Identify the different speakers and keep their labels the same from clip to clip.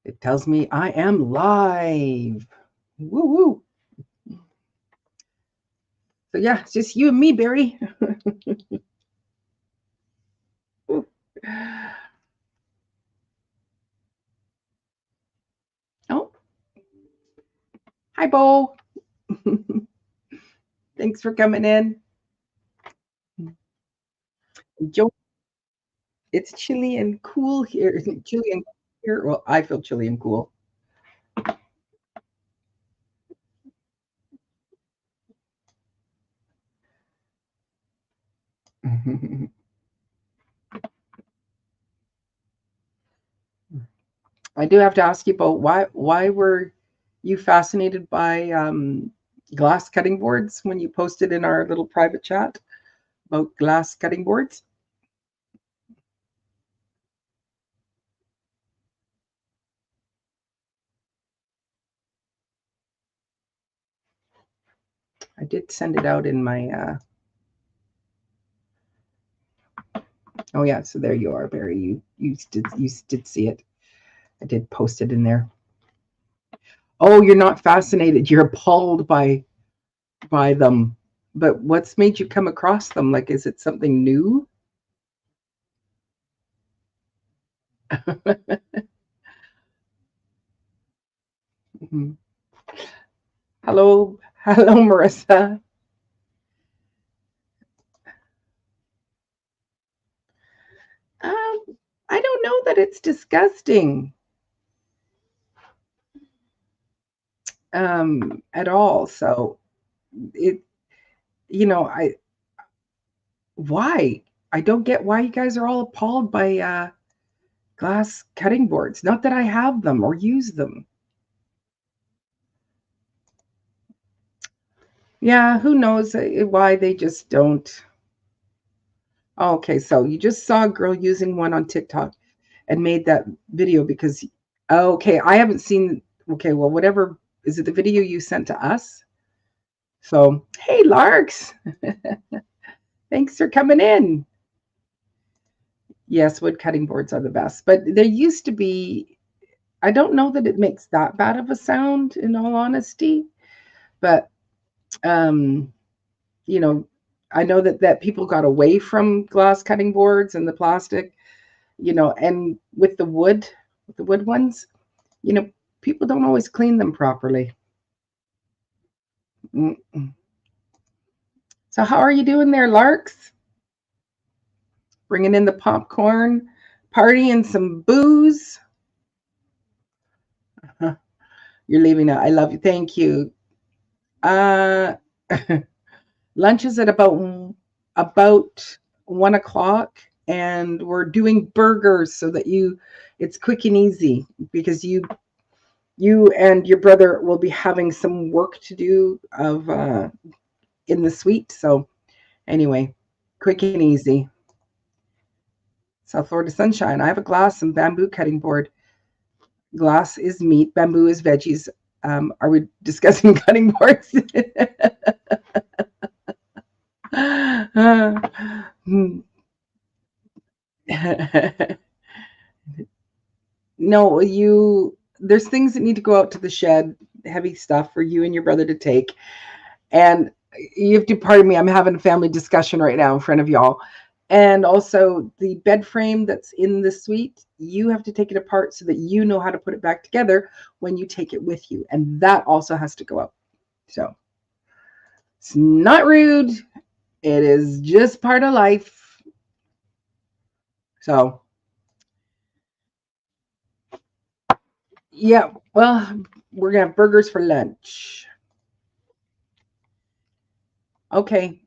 Speaker 1: It tells me I am live. Woo woo. So yeah, it's just you and me, Barry. Oh, hi, Bo. Thanks for coming in. Joe, it's chilly and cool here. Isn't it chilly and cool here? Well, I feel chilly and cool. I do have to ask you about why were you fascinated by glass cutting boards when you posted in our little private chat about glass cutting boards? I did send it out in my oh yeah, so there you are, Barry. You did see it. I did post it in there. Oh, you're not fascinated. You're appalled by them. But what's made you come across them? Like, is it something new? Mhm. Hello, hello, Marissa. Um, I don't know that it's disgusting at all. So it, I why I don't get why you guys are all appalled by glass cutting boards. Not that I have them or use them. Yeah, who knows why they just don't. Oh, okay, so you just saw a girl using one on TikTok and made that video because, oh, okay, I haven't seen. Okay, well, whatever. Is it the video you sent to us? So, hey, Larks, thanks for coming in. Yes, wood cutting boards are the best, but there used to be. I don't know that it makes that bad of a sound, in all honesty, but um, you know, I know that people got away from glass cutting boards and the plastic, and with the wood ones, you know, people don't always clean them properly. Mm. So how are you doing there, Larks? Bringing in the popcorn, party and some booze. Huh, you're leaving now. I love you. Thank you. Uh, lunch is at about 1 o'clock, and we're doing burgers so that it's quick and easy because you and your brother will be having some work to do of in the suite. So anyway, quick and easy. South Florida sunshine. I have a glass and bamboo cutting board. Glass is meat, bamboo is veggies. Are we discussing cutting boards? No, there's things that need to go out to the shed, heavy stuff for you and your brother to take. And you have to pardon me, I'm having a family discussion right now in front of y'all. And also the bed frame that's in the suite, you have to take it apart so that you know how to put it back together when you take it with you. And that also has to go out. So it's not rude. It is just part of life. So yeah, well, we're gonna have burgers for lunch. Okay.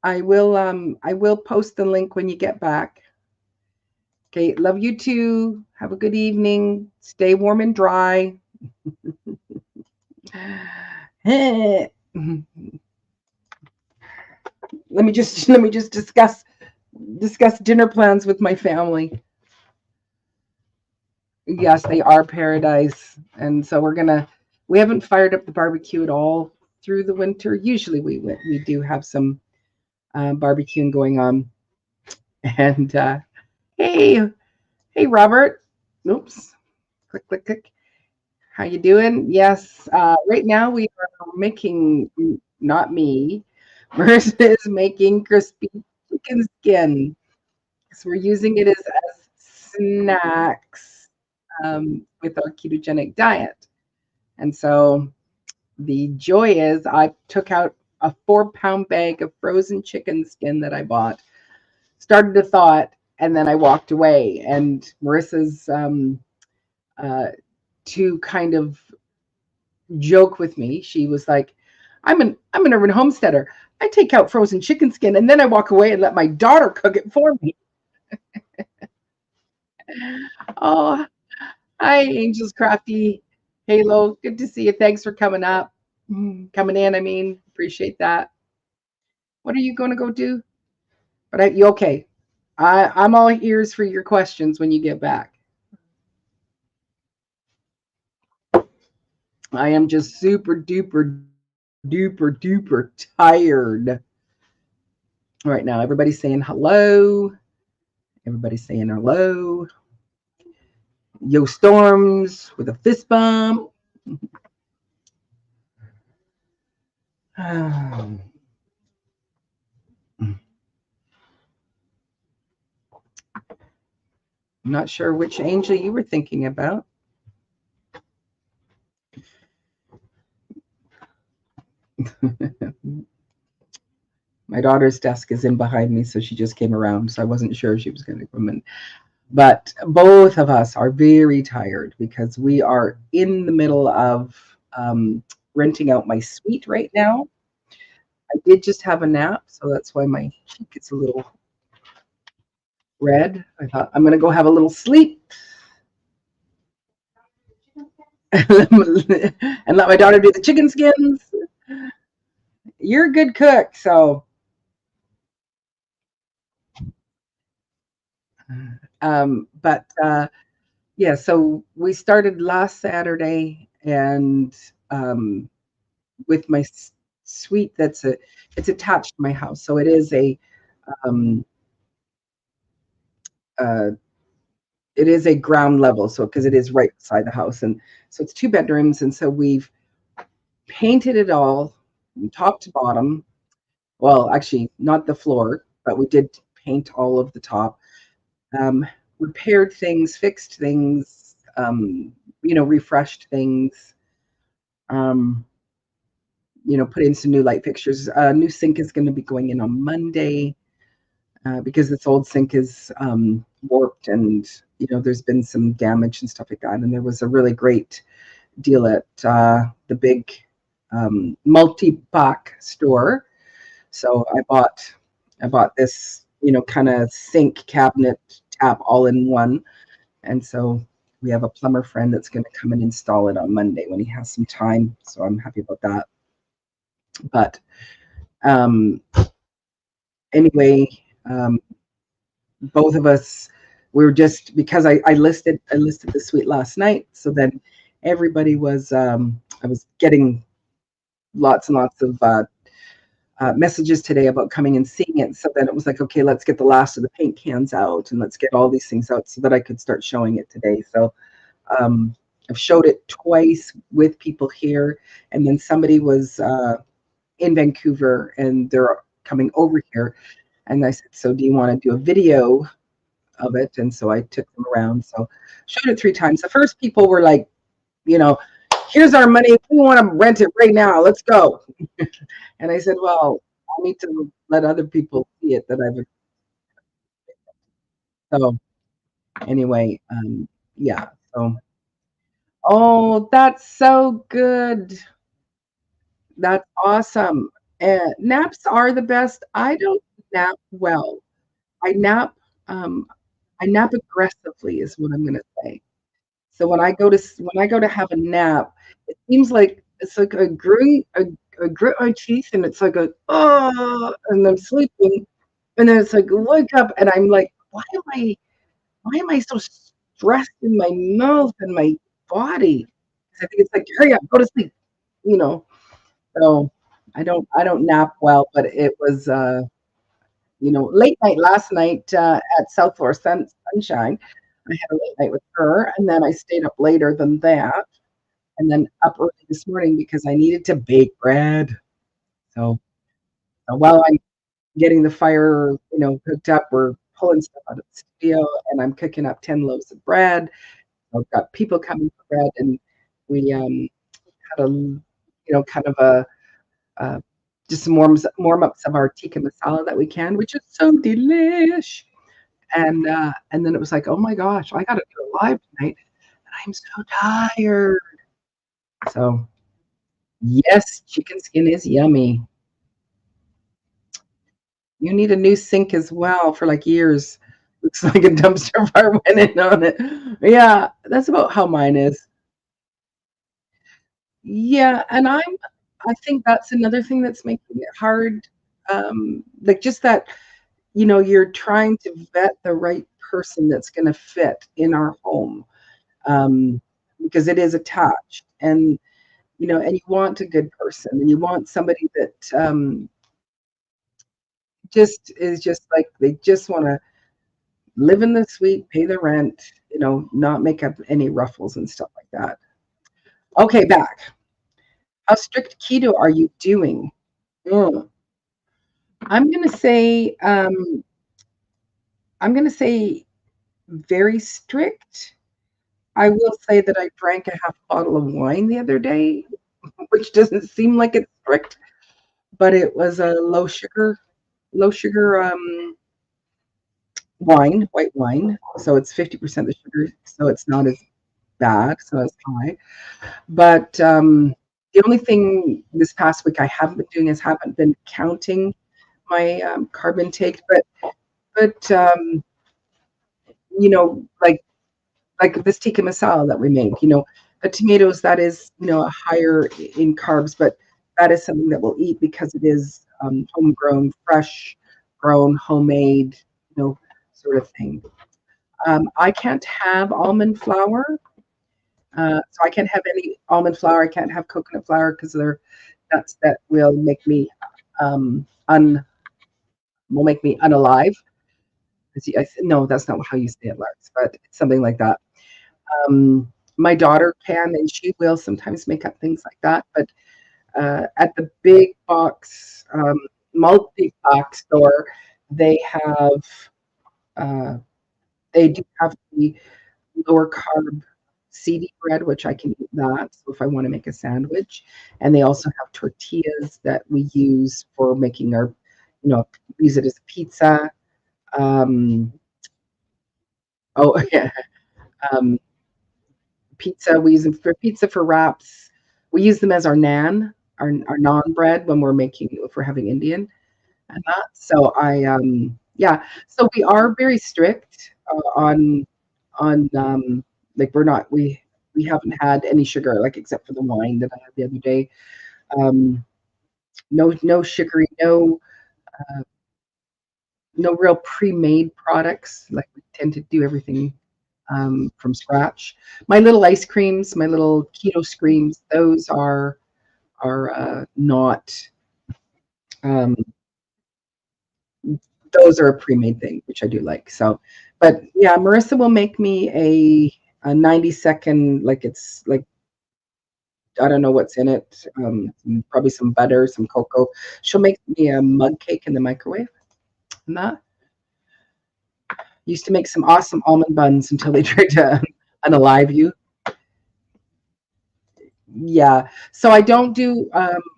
Speaker 1: I will post the link when you get back. Okay, love you too. Have a good evening. Stay warm and dry. let me just discuss dinner plans with my family. Yes, they are paradise. And so we haven't fired up the barbecue at all through the winter. Usually we do have some barbecuing going on. And hey, Hey, Robert. Oops. Click, click, click. How you doing? Yes. Right now we are making, not me, Marissa is making crispy chicken skin. So we're using it as snacks with our ketogenic diet. And so the joy is I took out a 4 pound bag of frozen chicken skin that I bought, started to thaw it, and then I walked away. And Marissa's uh, to kind of joke with me. She was like, I'm an urban homesteader. I take out frozen chicken skin and then I walk away and let my daughter cook it for me. Oh, hi, Angels Crafty. Halo, good to see you. Thanks for coming up. Coming in, I mean, appreciate that. What are you going to go do? But you okay? I'm all ears for your questions when you get back. I am just super duper duper duper tired right now. Everybody's saying hello. Everybody's saying hello. Yo, Storms with a fist bump. I'm not sure which angel you were thinking about. My daughter's desk is in behind me, so she just came around. So I wasn't sure if she was going to come in. But both of us are very tired because we are in the middle of renting out my suite right now. I did just have a nap, so that's why my cheek is a little red. I thought I'm going to go have a little sleep and let my daughter do the chicken skins. You're a good cook, so but yeah, so we started last Saturday, and with my suite it's attached to my house, so it is um, uh, it is a ground level, so because it is right beside the house, and so it's 2 bedrooms, and so we've painted it all from top to bottom. Well, actually, not the floor, but we did paint all of the top. Repaired things, fixed things, refreshed things. Um, put in some new light fixtures. New sink is going to be going in on Monday because this old sink is warped, and there's been some damage and stuff like that. And there was a really great deal at the big multi-pack store. So I bought this, kind of sink cabinet tap all in one. And so we have a plumber friend that's going to come and install it on Monday when he has some time. So I'm happy about that. But um, anyway, both of us, we were just because I listed the suite last night. So then everybody was I was getting lots and lots of messages today about coming and seeing it. So then it was like, okay, let's get the last of the paint cans out and let's get all these things out so that I could start showing it today. So I've showed it twice with people here, and then somebody was in Vancouver and they're coming over here. And I said, so do you want to do a video of it? And so I took them around. So showed it 3 times. The first people were like, here's our money. We want to rent it right now. Let's go. And I said, well, I need to let other people see it that I've. So anyway, yeah. So, oh, that's so good. That's awesome. Naps are the best. I don't nap well. I nap. Um, I nap aggressively, is what I'm going to say. So when I go to have a nap, it seems like it's like a grit my teeth, and it's like and I'm sleeping, and then it's like wake up, and I'm like, why am I so stressed in my mouth and my body? I think it's like hurry up, go to sleep, you know. So I don't nap well, but it was late night last night at South Florida Sunshine. I had a late night with her, and then I stayed up later than that, and then up early this morning because I needed to bake bread. So, while I'm getting the fire, hooked up, we're pulling stuff out of the studio, and I'm cooking up 10 loaves of bread. I've got people coming for bread, and we had kind of a just some warm ups of our tikka masala that we can, which is so delish. And then it was like, oh my gosh, I got to do it live tonight, and I'm so tired. So yes, chicken skin is yummy. You need a new sink as well for like years. Looks like a dumpster fire went in on it. Yeah, that's about how mine is. Yeah, and I think that's another thing that's making it hard. Like just that, you're trying to vet the right person that's going to fit in our home, um, because it is attached, and and you want a good person, and you want somebody that just is just like they just want to live in the suite, pay the rent, not make up any ruffles and stuff like that. Okay, back. How strict keto are you doing? Mm. I'm gonna say I'm gonna say very strict. I will say that I drank a half bottle of wine the other day, which doesn't seem like it's strict, but it was a low sugar wine, white wine. So it's 50% the sugar, so it's not as bad, so it's high. But the only thing this past week I haven't been doing is haven't been counting my carb intake, but like this tikka masala that we make, the tomatoes that is a higher in carbs, but that is something that we'll eat because it is homegrown, fresh grown, homemade, sort of thing. I can't have almond flour. So I can't have any almond flour. I can't have coconut flour because they're nuts that um, will make me unalive. No, that's not how you say it, Lars, but it's something like that. My daughter can, and she will sometimes make up things like that. But at the big box, multi-box store, they have uh, they do have the lower carb seedy bread, which I can eat that. So if I want to make a sandwich, and they also have tortillas that we use for making our, use it as pizza. Um, oh yeah, um, pizza. We use them for pizza for wraps. We use them as our naan, our naan bread when we're making if we're having Indian and that. So yeah. So we are very strict on like we haven't had any sugar like except for the wine that I had the other day. Um, no sugary, no real pre-made products. Like we tend to do everything from scratch. My little ice creams, my little keto screams, those are not. Um, those are a pre-made thing, which I do like. So, but yeah, Marissa will make me a 90-second, like it's like I don't know what's in it. Probably some butter, some cocoa. She'll make me a mug cake in the microwave. And that used to make some awesome almond buns until they tried to unalive you. Yeah. So I don't do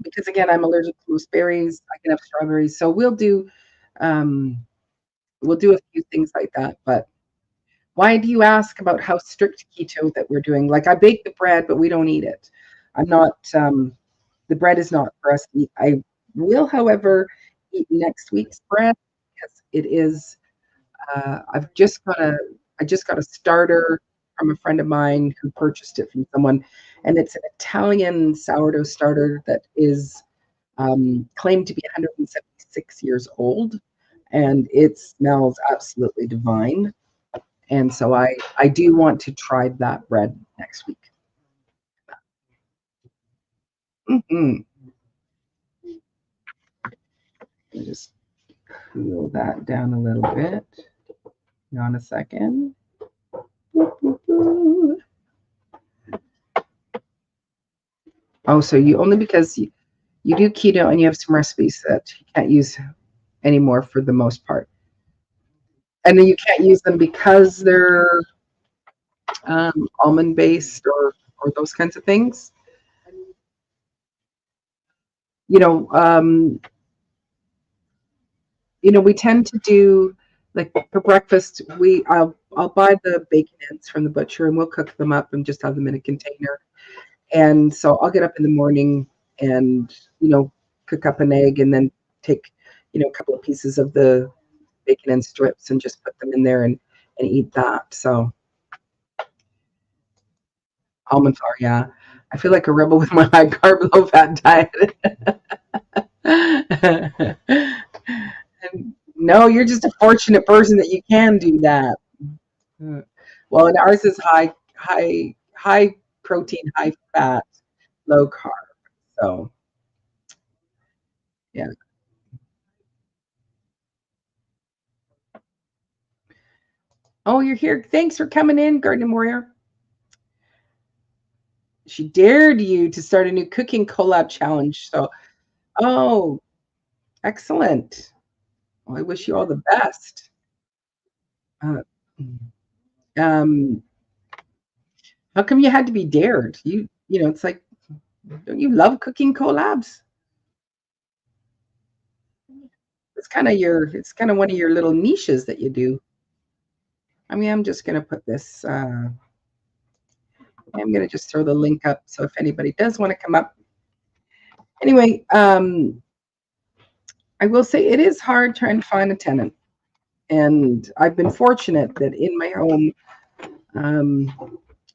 Speaker 1: because again I'm allergic to most berries. I can have strawberries. So um we'll do a few things like that. But why do you ask about how strict keto that we're doing? Like I bake the bread, but we don't eat it. I'm not the bread is not for us to eat. I will, however, eat next week's bread because it is I just got a starter from a friend of mine who purchased it from someone, and it's an Italian sourdough starter that is claimed to be 176 years old, and it smells absolutely divine. And so I do want to try that bread next week. Mm-hmm. Let me just cool that down a little bit. Hang on a second. Oh, so you only because you do keto and you have some recipes that you can't use anymore for the most part. And then you can't use them because they're almond based or those kinds of things. You know, um, we tend to do like for breakfast. I'll buy the bacon ends from the butcher and we'll cook them up and just have them in a container. And so I'll get up in the morning and cook up an egg and then take a couple of pieces of the bacon and strips and just put them in there and eat that. So almond flour, yeah. I feel like a rebel with my high carb, low fat diet. No, you're just a fortunate person that you can do that. Well, and ours is high protein, high fat, low carb. So yeah. Oh, you're here. Thanks for coming in, Garden Warrior. She dared you to start a new cooking collab challenge. So, oh, excellent. Well, I wish you all the best. Uh, um, how come you had to be dared? It's like, don't you love cooking collabs? It's kind of one of your little niches that you do. I mean, I'm just gonna put this. I'm gonna just throw the link up so if anybody does want to come up. Anyway, I will say it is hard trying to find a tenant, and I've been fortunate that in my home,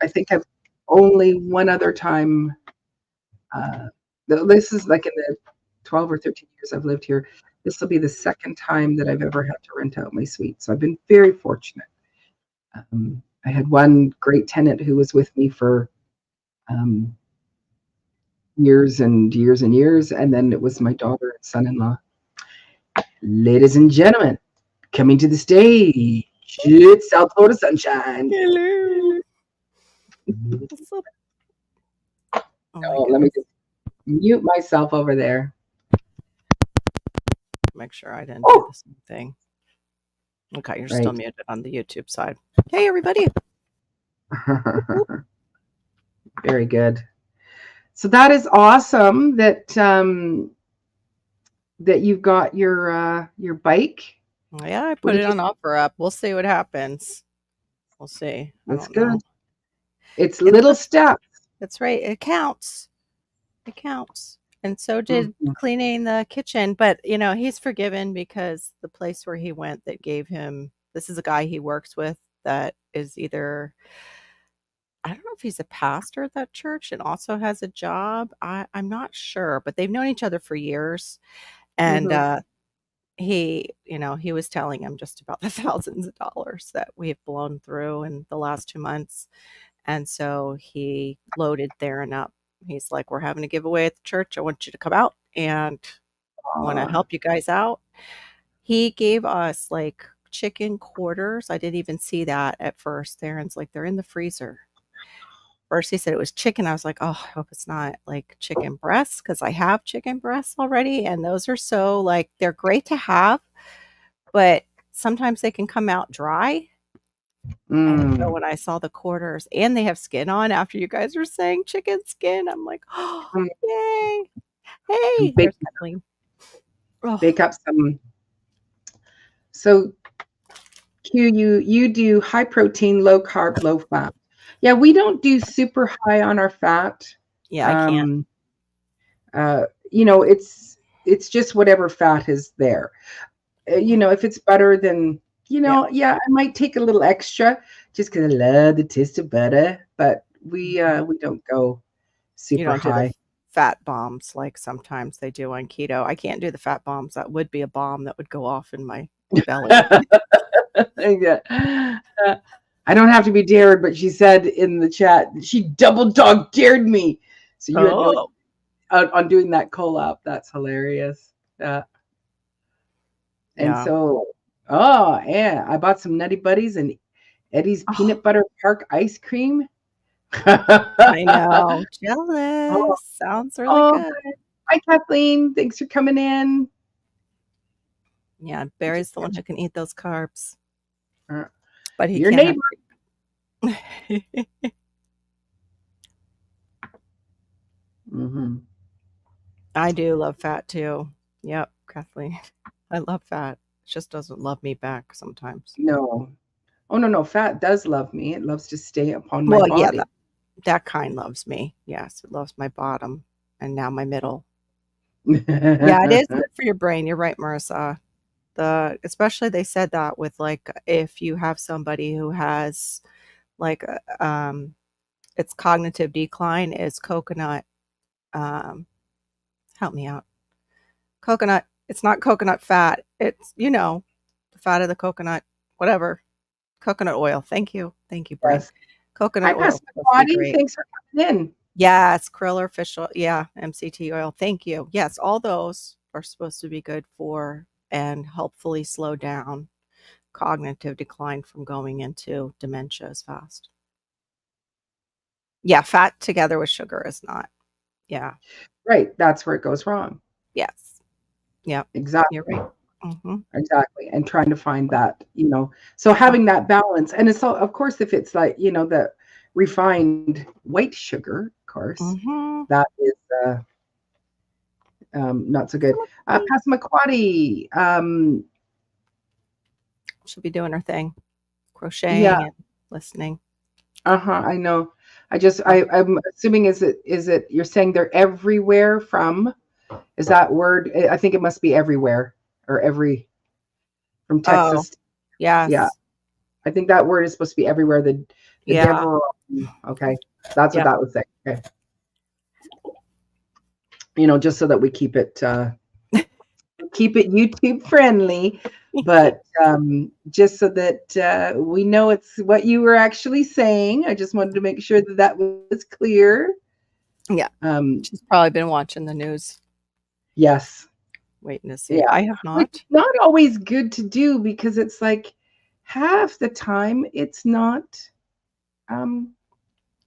Speaker 1: I think I've only one other time. This is like in the 12 or 13 years I've lived here. This will be the second time that I've ever had to rent out my suite. So I've been very fortunate. I had one great tenant who was with me for years and years and years, and then it was my daughter and son-in-law. Ladies and gentlemen, coming to the stage, it's South Florida Sunshine.
Speaker 2: Hello. What's up?
Speaker 1: Oh, let me just mute myself over there.
Speaker 2: Make sure I didn't do the same thing. Okay, you're still
Speaker 1: Right.
Speaker 2: muted on the YouTube side. Hey, everybody.
Speaker 1: Very good. So that is awesome that that you've got your bike.
Speaker 2: Yeah, I put it on OfferUp. We'll see what happens. We'll see.
Speaker 1: That's
Speaker 2: I don't
Speaker 1: good.
Speaker 2: know.
Speaker 1: It's little steps.
Speaker 2: That's right. It counts. It counts. And so did cleaning the kitchen. But, he's forgiven because the place where he went that gave him, this is a guy he works with that is either, I don't know if he's a pastor at that church and also has a job. I'm not sure, but they've known each other for years. And he was telling him just about the thousands of dollars that we've blown through in the last 2 months. And so he loaded Theron up. He's like, we're having a giveaway at the church. I want you to come out and want to help you guys out. He gave us like chicken quarters. I didn't even see that at first. Theron's like, they're in the freezer. First he said it was chicken. I was like, oh, I hope it's not like chicken breasts because I have chicken breasts already. And those are so like, they're great to have, but sometimes they can come out dry. And so when I saw the quarters and they have skin on after you guys were saying chicken skin, I'm like, oh, yay. Hey, there's Kathleen.
Speaker 1: Bake up some. So Q, you do high protein, low carb, low fat. Yeah, we don't do super high on our fat.
Speaker 2: Yeah, I can't.
Speaker 1: It's just whatever fat is there. If it's butter, then yeah, I might take a little extra just because I love the taste of butter. But we don't go super high.
Speaker 2: Do the fat bombs like sometimes they do on keto. I can't do the fat bombs. That would be a bomb that would go off in my belly.
Speaker 1: I don't have to be dared, but she said in the chat she double dog dared me. So you on doing that collab. That's hilarious. And so, I bought some Nutty Buddies and Eddie's
Speaker 2: Oh,
Speaker 1: peanut butter park ice cream.
Speaker 2: I know.
Speaker 1: Oh,
Speaker 2: Jealous. Sounds really
Speaker 1: oh,
Speaker 2: good.
Speaker 1: hi Kathleen. Thanks for coming in.
Speaker 2: Yeah,
Speaker 1: I just
Speaker 2: Barry's the one
Speaker 1: got
Speaker 2: who can eat those carbs,
Speaker 1: uh,
Speaker 2: but he
Speaker 1: your
Speaker 2: can't have.
Speaker 1: neighbor. Hmm.
Speaker 2: I do love fat too. Yep, Kathleen. I love fat. It just doesn't love me back sometimes.
Speaker 1: No. Oh no, no. Fat does love me. It loves to stay upon my
Speaker 2: Well, yeah,
Speaker 1: body.
Speaker 2: that kind loves me. Yes, it loves my bottom and now my middle. Yeah, it is
Speaker 1: Uh-huh.
Speaker 2: good for your brain. You're right, Marissa. Especially they said that with like if you have somebody who has like it's cognitive decline is coconut um help me out. Coconut, it's not coconut fat. It's, the fat of the coconut, whatever. Coconut oil. Thank you. Thank you, brain.
Speaker 1: Yes. Hi,
Speaker 2: Coconut oil is supposed to be
Speaker 1: Passamaquoddy.
Speaker 2: great.
Speaker 1: Thanks for coming in.
Speaker 2: Yes, krill or fish oil. Yeah, MCT oil. Thank you. Yes, all those are supposed to be good for and helpfully slow down cognitive decline from going into dementia as fast. Yeah, fat together with sugar is not. Yeah.
Speaker 1: Right. That's where it goes wrong.
Speaker 2: Yes. Yep. You're
Speaker 1: Exactly.
Speaker 2: right. Mm-hmm.
Speaker 1: Exactly. And trying to find that, so having that balance. And it's all, of course, if it's like, the refined white sugar, of course,
Speaker 2: Mm-hmm.
Speaker 1: that is not so good. Passamaquoddy.
Speaker 2: She'll be doing her thing,
Speaker 1: Yeah.
Speaker 2: crocheting and listening.
Speaker 1: I know. I'm assuming is it you're saying they're everywhere from, is that word? I think it must be everywhere or from
Speaker 2: Oh,
Speaker 1: Texas. Yeah.
Speaker 2: yes.
Speaker 1: I think that word is supposed to be everywhere. The
Speaker 2: Yeah.
Speaker 1: devil. Okay. That's what
Speaker 2: Yep.
Speaker 1: that was saying. Okay. Just so that we keep it YouTube friendly, but just so that we know it's what you were actually saying. I just wanted to make sure that was clear.
Speaker 2: Yeah.
Speaker 1: Um,
Speaker 2: She's probably been watching the news,
Speaker 1: yes.
Speaker 2: waiting to see.
Speaker 1: Yeah.
Speaker 2: I have
Speaker 1: Which
Speaker 2: not.
Speaker 1: is not always good to do because it's like half the time it's not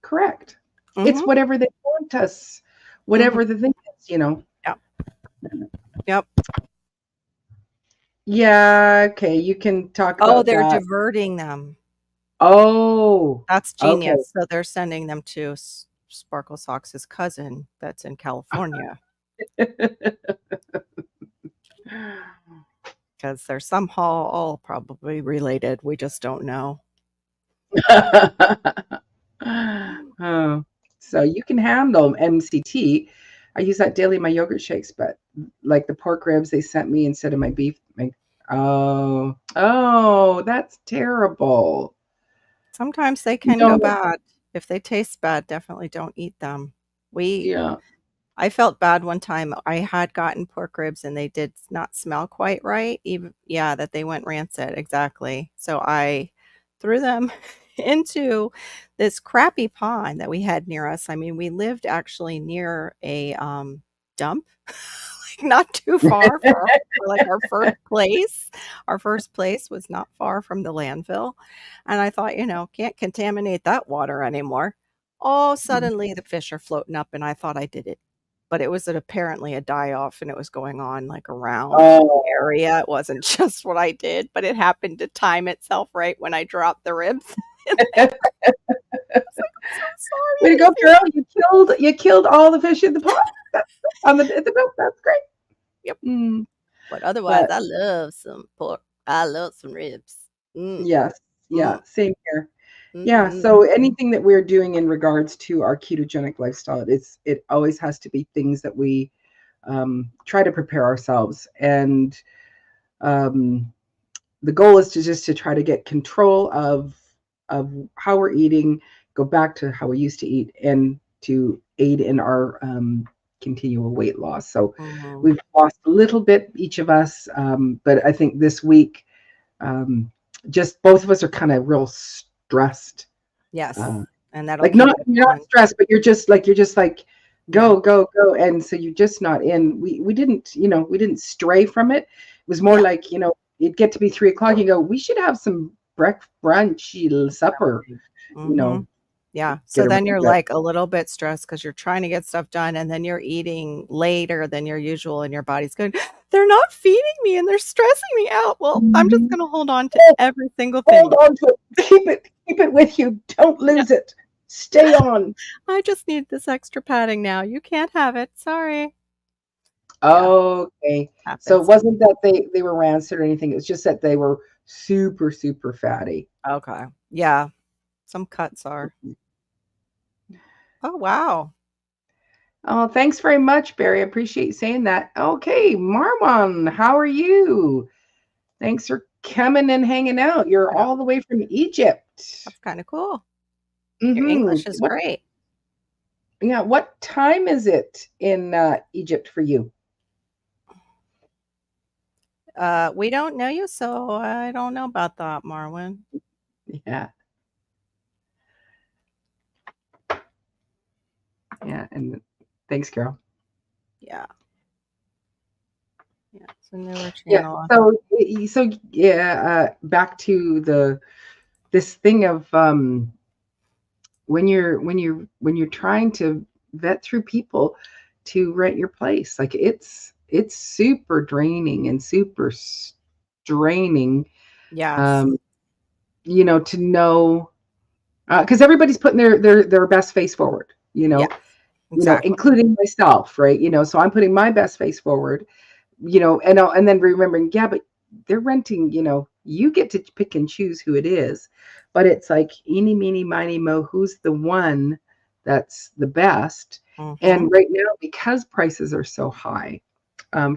Speaker 1: correct. It's
Speaker 2: Mm-hmm.
Speaker 1: whatever they want us,
Speaker 2: Mm-hmm.
Speaker 1: whatever the thing is.
Speaker 2: Yep. Yep.
Speaker 1: Yeah, okay, you can talk
Speaker 2: Oh,
Speaker 1: about
Speaker 2: they're
Speaker 1: that.
Speaker 2: diverting them.
Speaker 1: Oh,
Speaker 2: That's
Speaker 1: okay.
Speaker 2: genius. So they're sending them to Sparkle Socks's cousin that's in California because they're somehow all probably related. We just don't know.
Speaker 1: Oh, so you can handle MCT. I use that daily in my yogurt shakes, but like the pork ribs they sent me instead of my beef. Oh, that's terrible.
Speaker 2: Sometimes they can go
Speaker 1: No,
Speaker 2: bad. If they taste bad, definitely don't eat them. We
Speaker 1: yeah.
Speaker 2: I felt bad one time. I had gotten pork ribs and they did not smell quite right. Even yeah, that they went rancid. Exactly. So I threw them into this crappy pond that we had near us. I mean, we lived actually near a dump, like not too far for like our first place. Our first place was not far from the landfill. And I thought, can't contaminate that water anymore. Oh, suddenly the fish are floating up and I thought I did it, but it was apparently a die-off, and it was going on, like, around the
Speaker 1: Oh.
Speaker 2: area. It wasn't just what I did, but it happened to time itself right when I dropped the ribs. I was like, "I'm so sorry,
Speaker 1: Way
Speaker 2: I
Speaker 1: to go,
Speaker 2: didn't mean."
Speaker 1: girl! You killed all the fish in the pond. On the boat. That's great.
Speaker 2: Yep.
Speaker 1: Mm,
Speaker 2: But otherwise,
Speaker 1: but
Speaker 2: I love some pork. I love some ribs. Mm,
Speaker 1: yes, yeah,
Speaker 2: mm,
Speaker 1: same here. Yeah,
Speaker 2: mhm.
Speaker 1: so anything that we're doing in regards to our ketogenic lifestyle, it always has to be things that we try to prepare ourselves, and um, the goal is to try to get control of how we're eating, go back to how we used to eat, and to aid in our continual weight loss. So
Speaker 2: Mhm.
Speaker 1: we've lost a little bit, each of us, but I think this week, just both of us are kind of real stressed.
Speaker 2: Yes,
Speaker 1: Uh,
Speaker 2: and that'll
Speaker 1: like
Speaker 2: keep
Speaker 1: not
Speaker 2: it
Speaker 1: you're not
Speaker 2: going.
Speaker 1: stressed, but you're just like
Speaker 2: Yeah.
Speaker 1: go, and so you're just not in. We didn't stray from it. It was more
Speaker 2: Yeah.
Speaker 1: like it'd get to be 3 o'clock. You go, we should have some brunch, supper, you
Speaker 2: Mm-hmm.
Speaker 1: know,
Speaker 2: Yeah.
Speaker 1: get
Speaker 2: So then
Speaker 1: around
Speaker 2: you're
Speaker 1: it.
Speaker 2: like a little bit stressed because you're trying to get stuff done and then you're eating later than your usual and your body's going, they're not feeding me and they're stressing me out. Well, I'm just
Speaker 1: Mhm.
Speaker 2: going to hold on to
Speaker 1: Hold
Speaker 2: every single
Speaker 1: hold
Speaker 2: thing.
Speaker 1: on to it. Keep it with you. Don't
Speaker 2: Yeah.
Speaker 1: lose it. Stay on.
Speaker 2: I just need this extra padding now. You can't have it. Sorry. Yeah.
Speaker 1: Okay. So it
Speaker 2: Happens.
Speaker 1: wasn't that they were rancid or anything. It's just that they were super, super fatty.
Speaker 2: Okay. Yeah. Some cuts are. Oh, wow.
Speaker 1: Oh, thanks very much, Barry. I appreciate you saying that. Okay, Marwan, how are you? Thanks for coming and hanging out. You're
Speaker 2: Yeah.
Speaker 1: all the way from Egypt.
Speaker 2: That's kind of cool. Your
Speaker 1: Mm-hmm.
Speaker 2: English is great.
Speaker 1: What time is it in Egypt for you?
Speaker 2: We don't know you, so I don't know about that, Marwin.
Speaker 1: Yeah, yeah, and thanks, Carol.
Speaker 2: Yeah. Yeah. It's a newer
Speaker 1: Yeah,
Speaker 2: channel.
Speaker 1: so yeah, back to this thing of when you're trying to vet through people to rent your place, like it's super draining and super straining,
Speaker 2: Yes.
Speaker 1: um, to know because everybody's putting their best face forward,
Speaker 2: Yeah. Exactly.
Speaker 1: including myself, right? So I'm putting my best face forward, and then remembering, yeah, but they're renting, you get to pick and choose who it is, but it's like eeny, meeny, miny, mo, who's the one that's the best.
Speaker 2: Mm-hmm.
Speaker 1: And right now, because prices are so high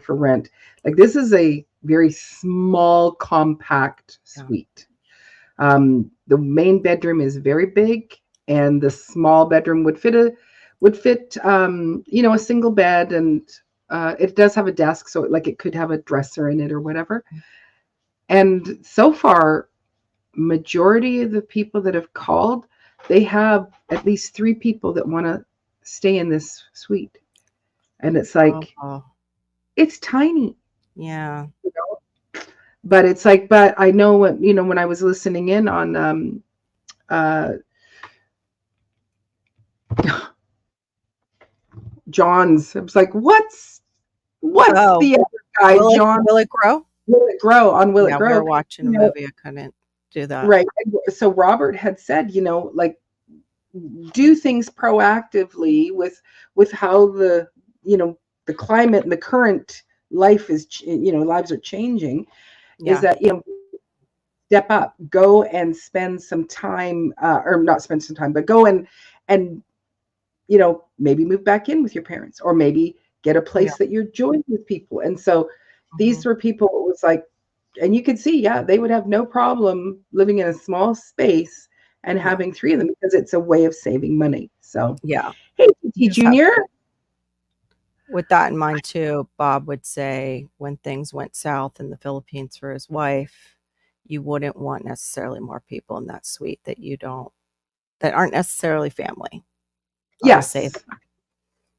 Speaker 1: for rent, like this is a very small, compact
Speaker 2: Yeah.
Speaker 1: suite. The main bedroom is very big, and the small bedroom would fit a single bed, and it does have a desk, so like it could have a dresser in it or whatever. And so far, majority of the people that have called, they have at least 3 people that want to stay in this suite, and it's like
Speaker 2: Oh,
Speaker 1: it's tiny,
Speaker 2: yeah.
Speaker 1: you know? But it's like, but I know when I was listening in on uh, John's. I was like, what's
Speaker 2: Oh,
Speaker 1: the other guy, John?
Speaker 2: will it grow?
Speaker 1: Will It Grow on Will It
Speaker 2: Yeah, we were
Speaker 1: Grow?
Speaker 2: watching a
Speaker 1: You know,
Speaker 2: movie. I couldn't do that.
Speaker 1: right. So Robert had said, like do things proactively with how the climate and the current life lives are changing. Is
Speaker 2: Yeah.
Speaker 1: that step up, go and spend some time, or not spend some time, but go and maybe move back in with your parents, or maybe get a
Speaker 2: Yeah.
Speaker 1: place that you're joined with people. And so
Speaker 2: Hmm.
Speaker 1: these were people, it was like, and you could see, yeah, they would have no problem living in a small space and
Speaker 2: Yeah.
Speaker 1: having 3 of them because it's a way of saving money. So,
Speaker 2: Yeah.
Speaker 1: hey,
Speaker 2: You
Speaker 1: T
Speaker 2: just have
Speaker 1: Junior.
Speaker 2: with that in mind too, Bob would say when things went south in the Philippines for his wife, you wouldn't want necessarily more people in that suite that aren't necessarily family. I'll just say
Speaker 1: Yes.
Speaker 2: that.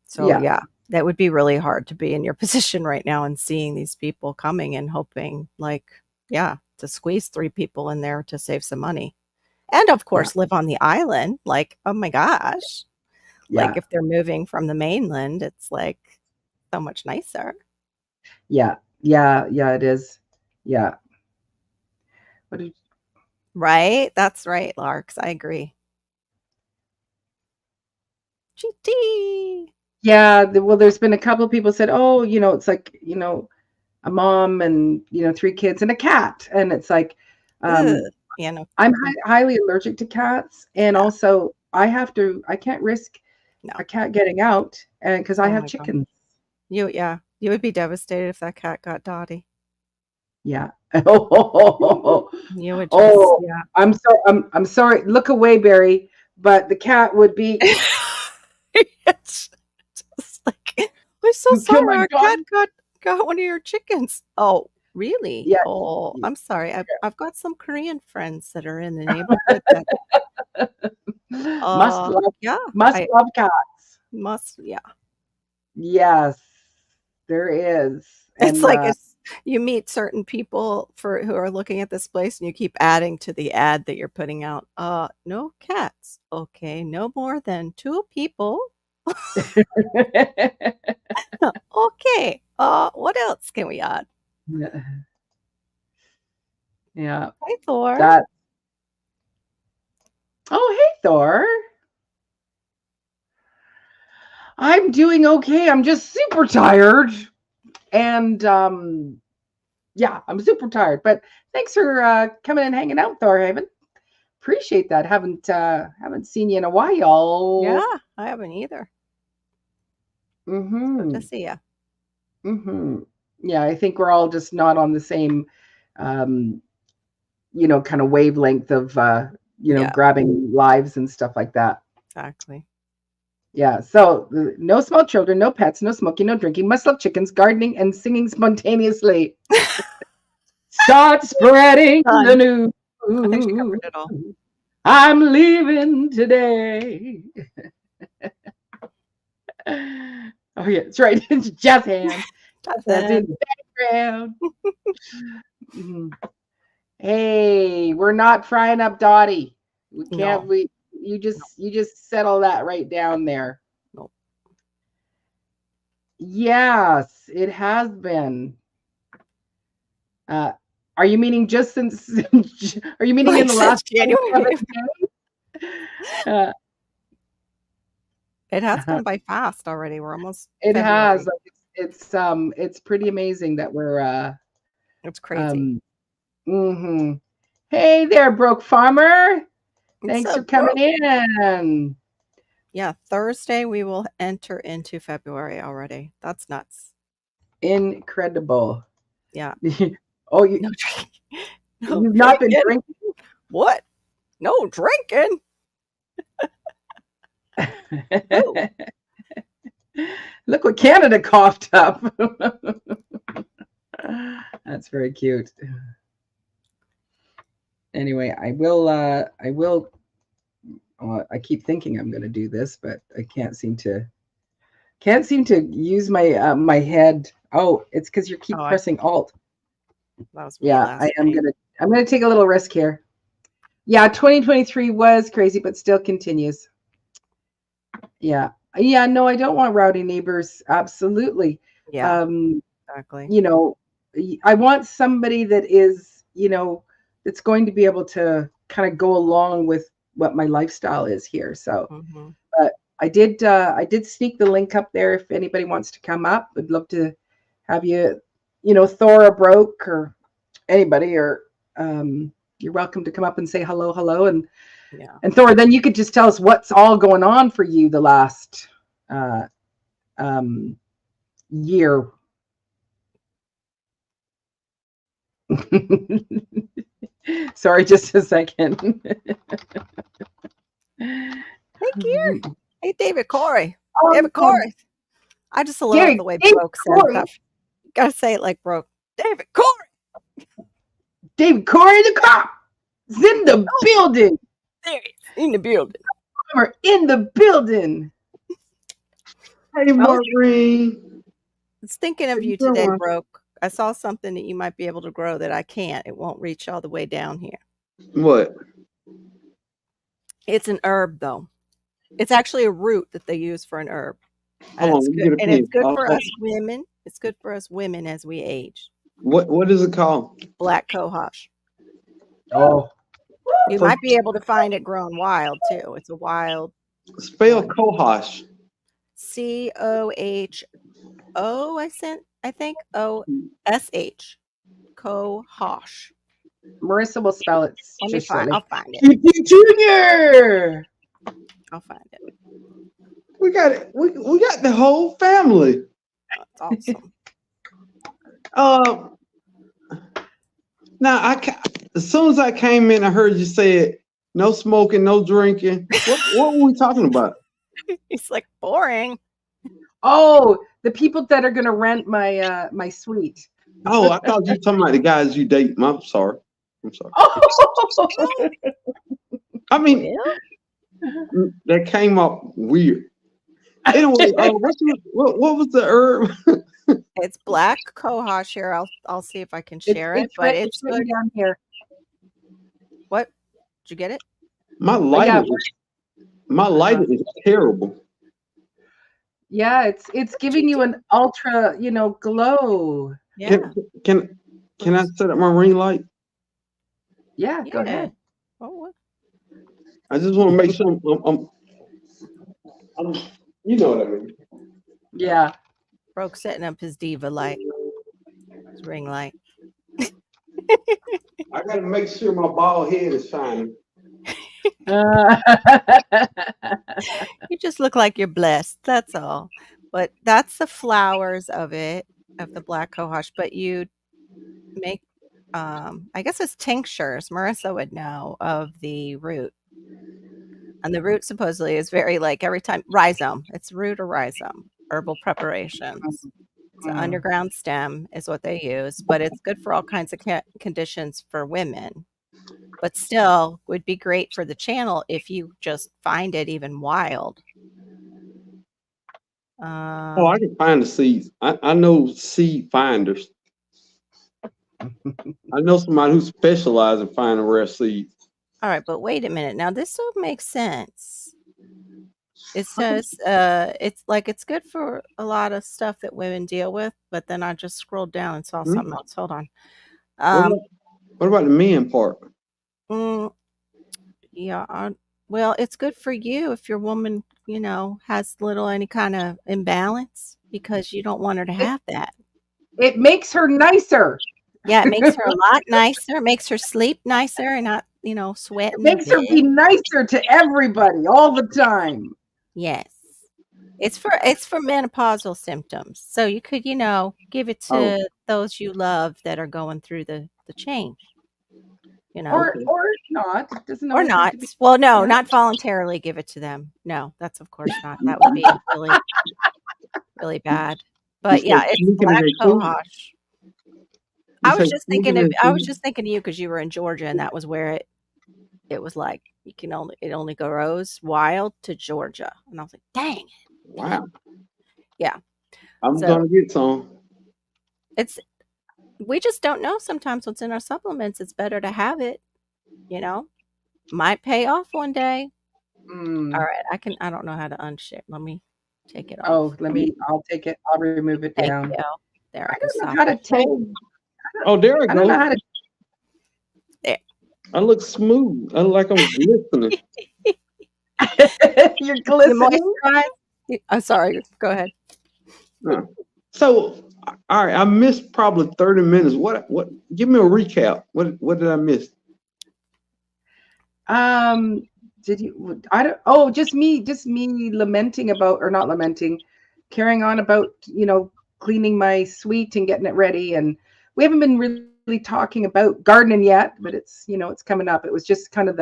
Speaker 2: So
Speaker 1: Yeah.
Speaker 2: yeah, that would be really hard to be in your position right now and seeing these people coming and hoping like, yeah, to squeeze 3 people in there to save some money. And of
Speaker 1: Yeah.
Speaker 2: course live on the island. Like, oh my gosh. Like
Speaker 1: Yeah.
Speaker 2: if they're moving from the mainland, it's like so much nicer.
Speaker 1: Yeah. Yeah. Yeah. It is. Yeah. What did,
Speaker 2: Right? That's right, Larks. I agree. GT.
Speaker 1: yeah. Well, there's been a couple of people said, oh, it's like, a mom and 3 kids and a cat, and it's like,
Speaker 2: Ugh.
Speaker 1: um,
Speaker 2: Yeah, no,
Speaker 1: I'm highly allergic to cats, and
Speaker 2: yeah,
Speaker 1: also I can't risk
Speaker 2: no.
Speaker 1: a cat getting out, and because I
Speaker 2: Oh
Speaker 1: have
Speaker 2: my god.
Speaker 1: chickens.
Speaker 2: Yeah, you would be devastated if that cat got Dottie.
Speaker 1: Yeah. Oh,
Speaker 2: You would just,
Speaker 1: oh,
Speaker 2: yeah.
Speaker 1: I'm sorry. Look away, Barry. But the cat would be.
Speaker 2: It's just like, I'm so
Speaker 1: You kill
Speaker 2: sorry.
Speaker 1: my
Speaker 2: Our
Speaker 1: dog.
Speaker 2: cat got one of your chickens. Oh, really?
Speaker 1: Yeah.
Speaker 2: Oh,
Speaker 1: Yeah.
Speaker 2: I'm sorry. I've got some Korean friends that are in the neighborhood that,
Speaker 1: Must love,
Speaker 2: yeah,
Speaker 1: must
Speaker 2: I
Speaker 1: love cats.
Speaker 2: must, yeah.
Speaker 1: Yes, there is,
Speaker 2: It's
Speaker 1: and
Speaker 2: like it's You meet certain people who are looking at this place, and you keep adding to the ad that you're putting out. No cats. Okay, no more than 2 people. Okay. What else can we add?
Speaker 1: Yeah.
Speaker 2: Hi, Thor.
Speaker 1: That. Oh, hey, Thor. I'm doing okay. I'm just super tired. And yeah, I'm super tired. But thanks for coming and hanging out, Thorhaven. Appreciate that. Haven't seen you in a while.
Speaker 2: Yeah, I haven't either.
Speaker 1: Mm-hmm.
Speaker 2: Good to see you.
Speaker 1: Mm-hmm. Yeah, I think we're all just not on the same, kind of wavelength of,
Speaker 2: Yeah.
Speaker 1: grabbing lives and stuff like that.
Speaker 2: Exactly.
Speaker 1: Yeah. So no small children, no pets, no smoking, no drinking. Must love chickens, gardening, and singing spontaneously. Start spreading the news.
Speaker 2: I think she covered it all.
Speaker 1: I'm leaving today. Oh yeah, that's right. It's jazz hands. That's in the background. Hey, we're not frying up Dottie. We can't.
Speaker 2: No.
Speaker 1: You just settle that right down there.
Speaker 2: Nope.
Speaker 1: Yes, it has been. Are you meaning just since? Are you meaning
Speaker 2: Like
Speaker 1: in the last
Speaker 2: January?
Speaker 1: days?
Speaker 2: It has gone by fast already. We're almost.
Speaker 1: It
Speaker 2: February.
Speaker 1: has. It's pretty amazing that we're.
Speaker 2: It's crazy.
Speaker 1: Hey there, Broke Farmer. Thanks for coming in.
Speaker 2: Yeah, Thursday we will enter into February already. That's nuts.
Speaker 1: Incredible.
Speaker 2: Yeah.
Speaker 1: Oh,
Speaker 2: you've
Speaker 1: not been drinking?
Speaker 2: What? No drinking.
Speaker 1: Look what Canada coughed up. That's very cute. Anyway, I keep thinking I'm going to do this, but I can't seem to use my my head. Oh, it's because you keep pressing Alt.
Speaker 2: That was me
Speaker 1: I'm gonna take a little risk here. Yeah, 2023 was crazy, but still continues. Yeah. No, I don't want rowdy neighbors. Absolutely.
Speaker 2: Yeah. Exactly.
Speaker 1: I want somebody that is, that's going to be able to kind of go along with what my lifestyle is here. So, but I did sneak the link up there. If anybody wants to come up, I'd love to have you, Thor or Broke or anybody, or you're welcome to come up and say hello. And Thor, then you could just tell us what's all going on for you the last year. Sorry, just a second.
Speaker 2: Thank you. Hey, David Corey. David Corey. I just love the way Broke says stuff. You gotta say it like Broke. David Corey.
Speaker 1: David Corey the cop is in the building.
Speaker 2: There he is, in the building.
Speaker 1: We're in the building.
Speaker 3: Hey, Maureen.
Speaker 2: I was thinking of you today, Broke. I saw something that you might be able to grow that I can't. It won't reach all the way down here.
Speaker 3: What?
Speaker 2: It's an herb, though. It's actually a root that they use for an herb. And
Speaker 3: And
Speaker 2: it's good for us women. It's good for us women as we age.
Speaker 3: What is it called?
Speaker 2: Black cohosh.
Speaker 1: Oh.
Speaker 2: You might be able to find it grown wild, too. It's a wild.
Speaker 3: Spell cohosh.
Speaker 2: COHO, I think. OSH. Cohosh.
Speaker 1: Marissa will spell it.
Speaker 2: I'll find it.
Speaker 1: Junior.
Speaker 2: I'll find it.
Speaker 3: We got it. We got the whole family.
Speaker 2: That's awesome.
Speaker 3: Now as soon as I came in, I heard you say no smoking, no drinking. What were we talking about?
Speaker 2: It's like boring.
Speaker 1: Oh, the people that are going to rent my my suite.
Speaker 3: Oh, I thought you were talking about the guys you date. I'm sorry.
Speaker 1: Oh.
Speaker 3: I mean, that came up weird. Anyway, what was the herb?
Speaker 2: It's black cohosh here. I'll see if I can share it, but it's
Speaker 1: written
Speaker 2: good.
Speaker 1: down here.
Speaker 2: What? Did you get it?
Speaker 3: My
Speaker 1: yeah,
Speaker 3: lighter, is terrible.
Speaker 1: Yeah, it's giving you an ultra, glow.
Speaker 2: Yeah.
Speaker 3: Can I set up my ring light?
Speaker 1: Yeah, go
Speaker 2: Yeah.
Speaker 1: ahead.
Speaker 2: Oh, what?
Speaker 3: I just want to make sure I'm you know what I mean.
Speaker 1: Yeah.
Speaker 2: Broke setting up his diva light, his ring light.
Speaker 3: I gotta make sure my bald head is shining.
Speaker 2: You just look like you're blessed. That's all. But that's the flowers of it, of the black cohosh. But you make, I guess it's tinctures. Marissa would know of the root. And the root supposedly is very like every time rhizome. It's root or rhizome. Herbal preparations. It's an underground stem is what they use, but it's good for all kinds of conditions for women. But still would be great for the channel if you just find it even wild.
Speaker 3: I can find the seeds. I know seed finders. I know somebody who specializes in finding rare seeds.
Speaker 2: All right, but wait a minute. Now this will make sense. It says it's like it's good for a lot of stuff that women deal with, but then I just scrolled down and saw something else. Hold on.
Speaker 3: What about the men part?
Speaker 2: Yeah, well, it's good for you if your woman, has any kind of imbalance because you don't want her to have that.
Speaker 1: It makes her nicer.
Speaker 2: Yeah, it makes her a lot nicer. It makes her sleep nicer and not, sweating.
Speaker 1: It makes her be nicer to everybody all the time.
Speaker 2: Yes. It's for menopausal symptoms. So you could, give it to those you love that are going through the change.
Speaker 1: Or not. It doesn't
Speaker 2: or not. Well, no, not voluntarily give it to them. No, that's of course not. That would be really, really bad. But yeah, it's black cohosh. I was just thinking of you because you were in Georgia and that was where it was like it only grows wild to Georgia. And I was like, dang it.
Speaker 3: Wow.
Speaker 2: Yeah.
Speaker 3: I'm gonna get some.
Speaker 2: We just don't know sometimes what's in our supplements. It's better to have it, might pay off one day. All right. I don't know how to unshare. Let me take it off.
Speaker 1: I'll take it. I'll remove it down.
Speaker 2: There.
Speaker 1: I don't know how to take.
Speaker 3: Oh, there I go.
Speaker 1: I don't know how to.
Speaker 2: There.
Speaker 3: I look smooth. I look like I'm glistening.
Speaker 1: You're glistening.
Speaker 2: I'm sorry. Go ahead.
Speaker 3: So, all right, I missed probably 30 minutes. What? Give me a recap. What did I miss?
Speaker 1: Did you? I don't. Oh, just me lamenting about, or not lamenting, carrying on about, cleaning my suite and getting it ready. And we haven't been really talking about gardening yet, but it's, it's coming up. It was just kind of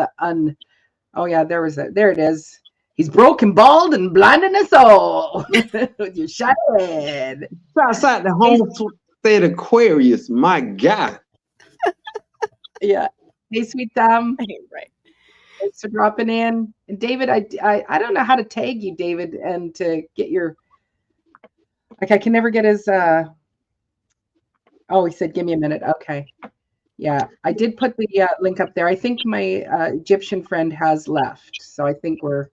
Speaker 1: oh yeah, there it is. He's broken, bald, and blinding us all with your shiny head.
Speaker 3: Outside the Homestead Aquarius, my God.
Speaker 1: Yeah. Hey, sweet Thumb.
Speaker 2: Right.
Speaker 1: Thanks for dropping in. And David, I don't know how to tag you, David, and to get your. Like, I can never get his. Oh, he said, "Give me a minute." Okay. Yeah, I did put the link up there. I think my Egyptian friend has left, so I think we're.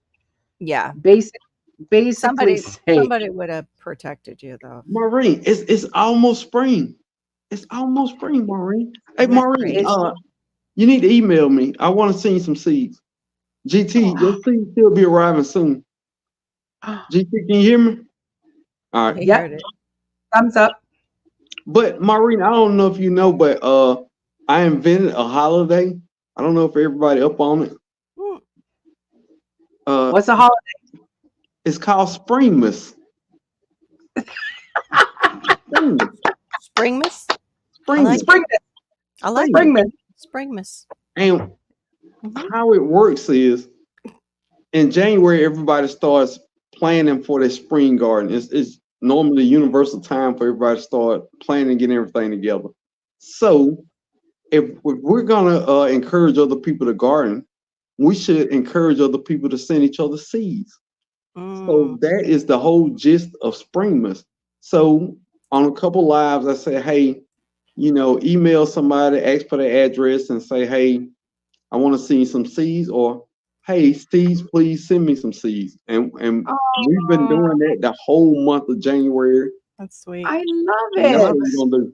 Speaker 2: Yeah.
Speaker 1: Basically
Speaker 2: somebody
Speaker 1: safe.
Speaker 2: would have protected you though.
Speaker 3: Maureen, it's almost spring. It's almost spring, Maureen. Hey, Maureen, you need to email me. I want to send you some seeds. GT, your seeds still be arriving soon. GT, can you hear me? All right.
Speaker 1: Yeah. Thumbs up.
Speaker 3: But Maureen, I don't know if you know, but I invented a holiday. I don't know if everybody up on it.
Speaker 1: What's a holiday?
Speaker 3: It's called Springmas.
Speaker 2: Springmas?
Speaker 1: Springmas.
Speaker 2: I like
Speaker 1: Springmas.
Speaker 2: Springmas.
Speaker 3: And how it works is in January, everybody starts planning for their spring garden. It's normally universal time for everybody to start planning and getting everything together. So if we're gonna encourage other people to garden, we should encourage other people to send each other seeds. So that is the whole gist of Springmas. So on a couple lives, I say, hey, email somebody, ask for their address, and say, hey, I want to see some seeds, or hey, seeds, please send me some seeds. And we've been doing that the whole month of January.
Speaker 2: That's sweet.
Speaker 1: I love
Speaker 3: And that's what
Speaker 1: it.
Speaker 3: we're gonna do.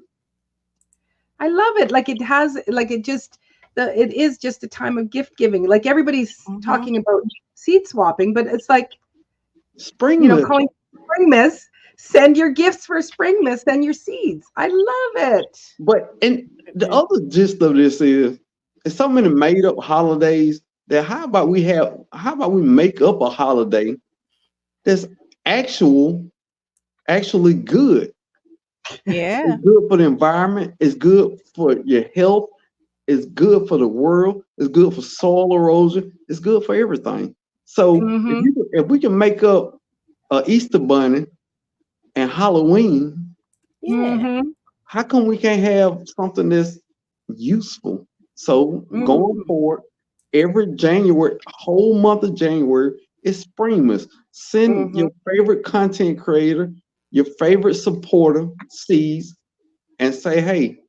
Speaker 1: I love it. Like it has, like it just, it is just a time of gift giving. Like everybody's talking about seed swapping, but it's like,
Speaker 3: Springmas.
Speaker 1: calling Springmas, send your gifts for Springmas, send your seeds. I love it.
Speaker 3: But and the other gist of this is, there's so many made up holidays that how about we make up a holiday that's actually good.
Speaker 2: Yeah.
Speaker 3: It's good for the environment. It's good for your health. It's good for the world. It's good for soil erosion. It's good for everything. So if we can make up a Easter bunny and Halloween, how come we can't have something that's useful? So going forward, every January, whole month of January, is Springmas. Send your favorite content creator, your favorite supporter seeds, and say, hey,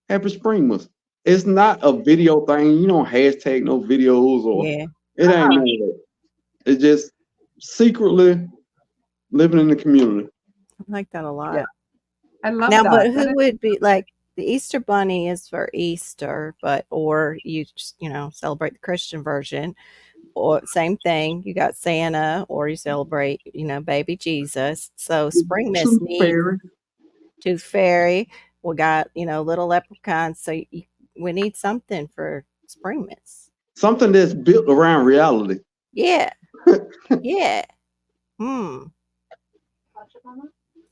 Speaker 3: happy Springmas. It's not a video thing. You don't hashtag no videos or it ain't none of that. It's just secretly living in the community.
Speaker 2: I like that a lot.
Speaker 1: Yeah. I love
Speaker 2: now,
Speaker 1: that.
Speaker 2: but who would be like the Easter Bunny is for Easter, or you just, celebrate the Christian version, or same thing. You got Santa, or you celebrate, baby Jesus. So Springmas needs Tooth Fairy. We got, little leprechauns. So we need something for Springmas.
Speaker 3: Something that's built around reality.
Speaker 2: Yeah. Yeah.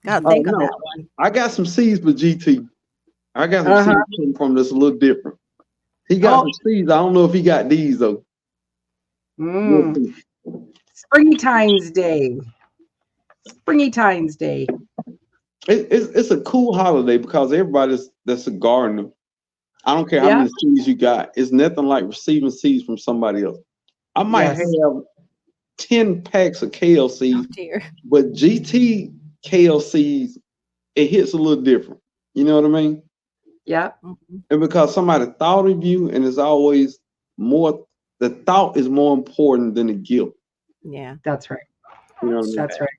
Speaker 2: Gotta think on that one.
Speaker 3: I got some seeds for GT. I got some seeds from this a little different. He got some seeds. I don't know if he got these though.
Speaker 1: Springtime's Day. Springtime's Day.
Speaker 3: It's a cool holiday because everybody that's a gardener. I don't care how many seeds you got. It's nothing like receiving seeds from somebody else. I might have 10 packs of kale seeds, but GT kale seeds, it hits a little different. You know what I mean?
Speaker 1: Yeah.
Speaker 3: And because somebody thought of you, and it's always more, the thought is more important than the gift.
Speaker 2: Yeah.
Speaker 1: That's right.
Speaker 3: You know what I mean?
Speaker 1: That's right.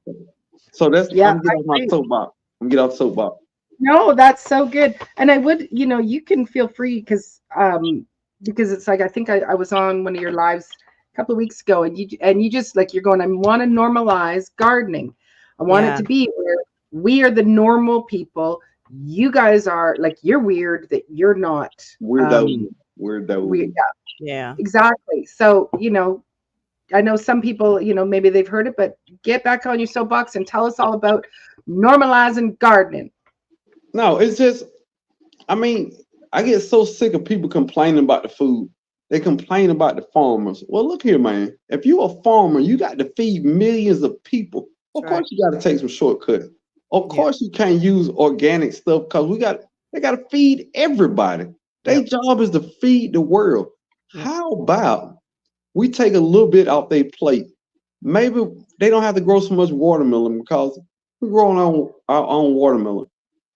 Speaker 3: So that's, I'm gonna get off my soapbox. I'm gonna get off soapbox.
Speaker 1: No, that's so good. And I would, you can feel free because it's like, I think I was on one of your lives a couple of weeks ago, and you just like, you're going, I want to normalize gardening. I want it to be where we are the normal people. You guys are like, you're weird that you're not.
Speaker 3: Weirdo.
Speaker 1: Yeah, exactly. So, I know some people, maybe they've heard it, but get back on your soapbox and tell us all about normalizing gardening.
Speaker 3: No, it's just, I get so sick of people complaining about the food. They complain about the farmers. Well, look here, man. If you're a farmer, you got to feed millions of people. Of course, you got to take some shortcuts. Of course, you can't use organic stuff because they got to feed everybody. Their job is to feed the world. How about we take a little bit off their plate? Maybe they don't have to grow so much watermelon because we're growing our own watermelon.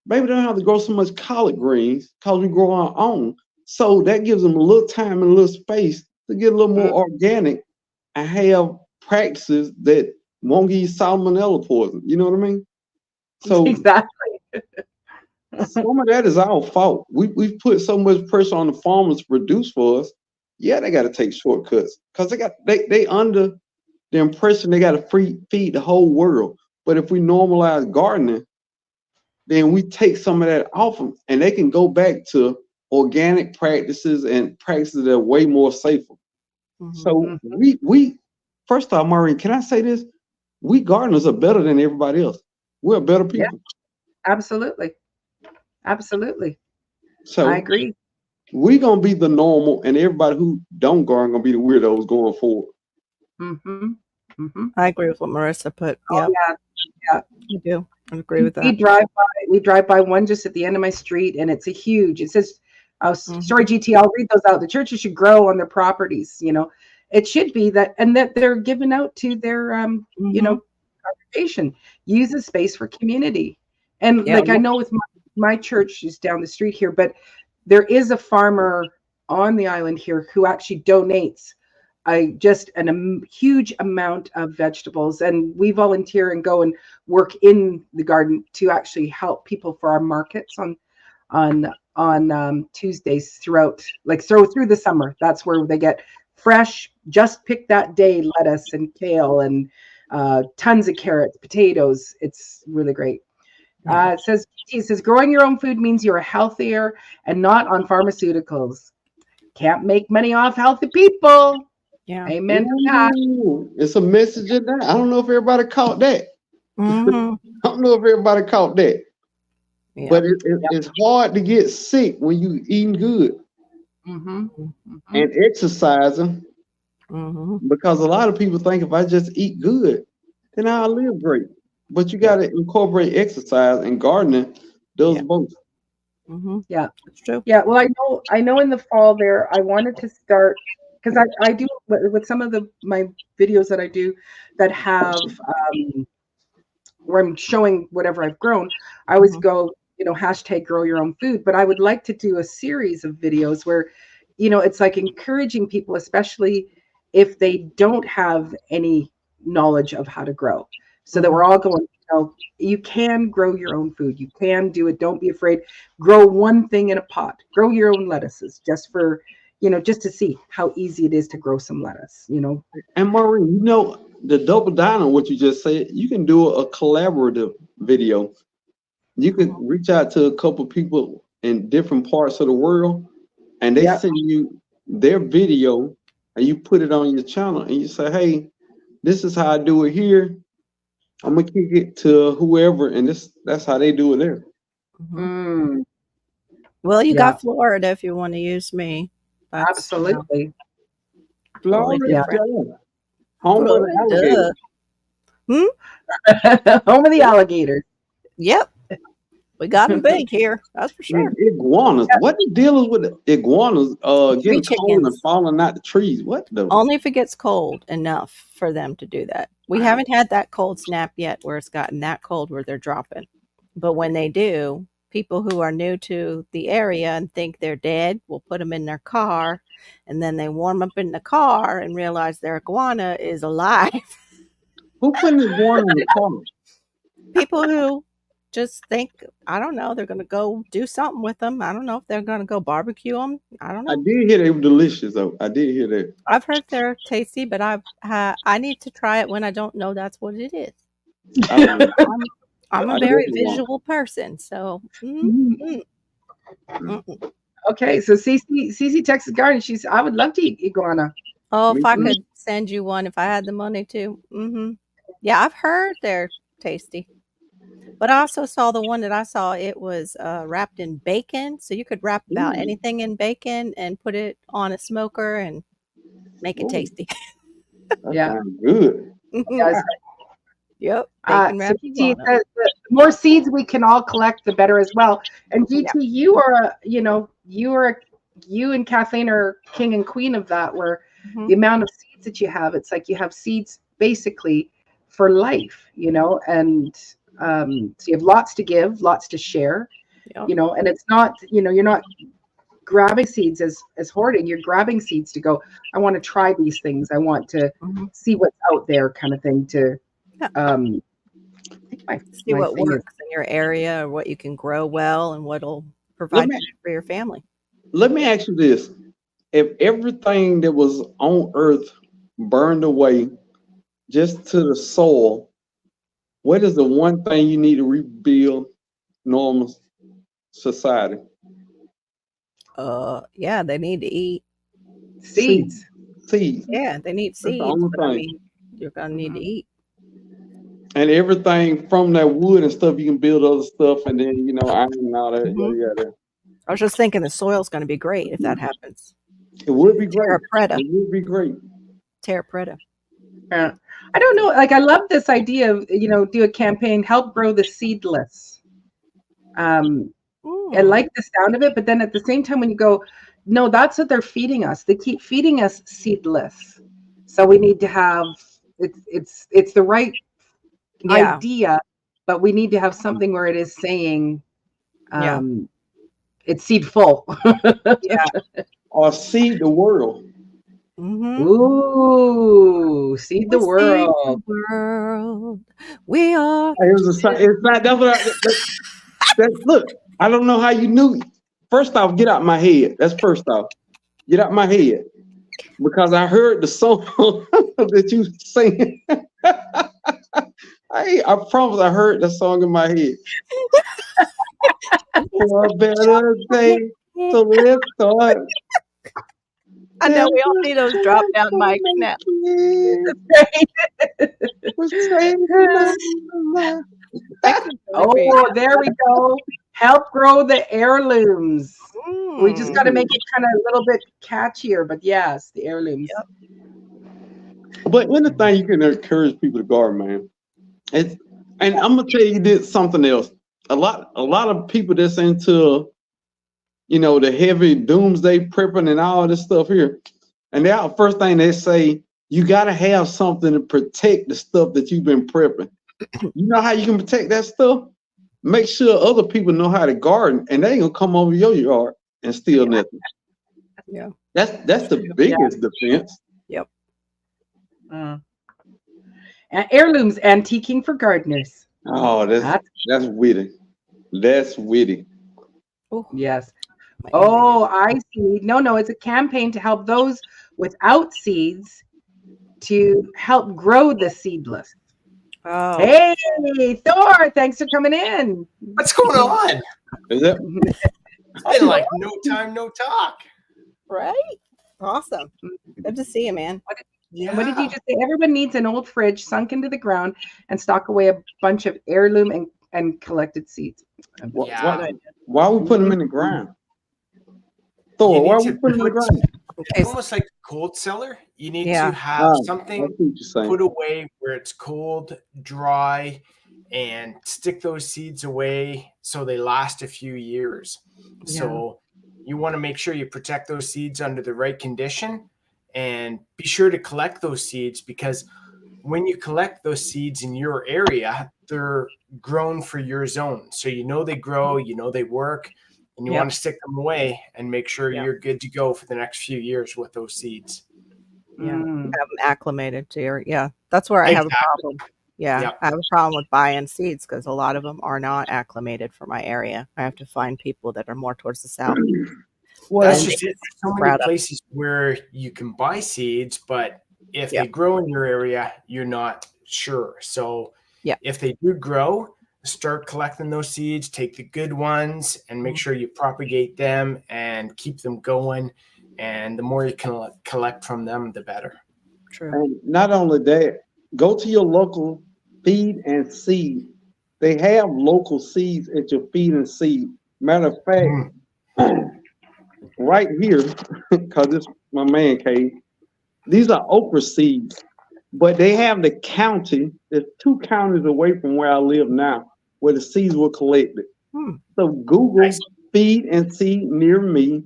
Speaker 3: Maybe they don't have to grow so much collard greens because we grow our own. So that gives them a little time and a little space to get a little more organic and have practices that won't give you salmonella poison. You know what I mean? So
Speaker 1: exactly.
Speaker 3: Some of that is our fault. We've put so much pressure on the farmers to produce for us. Yeah, they got to take shortcuts because they under the impression they got to feed the whole world. But if we normalize gardening, then we take some of that off them, and they can go back to organic practices and practices that are way more safer. So we first off, Maureen, can I say this? We gardeners are better than everybody else. We're better people.
Speaker 1: Yeah, absolutely. Absolutely.
Speaker 3: So
Speaker 1: I agree.
Speaker 3: We're gonna be the normal, and everybody who don't garden gonna be the weirdos going forward.
Speaker 2: I agree with what Marissa put.
Speaker 1: Yeah.
Speaker 2: You do. I agree with that.
Speaker 1: We drive by one just at the end of my street, and it's a huge. It says, "Sorry, GT." I'll read those out. The churches should grow on their properties. It should be that, and that they're given out to their, congregation. Use the space for community. And
Speaker 2: Yeah.
Speaker 1: like I know with my church is down the street here, but there is a farmer on the island here who actually donates just huge amount of vegetables, and we volunteer and go and work in the garden to actually help people for our markets on Tuesdays throughout, like through the summer. That's where they get fresh, just pick that day lettuce and kale and tons of carrots, potatoes. It's really great. It says growing your own food means you're healthier and not on pharmaceuticals. Can't make money off healthy people.
Speaker 2: Yeah.
Speaker 1: Amen to that.
Speaker 3: Ooh, it's a message in that. I don't know if everybody caught that.
Speaker 2: Mhm.
Speaker 3: I don't know if everybody caught that.
Speaker 2: Yeah.
Speaker 3: But it's hard to get sick when you eating good
Speaker 1: Mm-hmm.
Speaker 3: and exercising,
Speaker 2: Mhm.
Speaker 3: because a lot of people think if I just eat good, then I'll live great. But you got to incorporate exercise, and gardening does
Speaker 2: Yeah.
Speaker 3: both.
Speaker 2: Mhm.
Speaker 1: Yeah.
Speaker 2: That's true.
Speaker 1: Yeah, well, I know in the fall there, I wanted to start because I do with some of my videos that I do that have where I'm showing whatever I've grown. I always
Speaker 2: Mhm.
Speaker 1: go, hashtag grow your own food, but I would like to do a series of videos where, it's like encouraging people, especially if they don't have any knowledge of how to grow, so that we're all going, you can grow your own food. You can do it. Don't be afraid. Grow one thing in a pot. Grow your own lettuces just for, just to see how easy it is to grow some lettuce,
Speaker 3: And Maureen, to double down on what you just said, you can do a collaborative video. You could reach out to a couple people in different parts of the world, and they
Speaker 1: Yep.
Speaker 3: send you their video, and you put it on your channel, and you say, "Hey, this is how I do it here. I'm gonna kick it to whoever," and that's how they do it there.
Speaker 2: Mhm.
Speaker 1: Mm,
Speaker 2: Well, you
Speaker 1: yeah,
Speaker 2: got Florida if you want to use me. That's
Speaker 1: absolutely.
Speaker 2: totally
Speaker 3: Florida,
Speaker 1: Yeah.
Speaker 2: different.
Speaker 3: home of the alligator.
Speaker 2: Florida.
Speaker 1: Home of the alligators.
Speaker 2: Yep. We got them big here. That's for sure.
Speaker 3: And iguanas. What the deal is with the iguanas
Speaker 2: Tree
Speaker 3: getting cold and
Speaker 2: chickens.
Speaker 3: falling out the trees? What the?
Speaker 2: Only if it gets cold enough for them to do that. We haven't had that cold snap yet where it's gotten that cold where they're dropping. But when they do, people who are new to the area and think they're dead will put them in their car, and then they warm up in the car and realize their iguana is alive.
Speaker 3: Who put an iguana in the car?
Speaker 2: People who just think, I don't know, they're going to go do something with them. I don't know if they're going to go barbecue them. I don't
Speaker 3: I
Speaker 2: know.
Speaker 3: did hear they were delicious though. I did hear that.
Speaker 2: I've heard they're tasty, but I need to try it when I don't know that's what it is.
Speaker 3: I don't know.
Speaker 2: I'm
Speaker 3: I
Speaker 2: a very
Speaker 3: definitely want.
Speaker 2: visual person, so
Speaker 1: Okay, so Cece Texas Garden. I would love to eat iguana.
Speaker 2: oh,
Speaker 3: Me
Speaker 2: if I
Speaker 3: too.
Speaker 2: could send you one, if I had the money to. Yeah, I've heard they're tasty, but I also saw the one that I saw. It was wrapped in bacon, so you could wrap about
Speaker 3: Ooh,
Speaker 2: anything in bacon and put it on a smoker and make it
Speaker 3: ooh,
Speaker 2: tasty.
Speaker 3: that
Speaker 1: Yeah.
Speaker 3: sounds good.
Speaker 1: Yes.
Speaker 2: Yep,
Speaker 1: So
Speaker 2: bacon wrapped
Speaker 1: GT,
Speaker 2: iguana.
Speaker 1: the more seeds we can all collect, the better as well. And GT,
Speaker 2: Yeah.
Speaker 1: you and Kathleen are king and queen of that. Where
Speaker 2: Mhm.
Speaker 1: the amount of seeds that you have, it's like you have seeds basically for life, and so you have lots to give, lots to share,
Speaker 2: Yep.
Speaker 1: and it's not, you're not grabbing seeds as hoarding. You're grabbing seeds to go, I want to try these things. I want to
Speaker 2: Mhm.
Speaker 1: see what's out there, kind of thing. To
Speaker 2: Yeah.
Speaker 1: I think
Speaker 2: See
Speaker 1: my
Speaker 2: what
Speaker 1: thing is,
Speaker 2: works in your area or what you can grow well and what'll
Speaker 3: Let
Speaker 2: provide
Speaker 3: me
Speaker 2: food for your family.
Speaker 3: let me ask you this: if everything that was on Earth burned away just to the soil, what is the one thing you need to rebuild normal society?
Speaker 2: Yeah, they need to eat.
Speaker 1: seeds.
Speaker 3: Seeds.
Speaker 2: Yeah, they need
Speaker 3: That's the
Speaker 2: seeds,
Speaker 3: only
Speaker 2: but I
Speaker 3: thing.
Speaker 2: mean, you're gonna need to eat.
Speaker 3: And everything from that wood and stuff, you can build other stuff, and then iron and all that.
Speaker 2: Mhm.
Speaker 3: Yeah.
Speaker 2: I was just thinking the soil's gonna be great if that happens.
Speaker 3: It would be great.
Speaker 2: Terra preta,
Speaker 3: It would be great.
Speaker 2: terra preta.
Speaker 1: Yeah. I don't know. Like, I love this idea of, do a campaign, help grow the seedless. I like the sound of it, but then at the same time, when you go, no, that's what they're feeding us. They keep feeding us seedless. So we need to have, it's the right
Speaker 2: Yeah,
Speaker 1: idea, but we need to have something where it is saying
Speaker 2: Yeah.
Speaker 1: it's seed full.
Speaker 2: Yeah.
Speaker 3: Or seed the world.
Speaker 2: Mm-hmm.
Speaker 1: Ooh, seed the world.
Speaker 2: The world. We are.
Speaker 3: It was it's not that's what look, I don't know how you knew. First off, get out my head. That's first off. Get out my head. Because I heard the song that you singing. I promise I heard the song in my head. For a better day. So let's start.
Speaker 2: I know we all need those drop down mics now.
Speaker 1: Oh, there we go. Help grow the heirlooms. We just got to make it kind of a little bit catchier, but yes, the heirlooms.
Speaker 3: Yep. But anything you can encourage people to garden, man. And I'm gonna tell you this something else. A lot of people that's into, the heavy doomsday prepping and all this stuff here, and the first thing they say, you gotta have something to protect the stuff that you've been prepping. You know how you can protect that stuff? Make sure other people know how to garden, and they ain't gonna come over your yard and steal nothing.
Speaker 2: Yeah,
Speaker 3: that's the biggest defense.
Speaker 2: Yep.
Speaker 1: Heirlooms, antiquing for gardeners.
Speaker 3: Oh, that's witty. That's witty.
Speaker 2: Oh,
Speaker 1: yes. Oh, I see. No, it's a campaign to help those without seeds to help grow the seedless.
Speaker 2: Oh.
Speaker 1: Hey, Thor, thanks for coming in.
Speaker 4: What's going on?
Speaker 3: Is that?
Speaker 4: It's been like no time, no talk.
Speaker 2: Right? Awesome. Good to see you, man.
Speaker 1: What did you just say? Everyone needs an old fridge sunk into the ground and stock away a bunch of heirloom and collected seeds.
Speaker 3: Why are we putting them in the ground? Thor, why are we putting them in the ground?
Speaker 4: It's almost like a cold cellar. You need to have something put away where it's cold, dry, and stick those seeds away so they last a few years. Yeah. So you want to make sure you protect those seeds under the right condition, and be sure to collect those seeds, because when you collect those seeds in your area, they're grown for your zone. So they grow, they work, and you want to stick them away and make sure you're good to go for the next few years with those seeds.
Speaker 2: Yeah, have them acclimated to your, that's where I have a problem. Yeah, I have a problem with buying seeds because a lot of them are not acclimated for my area. I have to find people that are more towards the south.
Speaker 4: Well, that's just it. So many places where you can buy seeds, but if they grow in your area, you're not sure. So if they do grow, start collecting those seeds, take the good ones, and make sure you propagate them and keep them going. And the more you can collect from them, the better.
Speaker 2: True.
Speaker 3: And not only that, go to your local feed and seed. They have local seeds at your feed and seed. Matter of fact, right here, because it's my man cave, these are okra seeds, but they have the county. There's 2 counties away from where I live now, where the seeds were collected. So Google feed and seed near me,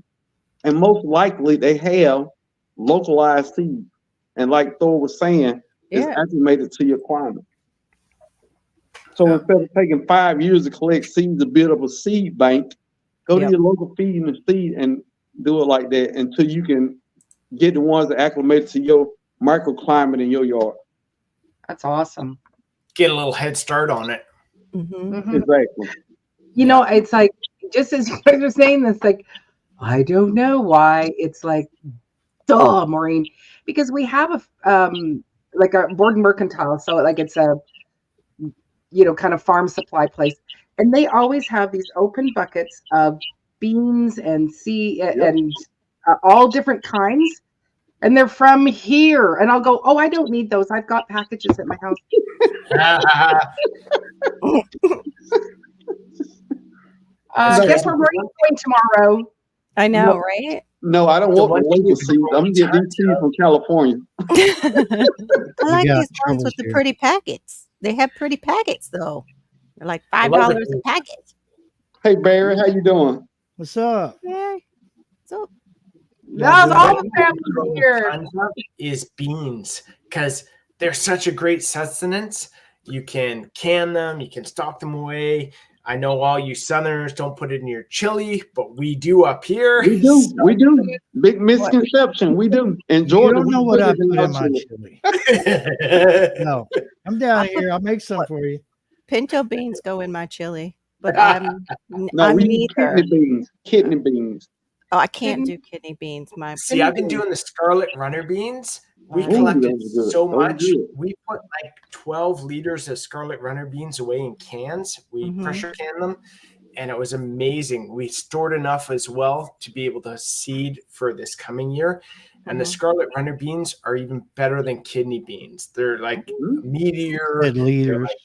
Speaker 3: and most likely they have localized seeds. And like Thor was saying, it's acclimated to your climate. So instead of taking 5 years to collect seeds to build up a seed bank, go to your local feed and seed and do it like that until you can get the ones that acclimated to your microclimate in your yard.
Speaker 1: That's awesome.
Speaker 4: Get a little head start on it.
Speaker 3: Exactly.
Speaker 1: It's like, just as you're saying this, like, I don't know why it's like, duh, Maureen, because we have a like a Borden Mercantile, so like it's a kind of farm supply place, and they always have these open buckets of beans and and all different kinds, and they're from here, and I'll go, oh, I don't need those, I've got packages at my house. Guess where we're going tomorrow?
Speaker 2: I know, right?
Speaker 3: No, I don't want the local seeds. I'm gonna get these seeds from California.
Speaker 2: I like these ones with the pretty packets. They have pretty packets though. They're like $5 a packet.
Speaker 3: Hey Barry, how you doing?
Speaker 5: What's up?
Speaker 2: Hey, what's up?
Speaker 1: That's all the family here.
Speaker 4: Is beans, because they're such a great sustenance. You can can them. You can stock them away. I know all you Southerners don't put it in your chili, but we do up here.
Speaker 3: We do. So, we do. Big misconception. We do. In Georgia,
Speaker 5: you don't know what I put in my chili. No, I'm down here. I'll make some for you.
Speaker 2: Pinto beans go in my chili, but I'm
Speaker 3: we use kidney beans. Kidney beans.
Speaker 2: Oh, I can't do kidney beans.
Speaker 4: See, I've been doing the Scarlet Runner beans. We collected so much. We put like 12 liters of Scarlet Runner beans away in cans. We pressure canned them, and it was amazing. We stored enough as well to be able to seed for this coming year. And the Scarlet Runner beans are even better than kidney beans. They're like meatier.
Speaker 5: They're
Speaker 4: like,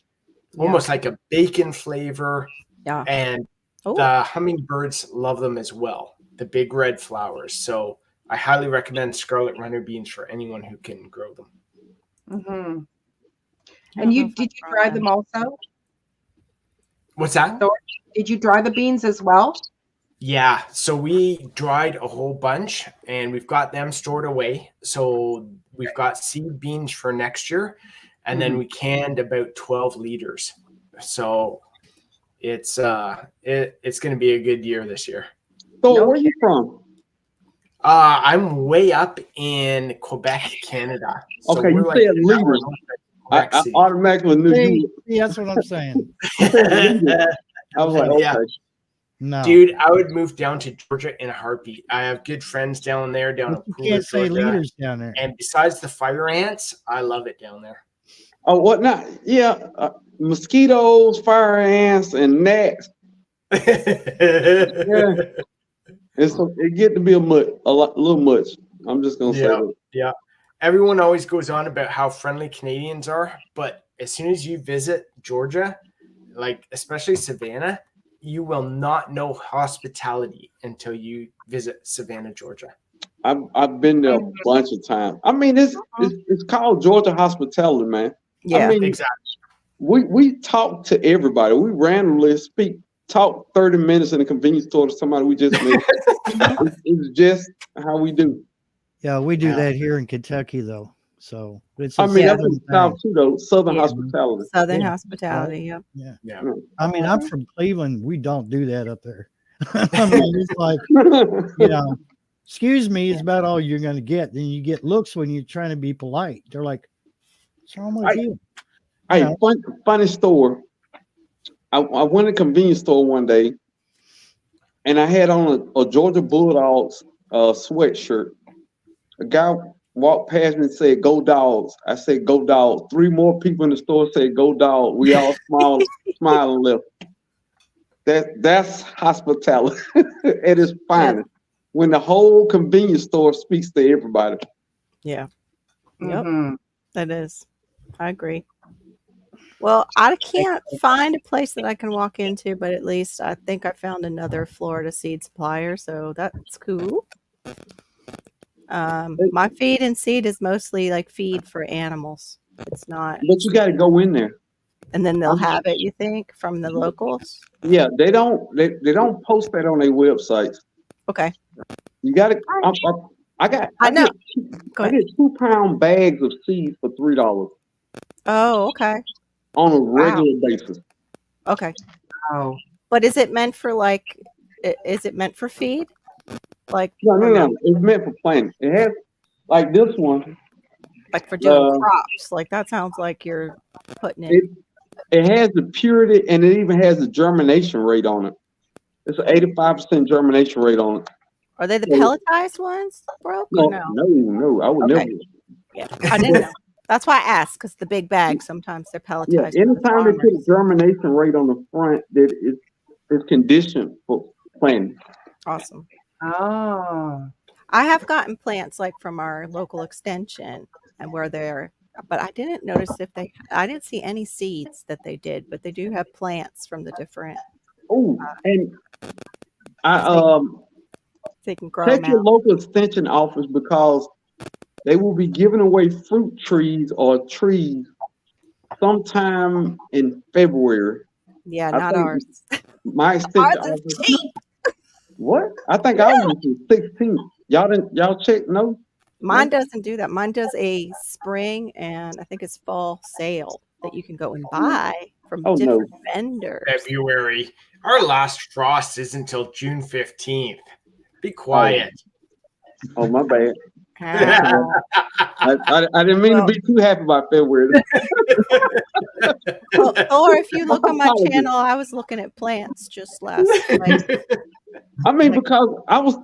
Speaker 4: almost like a bacon flavor.
Speaker 2: Yeah.
Speaker 4: And the hummingbirds love them as well. The big red flowers. So I highly recommend Scarlet Runner beans for anyone who can grow them.
Speaker 1: And did you dry them also?
Speaker 4: What's that?
Speaker 1: So, did you dry the beans as well?
Speaker 4: Yeah. So we dried a whole bunch and we've got them stored away. So we've got seed beans for next year. And then we canned about 12 liters. So it's going to be a good year this year.
Speaker 3: So where are you from?
Speaker 4: I'm way up in Quebec, Canada. So
Speaker 3: okay, you said liters. I automatically knew you.
Speaker 5: See, that's what I'm saying.
Speaker 3: I was like, okay.
Speaker 4: Yeah.
Speaker 5: No.
Speaker 4: Dude, I would move down to Georgia in a heartbeat. I have good friends down there, down in
Speaker 5: You can't say
Speaker 4: Georgia.
Speaker 5: liters down there.
Speaker 4: And besides the fire ants, I love it down there.
Speaker 3: Oh, what not? Yeah, mosquitoes, fire ants, and gnats. Yeah. It get to be a little much. I'm just gonna say that.
Speaker 4: Yeah. Everyone always goes on about how friendly Canadians are, but as soon as you visit Georgia, like especially Savannah, you will not know hospitality until you visit Savannah, Georgia.
Speaker 3: I've been there a bunch of times. I mean, it's called Georgia hospitality, man.
Speaker 2: Yeah,
Speaker 3: I mean,
Speaker 4: exactly.
Speaker 3: We talk to everybody. We randomly talk 30 minutes in a convenience store to somebody we just met. It's just how we do.
Speaker 5: Yeah, we do that here in Kentucky, though. So it's.
Speaker 3: I mean, that's what it's called too, though. Southern hospitality.
Speaker 2: Southern hospitality.
Speaker 5: Yeah.
Speaker 2: Yeah.
Speaker 5: I mean, I'm from Cleveland. We don't do that up there. I mean, it's like, excuse me, is about all you're going to get. Then you get looks when you're trying to be polite. They're like, what's wrong with you?
Speaker 3: Hey, funny story. I went to a convenience store one day, and I had on a Georgia Bulldogs sweatshirt. A guy walked past me and said, "Go Dogs." I said, "Go Dogs." 3 more people in the store said, "Go Dogs." We all smiled and left. That's hospitality at its finest. When the whole convenience store speaks to everybody.
Speaker 2: Yeah. Yep. That is. I agree. Well, I can't find a place that I can walk into, but at least I think I found another Florida seed supplier, so that's cool. My feed and seed is mostly like feed for animals. It's not.
Speaker 3: But you got to go in there.
Speaker 2: And then they'll have it, you think, from the locals?
Speaker 3: Yeah, they don't post that on their websites.
Speaker 2: Okay.
Speaker 3: You got to. I get 2-pound bags of seeds for $3.
Speaker 2: Oh, okay.
Speaker 3: On a regular basis.
Speaker 2: Okay.
Speaker 1: Oh.
Speaker 2: But is it meant for is it meant for feed? Like
Speaker 3: no. It's meant for planting. It has like this one.
Speaker 2: Like for doing crops. Like that sounds like you're putting it.
Speaker 3: It has the purity and it even has the germination rate on it. It's an 85% germination rate on it.
Speaker 2: Are they the pelletized ones, bro?
Speaker 3: No. I would never.
Speaker 2: Yeah, I didn't know. That's why I asked, because the big bags, sometimes they're pelletized.
Speaker 3: Yeah, anytime they put a germination rate on the front, that it's conditioned for planting.
Speaker 2: Awesome.
Speaker 1: Oh.
Speaker 2: I have gotten plants like from our local extension and where they're, but I didn't notice I didn't see any seeds that they did, but they do have plants from the different.
Speaker 3: Oh, and
Speaker 2: they can grow
Speaker 3: check your local extension office because they will be giving away fruit trees or trees sometime in February.
Speaker 2: Yeah, not ours.
Speaker 3: My extension office. What? I think I was 16. Y'all check? No?
Speaker 2: Mine doesn't do that. Mine does a spring and I think it's fall sale. that you can go and buy from
Speaker 3: Oh, no.
Speaker 2: different vendors.
Speaker 4: February. Our last frost is until June 15th. Be quiet.
Speaker 3: Oh, my bad.
Speaker 2: Oh.
Speaker 3: I didn't mean to be too happy about February.
Speaker 2: Or if you look on my channel, I was looking at plants just last night.
Speaker 3: I mean, because I was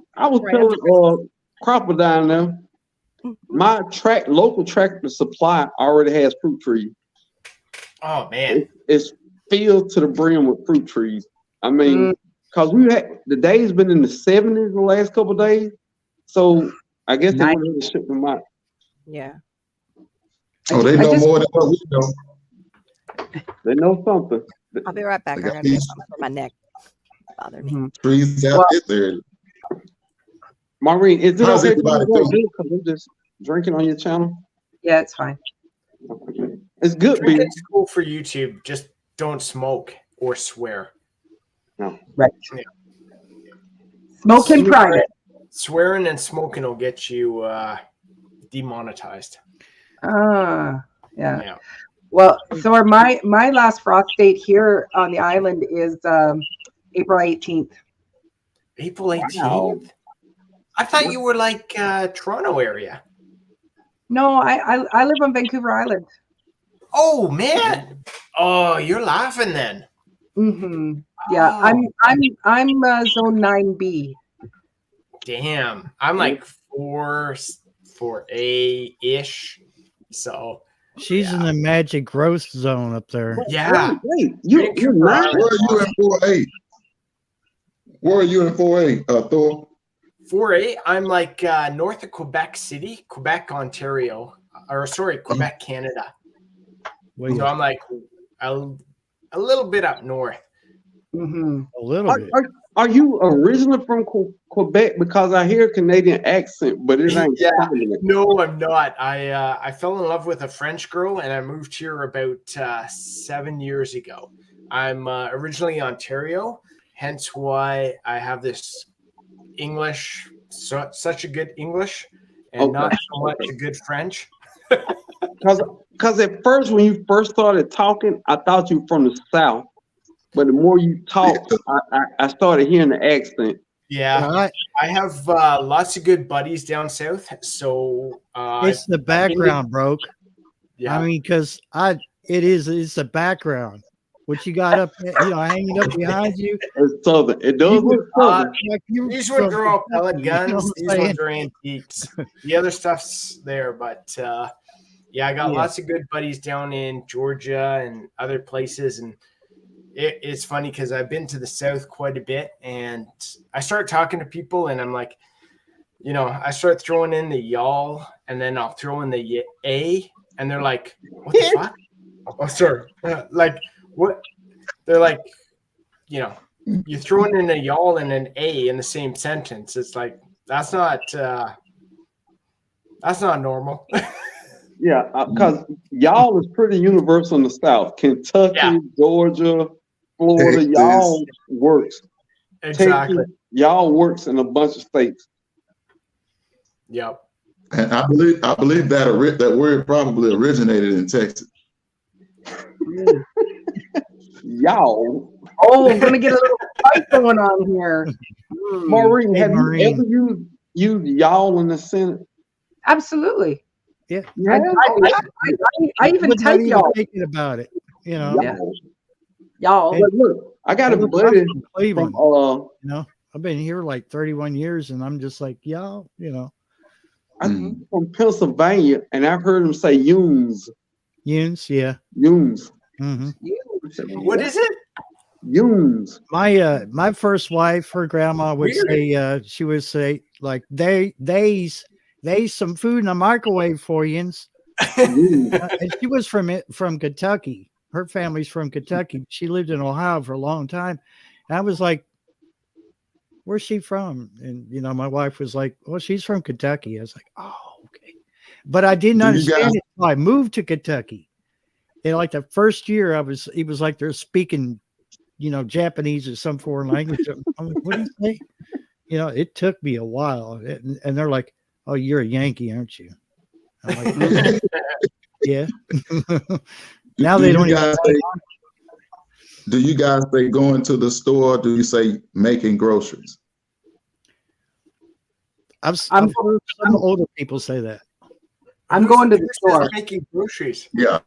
Speaker 3: telling Cropper down there, my local Tractor Supply already has fruit trees.
Speaker 4: Oh man,
Speaker 3: it's filled to the brim with fruit trees. I mean, because the day's been in the 70s the last couple of days, so I guess they went to ship them out.
Speaker 2: Yeah.
Speaker 6: Oh, they know more than what we know.
Speaker 3: They know something.
Speaker 2: I'll be right back. I gotta get something for my neck. Bother me.
Speaker 6: Trees out there.
Speaker 3: Maureen, is it
Speaker 6: How's
Speaker 3: okay
Speaker 6: everybody
Speaker 3: because
Speaker 6: doing?
Speaker 3: I'm just drinking on your channel?
Speaker 1: Yeah, it's fine.
Speaker 3: It's good, B.
Speaker 4: It's cool for YouTube. Just don't smoke or swear.
Speaker 3: No.
Speaker 1: Right.
Speaker 4: Yeah.
Speaker 1: Smoke in private.
Speaker 4: Swearing and smoking will get you demonetized.
Speaker 1: Yeah. Well, so my last frost date here on the island is April 18th.
Speaker 4: April 18th?
Speaker 3: Wow.
Speaker 4: I thought you were like Toronto area.
Speaker 1: No, I live on Vancouver Island.
Speaker 4: Oh man. Oh, you're laughing then.
Speaker 1: Mm-hmm. Yeah, I'm zone 9B.
Speaker 4: Damn. I'm like 4A ish. So
Speaker 5: she's in the magic growth zone up there.
Speaker 4: yeah.
Speaker 3: Wait, you're not.
Speaker 6: Where are you in 4A? Where are you in 4A, Thor?
Speaker 4: 4A, I'm like north of Quebec City, Quebec, Ontario, or sorry, Quebec, Canada. So I'm like a little bit up north.
Speaker 1: Mm-hmm.
Speaker 5: A little bit.
Speaker 3: Are you originally from Quebec? Because I hear a Canadian accent, but it ain't.
Speaker 4: Yeah. No, I'm not. I fell in love with a French girl, and I moved here about 7 years ago. I'm originally Ontario, hence why I have this English, such a good English, and not so much a good French.
Speaker 3: Because at first, when you first started talking, I thought you were from the South. But the more you talk, I started hearing the accent.
Speaker 4: Yeah, I have lots of good buddies down south. So
Speaker 5: it's the background, broke.
Speaker 4: Yeah,
Speaker 5: I mean, because it's the background. What you got up, hanging up behind you.
Speaker 3: It's southern. It does look southern.
Speaker 4: These ones are all pellet guns. These ones are antiques. The other stuff's there, but yeah, I got lots of good buddies down in Georgia and other places, and it's funny because I've been to the South quite a bit, and I start talking to people, and I'm like, I start throwing in the y'all, and then I'll throw in the a, and they're like, what the fuck? Oh, sorry. Like, what? They're like, you're throwing in a y'all and an a in the same sentence. It's like, that's not normal.
Speaker 3: Yeah, because y'all is pretty universal in the South. Kentucky, Georgia, Florida, y'all works.
Speaker 4: Exactly.
Speaker 3: Texas, y'all works in a bunch of states.
Speaker 4: Yep.
Speaker 6: And I believe that word probably originated in Texas.
Speaker 3: Y'all.
Speaker 1: Oh, we're gonna get a little fight going on here.
Speaker 3: Maureen, have you ever used y'all in the Senate?
Speaker 1: Absolutely.
Speaker 5: Yeah.
Speaker 1: I even type y'all.
Speaker 5: Thinking about it,
Speaker 1: Y'all.
Speaker 3: But look, I got a buddy
Speaker 5: from Cleveland.
Speaker 3: From,
Speaker 5: I've been here like 31 years, and I'm just like, y'all,
Speaker 3: I'm from Pennsylvania, and I've heard him say "yuns."
Speaker 5: Yuns, yeah.
Speaker 3: Yuns.
Speaker 5: Mm-hmm.
Speaker 4: What is it?
Speaker 3: Yuns.
Speaker 5: My first wife, her grandma would say, she would say, like, they's some food in the microwave for yins. And she was from Kentucky. Her family's from Kentucky. She lived in Ohio for a long time. And I was like, where's she from? And my wife was like, well, she's from Kentucky. I was like, oh, okay. But I didn't understand it until I moved to Kentucky. And like the first year it was like they're speaking, Japanese or some foreign language. I'm like, what do you say? It took me a while. And they're like, oh, you're a Yankee, aren't you? I'm like, yeah. Now they don't even.
Speaker 6: Do you guys say going to the store? Or do you say making groceries?
Speaker 5: I've heard some older people say that.
Speaker 1: I'm going to the store.
Speaker 4: Making groceries.
Speaker 6: Yeah.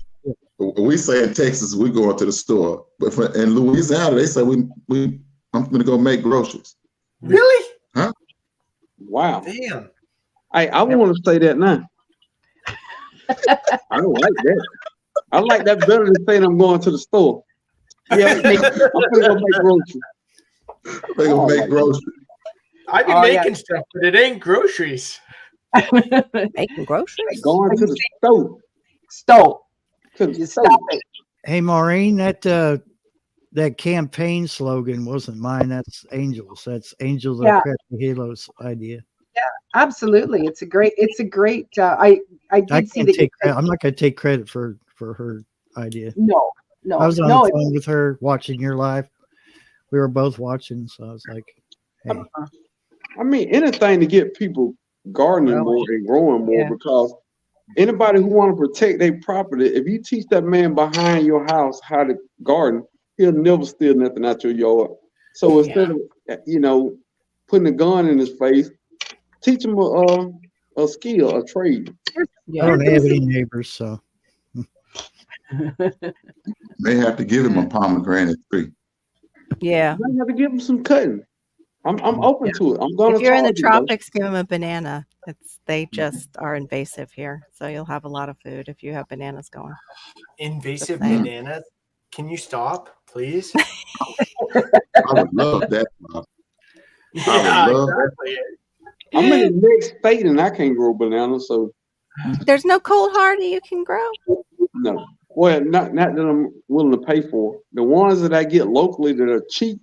Speaker 6: We say in Texas, we go to the store. But in Louisiana, they say I'm going to go make groceries.
Speaker 4: Really?
Speaker 6: Huh?
Speaker 3: Wow.
Speaker 4: Damn.
Speaker 3: I want to say that now. I don't like that. I like that better than saying I'm going to the store. Yeah, I'm going to go make groceries.
Speaker 6: They're going to make groceries.
Speaker 4: I be making stuff, but it ain't groceries.
Speaker 2: Making groceries?
Speaker 3: Going to the store.
Speaker 1: Stove.
Speaker 3: To
Speaker 1: Stop it.
Speaker 5: Hey, Maureen, that campaign slogan wasn't mine. That's Angels. That's Angels of Crappy Halos idea.
Speaker 1: Yeah, absolutely. It's a great. I did see that.
Speaker 5: I'm not going to take credit for her idea.
Speaker 1: No.
Speaker 5: I was on the phone with her watching your live. We were both watching, so I was like, "Hey."
Speaker 3: I mean, anything to get people gardening more and growing more, because anybody who want to protect their property, if you teach that man behind your house how to garden, he'll never steal nothing out your yard. So instead of, putting a gun in his face, teach him a skill, a trade.
Speaker 5: I don't have any neighbors, so.
Speaker 6: They have to give him a pomegranate tree.
Speaker 2: Yeah.
Speaker 3: You have to give him some cutting. I'm open to it. I'm going.
Speaker 2: If you're in the tropics, give them a banana. They just are invasive here, so you'll have a lot of food if you have bananas going.
Speaker 4: Invasive bananas? Can you stop, please?
Speaker 6: I would love that.
Speaker 4: Yeah, exactly.
Speaker 3: I'm in the next state and I can't grow bananas, so
Speaker 2: there's no cold hardy you can grow.
Speaker 3: No. Well, not that I'm willing to pay for. The ones that I get locally that are cheap,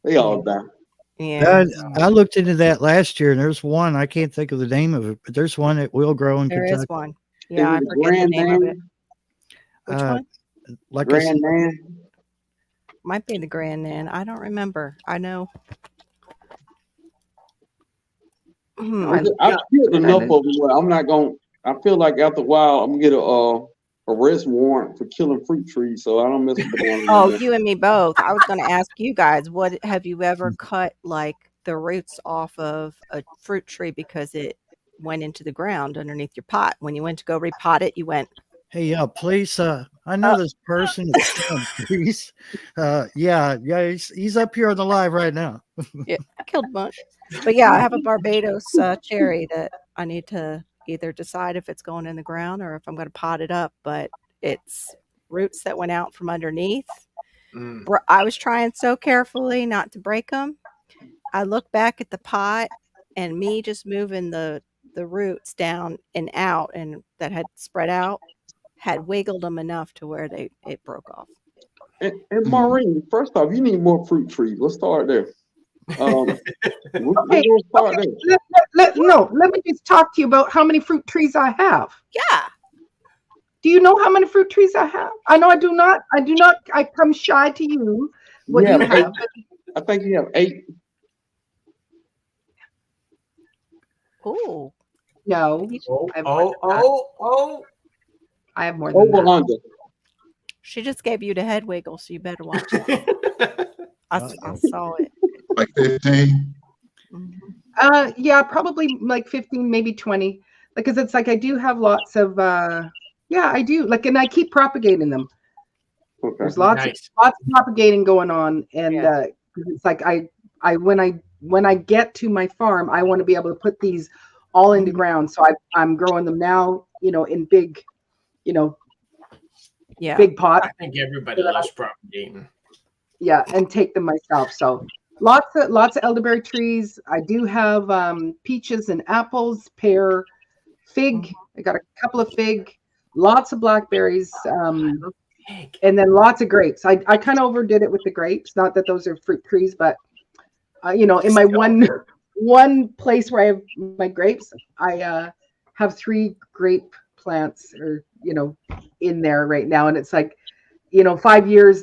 Speaker 3: they all die.
Speaker 2: Yeah.
Speaker 5: I looked into that last year, and there's one, I can't think of the name of it, but there's one that will grow in Kentucky.
Speaker 2: There is one. Yeah, I forget the name of it. Which one?
Speaker 5: Like
Speaker 3: Grand Nan.
Speaker 2: Might be the Grand Nan. I don't remember. I know.
Speaker 3: I've killed enough of them where I'm not going. I feel like after a while I'm gonna get a arrest warrant for killing fruit trees, so I don't mess with bananas.
Speaker 2: Oh, you and me both. I was going to ask you guys, what have you ever cut like the roots off of a fruit tree because it went into the ground underneath your pot? When you went to go repot it, you went,
Speaker 5: "Hey, please, I know this person is killing trees. He's up here on the live right now."
Speaker 2: Yeah, I killed a bunch. But yeah, I have a Barbados cherry that I need to either decide if it's going in the ground or if I'm going to pot it up, but it's roots that went out from underneath. I was trying so carefully not to break them. I look back at the pot and me just moving the roots down and out and that had spread out had wiggled them enough to where it broke off.
Speaker 3: And Maureen, first off, you need more fruit trees. Let's start there.
Speaker 1: Okay. Let me just talk to you about how many fruit trees I have.
Speaker 2: Yeah.
Speaker 1: Do you know how many fruit trees I have? I know I do not. I come shy to you. What do you have?
Speaker 3: I think you have 8.
Speaker 2: Oh.
Speaker 1: No. I have more than
Speaker 3: over
Speaker 1: that.
Speaker 3: under.
Speaker 2: She just gave you the head wiggle, so you better watch it. I saw it.
Speaker 6: Like 15?
Speaker 1: Yeah, probably like 15, maybe 20. Because it's like I do have lots of I do. Like, and I keep propagating them.
Speaker 3: Okay.
Speaker 1: There's lots of propagating going on, and it's like I when I get to my farm, I want to be able to put these all into ground. So I'm growing them now, in big, big pots.
Speaker 4: I think everybody loves propagating.
Speaker 1: Yeah, and take them myself. So lots of elderberry trees. I do have peaches and apples, pear, fig. I got a couple of fig, lots of blackberries, and then lots of grapes. I kind of overdid it with the grapes. Not that those are fruit trees, but in my one place where I have my grapes, I have 3 grape plants in there right now, and it's like 5 years.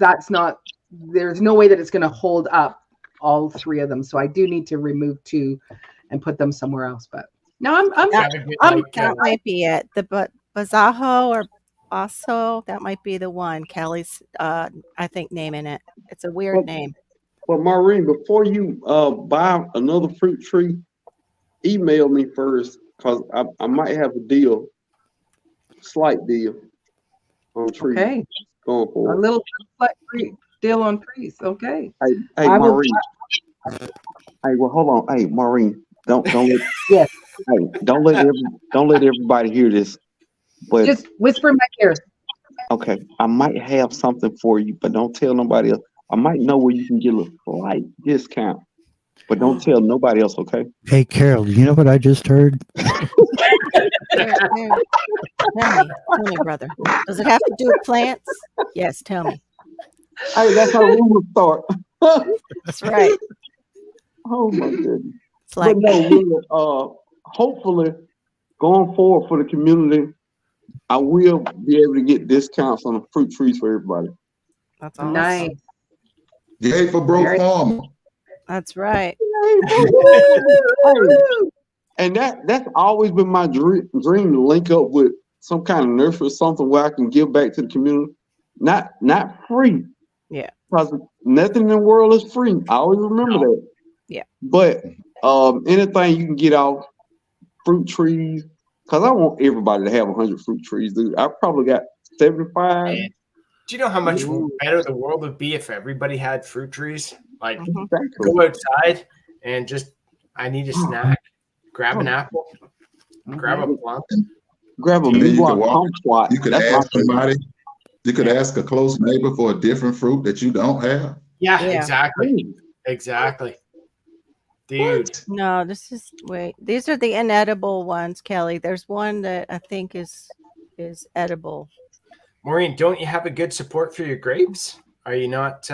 Speaker 1: There's no way that it's going to hold up all 3 of them. So I do need to remove 2 and put them somewhere else. But no, that
Speaker 2: might be it. The Bazajo or Paso. That might be the one. Kelly's, I think, naming it. It's a weird name.
Speaker 3: Well, Maureen, before you buy another fruit tree, email me first because I might have a deal, slight deal on trees.
Speaker 1: Okay.
Speaker 3: Going
Speaker 1: A
Speaker 3: forward.
Speaker 1: little deal on trees. Okay.
Speaker 3: Hey, Maureen. Hey, well, hold on. Hey, Maureen, don't let
Speaker 1: Yes.
Speaker 3: Hey, don't let everybody hear this. But
Speaker 1: Just whisper in my ears.
Speaker 3: okay, I might have something for you, but don't tell nobody else. I might know where you can get a slight discount, but don't tell nobody else, okay?
Speaker 5: Hey, Carol, you know what I just heard?
Speaker 2: Tell me, brother. Does it have to do with plants? Yes, tell me.
Speaker 3: Hey, that's how rumors start.
Speaker 2: That's right.
Speaker 3: Oh my goodness.
Speaker 2: It's like,
Speaker 3: But no, really, hopefully, going forward for the community, I will be able to get discounts on the fruit trees for everybody.
Speaker 2: that's awesome.
Speaker 1: Nice.
Speaker 6: Yay for broke farmer.
Speaker 2: That's right.
Speaker 3: And that's always been my dream to link up with some kind of nursery or something where I can give back to the community. Not free.
Speaker 2: Yeah.
Speaker 3: Because nothing in the world is free. I always remember that.
Speaker 2: Yeah.
Speaker 3: But anything you can get off fruit trees, because I want everybody to have 100 fruit trees, dude. I probably got 75.
Speaker 4: Man, do you know how much better the world would be if everybody had fruit trees? Like, go outside and just, I need a snack. Grab an apple. Grab a plum.
Speaker 3: Grab a big kumquat.
Speaker 6: You could ask somebody. You could ask a close neighbor for a different fruit that you don't have.
Speaker 4: Yeah. Exactly. Exactly. Dude.
Speaker 2: No, these are the inedible ones, Kelly. There's one that I think is edible.
Speaker 4: Maureen, don't you have a good support for your grapes? Are you not?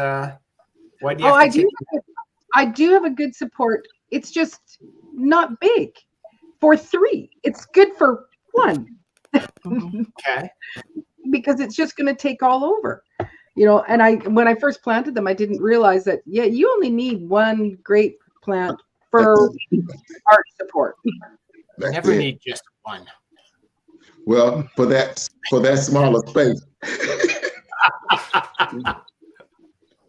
Speaker 4: Why do you?
Speaker 1: I do have a good support. It's just not big for 3. It's good for 1.
Speaker 4: Okay.
Speaker 1: Because it's just going to take all over, and when I first planted them, I didn't realize that you only need 1 grape plant for art support.
Speaker 4: Never need just 1.
Speaker 6: Well, for that smaller space.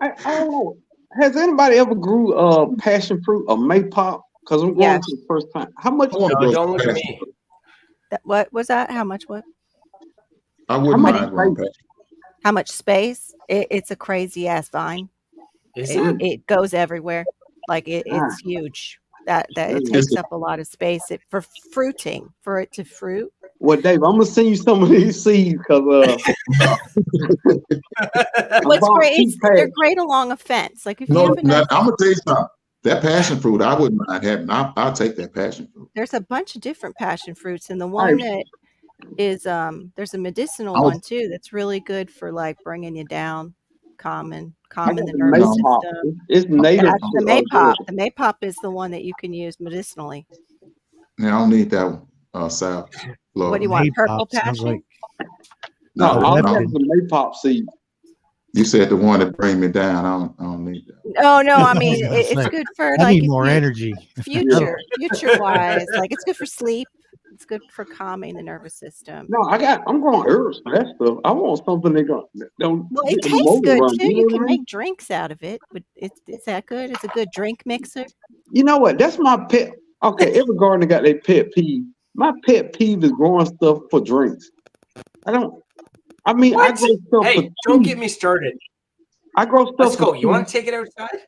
Speaker 3: I don't know. Has anybody ever grew passion fruit or maypop? Because I'm going to the first time. How much?
Speaker 4: No, don't look at me.
Speaker 2: What was that? How much? What?
Speaker 6: I wouldn't mind growing passion.
Speaker 2: How much space? It's a crazy ass vine. It goes everywhere. Like it's huge. That it takes up a lot of space for fruiting, for it to fruit.
Speaker 3: Well, Dave, I'm gonna send you some of these seeds because
Speaker 2: what's great? They're great along a fence. Like if you have
Speaker 6: I'm gonna tell you something. That passion fruit, I wouldn't mind having. I'll take that passion fruit.
Speaker 2: There's a bunch of different passion fruits, and the one that is there's a medicinal one too that's really good for like bringing you down, calming the nervous system.
Speaker 3: It's native.
Speaker 2: That's the maypop. The maypop is the one that you can use medicinally.
Speaker 6: Yeah, I don't need that one, South Florida.
Speaker 2: What do you want? Purple passion?
Speaker 3: No, I'll have the maypop seed.
Speaker 6: You said the one that bring me down. I don't need that.
Speaker 2: Oh no, I mean it's good for
Speaker 5: I
Speaker 2: like
Speaker 5: need more energy.
Speaker 2: Future wise, like it's good for sleep. It's good for calming the nervous system.
Speaker 3: No, I'm growing herbs for that stuff. I want something that don't.
Speaker 2: Well, it tastes good too. You can make drinks out of it, but is that good? It's a good drink mixer.
Speaker 3: You know what? That's my pet. Okay, every gardener got their pet peeve. My pet peeve is growing stuff for drinks. I grow stuff.
Speaker 4: Hey, don't get me started.
Speaker 3: I grow stuff.
Speaker 4: Let's go. You want to take it outside?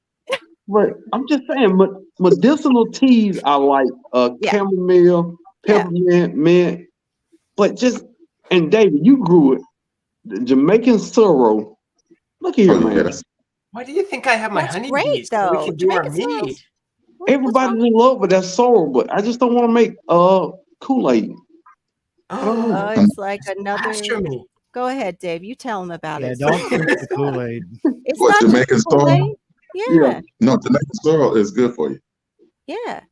Speaker 3: But I'm just saying, medicinal teas I like chamomile, peppermint, mint. But and David, you grew it. The Jamaican sorrel. Look here, man.
Speaker 4: Why do you think I have my honeybees?
Speaker 2: Great, though.
Speaker 4: So we can do our mead.
Speaker 3: Everybody's in love with that sorrel, but I just don't want to make Kool-Aid.
Speaker 2: It's like another. Go ahead, Dave. You tell them about it.
Speaker 5: Yeah, don't drink the Kool-Aid.
Speaker 2: It's
Speaker 6: what,
Speaker 2: not
Speaker 6: Jamaican sorrel?
Speaker 2: Yeah.
Speaker 6: No, Jamaican sorrel is good for you.
Speaker 2: Yeah.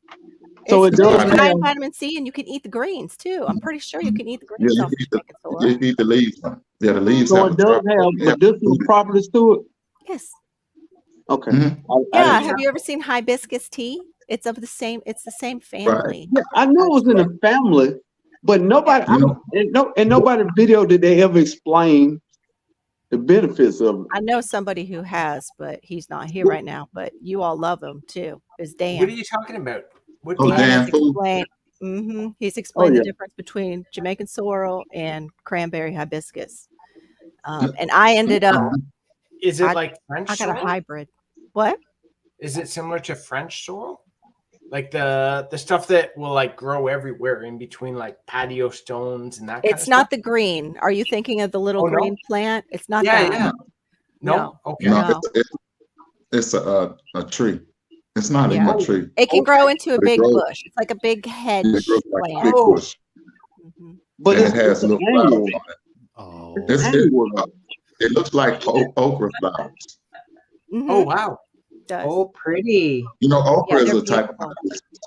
Speaker 3: So
Speaker 2: it's
Speaker 3: it does
Speaker 2: high in vitamin C, and you can eat the greens too. I'm pretty sure you can eat the greens.
Speaker 6: Yeah, you eat the leaves. Yeah, the leaves.
Speaker 3: So it does have medicinal properties to it.
Speaker 2: Yes.
Speaker 3: Okay.
Speaker 6: Mm-hmm.
Speaker 2: Have you ever seen hibiscus tea? It's the same family.
Speaker 3: Right. Yeah, I know it was in a family, But nobody, and nobody video did they ever explain the benefits of it.
Speaker 2: I know somebody who has, but he's not here right now. But you all love him too. Is Dan?
Speaker 4: What are you talking about? What
Speaker 6: Dan
Speaker 2: explained. He's explained the difference between Jamaican sorrel and cranberry hibiscus. And I ended up.
Speaker 4: Is it like French?
Speaker 2: I got a hybrid. What?
Speaker 4: Is it similar to French sorrel? Like the stuff that will like grow everywhere in between like patio stones and that kind of stuff?
Speaker 2: It's not the green. Are you thinking of the little green plant? It's not that.
Speaker 4: Yeah. No? Okay.
Speaker 6: No, it's a tree. It's not even a tree.
Speaker 2: It can grow into a big bush. It's like a big hedge plant.
Speaker 6: Big bush.
Speaker 3: But
Speaker 6: it has little flowers on it.
Speaker 5: Oh.
Speaker 6: It looks like okra flowers.
Speaker 4: Oh, wow.
Speaker 1: Oh, pretty.
Speaker 6: You know, okra is a type of hibiscus.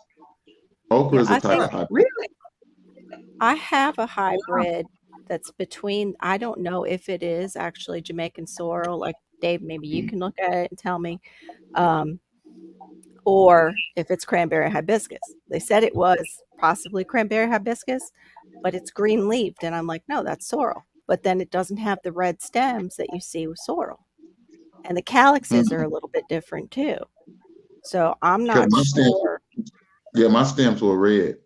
Speaker 6: Okra is a type of hibiscus.
Speaker 1: Really?
Speaker 2: I have a hybrid that's between, I don't know if it is actually Jamaican sorrel. Like, Dave, maybe you can look at it and tell me. Or if it's cranberry hibiscus. They said it was possibly cranberry hibiscus, but it's green leaved. And I'm like, no, that's sorrel. But then it doesn't have the red stems that you see with sorrel. And the calyxes are a little bit different too. So I'm not sure.
Speaker 6: My stems were red.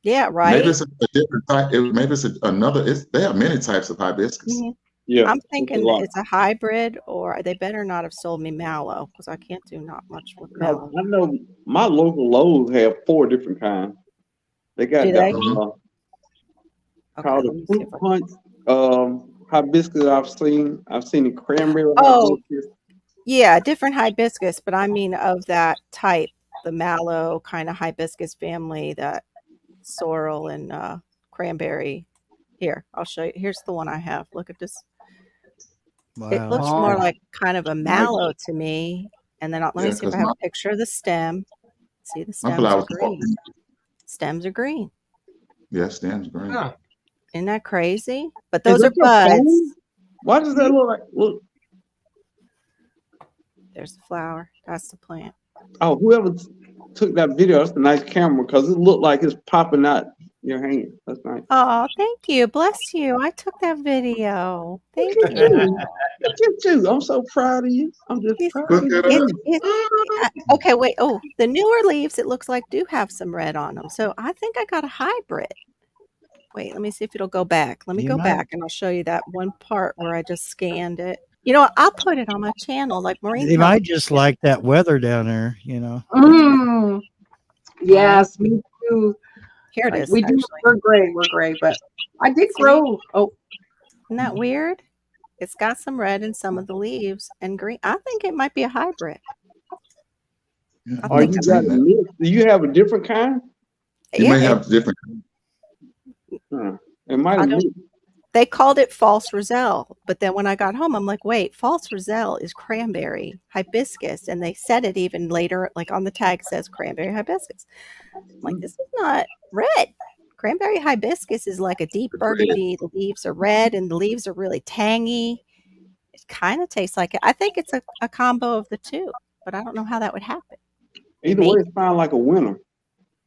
Speaker 2: Yeah, right.
Speaker 6: Maybe it's a different type. Maybe it's another. There are many types of hibiscus.
Speaker 3: Yeah,
Speaker 2: I'm thinking it's a hybrid, or they better not have sold me mallow because I can't do not much with mallow.
Speaker 3: I know my local Lowe's have 4 different kinds. They got called the fruit punch hibiscus. I've seen the cranberry hibiscus.
Speaker 2: Yeah, different hibiscus, but I mean of that type, the mallow kind of hibiscus family, that sorrel and cranberry. Here, I'll show you. Here's the one I have. Look at this. Wow. It looks more like kind of a mallow to me. And then let me see if I have a picture of the stem. See, the stems are green. Stems are green.
Speaker 6: Yeah, stems are green.
Speaker 4: Huh.
Speaker 2: Isn't that crazy? But those are buds.
Speaker 3: Why does that look like? Look.
Speaker 2: There's the flower. That's the plant.
Speaker 3: Oh, whoever took that video, that's a nice camera because it looked like it's popping out your hand. That's nice.
Speaker 2: Oh, thank you. Bless you. I took that video. Thank you.
Speaker 3: You. I'm so proud of you. I'm just proud of you.
Speaker 2: Okay, wait. Oh, the newer leaves, it looks like, do have some red on them. So I think I got a hybrid. Wait, let me see if it'll go back. Let me go back and I'll show you that one part where I just scanned it. You know what? I'll put it on my channel like Maureen.
Speaker 5: They might just like that weather down there, you know.
Speaker 1: Yes, me too.
Speaker 2: Here it is.
Speaker 1: We're gray, but I did grow. Oh,
Speaker 2: isn't that weird? It's got some red in some of the leaves and green. I think it might be a hybrid.
Speaker 3: Do you have a different kind?
Speaker 6: You may have different.
Speaker 3: It might have.
Speaker 2: They called it false roselle, but then when I got home, I'm like, wait, false roselle is cranberry hibiscus, and they said it even later, like on the tag says cranberry hibiscus. I'm like, this is not red. Cranberry hibiscus is like a deep burgundy. The leaves are red, and the leaves are really tangy. It kind of tastes like it. I think it's a combo of the two, but I don't know how that would happen.
Speaker 3: Either way, it sounds like a winner.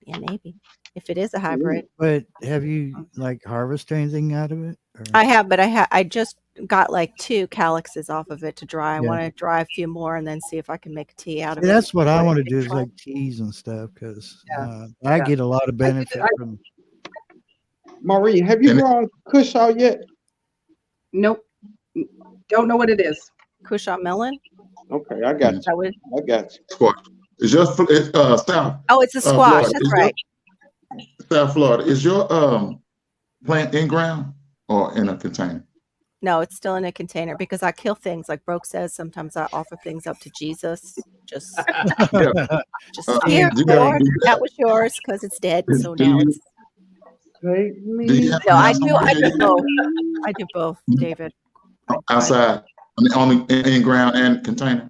Speaker 2: Yeah, maybe. If it is a hybrid.
Speaker 5: But have you harvested anything out of it? Or?
Speaker 2: I have, but I just got like 2 calyxes off of it to dry. I want to dry a few more and then see if I can make a tea out of it.
Speaker 5: That's what I want to do is like teas and stuff because I get a lot of benefit from.
Speaker 3: Maureen, have you grown Kush out yet?
Speaker 1: Nope. Don't know what it is.
Speaker 2: Kusha melon?
Speaker 3: Okay, I got you. I got you.
Speaker 6: Squash. It's just South.
Speaker 2: Oh, it's a squash. That's right.
Speaker 6: South Florida. Is your plant in ground or in a container?
Speaker 2: No, it's still in a container because I kill things. Like Broke says, sometimes I offer things up to Jesus. Just here, Lord, that was yours because it's dead. So now it's. No, I do both. I do both, David.
Speaker 6: Outside, only in ground and container.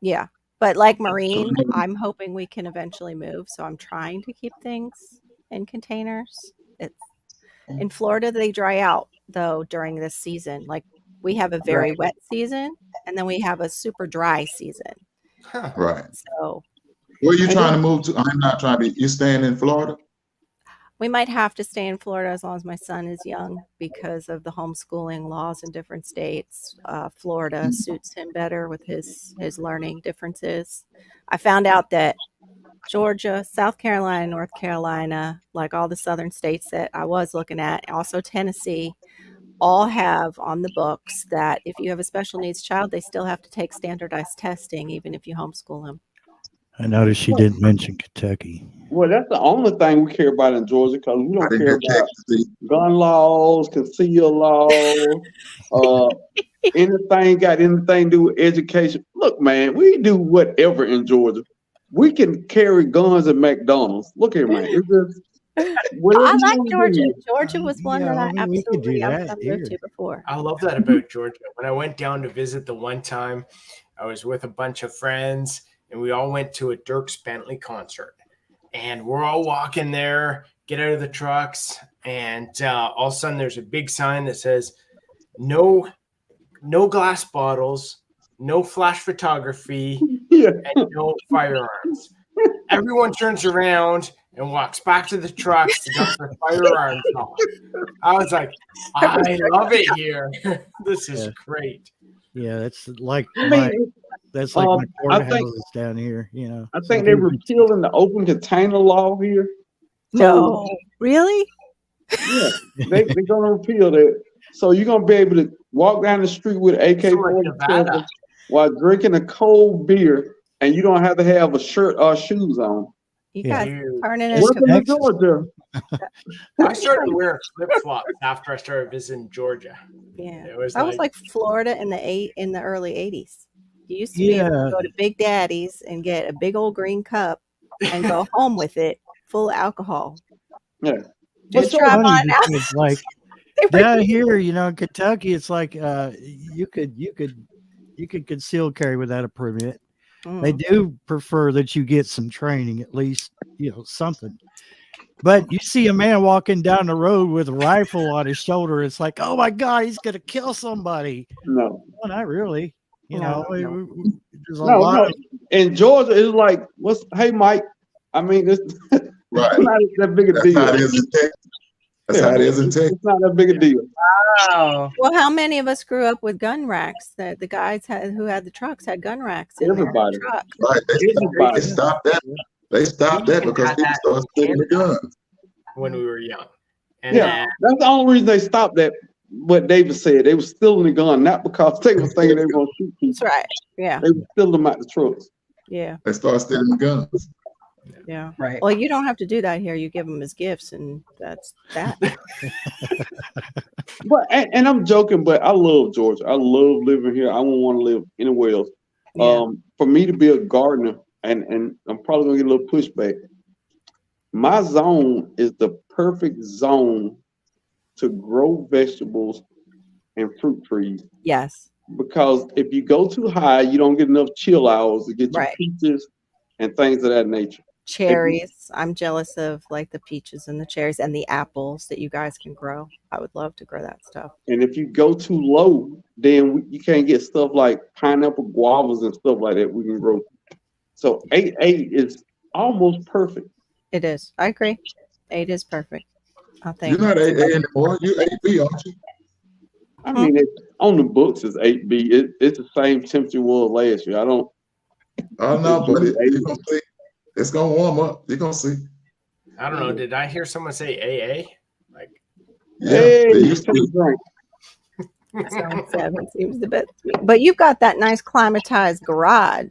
Speaker 2: Yeah, but like Maureen, I'm hoping we can eventually move. So I'm trying to keep things in containers. It's in Florida, they dry out though during this season. Like we have a very wet season, and then we have a super dry season.
Speaker 6: Right.
Speaker 2: So,
Speaker 6: where are you trying to move to? I'm not trying to. You staying in Florida?
Speaker 2: We might have to stay in Florida as long as my son is young because of the homeschooling laws in different states. Florida suits him better with his learning differences. I found out that Georgia, South Carolina, North Carolina, like all the southern states that I was looking at, also Tennessee, all have on the books that if you have a special needs child, they still have to take standardized testing, even if you homeschool them.
Speaker 5: I noticed she didn't mention Kentucky.
Speaker 3: Well, that's the only thing we care about in Georgia because we don't care about gun laws, conceal laws, anything got anything to do with education. Look, man, we do whatever in Georgia. We can carry guns at McDonald's. Look here, man. It's just,
Speaker 2: I like Georgia. Georgia was one that I absolutely I was moved to before.
Speaker 4: I love that about Georgia. When I went down to visit the one time, I was with a bunch of friends, and we all went to a Dierks Bentley concert. And we're all walking there, get out of the trucks, and all of a sudden there's a big sign that says, no glass bottles, no flash photography, and no firearms. Everyone turns around and walks back to the trucks to dump their firearms off. I was like, I love it here. This is great.
Speaker 5: Yeah, that's like my courthouses down here. You know,
Speaker 3: I think they're repealing the open container law here.
Speaker 2: No, really?
Speaker 3: Yeah, they're gonna repeal that. So you're gonna be able to walk down the street with AK-47 while drinking a cold beer, and you don't have to have a shirt or shoes on.
Speaker 2: You guys turning
Speaker 3: into Georgia.
Speaker 4: I started wearing flip-flops after I started visiting Georgia.
Speaker 2: Yeah, was like Florida in the early 80s. You used to be able to go to Big Daddy's and get a big old green cup and go home with it full of alcohol.
Speaker 3: Yeah.
Speaker 5: It's like down here, you know, in Kentucky, it's like you could conceal carry without a permit. They do prefer that you get some training, at least, you know, something. But you see a man walking down the road with a rifle on his shoulder, it's like, oh my God, he's gonna kill somebody.
Speaker 3: No,
Speaker 5: well, not really. You know, there's a
Speaker 3: lot. In Georgia, it's like, hey, Mike. I mean, it's
Speaker 6: right.
Speaker 3: Not that big a deal.
Speaker 6: How it is in Texas. That's how it is in Texas.
Speaker 3: It's not that big a deal.
Speaker 1: Wow.
Speaker 2: Well, how many of us grew up with gun racks? That the guys who had the trucks had gun racks.
Speaker 3: Everybody.
Speaker 6: Right. They stopped that. They stopped that because people started stealing the guns
Speaker 4: when we were young. And
Speaker 3: that's the only reason they stopped that. What David said, they were stealing the gun, not because they were thinking they were going to shoot people.
Speaker 2: That's right. Yeah.
Speaker 3: They were stealing them out the trucks.
Speaker 2: Yeah.
Speaker 6: They started stealing the guns.
Speaker 2: Yeah.
Speaker 1: Right.
Speaker 2: Well, you don't have to do that here. You give them as gifts, and that's that.
Speaker 3: But and I'm joking, but I love Georgia. I love living here. I wouldn't want to live anywhere else. Yeah. For me to be a gardener, and I'm probably gonna get a little pushback. My zone is the perfect zone to grow vegetables and fruit trees.
Speaker 2: Yes.
Speaker 3: Because if you go too high, you don't get enough chill hours to get your peaches and things of that nature.
Speaker 2: Cherries. I'm jealous of like the peaches and the cherries and the apples that you guys can grow. I would love to grow that stuff.
Speaker 3: And if you go too low, then you can't get stuff like pineapple, guavas, and stuff like that we can grow. So 8A is almost perfect.
Speaker 2: It is. I agree. 8 is perfect. I think.
Speaker 6: You're not 8A anymore. You're 8B, aren't you?
Speaker 3: I mean, on the books it's 8B. It's the same temperature was last year. I don't.
Speaker 6: Oh no, but you're gonna see. It's gonna warm up. You're gonna see.
Speaker 4: I don't know. Did I hear someone say AA? Like,
Speaker 3: hey, you take a drink.
Speaker 2: 7 seems the best. But you've got that nice climatized garage,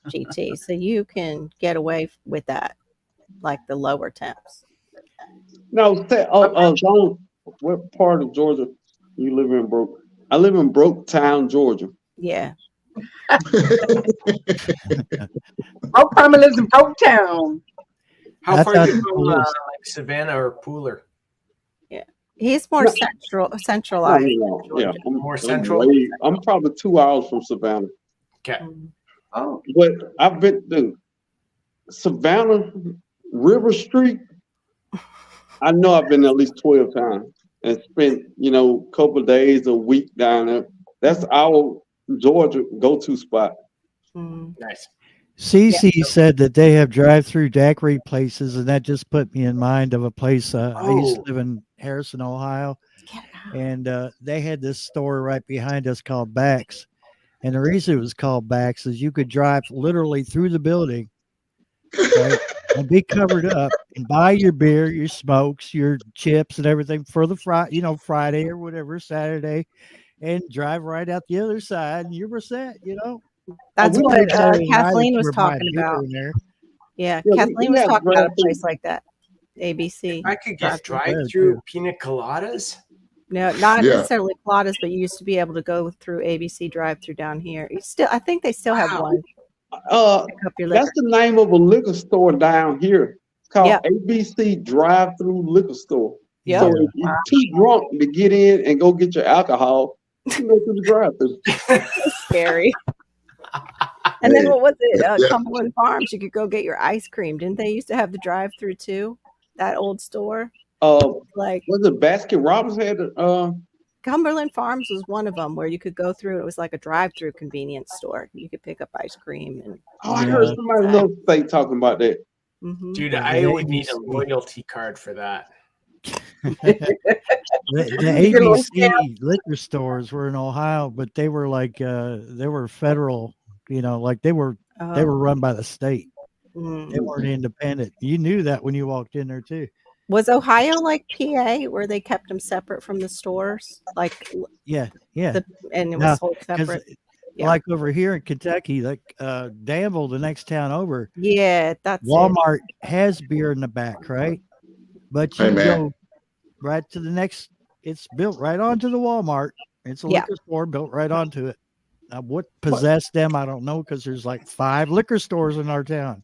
Speaker 2: GT, so you can get away with that, like the lower temps.
Speaker 3: No, what part of Georgia you live in, Broke? I live in Broketown, Georgia.
Speaker 2: Yeah.
Speaker 1: Broke Farmer lives in Broketown.
Speaker 4: How far is it from like Savannah or Pooler?
Speaker 2: Yeah, he's more centralized.
Speaker 3: Yeah,
Speaker 4: more central.
Speaker 3: I'm probably 2 hours from Savannah.
Speaker 4: Okay.
Speaker 3: Oh, but I've been to Savannah, River Street. I know I've been at least 12 times and spent, a couple of days, a week down there. That's our Georgia go-to spot.
Speaker 4: Nice.
Speaker 5: Cece said that they have drive-through daiquiri places, and that just put me in mind of a place. I used to live in Harrison, Ohio, and they had this store right behind us called Bax. And the reason it was called Bax is you could drive literally through the building, right, and be covered up and buy your beer, your smokes, your chips, and everything for the Friday or whatever, Saturday, and drive right out the other side, and you were set.
Speaker 2: That's
Speaker 5: We
Speaker 2: what
Speaker 5: didn't know
Speaker 2: Kathleen
Speaker 5: riders
Speaker 2: was
Speaker 5: were buying
Speaker 2: talking
Speaker 5: beer
Speaker 2: about.
Speaker 5: in there.
Speaker 2: Yeah,
Speaker 3: Yeah,
Speaker 2: Kathleen
Speaker 3: we
Speaker 2: was
Speaker 3: have
Speaker 2: talking about a
Speaker 3: drive-through.
Speaker 2: place like that. ABC.
Speaker 4: I could get
Speaker 5: Drive-through.
Speaker 4: drive-through pina coladas.
Speaker 2: No, not
Speaker 6: Yeah.
Speaker 2: necessarily Pilates, but you used to be able to go through ABC drive-through down here. I think they still have one. Pick up your liquor.
Speaker 3: That's the name of a liquor store down here. It's called
Speaker 2: Yep.
Speaker 3: ABC Drive-Through Liquor Store.
Speaker 2: Yep.
Speaker 3: So if you're too drunk to get in and go get your alcohol, you can go through the drive-through.
Speaker 2: Scary. And then
Speaker 6: Hey,
Speaker 2: what was it?
Speaker 6: yeah.
Speaker 2: Cumberland Farms. You could go get your ice cream. Didn't they used to have the drive-through too? That old store. Like
Speaker 3: Was it Baskin Robbins had
Speaker 2: Cumberland Farms was one of them where you could go through. It was like a drive-through convenience store. You could pick up ice cream and.
Speaker 3: I heard somebody in another state talking about that.
Speaker 2: Mm-hmm.
Speaker 4: Dude, I would need a loyalty card for that.
Speaker 5: The ABC liquor stores were in Ohio, but they were like they were federal, like they were run by the state. They weren't independent. You knew that when you walked in there too.
Speaker 2: Was Ohio like PA where they kept them separate from the stores? Like
Speaker 5: yeah.
Speaker 2: And it was sold separate.
Speaker 5: Yeah. Like over here in Kentucky, like Danville, the next town over.
Speaker 2: Yeah, that's
Speaker 5: Walmart has beer in the back, right? But you go right to the next. It's built right onto the Walmart. It's a liquor store built right onto it. Now, what possessed them, I don't know, because there's like 5 liquor stores in our town.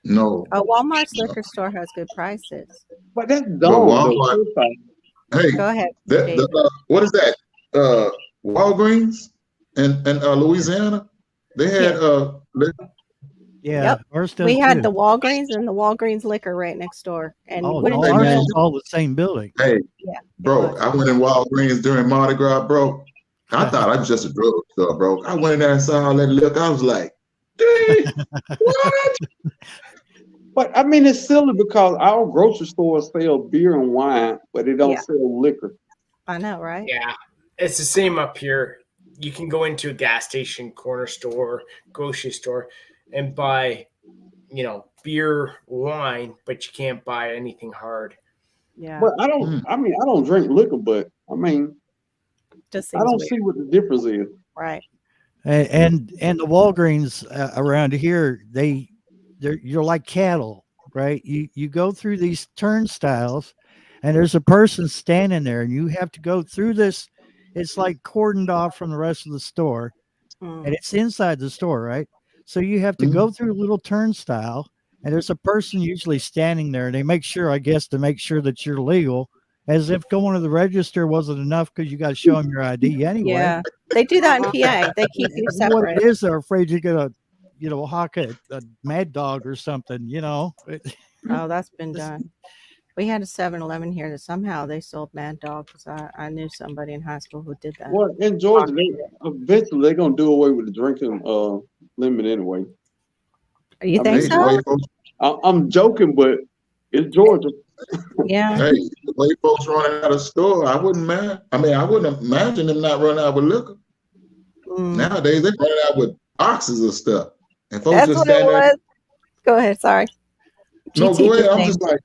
Speaker 6: No.
Speaker 2: Walmart's liquor store has good prices.
Speaker 3: But that's dumb.
Speaker 6: Hey,
Speaker 2: go ahead.
Speaker 6: What is that? Walgreens in Louisiana. They had
Speaker 2: we had the Walgreens and the Walgreens liquor right next door. And
Speaker 5: ours is all the same building.
Speaker 6: Hey, bro, I went in Walgreens during Mardi Gras, bro. I thought I was just a drugstore, bro. I went in there and saw all that liquor. I was like, dude, what?
Speaker 3: But I mean, it's silly because our grocery stores sell beer and wine, but they don't sell liquor.
Speaker 2: I know, right?
Speaker 4: Yeah, it's the same up here. You can go into a gas station, corner store, grocery store, and buy, beer, wine, but you can't buy anything hard.
Speaker 2: Yeah.
Speaker 3: But I don't drink liquor, but I mean, I don't see what the difference is.
Speaker 2: Right.
Speaker 5: And the Walgreens around here, you're like cattle, right? You go through these turnstiles, and there's a person standing there, and you have to go through this. It's like cordoned off from the rest of the store, and it's inside the store, right? So you have to go through a little turnstile, and there's a person usually standing there, and they make sure, I guess, to make sure that you're legal, as if going to the register wasn't enough because you got to show them your ID anyway.
Speaker 2: Yeah, they do that in PA. They keep you separate.
Speaker 5: What it is, they're afraid you're gonna, hawk a mad dog or something,
Speaker 2: Oh, that's been done. We had a 7-Eleven here that somehow they sold Mad Dog because I knew somebody in high school who did that.
Speaker 3: Well, in Georgia, eventually they're gonna do away with the drinking limit anyway.
Speaker 2: You think so?
Speaker 3: I'm joking, but it's Georgia.
Speaker 2: Yeah.
Speaker 6: Hey, the way folks running out of store, I wouldn't imagine them not running out with liquor. Nowadays they running out with boxes of stuff, and folks
Speaker 2: That's
Speaker 6: just
Speaker 2: what
Speaker 6: stand
Speaker 2: it
Speaker 6: there.
Speaker 2: was. Go ahead. Sorry.
Speaker 6: No, go ahead. I'm just like,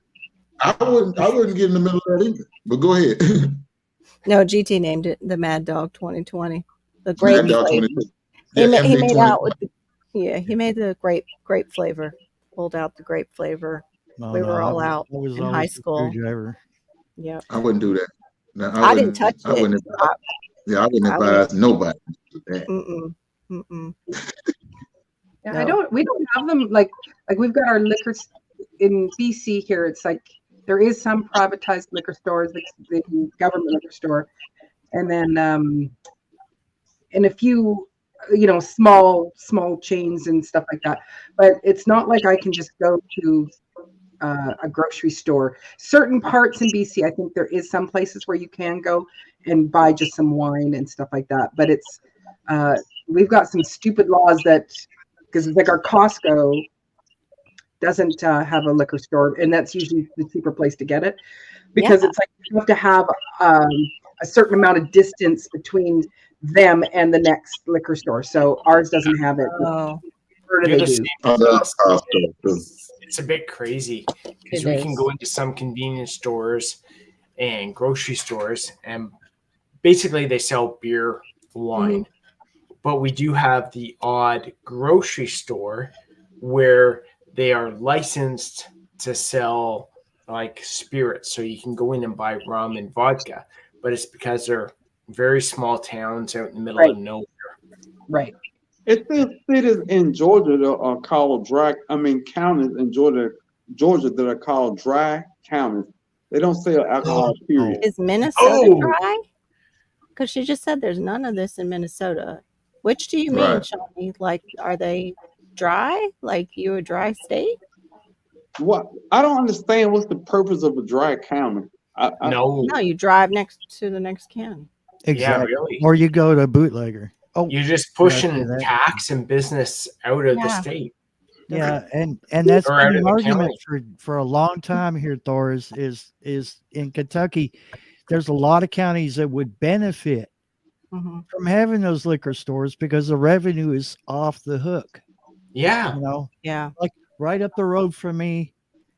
Speaker 6: I wouldn't get in the middle of that either. But go ahead.
Speaker 2: No, GT named it the Mad Dog 2020. The grape flavor.
Speaker 6: Yeah,
Speaker 2: he made out with he made the grape flavor. Pulled out the grape flavor. We were all out in high school. Yeah.
Speaker 6: I wouldn't do that. No,
Speaker 2: I didn't touch it.
Speaker 6: I wouldn't advise nobody.
Speaker 1: Yeah, we don't have them like we've got our liquor in BC here. It's like there is some privatized liquor stores, the government liquor store, and then in a few small chains and stuff like that. But it's not like I can just go to a grocery store. Certain parts in BC, I think there is some places where you can go and buy just some wine and stuff like that. But it's we've got some stupid laws that because it's like our Costco doesn't have a liquor store, and that's usually the cheaper place to get it, because it's like you have to have a certain amount of distance between them and the next liquor store. So ours doesn't have it.
Speaker 4: It's a bit crazy because we can go into some convenience stores and grocery stores, and basically they sell beer, wine, but we do have the odd grocery store where they are licensed to sell like spirits. So you can go in and buy rum and vodka, but it's because they're very small towns out in the middle of nowhere.
Speaker 1: Right.
Speaker 3: It's still cities in Georgia that are called dry. I mean, counties in Georgia that are called dry counties. They don't sell alcohol. Period.
Speaker 2: Is Minnesota dry? Because she just said there's none of this in Minnesota. Which do you mean, Shawnee? Like, are they dry? Like you a dry state?
Speaker 3: What? I don't understand. What's the purpose of a dry county?
Speaker 2: No, you drive next to the next county.
Speaker 5: Exactly.
Speaker 4: Yeah, really.
Speaker 5: Or you go to bootlegger. Oh,
Speaker 4: you're just pushing tax and business out of the state.
Speaker 5: Yeah, and that's been an argument for a long time here, Thor, is in Kentucky. There's a lot of counties that would benefit from having those liquor stores because the revenue is off the hook.
Speaker 4: Yeah.
Speaker 5: You know?
Speaker 2: Yeah.
Speaker 5: Like right up the road from me,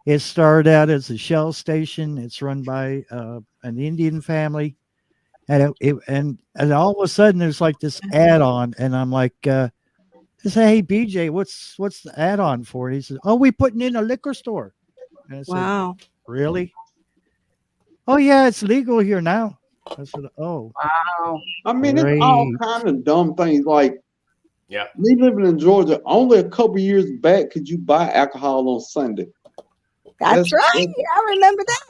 Speaker 5: it started out as a Shell station. It's run by an Indian family. And and all of a sudden there's like this add-on, and I'm like, I say, hey BJ, what's the add-on for? And he says, oh, we putting in a liquor store. And I said,
Speaker 2: wow.
Speaker 5: Really? Oh yeah, it's legal here now. I said, oh
Speaker 1: wow.
Speaker 3: I mean, it's all kind of dumb things. Like, me living in Georgia, only a couple years back could you buy alcohol on Sunday.
Speaker 2: That's right. I remember that.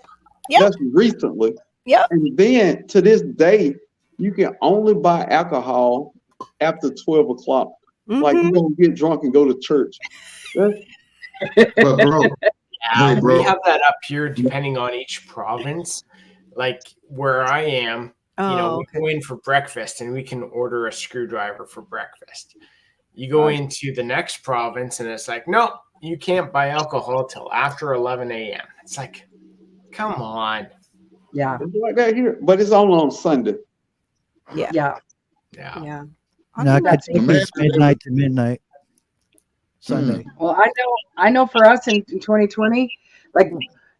Speaker 3: Yep. That's recently.
Speaker 2: Yep.
Speaker 3: And then to this day, you can only buy alcohol after 12 o'clock. Like you're gonna get drunk and go to church.
Speaker 6: But bro,
Speaker 4: we have that up here depending on each province. Like where I am, we go in for breakfast and we can order a screwdriver for breakfast. You go into the next province and it's like, no, you can't buy alcohol till after 11 a.m. It's like, come on.
Speaker 1: Yeah.
Speaker 3: It's like that here, but it's only on Sunday.
Speaker 1: Yeah.
Speaker 2: Yeah.
Speaker 5: No, it's midnight to midnight Sunday.
Speaker 1: Well, I know for us in 2020, like,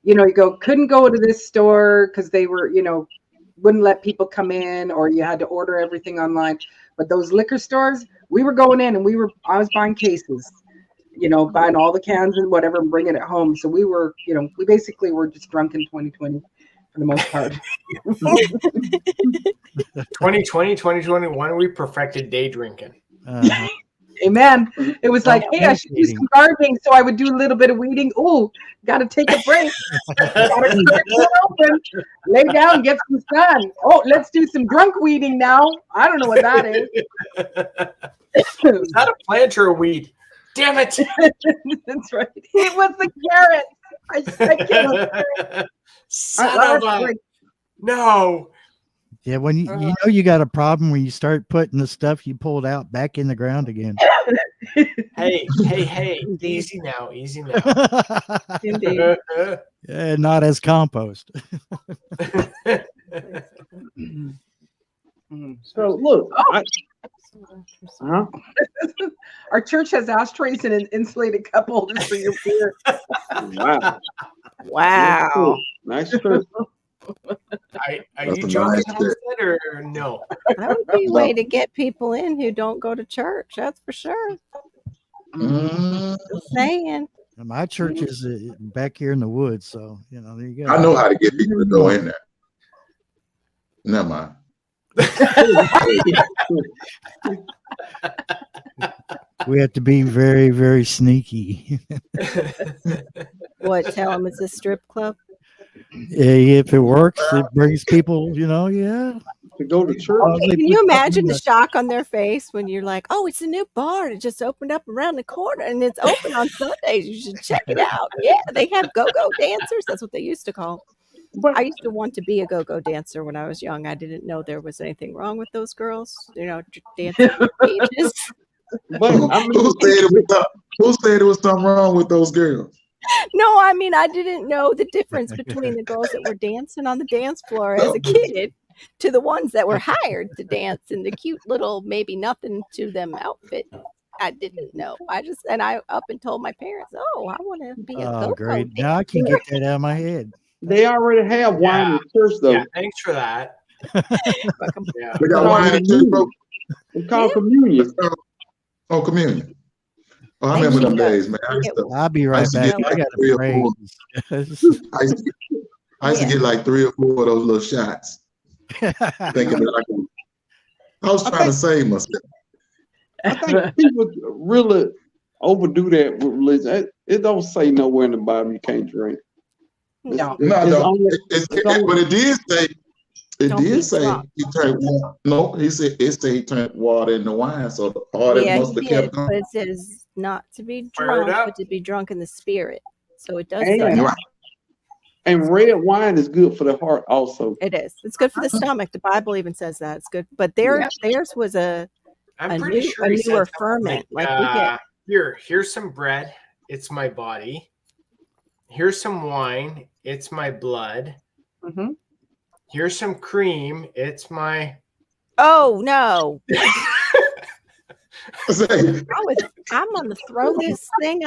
Speaker 1: you couldn't go to this store because they were, wouldn't let people come in, or you had to order everything online. But those liquor stores, we were going in and I was buying cases, buying all the cans and whatever and bringing it home. So we were, we basically were just drunk in 2020 for the most part.
Speaker 4: 2020, 2021, we perfected day drinking.
Speaker 1: Amen. It was like, hey, I should do some gardening, so I would do a little bit of weeding. Oh, got to take a break. Open, lay down, get some sun. Oh, let's do some drunk weeding now. I don't know what that is.
Speaker 4: Is that a plant or a weed? Damn it.
Speaker 1: That's right. It was the carrot.
Speaker 4: Son of a... No.
Speaker 5: Yeah, when you got a problem when you start putting the stuff you pulled out back in the ground again.
Speaker 4: Hey, easy now.
Speaker 2: Indeed.
Speaker 5: Yeah, not as compost.
Speaker 3: So look,
Speaker 1: our church has ashtrays and an insulated cup holders for your beer.
Speaker 2: Wow.
Speaker 3: Nice church.
Speaker 4: Are you joking or no?
Speaker 2: That would be a way to get people in who don't go to church. That's for sure. Just saying.
Speaker 5: My church is back here in the woods, so there you go.
Speaker 6: I know how to get people to go in there. Never mind.
Speaker 5: We have to be very, very sneaky.
Speaker 2: What? Tell them it's a strip club?
Speaker 5: If it works, it brings people, to
Speaker 3: go to church.
Speaker 2: Can you imagine the shock on their face when you're like, oh, it's a new bar. It just opened up around the corner and it's open on Sundays. You should check it out. Yeah, they have go-go dancers. That's what they used to call. I used to want to be a go-go dancer when I was young. I didn't know there was anything wrong with those girls, dancing on stages.
Speaker 3: But I mean,
Speaker 6: who said there was something wrong with those girls?
Speaker 2: No, I mean, I didn't know the difference between the girls that were dancing on the dance floor as a kid to the ones that were hired to dance in the cute little, maybe nothing to them outfit. I didn't know. I up and told my parents, oh, I want to be a go-go
Speaker 5: great.
Speaker 2: dancer.
Speaker 5: Now I can get that out of my head.
Speaker 3: they already have wine in church, though.
Speaker 4: Yeah, thanks for that. Yeah.
Speaker 6: They got wine in church, bro.
Speaker 3: It's called communion.
Speaker 6: Oh, communion. Oh, I remember them days, man.
Speaker 5: I'll be right back. I got to pray.
Speaker 6: I used to get like 3 or 4 of those little shots, thinking that I was trying to save myself.
Speaker 3: I think people really overdo that with religion. It don't say nowhere in the Bible you can't drink.
Speaker 1: No,
Speaker 6: but it did say. It did say he turned water. No, he said he turned water into wine. So the party must have kept going.
Speaker 2: But it says not to be drunk, but to be drunk in the spirit. So it does say
Speaker 3: that. And red wine is good for the heart also.
Speaker 2: It is. It's good for the stomach. The Bible even says that. It's good. But theirs was a newer ferment. Like
Speaker 4: here's some bread. It's my body. Here's some wine. It's my blood.
Speaker 1: Mm-hmm.
Speaker 4: Here's some cream. It's my.
Speaker 2: Oh no! I'm on the throw this thing.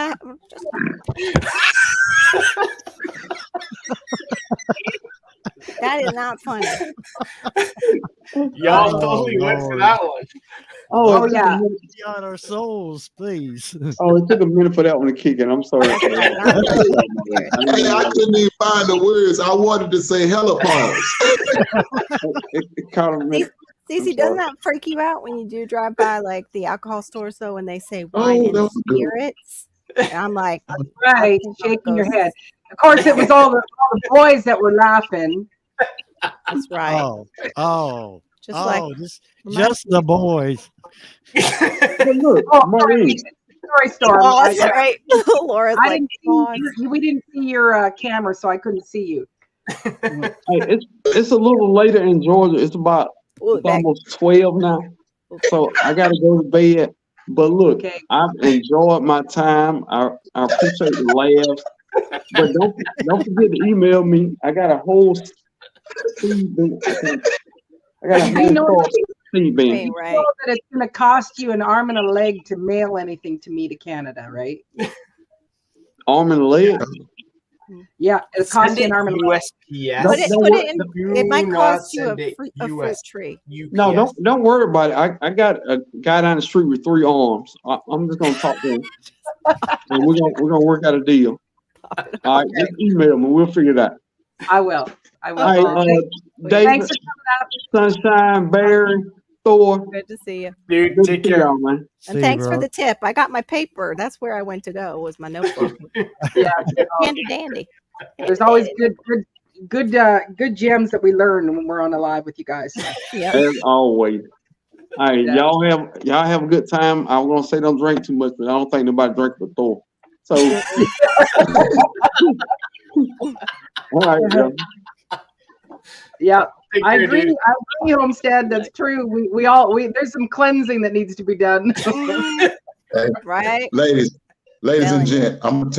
Speaker 2: That is not funny.
Speaker 4: Y'all totally went for that one.
Speaker 3: Oh
Speaker 1: yeah.
Speaker 5: On our souls, please.
Speaker 3: Oh, it took a minute for that one to kick in. I'm sorry.
Speaker 6: I couldn't even find the words. I wanted to say hella pause.
Speaker 3: It caught a minute.
Speaker 2: Cece, doesn't that freak you out when you do drive by like the alcohol stores though, when they say wine and spirits? And I'm like,
Speaker 1: right, shaking your head. Of course, it was all the boys that were laughing.
Speaker 2: That's right.
Speaker 5: Just the boys.
Speaker 3: Look, Maureen.
Speaker 1: Sorry, Storm.
Speaker 2: Oh, that's right. Laura's like,
Speaker 1: we didn't see your camera, so I couldn't see you.
Speaker 3: Hey, it's a little later in Georgia. It's almost 12 now, so I gotta go to bed. But look, I've enjoyed my time. I appreciate the laughs. But don't forget to email me. I got a whole seed bank. I got a whole seed bank.
Speaker 1: Right. You know that it's going to cost you an arm and a leg to mail anything to me to Canada, right?
Speaker 3: Arm and a leg?
Speaker 1: Yeah, it costs you an arm and a leg.
Speaker 2: It might cost you a fruit tree.
Speaker 3: No, don't worry about it. I got a guy down the street with 3 arms. I'm just gonna talk to him, and we're gonna work out a deal. All right, just email me. We'll figure it out.
Speaker 1: I will.
Speaker 3: All right, David, thanks for coming out. Sunshine, Barry, Thor.
Speaker 2: Good to see you,
Speaker 4: dude. Take care,
Speaker 3: man.
Speaker 2: And thanks for the tip. I got my paper. That's where I went to go. Was my notebook.
Speaker 1: Yeah,
Speaker 2: handy dandy.
Speaker 1: There's always good gems that we learn when we're on a live with you guys.
Speaker 2: Yeah,
Speaker 3: as always. All right, y'all have a good time. I was gonna say don't drink too much, but I don't think nobody drink but Thor. So, all right,
Speaker 1: yeah. I agree, Homestead. That's true. We all there's some cleansing that needs to be done.
Speaker 2: Right,
Speaker 6: ladies and gents. I'm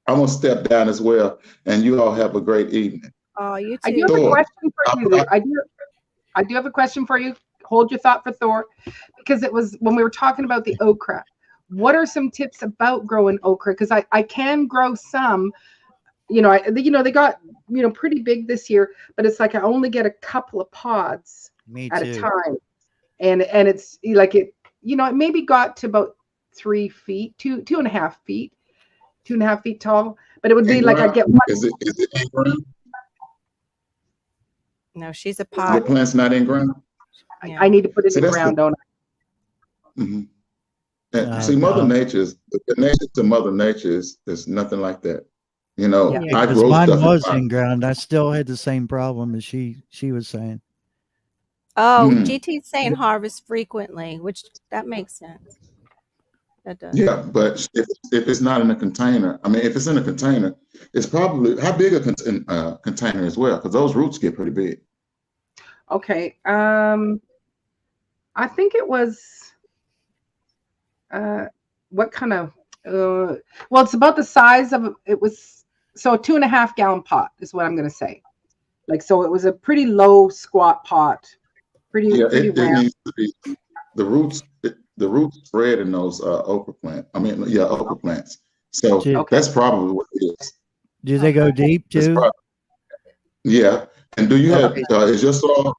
Speaker 6: gonna step down as well, and you all have a great evening.
Speaker 2: Oh, you too.
Speaker 1: I do have a question for you. I do have a question for you. Hold your thought for Thor, because it was when we were talking about the okra. What are some tips about growing okra? Because I can grow some. They got pretty big this year, but it's like I only get a couple of pods at a time, and it's like it maybe got to about 3 feet, 2.5 feet, 2.5 feet tall, but it would be like I get one.
Speaker 6: Is it in ground?
Speaker 2: No, she's a pod.
Speaker 6: The plant's not in ground.
Speaker 1: Yeah. I need to put it in the ground, don't I?
Speaker 6: Mm-hmm. See, Mother Nature's the connection to Mother Nature is nothing like that. I grow
Speaker 5: mine
Speaker 6: stuff
Speaker 5: was in ground. I still had the same problem as she was saying.
Speaker 2: Oh, GT's saying harvest frequently, which that makes sense. That does.
Speaker 6: Yeah, but if it's not in a container, if it's in a container, it's probably how big a container as well, because those roots get pretty big.
Speaker 1: Okay, I think it was what kind of, well, it's about the size of, it was, so a 2.5 gallon pot is what I'm going to say. Like, so it was a pretty low squat pot. Pretty
Speaker 6: it
Speaker 1: round.
Speaker 6: needs to be the roots spread in those okra plants. I mean, okra plants. So that's probably what it is.
Speaker 5: Do they go deep too?
Speaker 6: Yeah. And do you have, is your soil,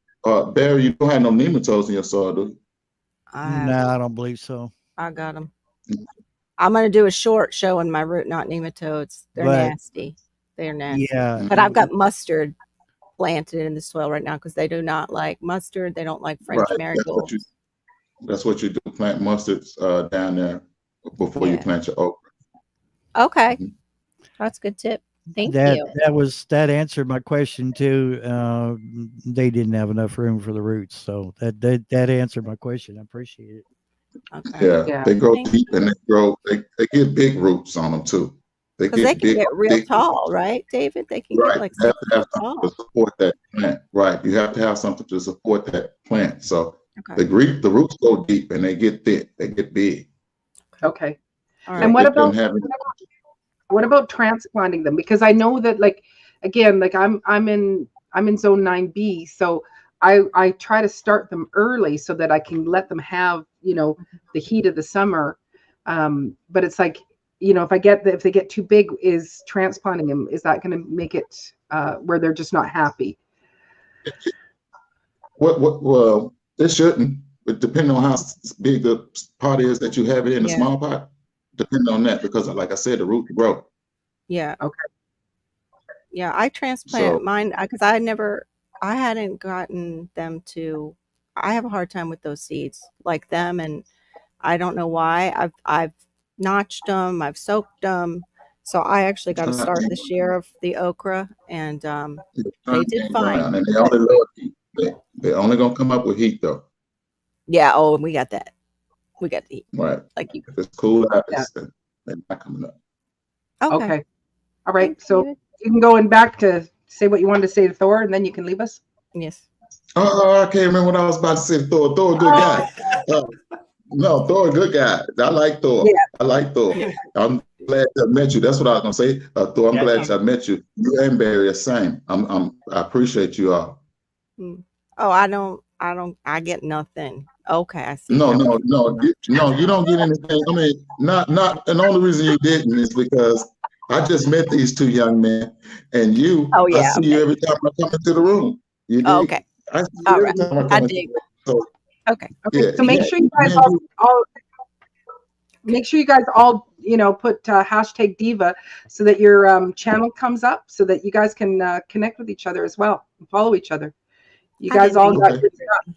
Speaker 6: Barry, you don't have no nematodes in your soil, do you?
Speaker 5: No, I don't believe so.
Speaker 2: I got them. I'm going to do a short showing my root knot nematodes. They're nasty. They're nasty.
Speaker 5: Yeah.
Speaker 2: But I've got mustard planted in the soil right now because they do not like mustard. They don't like French marigolds.
Speaker 6: That's what you do. Plant mustards down there before you plant your okra.
Speaker 2: Okay. That's a good tip. Thank you.
Speaker 5: That answered my question too. They didn't have enough room for the roots, so that answered my question. I appreciate it.
Speaker 2: Okay.
Speaker 6: Yeah, they grow deep and they get big roots on them too.
Speaker 2: They can get real tall, right, David? They can get like
Speaker 6: you have to have something to support that plant. Right. You have to have something to support that plant. So the roots go deep and they get thick. They get big.
Speaker 1: Okay. All right. And what about transplanting them? Because I know that, like, again, like I'm in zone 9B, so I try to start them early so that I can let them have, the heat of the summer. But it's like, if they get too big, is transplanting them, is that going to make it where they're just not happy?
Speaker 6: Well, it shouldn't, but depending on how big the pot is that you have it in a small pot, depending on that, because like I said, the root grow.
Speaker 2: Yeah.
Speaker 1: Okay.
Speaker 2: Yeah, I transplant mine because I hadn't gotten them to. I have a hard time with those seeds, like them, and I don't know why. I've notched them, I've soaked them, so I actually got to start this year of the okra, and they did fine.
Speaker 6: And they only love heat. They're only gonna come up with heat though.
Speaker 2: Yeah. Oh, we got that. We got the heat.
Speaker 6: Right.
Speaker 2: Like you.
Speaker 6: If it's cool out, they're not coming up.
Speaker 2: Okay.
Speaker 1: All right. So you can go in back to say what you wanted to say to Thor, and then you can leave us.
Speaker 2: Yes.
Speaker 6: Oh, I can't remember what I was about to say. Thor, a good guy. No, Thor, a good guy. I like Thor. Yeah. I like Thor. Yeah. I'm glad I met you. That's what I was gonna say. Thor, I'm glad I met you. You and Barry are the same. I appreciate you all.
Speaker 2: Oh, I get nothing. Okay, I see.
Speaker 6: No, you don't get anything. I mean, not, and the only reason you didn't is because I just met these two young men, and I see you every time I come into the room. You dig?
Speaker 2: Okay.
Speaker 6: I see you every time I dig. So,
Speaker 2: okay.
Speaker 1: Yeah, so make sure you guys all put hashtag Diva so that your channel comes up so that you guys can connect with each other as well and follow each other. You guys all got good stuff.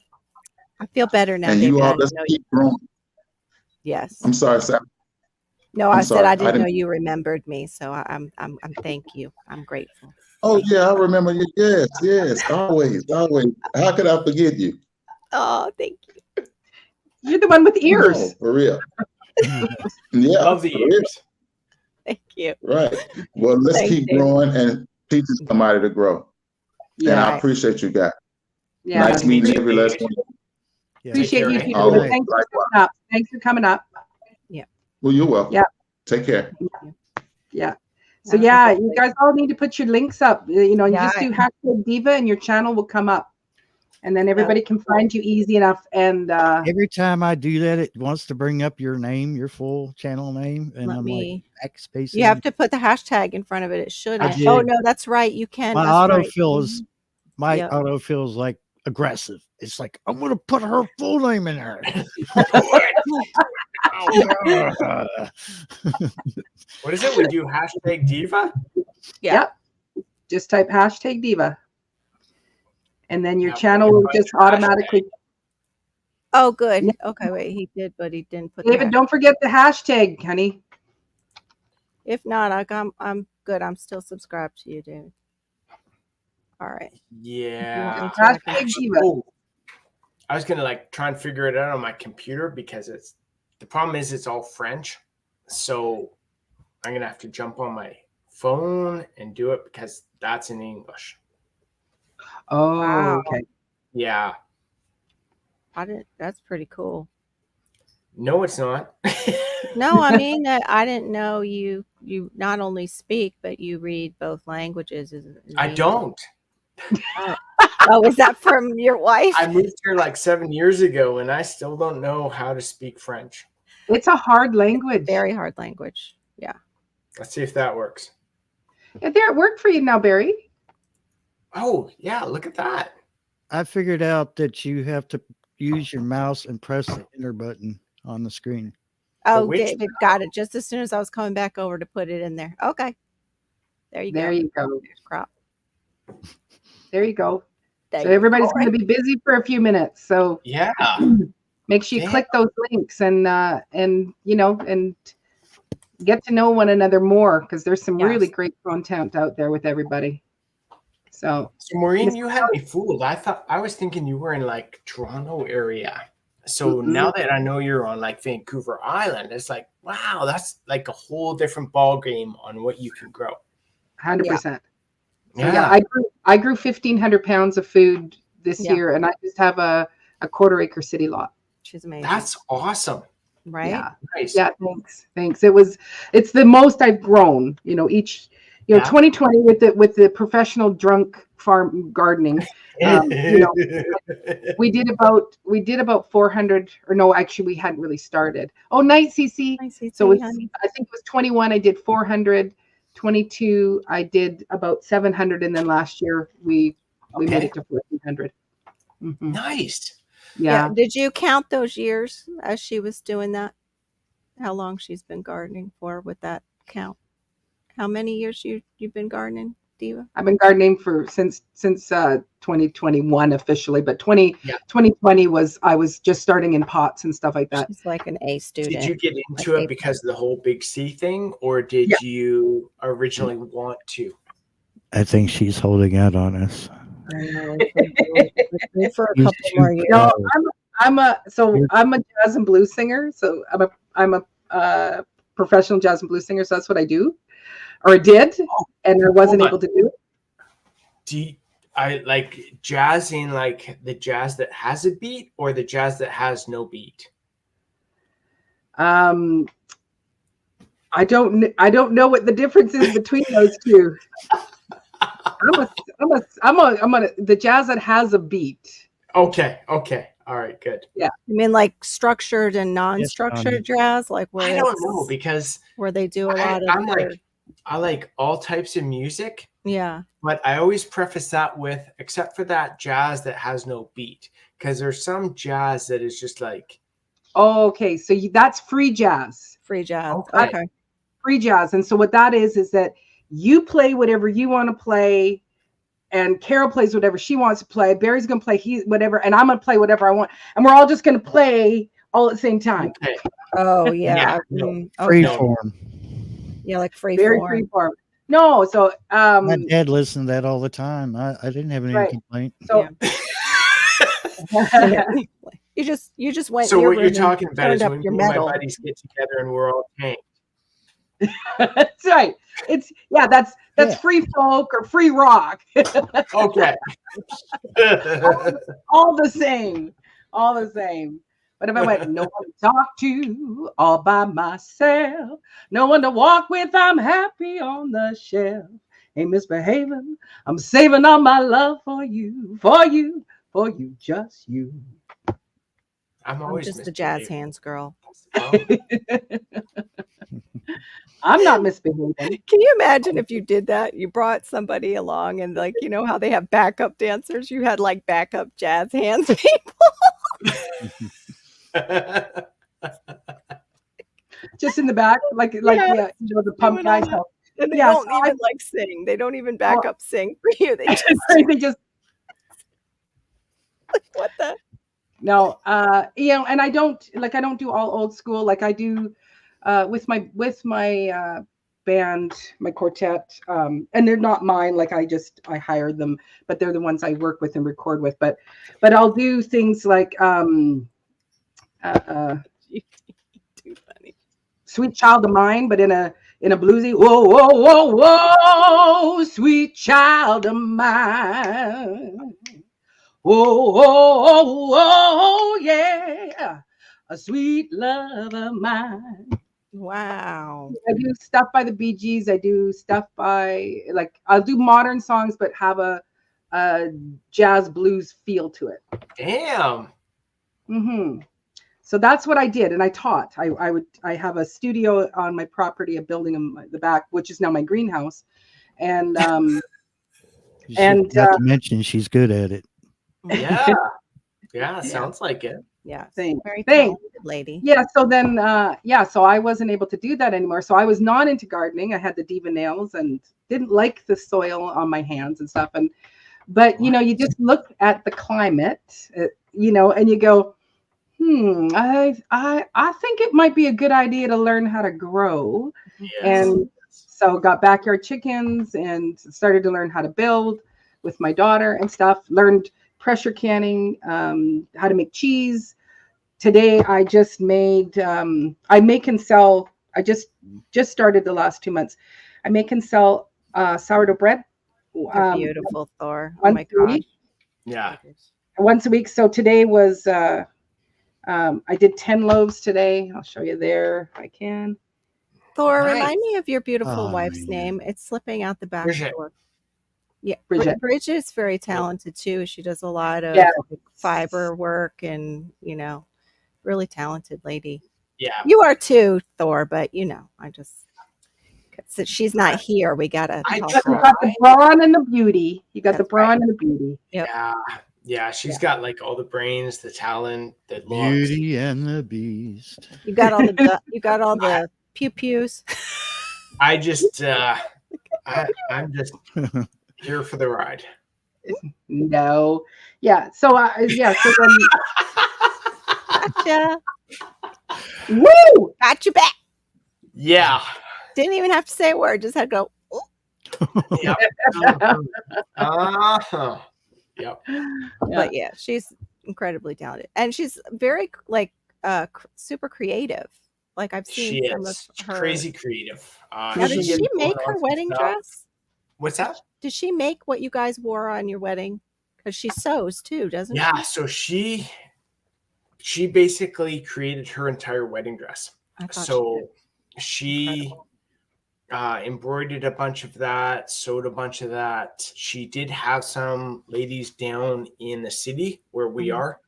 Speaker 2: I feel better now.
Speaker 6: And you all just keep growing.
Speaker 2: Yes.
Speaker 6: I'm sorry, Sam.
Speaker 2: No, I said I didn't know you remembered me, so I'm thank you. I'm grateful.
Speaker 6: Oh yeah, I remember you. Yes, always. How could I forget you?
Speaker 2: Oh, thank you.
Speaker 1: You're the one with ears.
Speaker 6: No, for real. Yeah,
Speaker 4: love the ears.
Speaker 2: Thank you.
Speaker 6: Right. Well, let's keep growing and teaching somebody to grow. Yeah. And I appreciate you guys.
Speaker 1: Yeah.
Speaker 6: Nice meeting every last one.
Speaker 1: Yeah. Appreciate you too. Thanks for coming up. Thanks for coming up.
Speaker 2: Yeah.
Speaker 6: Well, you're welcome.
Speaker 1: Yeah.
Speaker 6: Take care.
Speaker 1: Yeah. So you guys all need to put your links up. You just do hashtag Diva and your channel will come up. And then everybody can find you easy enough. And
Speaker 5: every time I do that, it wants to bring up your name, your full channel name. And I'm like, backspacing.
Speaker 2: You have to put the hashtag in front of it. It shouldn't. Oh no, that's right. You can.
Speaker 5: My autofill is like aggressive. It's like, I'm gonna put her full name in there.
Speaker 4: What is it? We do hashtag Diva?
Speaker 1: Yeah. Just type hashtag Diva. And then your channel will just automatically.
Speaker 2: Oh, good. Yeah. Okay, wait. He did, but he didn't put.
Speaker 1: David, don't forget the hashtag, honey.
Speaker 2: If not, I'm good. I'm still subscribed to you, David. All right.
Speaker 4: Yeah.
Speaker 1: Hashtag Diva.
Speaker 4: I was gonna try and figure it out on my computer because the problem is it's all French, so I'm gonna have to jump on my phone and do it because that's in English.
Speaker 1: Oh, wow. Okay.
Speaker 4: Yeah.
Speaker 2: That's pretty cool.
Speaker 4: No, it's not.
Speaker 2: No, I mean that I didn't know you not only speak but you read both languages.
Speaker 4: I don't.
Speaker 2: Oh, is that from your wife?
Speaker 4: I moved here like 7 years ago, and I still don't know how to speak French.
Speaker 1: It's a hard language.
Speaker 2: Very hard language. Yeah.
Speaker 4: Let's see if that works.
Speaker 1: Yeah, there, it worked for you now, Barry.
Speaker 4: Oh, yeah, look at that.
Speaker 5: I figured out that you have to use your mouse and press the enter button on the screen.
Speaker 2: Oh, David got it just as soon as I was coming back over to put it in there. Okay. There you go.
Speaker 1: There you go.
Speaker 2: Crop.
Speaker 1: There you go. So everybody's going to be busy for a few minutes. So
Speaker 4: yeah,
Speaker 1: make sure you click those links and you know, and get to know one another more, because there's some really great content out there with everybody. So
Speaker 4: Maureen, you had me fooled. I was thinking you were in like Toronto area. So now that I know you're on like Vancouver Island, it's like, wow, that's like a whole different ball game on what you can grow.
Speaker 1: 100%.
Speaker 4: Yeah.
Speaker 1: So I grew 1,500 pounds of food this year, and I just have a quarter-acre city lot.
Speaker 2: She's amazing.
Speaker 4: That's awesome.
Speaker 2: Right?
Speaker 1: Yeah.
Speaker 4: Nice.
Speaker 1: Yeah. Thanks. It's the most I've grown. You know, 2020 with the professional drunk farm gardening. You know, we did about 400, or no, actually we hadn't really started. Oh, night, CC. So I think it was 21. I did 400. 22, I did about 700, and then last year we made it to 1,400. Mm-hmm.
Speaker 4: Nice.
Speaker 1: Yeah.
Speaker 2: Did you count those years as she was doing that? How long she's been gardening for with that count? How many years you've been gardening, Diva?
Speaker 1: I've been gardening since 2021 officially, but 2020 I was just starting in pots and stuff like that.
Speaker 2: She's like an A student.
Speaker 4: Did you get into it because of the whole Big C thing, or did you originally want to?
Speaker 5: I think she's holding out on us.
Speaker 2: For a couple more years.
Speaker 1: No, I'm a jazz and blues singer. So I'm a professional jazz and blues singer. So that's what I do, or I did, and I wasn't able to do it.
Speaker 4: I like jazzing, like the jazz that has a beat, or the jazz that has no beat?
Speaker 1: I don't know what the difference is between those two. I'm the jazz that has a beat.
Speaker 4: Okay. All right, good.
Speaker 1: Yeah.
Speaker 2: You mean like structured and non-structured jazz, like where
Speaker 4: I don't know, because
Speaker 2: where they do a lot of.
Speaker 4: I like all types of music.
Speaker 2: Yeah.
Speaker 4: But I always preface that with, except for that jazz that has no beat, because there's some jazz that is just like.
Speaker 1: Oh, okay. So that's free jazz.
Speaker 2: Free jazz. Okay.
Speaker 1: Free jazz. And so what that is that you play whatever you want to play, and Carol plays whatever she wants to play. Barry's going to play whatever, and I'm going to play whatever I want. And we're all just going to play all at the same time.
Speaker 4: Okay.
Speaker 2: Oh, yeah.
Speaker 5: Free form.
Speaker 2: Yeah, like free
Speaker 1: form. No, so
Speaker 5: my dad listened to that all the time. I didn't have any complaint.
Speaker 1: So
Speaker 2: you just went.
Speaker 4: So what you're talking about is when my buddies get together and we're all tanked.
Speaker 1: That's right. That's free folk or free rock.
Speaker 4: Okay.
Speaker 1: all the same. But if I went, no one to talk to, all by myself, no one to walk with, I'm happy on the shelf. Ain't misbehaving, I'm saving all my love for you, just you.
Speaker 4: I'm
Speaker 2: just a jazz hands girl.
Speaker 1: I'm not misbehaving.
Speaker 2: Can you imagine if you did that? You brought somebody along, and like, you know how they have backup dancers? You had like backup jazz hands people.
Speaker 1: Just in the back, like the pump guys.
Speaker 2: And they don't even like sing. They don't even back up sing for you. They just like, what the?
Speaker 1: No, and I don't do all old school like I do with my band, my quartet, and they're not mine. Like I hired them, but they're the ones I work with and record with. But I'll do things like
Speaker 2: Too funny.
Speaker 1: Sweet Child of Mine, but in a bluesy, whoa, whoa, whoa, whoa, sweet child of mine. Whoa, whoa, whoa, yeah. a sweet love of mine.
Speaker 2: Wow.
Speaker 1: I do stuff by the Bee Gees. I do stuff by, like, I'll do modern songs, but have a jazz blues feel to it.
Speaker 4: Damn.
Speaker 1: Mm-hmm. So that's what I did, and I taught. I have a studio on my property, a building in the back, which is now my greenhouse, and
Speaker 5: not to mention she's good at it.
Speaker 4: Yeah, yeah, sounds like it.
Speaker 2: Yeah,
Speaker 1: thanks.
Speaker 2: Very talented lady.
Speaker 1: Yeah. So then, so I wasn't able to do that anymore. So I was not into gardening. I had the diva nails and didn't like the soil on my hands and stuff. But you know, you just look at the climate, you know, and you go, I think it might be a good idea to learn how to grow.
Speaker 4: Yes.
Speaker 1: And so got backyard chickens and started to learn how to build with my daughter and stuff. Learned pressure canning, how to make cheese. Today I just made, I make and sell, I just started the last 2 months. I make and sell sourdough bread.
Speaker 2: They're beautiful, Thor. Oh my gosh.
Speaker 4: Yeah.
Speaker 1: Once a week. So today was, I did 10 loaves today. I'll show you there if I can.
Speaker 2: Thor, remind me of your beautiful wife's name. It's slipping out the back door. Yeah, Bridget is very talented too. She does a lot of fiber work and, you know, really talented lady.
Speaker 4: Yeah.
Speaker 2: You are too, Thor, but you know, since she's not here, we gotta
Speaker 1: you got the brawn and the beauty. You got the brawn and the beauty.
Speaker 2: Yep.
Speaker 4: Yeah, she's got like all the brains, the talent, the looks.
Speaker 5: Beauty and the Beast.
Speaker 2: You got all the pew pews.
Speaker 4: I just I'm just here for the ride.
Speaker 1: No. Yeah. So so then
Speaker 2: Gotcha.
Speaker 1: Woo!
Speaker 2: Got you back.
Speaker 4: Yeah.
Speaker 2: Didn't even have to say a word, just had to go.
Speaker 4: Yep. Yep.
Speaker 2: But yeah, she's incredibly talented. And she's very super creative. Like I've seen some of her
Speaker 4: crazy creative.
Speaker 2: Now, did she make her wedding dress?
Speaker 4: What's that?
Speaker 2: Did she make what you guys wore on your wedding? Because she sews too, doesn't she?
Speaker 4: Yeah, so she basically created her entire wedding dress. So she embroidered a bunch of that, sewed a bunch of that. She did have some ladies down in the city where we are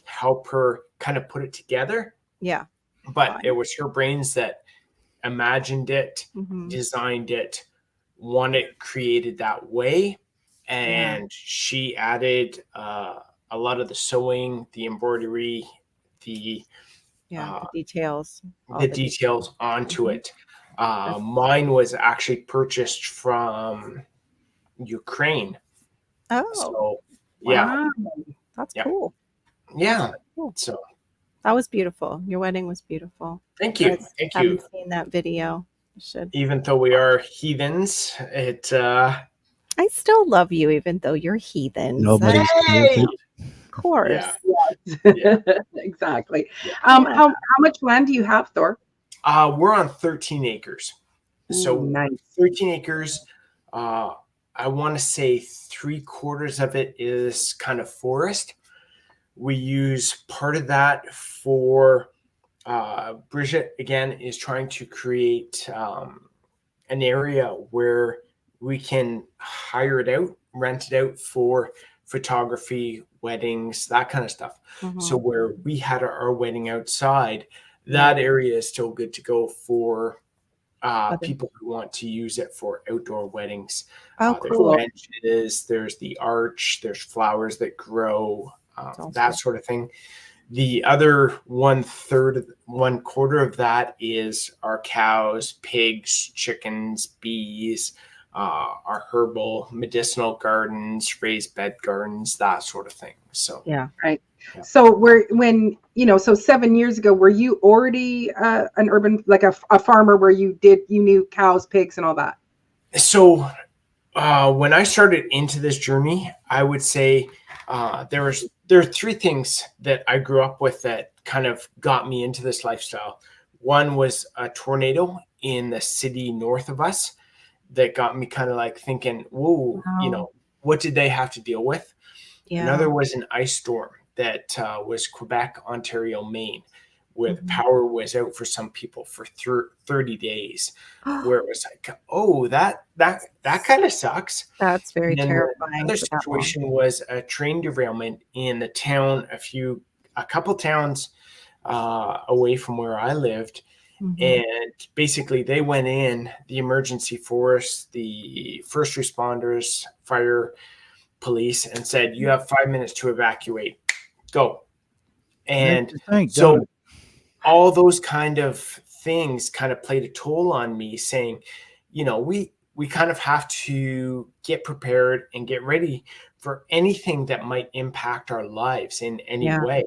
Speaker 4: help her kind of put it together.
Speaker 2: Yeah.
Speaker 4: But it was her brains that imagined it, designed it, wanted created that way. And she added a lot of the sewing, the embroidery, the
Speaker 2: details.
Speaker 4: The details onto it. Mine was actually purchased from Ukraine.
Speaker 2: Oh.
Speaker 4: So, yeah.
Speaker 2: Wow. That's cool.
Speaker 4: Yeah.
Speaker 2: Cool.
Speaker 4: So
Speaker 2: that was beautiful. Your wedding was beautiful.
Speaker 4: Thank you.
Speaker 2: I haven't seen that video. You should.
Speaker 4: Even though we are heathens,
Speaker 2: I still love you, even though you're heathens.
Speaker 5: Nobody's
Speaker 2: of course.
Speaker 1: Yeah. Exactly. How much land do you have, Thor?
Speaker 4: We're on 13 acres. So
Speaker 1: nice.
Speaker 4: 13 acres. I want to say 3/4 of it is kind of forest. We use part of that for Bridget, again, is trying to create an area where we can hire it out, rent it out for photography, weddings, that kind of stuff. So where we had our wedding outside, that area is still good to go for people who want to use it for outdoor weddings.
Speaker 2: Cool.
Speaker 4: There's benches, there's the arch, there's flowers that grow, that sort of thing. The other 1/3 of that is our cows, pigs, chickens, bees, our herbal medicinal gardens, raised bed gardens, that sort of thing. So
Speaker 1: right. Yeah. So so 7 years ago, were you already an urban, like a farmer where you knew cows, pigs, and all that?
Speaker 4: So when I started into this journey, I would say there are 3 things that I grew up with that kind of got me into this lifestyle. One was a tornado in the city north of us that got me kind of like thinking, whoa, what did they have to deal with? Yeah. Another was an ice storm that was Quebec, Ontario, Maine, where the power was out for some people for 30 days, where it was like, oh, that kind of sucks.
Speaker 2: That's very
Speaker 4: And
Speaker 2: terrifying.
Speaker 4: Another situation was a train derailment in the town, a couple towns away from where I lived. And basically they went in, the emergency force, the first responders, fire, police, and said, you have 5 minutes to evacuate, go. And so all those kind of things kind of played a toll on me, saying, you know, we kind of have to get prepared and get ready for anything that might impact our lives in any way.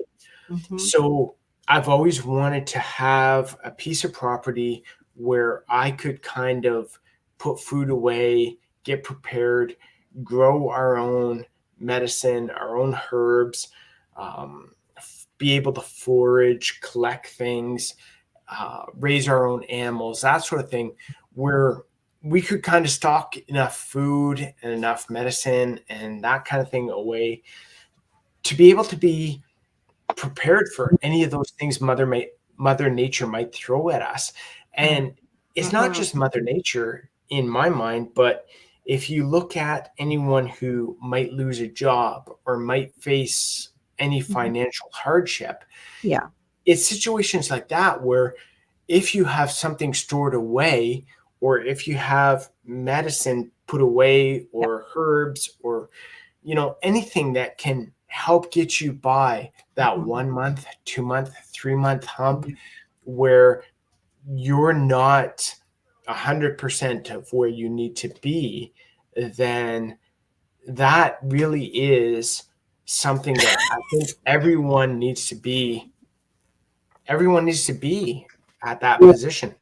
Speaker 4: So I've always wanted to have a piece of property where I could kind of put food away, get prepared, grow our own medicine, our own herbs, be able to forage, collect things, raise our own animals, that sort of thing, where we could kind of stock enough food and enough medicine and that kind of thing away to be able to be prepared for any of those things Mother Nature might throw at us. And it's not just Mother Nature in my mind, but if you look at anyone who might lose a job or might face any financial hardship, it's situations like that where if you have something stored away, or if you have medicine put away, or herbs, or, you know, anything that can help get you by that 1 month, 2 month, 3 month hump where you're not 100% of where you need to be, then that really is something that I think everyone needs to be at that position.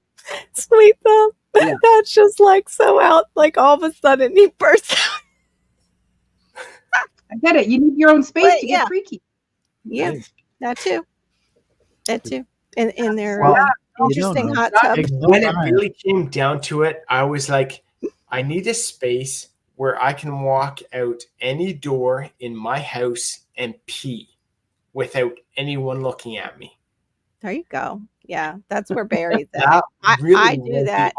Speaker 2: Sweet though. That's just like so out, like all of a sudden he bursts out.
Speaker 1: I get it. You need your own space to get freaky.
Speaker 2: Yeah, that too. In their
Speaker 5: interesting
Speaker 2: hot tub.
Speaker 4: When it really came down to it, I was like, I need a space where I can walk out any door in my house and pee without anyone looking at me.
Speaker 2: There you go. Yeah, that's where Barry's at.
Speaker 4: That really
Speaker 2: I do that.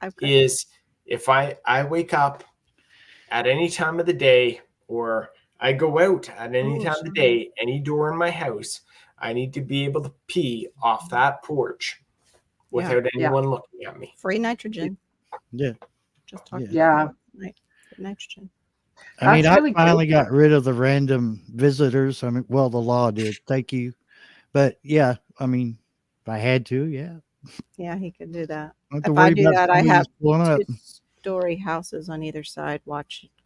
Speaker 2: And
Speaker 4: is if I wake up at any time of the day, or I go out at any time of the day, any door in my house, I need to be able to pee off that porch without anyone looking at me.
Speaker 2: Free nitrogen.
Speaker 5: Yeah.
Speaker 2: Just talking.
Speaker 1: Yeah.
Speaker 2: Nitrogen.
Speaker 5: I mean, I finally got rid of the random visitors. I mean, well, the law did. Thank you. But yeah, I mean, if I had to,
Speaker 2: yeah, he could do that.
Speaker 5: If I do that, I have
Speaker 2: 2-story houses on either side.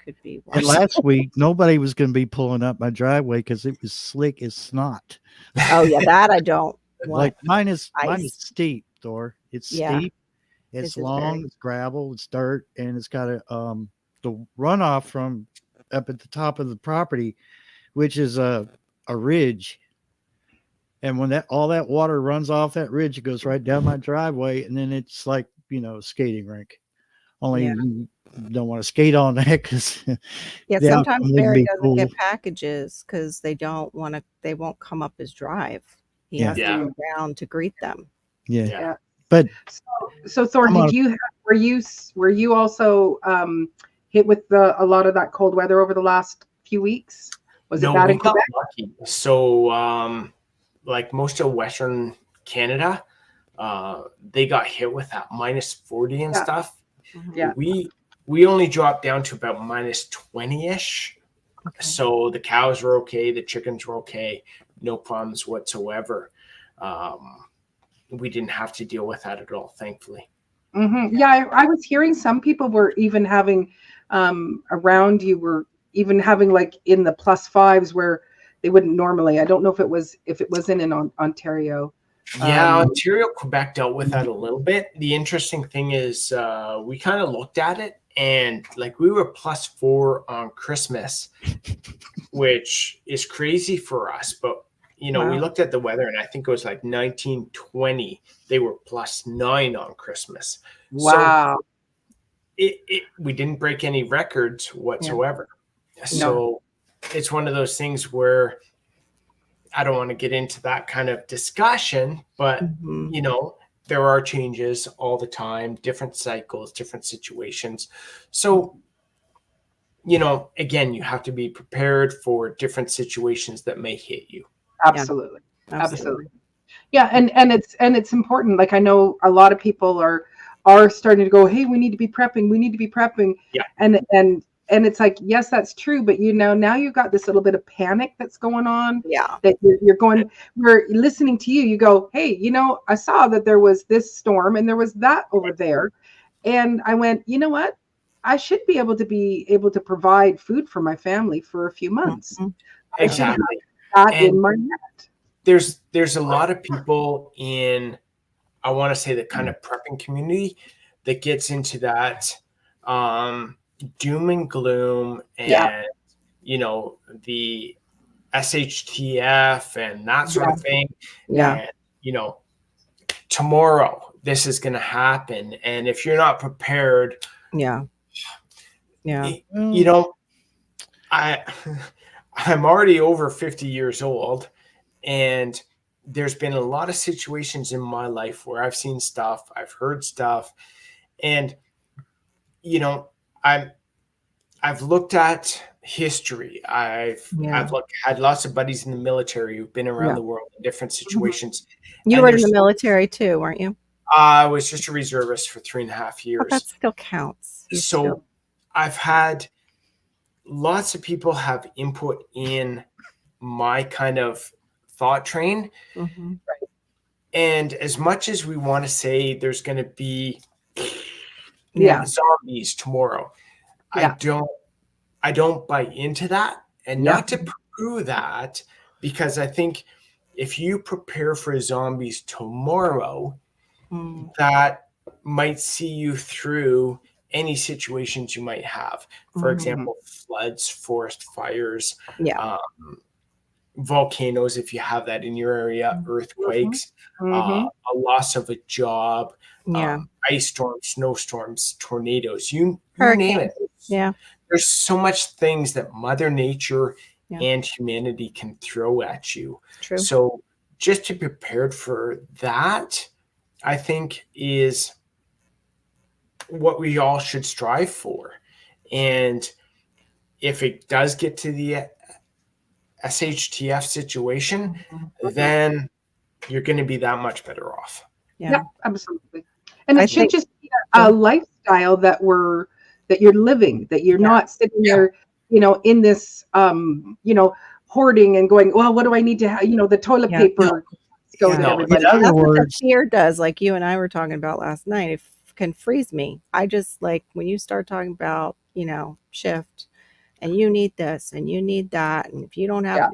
Speaker 2: Could be.
Speaker 5: And last week, nobody was going to be pulling up my driveway because it was slick as snot.
Speaker 2: Oh yeah, that I don't want.
Speaker 5: Like mine is steep, Thor. It's steep. It's long. It's gravel. It's dirt, and it's got the runoff from up at the top of the property, which is a ridge. And when all that water runs off that ridge, it goes right down my driveway, and then it's like, you know, a skating rink. Only you don't want to skate on that because
Speaker 2: sometimes Barry doesn't get packages because they won't come up his drive. He has to go down to greet them.
Speaker 5: Yeah. But
Speaker 1: so Thor, were you also hit with a lot of that cold weather over the last few weeks? Was it bad in Quebec?
Speaker 4: Lucky. So like most of Western Canada, they got hit with that -40 and stuff.
Speaker 1: Yeah.
Speaker 4: We only dropped down to about -20-ish. Okay. So the cows were okay, the chickens were okay, no problems whatsoever. We didn't have to deal with that at all, thankfully.
Speaker 1: Yeah, I was hearing some people were even having around you were even having like in the +5s where they wouldn't normally. I don't know if it was in Ontario.
Speaker 4: Yeah, Ontario, Quebec dealt with that a little bit. The interesting thing is we kind of looked at it, and like we were +4 on Christmas, which is crazy for us. But you know, we looked at the weather, and I think it was like 1920. They were +9 on Christmas.
Speaker 1: Wow.
Speaker 4: So we didn't break any records whatsoever. Yeah. So it's one of those things where I don't want to get into that kind of discussion, but you know, there are changes all the time, different cycles, different situations. So, you know, again, you have to be prepared for different situations that may hit you.
Speaker 1: Absolutely. Absolutely. Yeah. And it's important. Like, I know a lot of people are starting to go, hey, we need to be prepping. We need to be prepping.
Speaker 4: Yeah.
Speaker 1: And it's like, yes, that's true. But, you know, now you've got this little bit of panic that's going on.
Speaker 2: Yeah.
Speaker 1: That we're listening to you. You go, hey, you know, I saw that there was this storm and there was that over there. And I went, you know what? I should be able to provide food for my family for a few months.
Speaker 4: Exactly.
Speaker 1: I should have that in my head.
Speaker 4: There's a lot of people in, I want to say, the kind of prepping community that gets into that doom and gloom and you know, the SHTF and that sort of thing. And you know, tomorrow this is going to happen, and if you're not prepared, you know, I'm already over 50 years old, and there's been a lot of situations in my life where I've seen stuff, I've heard stuff, and you know, I've looked at history. I've had lots of buddies in the military who've been around the world in different situations.
Speaker 2: You were in the military too, weren't you?
Speaker 4: I was just a reservist for 3.5 years.
Speaker 2: But that still counts.
Speaker 4: I've had lots of people have input in my kind of thought train. And as much as we want to say there's going to be zombies tomorrow, I don't buy into that, and not to poo that, because I think if you prepare for zombies tomorrow, that might see you through any situations you might have. For example, floods, forest fires, volcanoes, if you have that in your area, earthquakes, a loss of a job, ice storms, snowstorms, tornadoes, you name it. There's so much things that Mother Nature and humanity can throw at you.
Speaker 2: True.
Speaker 4: So just to be prepared for that, I think, is what we all should strive for. And if it does get to the SHTF situation, then you're going to be that much better off.
Speaker 1: Yeah, absolutely. And it should just be a lifestyle that you're living, that you're not sitting there, you know, in this, you know, hoarding and going, well, what do I need to have? You know, the toilet paper goes to everybody.
Speaker 2: That's what the fear does. Like you and I were talking about last night. It can freeze me. I just, like, when you start talking about, you know, shift and you need this and you need that, and if you don't have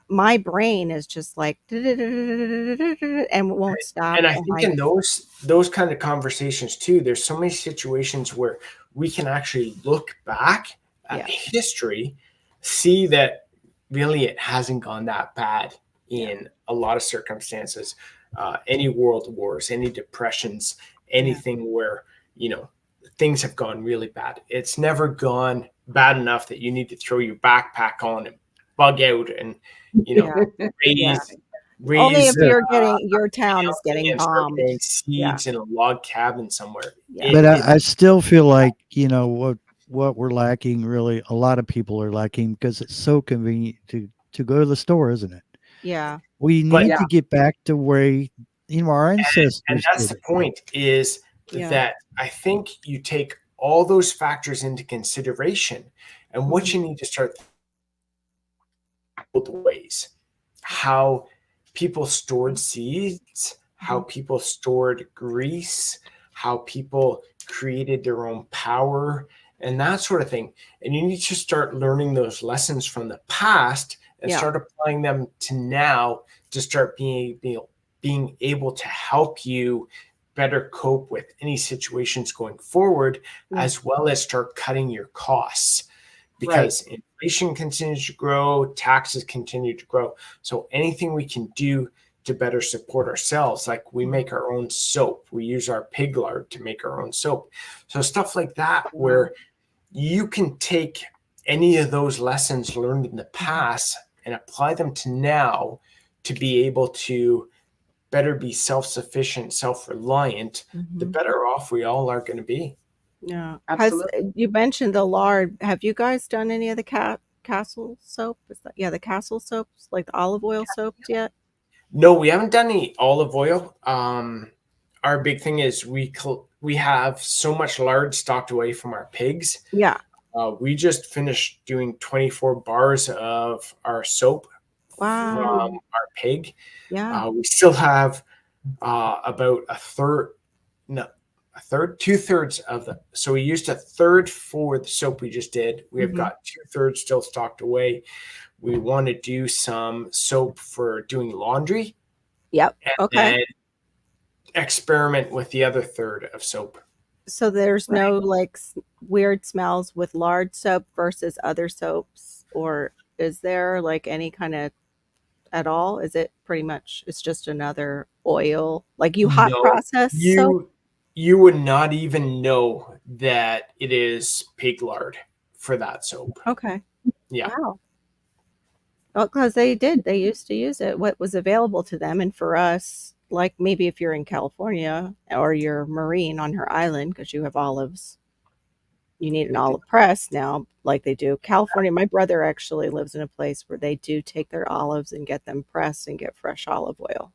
Speaker 2: my brain is just like and won't stop.
Speaker 4: And I think in those kind of conversations too, there's so many situations where we can actually look back at history, see that really it hasn't gone that bad in a lot of circumstances. Any world wars, any depressions, anything where, you know, things have gone really bad. It's never gone bad enough that you need to throw your backpack on and bug out and, you know, raise
Speaker 2: only if you're getting your town is getting bombed.
Speaker 4: Seeds in a log cabin somewhere.
Speaker 5: But I still feel like, you know, what we're lacking, really, a lot of people are lacking, because it's so convenient to go to the store, isn't it?
Speaker 2: Yeah.
Speaker 5: We need to get back to where, you know, our ancestors.
Speaker 4: And that's the point, is that I think you take all those factors into consideration, and what you need to start both ways. How people stored seeds, how people stored grease, how people created their own power, and that sort of thing. And you need to start learning those lessons from the past and start applying them to now, to start being able to help you better cope with any situations going forward, as well as start cutting your costs, because inflation continues to grow, taxes continue to grow. So anything we can do to better support ourselves, like we make our own soap, we use our pig lard to make our own soap. So stuff like that, where you can take any of those lessons learned in the past and apply them to now to be able to better be self-sufficient, self-reliant, the better off we all are going to be.
Speaker 2: Yeah.
Speaker 1: Absolutely.
Speaker 2: You mentioned the lard. Have you guys done any of the Castle soap? The Castle soaps, like the olive oil soaps yet?
Speaker 4: No, we haven't done any olive oil. Our big thing is we have so much lard stocked away from our pigs.
Speaker 2: Yeah.
Speaker 4: We just finished doing 24 bars of our soap
Speaker 2: Wow.
Speaker 4: from our pig.
Speaker 2: Yeah.
Speaker 4: We still have about two-thirds of the. So we used a third for the soap we just did. We have got 2/3 still stocked away. We want to do some soap for doing laundry.
Speaker 2: Yep.
Speaker 4: And
Speaker 2: Okay.
Speaker 4: then experiment with the other third of soap.
Speaker 2: So there's no like weird smells with lard soap versus other soaps, or is there like any kind of at all? Is it pretty much it's just another oil like you hot process soap?
Speaker 4: You would not even know that it is pig lard for that soap.
Speaker 2: Okay.
Speaker 4: Yeah.
Speaker 2: Wow. Well, because they used to use it, what was available to them. And for us, like maybe if you're in California or you're marine on her island, because you have olives, you need an olive press now, like they do. California, my brother actually lives in a place where they do take their olives and get them pressed and get fresh olive oil.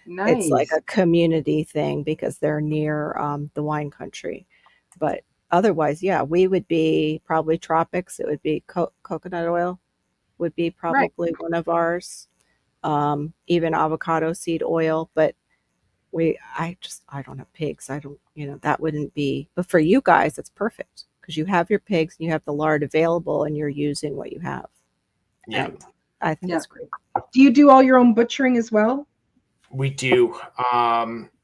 Speaker 1: Nice.
Speaker 2: It's like a community thing because they're near the wine country. But otherwise, yeah, we would be probably tropics. It would be coconut oil would be probably one of ours. Even avocado seed oil, but I don't have pigs. I don't, that wouldn't be, but for you guys, it's perfect because you have your pigs and you have the lard available and you're using what you have.
Speaker 4: Yeah.
Speaker 2: And I think that's great.
Speaker 1: Do you do all your own butchering as well?
Speaker 4: We do.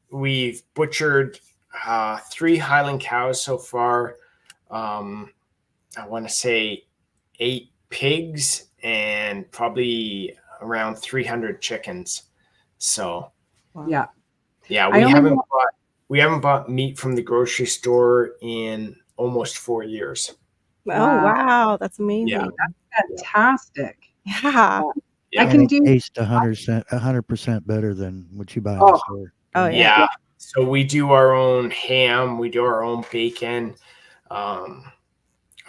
Speaker 4: We've butchered 3 Highland cows so far. I want to say 8 pigs and probably around 300 chickens. So
Speaker 1: yeah,
Speaker 4: we haven't bought meat from the grocery store in almost 4 years.
Speaker 2: Oh wow, that's amazing.
Speaker 4: Yeah.
Speaker 1: That's fantastic.
Speaker 2: Yeah.
Speaker 1: I can do
Speaker 5: taste 100% better than what you buy in the store.
Speaker 2: Oh
Speaker 4: yeah. So we do our own ham, we do our own bacon.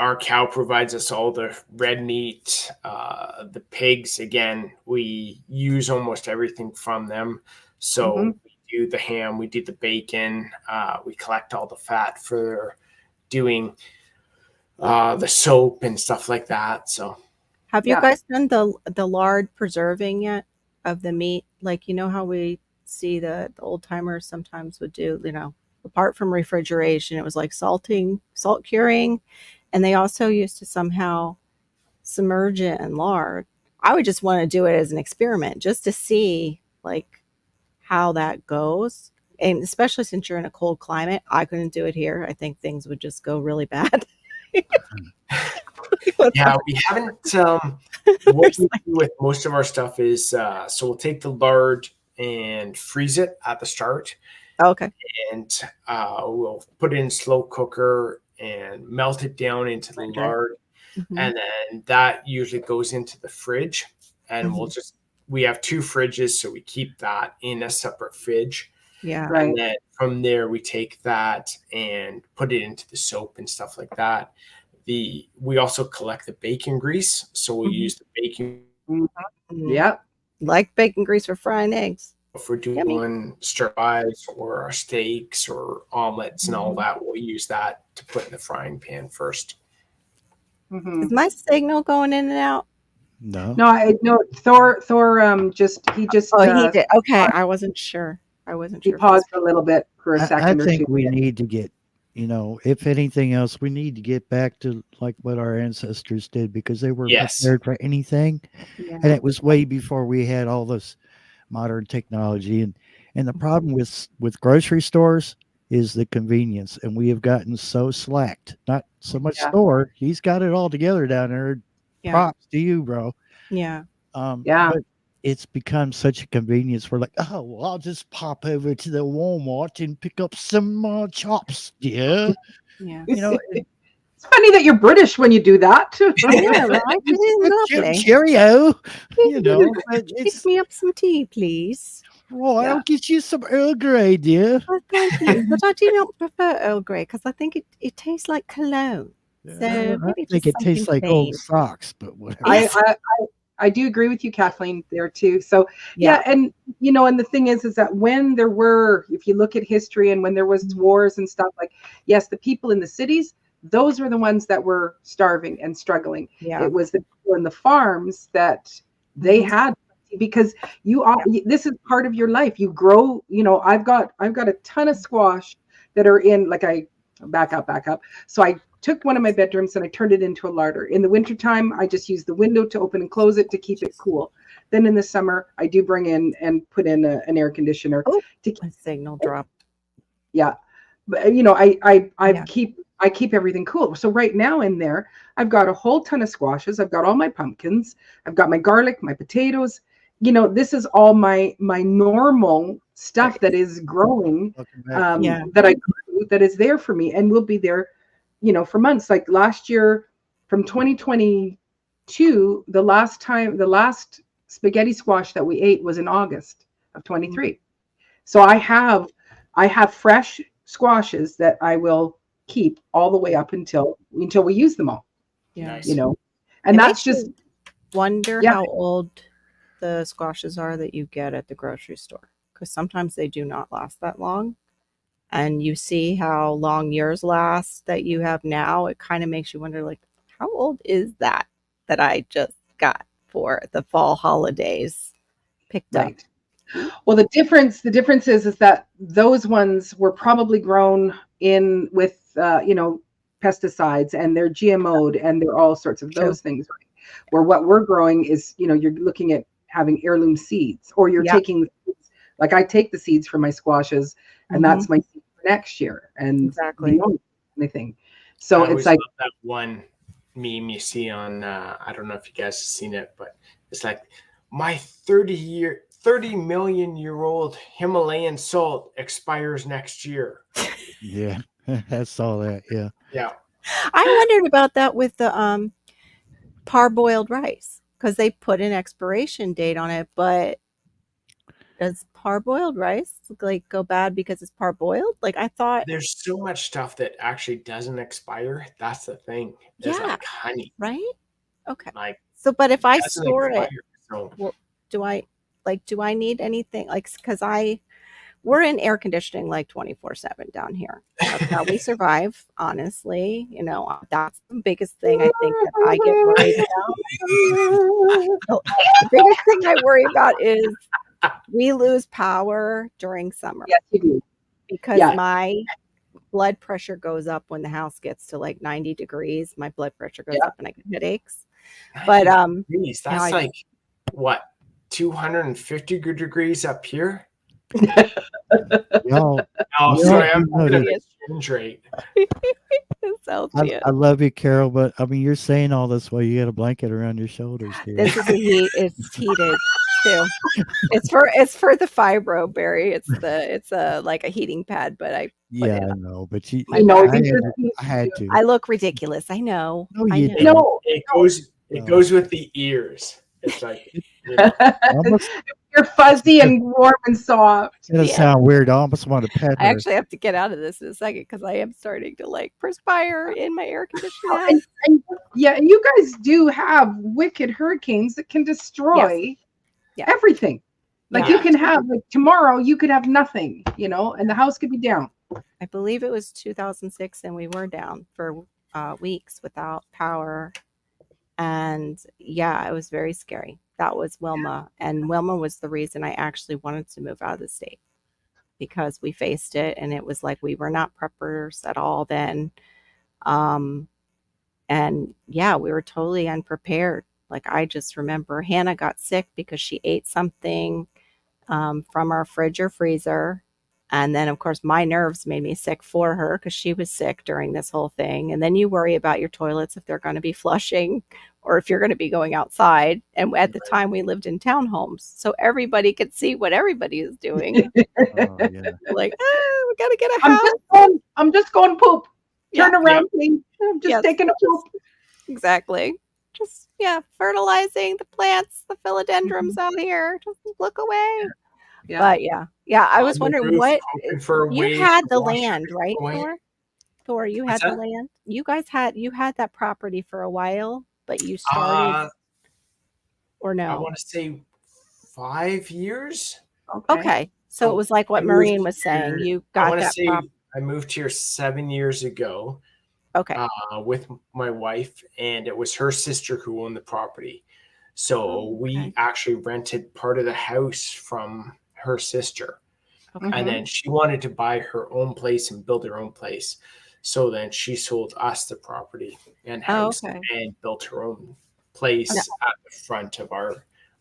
Speaker 4: Our cow provides us all the red meat. The pigs, again, we use almost everything from them. So we do the ham, we do the bacon, we collect all the fat for doing the soap and stuff like that. So
Speaker 2: have you guys done the lard preserving yet of the meat? Like, how we see the old timers sometimes would do, apart from refrigeration, it was like salt curing. And they also used to somehow submerge it in lard. I would just want to do it as an experiment just to see like how that goes. And especially since you're in a cold climate, I couldn't do it here. I think things would just go really bad.
Speaker 4: Yeah, we haven't. What we do with most of our stuff is so we'll take the lard and freeze it at the start.
Speaker 2: Okay.
Speaker 4: And we'll put it in slow cooker and melt it down into the lard. And then that usually goes into the fridge. And we have 2 fridges, so we keep that in a separate fridge.
Speaker 2: Yeah.
Speaker 4: And then from there, we take that and put it into the soap and stuff like that. We also collect the bacon grease. So we'll use the bacon.
Speaker 1: Yep.
Speaker 2: Like bacon grease for frying eggs.
Speaker 4: If we're doing stir fries or our steaks or omelets and all that, we'll use that to put in the frying pan first.
Speaker 2: Is my signal going in and out?
Speaker 5: No.
Speaker 1: No. Thor. He just.
Speaker 2: Oh, he did. Okay, I wasn't sure.
Speaker 1: He paused a little bit for a second.
Speaker 5: I think we need to get, if anything else, we need to get back to like what our ancestors did because they were prepared for anything, and it was way before we had all this modern technology. And the problem with grocery stores is the convenience, and we have gotten so slacked. Not so much store; he's got it all together down there.
Speaker 2: Yeah.
Speaker 5: Props to you, bro.
Speaker 2: Yeah.
Speaker 5: But it's become such a convenience. We're like, oh, well, I'll just pop over to the Walmart and pick up some chops. Yeah.
Speaker 2: Yeah.
Speaker 1: It's funny that you're British when you do that.
Speaker 2: I know, right? It is lovely.
Speaker 5: Cheerio. You know, but
Speaker 2: Pick
Speaker 5: it's
Speaker 2: me up some tea, please.
Speaker 5: well, I'll get you some Earl Grey, dear.
Speaker 2: Oh, thank you. But I do not prefer Earl Grey because I think it tastes like cologne. So
Speaker 5: I
Speaker 2: maybe
Speaker 5: think
Speaker 2: just
Speaker 5: it tastes
Speaker 2: something
Speaker 5: like old
Speaker 2: plain.
Speaker 5: socks, but whatever.
Speaker 1: I do agree with you, Kathleen, there too. So yeah, and you know, and the thing is that when there were, if you look at history and when there was wars and stuff, like, yes, the people in the cities, those were the ones that were starving and struggling.
Speaker 2: Yeah.
Speaker 1: It was the people in the farms that they had, because this is part of your life. You grow, you know, I've got a ton of squash that are in, like, I back up. So I took one of my bedrooms and I turned it into a larder. In the wintertime, I just use the window to open and close it to keep it cool. Then in the summer, I do bring in and put in an air conditioner.
Speaker 2: Oh, a signal drop.
Speaker 1: Yeah. But, you know, I keep everything cool. So right now in there, I've got a whole ton of squashes. I've got all my pumpkins. I've got my garlic, my potatoes. You know, this is all my normal stuff that is growing, that I grew, that is there for me and will be there, you know, for months. Like last year, from 2022, the last spaghetti squash that we ate was in August of 23. So I have fresh squashes that I will keep all the way up until we use them all.
Speaker 2: Yeah.
Speaker 1: You know, and that's just
Speaker 2: wonder how old the squashes are that you get at the grocery store, because sometimes they do not last that long. And you see how long yours last that you have now, it kind of makes you wonder, like, how old is that I just got for the fall holidays picked up?
Speaker 1: Well, the difference is that those ones were probably grown in with you know, pesticides, and they're GMO'd, and they're all sorts of those things. Right? Where what we're growing is, you know, you're looking at having heirloom seeds, or you're taking the seeds, like I take the seeds from my squashes, and that's my seed for next year, and beyond anything. So it's like
Speaker 4: that one meme you see on I don't know if you guys have seen it, but it's like, my 30 million year old Himalayan salt expires next year.
Speaker 5: Yeah, I saw that. Yeah.
Speaker 4: Yeah.
Speaker 2: I wondered about that with the parboiled rice, because they put an expiration date on it, but does parboiled rice like go bad because it's parboiled? Like, I thought
Speaker 4: there's so much stuff that actually doesn't expire. That's the thing. It's like honey,
Speaker 2: right? Okay.
Speaker 4: Like,
Speaker 2: so, but if I store it, well, do I need anything? Like, because we're in air conditioning like 24/7 down here. That's how we survive, honestly. You know, that's the biggest thing I think that I get worried about. The biggest thing I worry about is we lose power during summer.
Speaker 1: Yes, you do.
Speaker 2: Because my blood pressure goes up when the house gets to like 90 degrees. My blood pressure goes up and I get headaches. But
Speaker 4: that's like what, 250 degrees up here?
Speaker 5: Sorry,
Speaker 4: I'm looking at the exchange rate.
Speaker 5: I love you, Carol, but I mean, you're saying all this while you got a blanket around your shoulders. Dear.
Speaker 2: This is it's heated too. It's for the fibro, Barry. It's like a heating pad, but I
Speaker 5: know, but I had to.
Speaker 2: I look ridiculous. I know.
Speaker 5: No, you don't.
Speaker 1: No,
Speaker 4: it goes with the ears. It's like, you know.
Speaker 1: You're fuzzy and warm and soft.
Speaker 5: It'll sound weird. I almost want to pet her.
Speaker 2: I actually have to get out of this in a second because I am starting to like perspire in my air conditioner.
Speaker 1: And you guys do have wicked hurricanes that can destroy everything. Like you can have, like, tomorrow you could have nothing, you know, and the house could be down.
Speaker 2: I believe it was 2006 and we were down for weeks without power. And it was very scary. That was Wilma. And Wilma was the reason I actually wanted to move out of the state, because we faced it and it was like we were not preppers at all then. And we were totally unprepared. Like, I just remember Hannah got sick because she ate something from our fridge or freezer. And then, of course, my nerves made me sick for her because she was sick during this whole thing. And then you worry about your toilets if they're going to be flushing or if you're going to be going outside. And at the time, we lived in townhomes, so everybody could see what everybody is doing. Like, we got to get a house.
Speaker 1: I'm just going poop. Turn around, please. I'm just taking a poop.
Speaker 2: Exactly. Just fertilizing the plants, the philodendrons out here. Just look away. Yeah. But I was wondering what you had the land, right, Thor? Thor, you had the land. You guys had that property for a while, but you started or no?
Speaker 4: I want to say 5 years.
Speaker 2: Okay. So it was like what Maureen was saying. You got that property.
Speaker 4: I moved here 7 years ago.
Speaker 2: Okay.
Speaker 4: With my wife, and it was her sister who owned the property. So we actually rented part of the house from her sister. Okay. And then she wanted to buy her own place and build her own place. So then she sold us the property and house and built her own place at the front of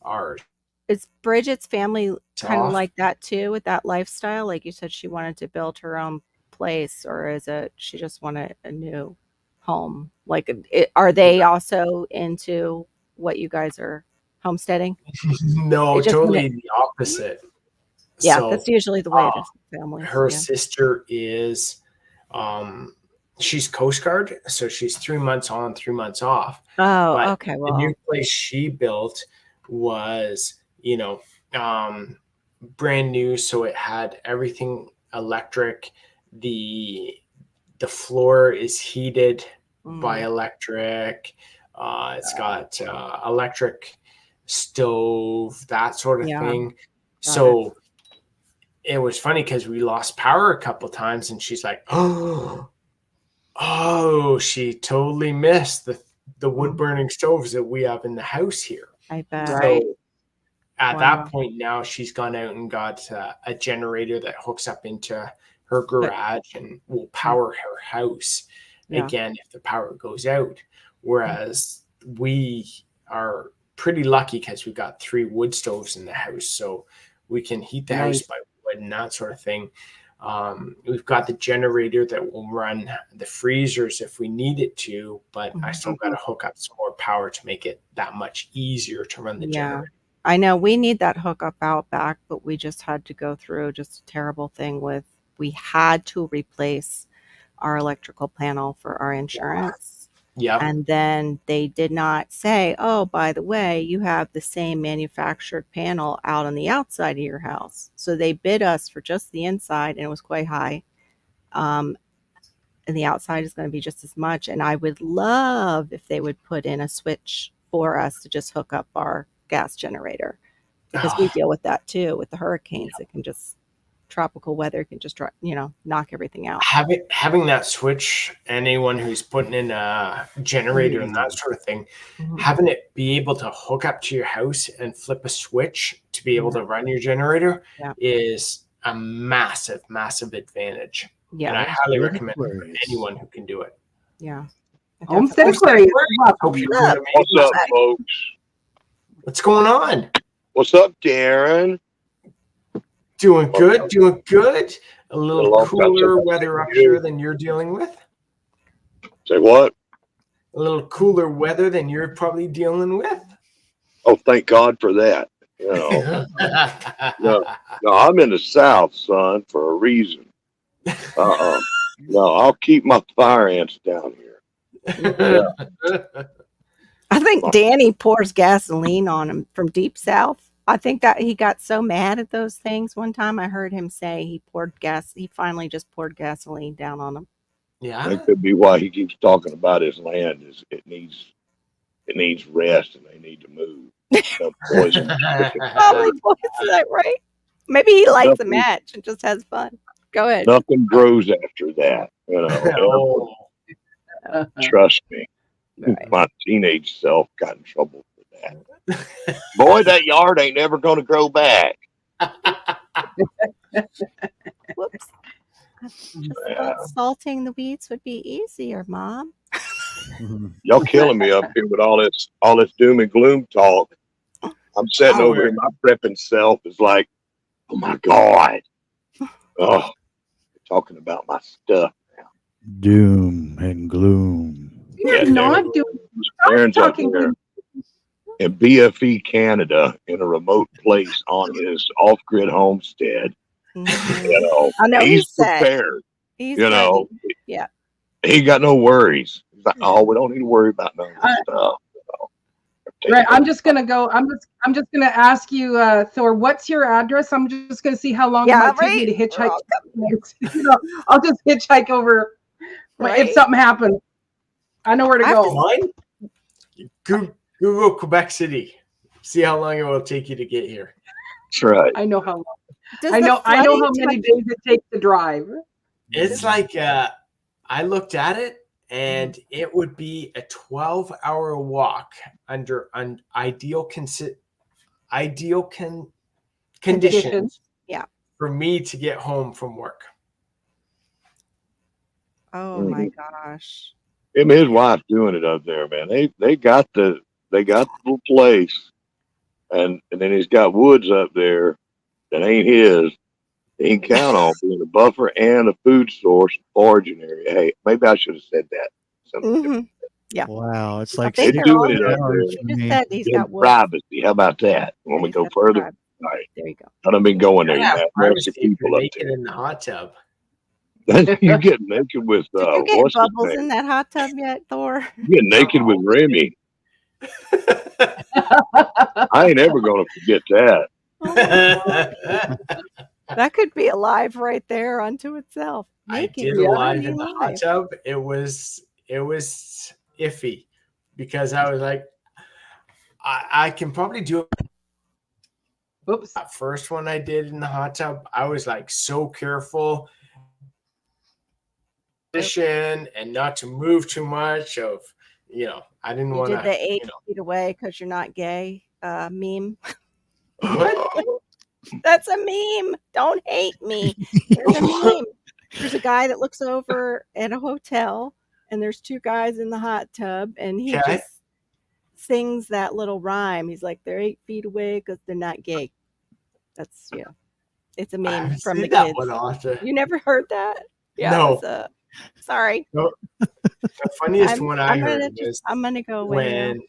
Speaker 4: ours.
Speaker 2: Is Bridget's family kind of like that too, with that lifestyle? Like you said, she wanted to build her own place, or is it she just wanted a new home? Like, are they also into what you guys are homesteading?
Speaker 4: No, totally the opposite.
Speaker 2: Yeah, so, that's usually the way it is in families.
Speaker 4: Her sister is, she's Coast Guard, so she's 3 months on, 3 months off.
Speaker 2: Oh, but okay. Well,
Speaker 4: the new place she built was, brand new, so it had everything electric. The floor is heated by electric. It's got electric stove, that sort of thing. So it was funny because we lost power a couple times, and she's like, oh, she totally missed the wood burning stoves that we have in the house here.
Speaker 2: I bet.
Speaker 4: So at that point now, she's gone out and got a generator that hooks up into her garage and will power her house again if the power goes out. Whereas we are pretty lucky because we got 3 wood stoves in the house, so we can heat the house by wood and that sort of thing. We've got the generator that will run the freezers if we need it to, but I still got to hook up some more power to make it that much easier to run the generator.
Speaker 2: I know we need that hookup out back, but we just had to go through just a terrible thing with, we had to replace our electrical panel for our insurance.
Speaker 4: Yeah.
Speaker 2: And then they did not say, oh, by the way, you have the same manufactured panel out on the outside of your house. So they bid us for just the inside, and it was quite high. And the outside is going to be just as much. And I would love if they would put in a switch for us to just hook up our gas generator, because we deal with that too, with the hurricanes. It can just, tropical weather can just knock everything out.
Speaker 4: Having that switch, anyone who's putting in a generator and that sort of thing, having it be able to hook up to your house and flip a switch to be able to run your generator is a massive advantage. And I highly recommend it for anyone who can do it.
Speaker 1: Homestead Aquarius.
Speaker 7: What's up, folks?
Speaker 4: What's going on?
Speaker 7: What's up, Darren?
Speaker 4: Doing good. A little cooler weather up here than you're dealing with.
Speaker 7: Say what?
Speaker 4: A little cooler weather than you're probably dealing with.
Speaker 7: Oh, thank God for that. No, I'm in the South, son, for a reason. No, I'll keep my fire ants down here.
Speaker 2: I think Danny pours gasoline on him from deep south. I think that he got so mad at those things one time. I heard him say he finally just poured gasoline down on them.
Speaker 4: Yeah.
Speaker 7: That could be why he keeps talking about his land. Is it needs rest and they need to move. Poison.
Speaker 2: Probably poison, right? Maybe he lights a match and just has fun. Go ahead.
Speaker 7: Nothing grows after that. Trust me. Right. My teenage self got in trouble for that. Boy, that yard ain't never going to grow back.
Speaker 2: Whoops. Salting the weeds would be easier, Mom.
Speaker 7: Y'all killing me up here with all this doom and gloom talk. I'm sitting over here, my prepping self is like, oh my God. Oh, you're talking about my stuff now.
Speaker 5: Doom and gloom.
Speaker 1: You're not doing.
Speaker 7: Aaron's up there in BFE, Canada, in a remote place on his off-grid homestead.
Speaker 2: I know
Speaker 7: he's prepared.
Speaker 2: He's
Speaker 7: yeah. He ain't got no worries. He's like, oh, we don't need to worry about none of this stuff.
Speaker 1: Right. I'm just gonna go. I'm just gonna ask you, Thor. What's your address? I'm just gonna see how long it might take me to hitchhike. I'll just hitchhike over if something happens. I know where to go.
Speaker 4: Google Quebec City. See how long it will take you to get here.
Speaker 7: That's right.
Speaker 1: I know how long. I know how many days it takes to drive.
Speaker 4: It's like I looked at it, and it would be a 12-hour walk under ideal conditions.
Speaker 2: Yeah.
Speaker 4: For me to get home from work.
Speaker 2: Oh my gosh.
Speaker 7: Him and his wife doing it up there, man. They got the little place, and then he's got woods up there that ain't his. He can count on being a buffer and a food source, foraging area. Hey, maybe I should have said that.
Speaker 2: Yeah.
Speaker 5: Wow, it's like
Speaker 7: they're doing it up
Speaker 2: there. You just said he's got woods.
Speaker 7: Privacy. How about that? When we go further, all right.
Speaker 2: There you go.
Speaker 7: I don't been going there.
Speaker 4: Yeah,
Speaker 7: Most people up
Speaker 4: naked in the hot tub.
Speaker 7: You get naked with
Speaker 2: Did you get
Speaker 7: what's his
Speaker 2: bubbles
Speaker 7: name?
Speaker 2: in that hot tub yet, Thor?
Speaker 7: You get naked with Remy. I ain't ever gonna forget that.
Speaker 2: That could be alive right there unto itself.
Speaker 4: I
Speaker 2: Naked,
Speaker 4: did alive in the hot tub. It was iffy because I was like, I can probably do it.
Speaker 1: Oops.
Speaker 4: That first one I did in the hot tub, I was like so careful and not to move too much of, I didn't want to.
Speaker 2: Did the 8 feet away because you're not gay meme.
Speaker 4: What?
Speaker 2: That's a meme. Don't hate me. There's a meme. There's a guy that looks over at a hotel, and there's 2 guys in the hot tub, and he just sings that little rhyme. He's like, they're 8 feet away because they're not gay. That's it's a meme from the kids. You never heard that? Yeah.
Speaker 4: No.
Speaker 2: Sorry.
Speaker 4: No. The funniest one I heard was
Speaker 2: I'm gonna go away
Speaker 4: when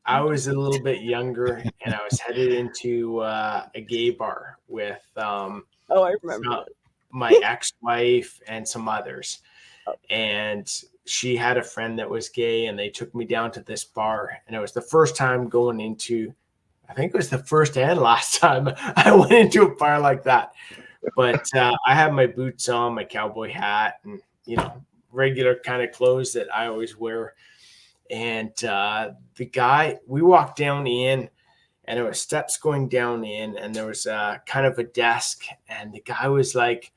Speaker 4: I was a little bit younger and I was headed into a gay bar with
Speaker 2: I remember
Speaker 4: my ex-wife and some others. And she had a friend that was gay, and they took me down to this bar, and it was the first time going into, I think it was the first and last time I went into a bar like that. But I had my boots on, my cowboy hat, and regular kind of clothes that I always wear. And the guy, we walked down in, and there were steps going down in, and there was kind of a desk, and the guy was like,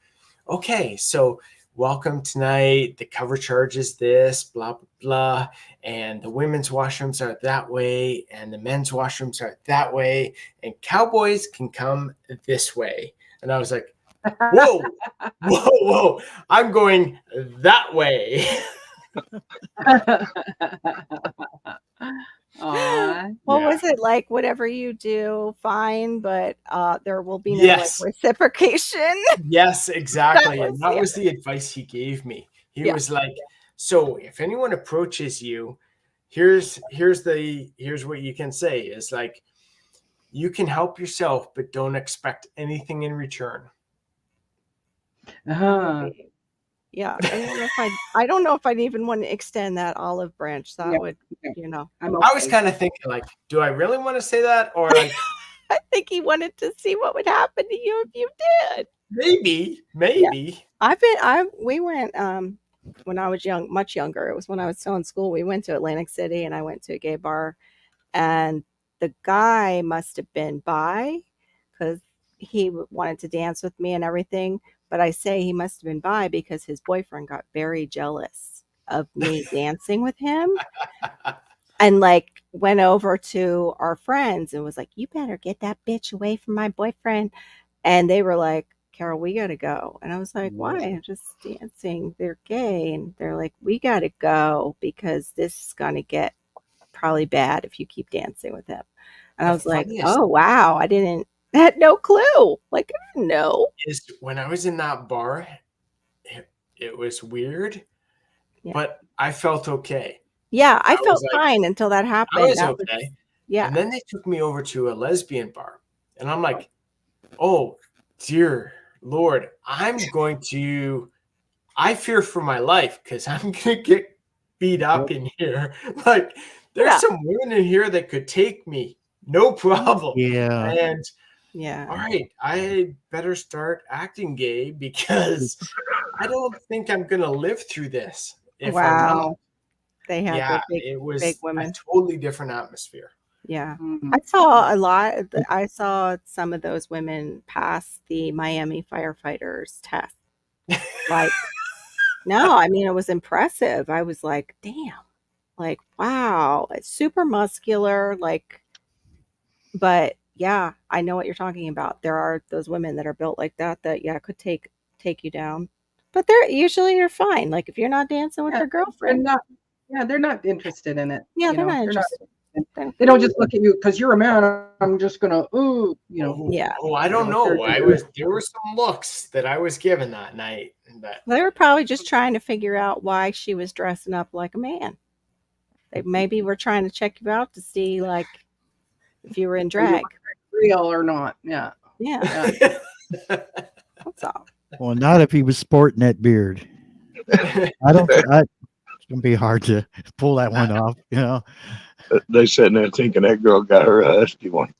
Speaker 4: okay, so welcome tonight. The cover charge is this, blah, blah, blah. And the women's washrooms are that way, and the men's washrooms are that way, and cowboys can come this way. And I was like, whoa, whoa, I'm going that way.
Speaker 2: What was it like? Whatever you do, fine, but there will be no reciprocation.
Speaker 4: Yes, exactly. That was the advice he gave me. He was like, so if anyone approaches you, here's what you can say is like, you can help yourself, but don't expect anything in return.
Speaker 2: Yeah, I don't know if I'd even want to extend that olive branch. That would,
Speaker 4: I was kind of thinking, like, do I really want to say that, or like,
Speaker 2: I think he wanted to see what would happen to you if you did.
Speaker 4: Maybe.
Speaker 2: Yeah. We went when I was much younger. It was when I was still in school. We went to Atlantic City, and I went to a gay bar, and the guy must have been bi because he wanted to dance with me and everything. But I say he must have been bi because his boyfriend got very jealous of me dancing with him and like went over to our friends and was like, you better get that bitch away from my boyfriend. And they were like, Carol, we got to go. And I was like, why? I'm just dancing. They're gay. And they're like, we got to go because this is going to get probably bad if you keep dancing with him. And I was like, oh, wow. I had no clue. Like, I didn't know.
Speaker 4: When I was in that bar, it was weird, but I felt okay.
Speaker 2: Yeah, I felt fine until that happened.
Speaker 4: I was okay.
Speaker 2: Yeah.
Speaker 4: And then they took me over to a lesbian bar, and I'm like, oh, dear Lord, I'm going to I fear for my life because I'm gonna get beat up in here. Like there's some women in here that could take me, no problem.
Speaker 5: Yeah.
Speaker 4: And
Speaker 2: Yeah.
Speaker 4: all right, I better start acting gay because I don't think I'm gonna live through this. If I'm not.
Speaker 2: They had
Speaker 4: it was
Speaker 2: big women.
Speaker 4: a totally different atmosphere.
Speaker 2: Yeah. I saw a lot. I saw some of those women pass the Miami firefighters test. Like, no, I mean, it was impressive. I was like, damn, like, wow, it's super muscular. Like, but yeah, I know what you're talking about. There are those women that are built like that, could take you down. But you're fine. Like if you're not dancing with your girlfriend.
Speaker 1: They're not interested in it.
Speaker 2: Yeah, they're not interested.
Speaker 1: They don't just look at you because you're a man. I'm just gonna,
Speaker 2: Yeah.
Speaker 4: Oh, I don't know. There were some looks that I was given that night. But
Speaker 2: they were probably just trying to figure out why she was dressing up like a man. They maybe were trying to check you out to see like if you were in drag,
Speaker 1: real or not. Yeah.
Speaker 2: That's all.
Speaker 5: Well, not if he was sporting that beard. It's gonna be hard to pull that one off, you know.
Speaker 7: They sitting there thinking that girl got her a husky one.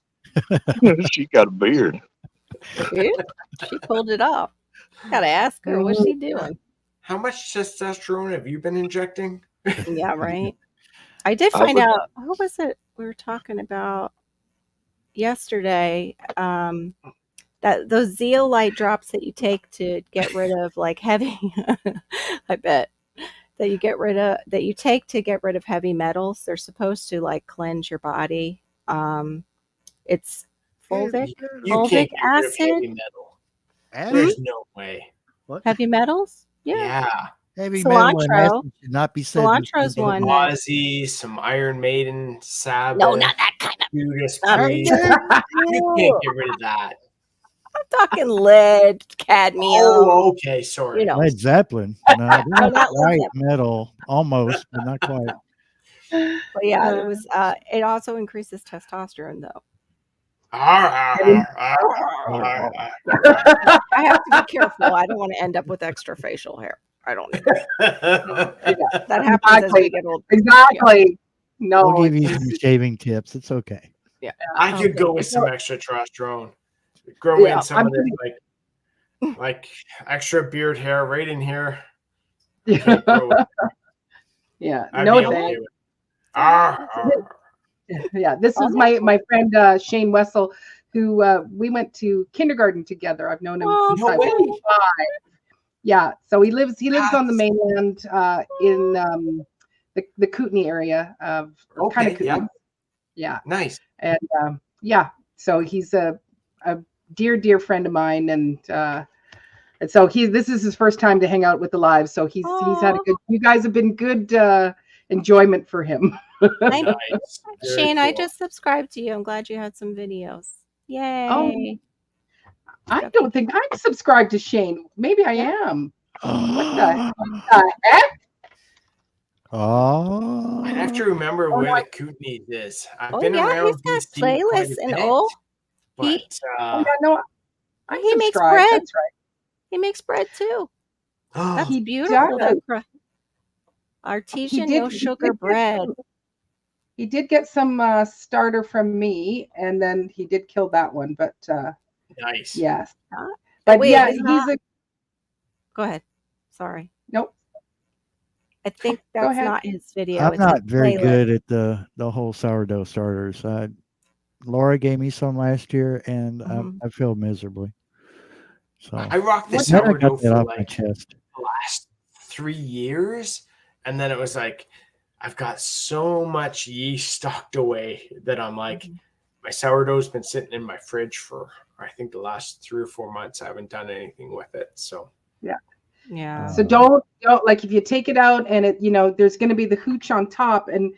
Speaker 7: She got a beard.
Speaker 2: She pulled it off. Gotta ask her, what's she doing?
Speaker 4: How much testosterone have you been injecting?
Speaker 2: Yeah, right. I did find out, what was it we were talking about yesterday? That those zeolite drops that you take to get rid of like heavy, I bet. That you take to get rid of heavy metals. They're supposed to like cleanse your body. It's fulvic acid.
Speaker 4: Heavy metal. There's no way.
Speaker 5: What?
Speaker 2: Heavy metals?
Speaker 4: Yeah.
Speaker 5: Heavy metal should not be said.
Speaker 2: Cilantro's one.
Speaker 4: Ozzy, some Iron Maiden, Sabbath.
Speaker 2: No, not that kind of.
Speaker 4: Judas Priest. You can't get rid of that.
Speaker 2: I'm talking lead, cadmium.
Speaker 4: Oh, okay. Sorry.
Speaker 2: You know.
Speaker 5: Led Zeppelin. No, not quite metal. Almost, but not quite.
Speaker 2: But yeah, it was. It also increases testosterone, though.
Speaker 4: I
Speaker 2: have to be careful. I don't want to end up with extra facial hair. I don't need that. That happens as we get older.
Speaker 1: Exactly. No,
Speaker 5: we'll give you some shaving tips. It's okay.
Speaker 2: Yeah,
Speaker 4: I could go with some extra testosterone. Grow in some of this like extra beard hair right in here.
Speaker 1: Yeah. No thanks. Yeah, this was my friend Shane Wessel, who we went to kindergarten together. I've known him since I was 5. Yeah, so he lives on the mainland in the Kootenay area of kind of Kootenay. Yeah,
Speaker 4: nice.
Speaker 1: And so he's a dear friend of mine, and so this is his first time to hang out with the live. So he's had a good. You guys have been good enjoyment for him.
Speaker 2: Nice. Shane, cool. I just subscribed to you. I'm glad you had some videos. Yay!
Speaker 1: Oh, I don't think I'm subscribed to Shane. Maybe I am. What the heck?
Speaker 5: Oh,
Speaker 4: I have to remember where the Kootenay is. I've been around
Speaker 2: he's got playlists and all.
Speaker 4: But
Speaker 2: he makes bread. That's right. He makes bread too. That's beautiful. That artesian, no sugar bread.
Speaker 1: He did get some starter from me, and then he did kill that one. But
Speaker 4: nice.
Speaker 1: Yes. But wait, he's a.
Speaker 2: Go ahead. Sorry.
Speaker 1: Nope.
Speaker 2: I think that's not his video.
Speaker 5: I'm not very good at the whole sourdough starters. Laura gave me some last year, and I feel miserably. So
Speaker 4: I rocked the sourdough for like the last 3 years, and then it was like I've got so much yeast stocked away that I'm like, my sourdough's been sitting in my fridge for I think the last 3 or 4 months. I haven't done anything with it. So
Speaker 2: yeah.
Speaker 1: So don't like if you take it out and it there's going to be the hooch on top, and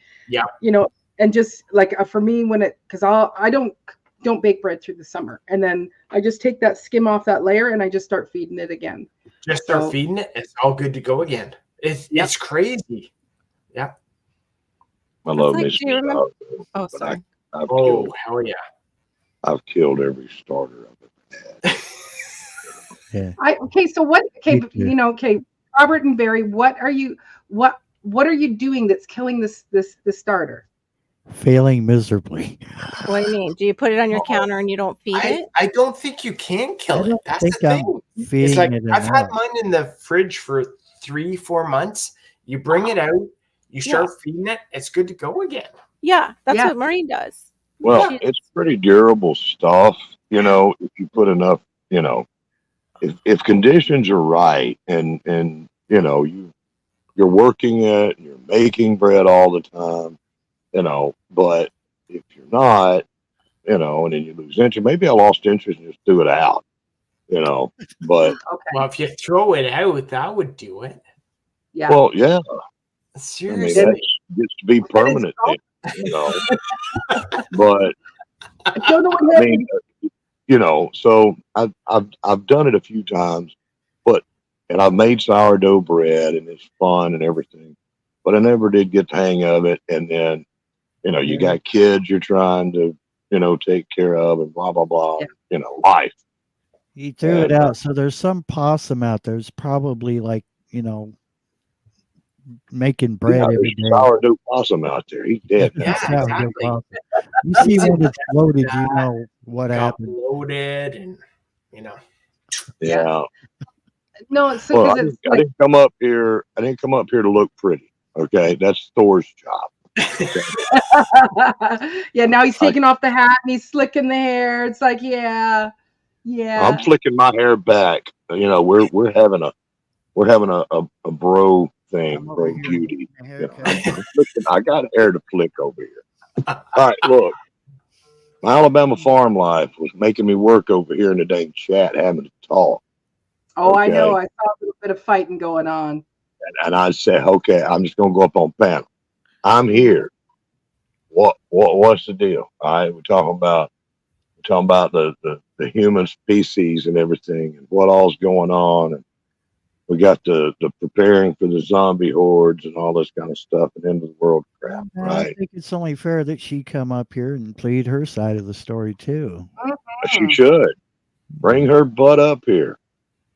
Speaker 1: and just like for me because I don't bake bread through the summer, and then I just take that skim off that layer and I just start feeding it again.
Speaker 4: Just start feeding it. It's all good to go again. It's crazy. Yeah.
Speaker 7: I love this.
Speaker 2: Oh, sorry.
Speaker 4: Hell yeah.
Speaker 7: I've killed every starter of it.
Speaker 1: So what? Okay, Robert and Barry, what are you doing that's killing this starter?
Speaker 5: Failing miserably.
Speaker 2: What do you mean? Do you put it on your counter and you don't feed it?
Speaker 4: I don't think you can kill it. That's the thing.
Speaker 5: It's
Speaker 4: like I've had mine in the fridge for 3-4 months. You bring it out, you start feeding it, it's good to go again.
Speaker 2: Yeah, that's what Maureen does.
Speaker 7: Well, it's pretty durable stuff, you know, if you put enough, you know, if conditions are right and you know, you're working it, you're making bread all the time, you know, but if you're not, you know, and then you lose interest, maybe I lost interest and just threw it out, you know, but.
Speaker 4: Well, if you throw it out, that would do it.
Speaker 1: Yeah.
Speaker 7: Well, yeah.
Speaker 4: Seriously.
Speaker 7: I mean, that gets to be permanent, you know, but
Speaker 1: I don't know what
Speaker 7: I mean, you know, so I've done it a few times, and I've made sourdough bread and it's fun and everything, but I never did get the hang of it. And then, you know, you got kids you're trying to, you know, take care of and blah, blah, blah, you know, life.
Speaker 5: He threw it out. So there's some possum out there. It's probably like, you know, making bread every day.
Speaker 7: Sourdough possum out there. He's dead.
Speaker 4: Yeah, exactly.
Speaker 5: You see when it's loaded, you know what happened.
Speaker 4: Loaded and, you know.
Speaker 7: Yeah.
Speaker 1: No, it's
Speaker 7: well,
Speaker 1: because it's
Speaker 7: I didn't come up here. I didn't come up here to look pretty. Okay, that's Thor's job. Okay?
Speaker 1: Yeah, now he's taking off the hat and he's slicking the hair. It's like, yeah.
Speaker 7: I'm flicking my hair back. You know, we're having a bro thing, bro beauty. You know, I got hair to flick over here. All right, look. My Alabama farm life was making me work over here in the dang chat, having to talk.
Speaker 1: Oh, okay. I know. I saw a little bit of fighting going on.
Speaker 7: And I said, okay, I'm just gonna go up on panel. I'm here. What's the deal? All right, we're talking about the human species and everything and what all's going on, and we got the preparing for the zombie hordes and all this kind of stuff and end of the world crap. Right?
Speaker 5: I think it's only fair that she come up here and plead her side of the story too.
Speaker 7: She should bring her butt up here.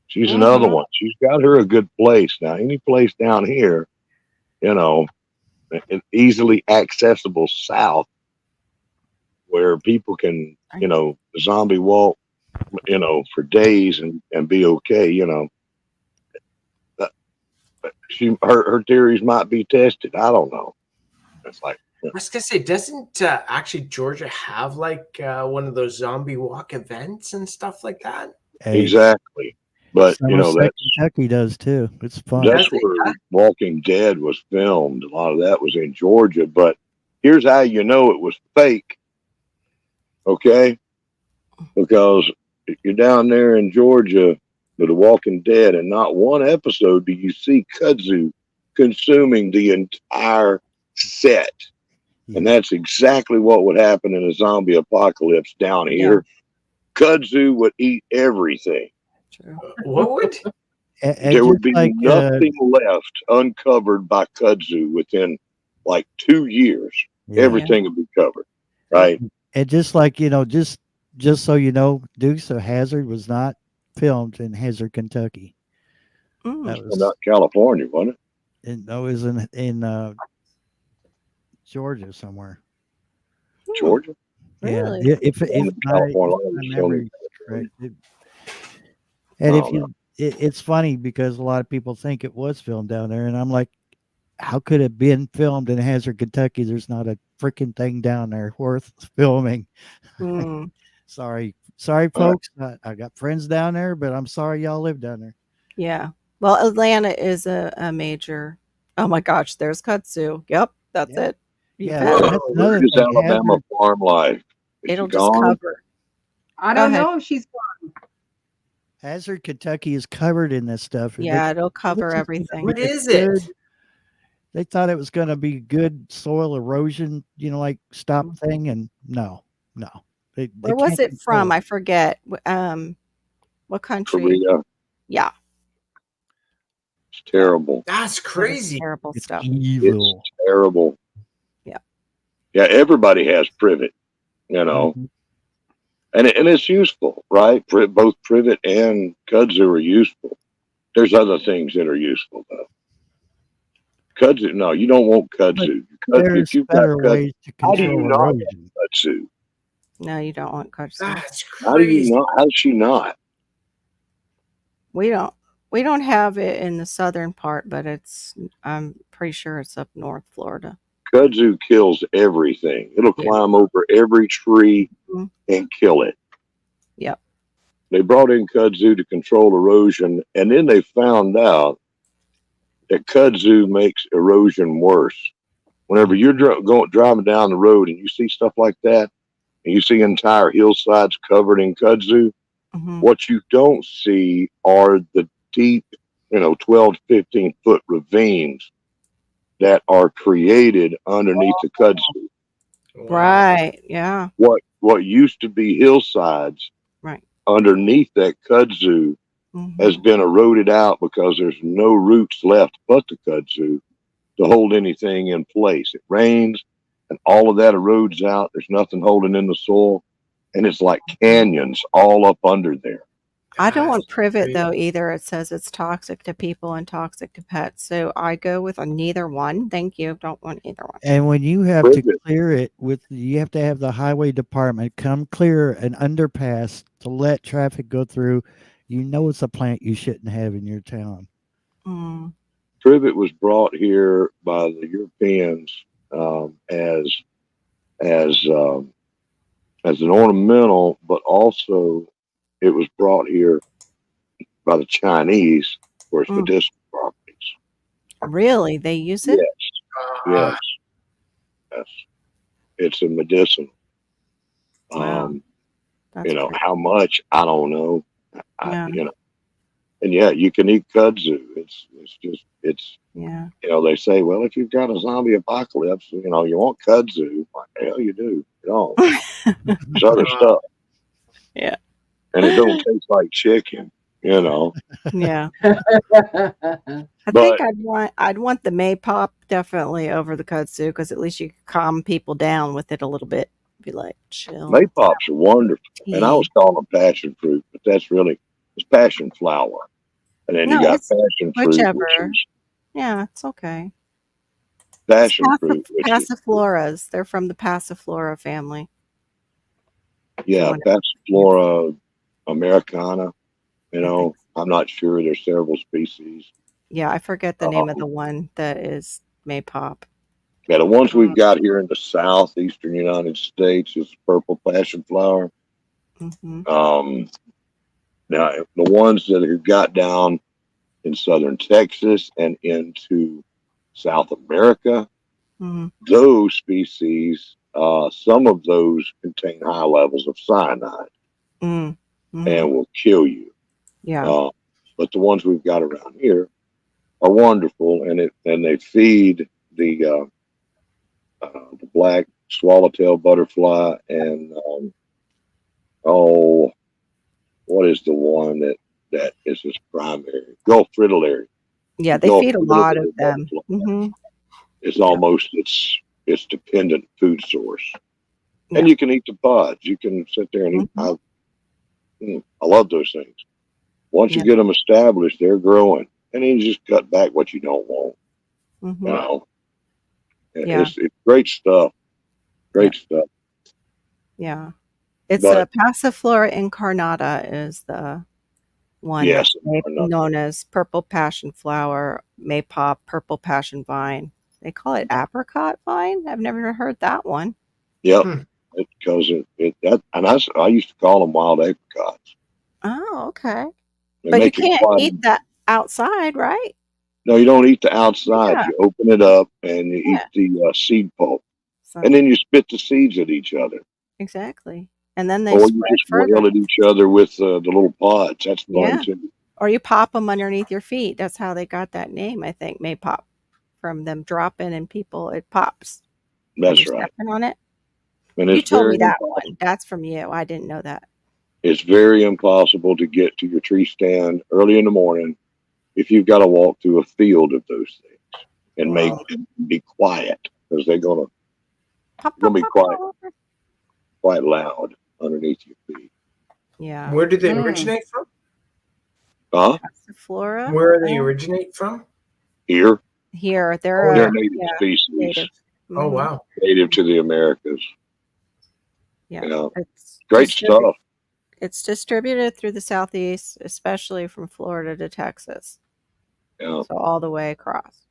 Speaker 7: She's another one. She's got her a good place. Now, any place down here, you know, easily accessible south where people can, you know, zombie walk, you know, for days and be okay, you know. Her theories might be tested. I don't know. It's like,
Speaker 4: I was gonna say, doesn't actually Georgia have like one of those zombie walk events and stuff like that?
Speaker 7: Exactly. But you know, that
Speaker 5: Kentucky does too. It's fun.
Speaker 7: That's where Walking Dead was filmed. A lot of that was in Georgia. But here's how you know it was fake. Okay, because you're down there in Georgia with The Walking Dead, and not one episode do you see kudzu consuming the entire set. And that's exactly what would happen in a zombie apocalypse down here. Yeah. Kudzu would eat everything.
Speaker 4: What would?
Speaker 7: There would be nothing left uncovered by kudzu within like 2 years. Yeah. Everything would be covered, right?
Speaker 5: And just like, you know, just so you know, Dukes of Hazzard was not filmed in Hazzard, Kentucky.
Speaker 7: That was not California, wasn't it?
Speaker 5: No, it was in Georgia somewhere.
Speaker 7: Georgia?
Speaker 2: Really?
Speaker 5: Yeah. If it's funny because a lot of people think it was filmed down there, and I'm like, how could it have been filmed in Hazzard, Kentucky? There's not a freaking thing down there worth filming. Sorry, folks. I got friends down there, but I'm sorry y'all live down there.
Speaker 2: Yeah. Well, Atlanta is a major. Oh my gosh, there's kudzu. Yep, that's it.
Speaker 7: That's another thing. Alabama farm life.
Speaker 2: It'll just cover.
Speaker 1: I don't know if she's gone.
Speaker 5: Hazzard, Kentucky is covered in this stuff.
Speaker 2: Yeah, it'll cover everything.
Speaker 4: What is it?
Speaker 5: They thought it was going to be good soil erosion, you know, like stop thing, and no.
Speaker 2: Where was it from? I forget. What country?
Speaker 7: Korea.
Speaker 2: Yeah.
Speaker 7: It's terrible.
Speaker 4: That's crazy.
Speaker 2: Terrible stuff.
Speaker 5: Evil.
Speaker 7: It's terrible.
Speaker 2: Yeah.
Speaker 7: Yeah, everybody has privet, you know. And it's useful, right? Both privet and kudzu are useful. There's other things that are useful though. Kudzu, no, you don't want kudzu.
Speaker 5: There's better ways to
Speaker 7: how do you
Speaker 5: control
Speaker 7: not
Speaker 5: erosion.
Speaker 7: kudzu?
Speaker 2: No, you don't want kudzu.
Speaker 4: That's
Speaker 7: How do you
Speaker 4: crazy.
Speaker 7: not? How does she not?
Speaker 2: We don't have it in the southern part, but I'm pretty sure it's up north Florida.
Speaker 7: Kudzu kills everything. It'll climb over every tree and kill it.
Speaker 2: Yep.
Speaker 7: They brought in kudzu to control erosion, and then they found out that kudzu makes erosion worse. Whenever you're driving down the road and you see stuff like that, and you see entire hillsides covered in kudzu, what you don't see are the deep, 12 to 15 foot ravines that are created underneath the kudzu.
Speaker 2: Right. Yeah.
Speaker 7: What used to be hillsides underneath that kudzu has been eroded out because there's no roots left but the kudzu to hold anything in place. It rains and all of that erodes out. There's nothing holding in the soil, and it's like canyons all up under there.
Speaker 2: I don't want privet though either. It says it's toxic to people and toxic to pets. So I go with neither one. Thank you. Don't want either one.
Speaker 5: And when you have to clear it you have to have the highway department come clear an underpass to let traffic go through. It's a plant you shouldn't have in your town.
Speaker 7: Privet was brought here by the Europeans as an ornamental, but also it was brought here by the Chinese for its medicinal properties.
Speaker 2: Really? They use it?
Speaker 7: Yes. It's a medicinal.
Speaker 2: Wow.
Speaker 7: How much? I don't know. And you can eat kudzu. They say, well, if you've got a zombie apocalypse, you want kudzu. Like, hell, you do. You don't. There's other stuff.
Speaker 2: Yeah.
Speaker 7: And it don't taste like chicken,
Speaker 2: Yeah. I think I'd want the maypop definitely over the kudzu because at least you can calm people down with it a little bit. Be like, chill.
Speaker 7: Maypops are wonderful. And I was calling them passion fruit, but it's passion flower. And then you got passion fruit.
Speaker 2: Whichever. Yeah, it's okay.
Speaker 7: Passion fruit.
Speaker 2: Passifloras. They're from the Passiflora family.
Speaker 7: Yeah, Passiflora americana. I'm not sure. There's several species.
Speaker 2: Yeah, I forget the name of the one that is maypop.
Speaker 7: Yeah, the ones we've got here in the southeastern United States is purple passion flower. Now, the ones that have got down in southern Texas and into South America, those species, some of those contain high levels of cyanide and will kill you.
Speaker 2: Yeah.
Speaker 7: But the ones we've got around here are wonderful, and they feed the black swallowtail butterfly and what is the one that is its primary? Gulf fritillary.
Speaker 2: Yeah, they feed a lot of them.
Speaker 7: It's almost its dependent food source. And you can eat the pods. You can sit there and eat. I love those things. Once you get them established, they're growing, and then you just cut back what you don't want. It's great stuff. Great stuff.
Speaker 2: Yeah. It's a Passiflora incarnata is the one that's known as purple passion flower, maypop, purple passion vine. They call it apricot vine. I've never heard that one.
Speaker 7: Yep. Because I used to call them wild apricots.
Speaker 2: Oh, okay. But you can't eat that outside, right?
Speaker 7: No, you don't eat the outside. Yeah. You open it up and you eat the seed pulp. And then you spit the seeds at each other.
Speaker 2: Exactly. And then they
Speaker 7: you just wail at each other with the little pods. That's fun too.
Speaker 2: Or you pop them underneath your feet. That's how they got that name, I think, maypop. From them dropping and people, it pops.
Speaker 7: That's right.
Speaker 2: Stepping on it.
Speaker 7: And
Speaker 2: you told me that one. That's from you. I didn't know that.
Speaker 7: It's very impossible to get to your tree stand early in the morning if you've got to walk through a field of those things and be quiet because they're gonna be quite loud underneath your feet.
Speaker 2: Yeah.
Speaker 4: Where did they originate from?
Speaker 2: Passiflora.
Speaker 4: Where do they originate from?
Speaker 7: Here.
Speaker 2: They're
Speaker 7: they're native species.
Speaker 2: Native.
Speaker 4: Oh wow.
Speaker 7: Native to the Americas.
Speaker 2: Yeah.
Speaker 7: It's great stuff.
Speaker 2: It's distributed through the Southeast, especially from Florida to Texas.
Speaker 7: Yeah.
Speaker 2: So all the way across.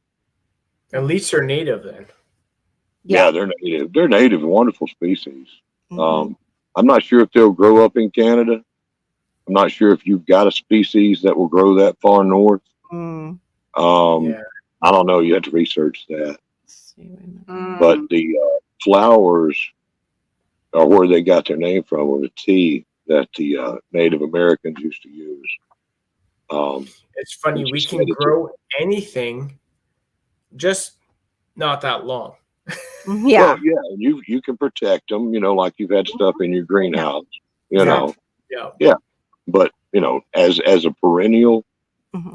Speaker 4: At least they're native then.
Speaker 7: Yeah, they're native. They're native, wonderful species. I'm not sure if they'll grow up in Canada. I'm not sure if you've got a species that will grow that far north. I don't know. You have to research that. But the flowers are where they got their name from, or the tea that the Native Americans used to use.
Speaker 4: It's funny, we can grow anything, just not that long.
Speaker 2: Yeah.
Speaker 7: Well, yeah, you can protect them, like you've had stuff in your greenhouse, know. Yeah. But as a perennial,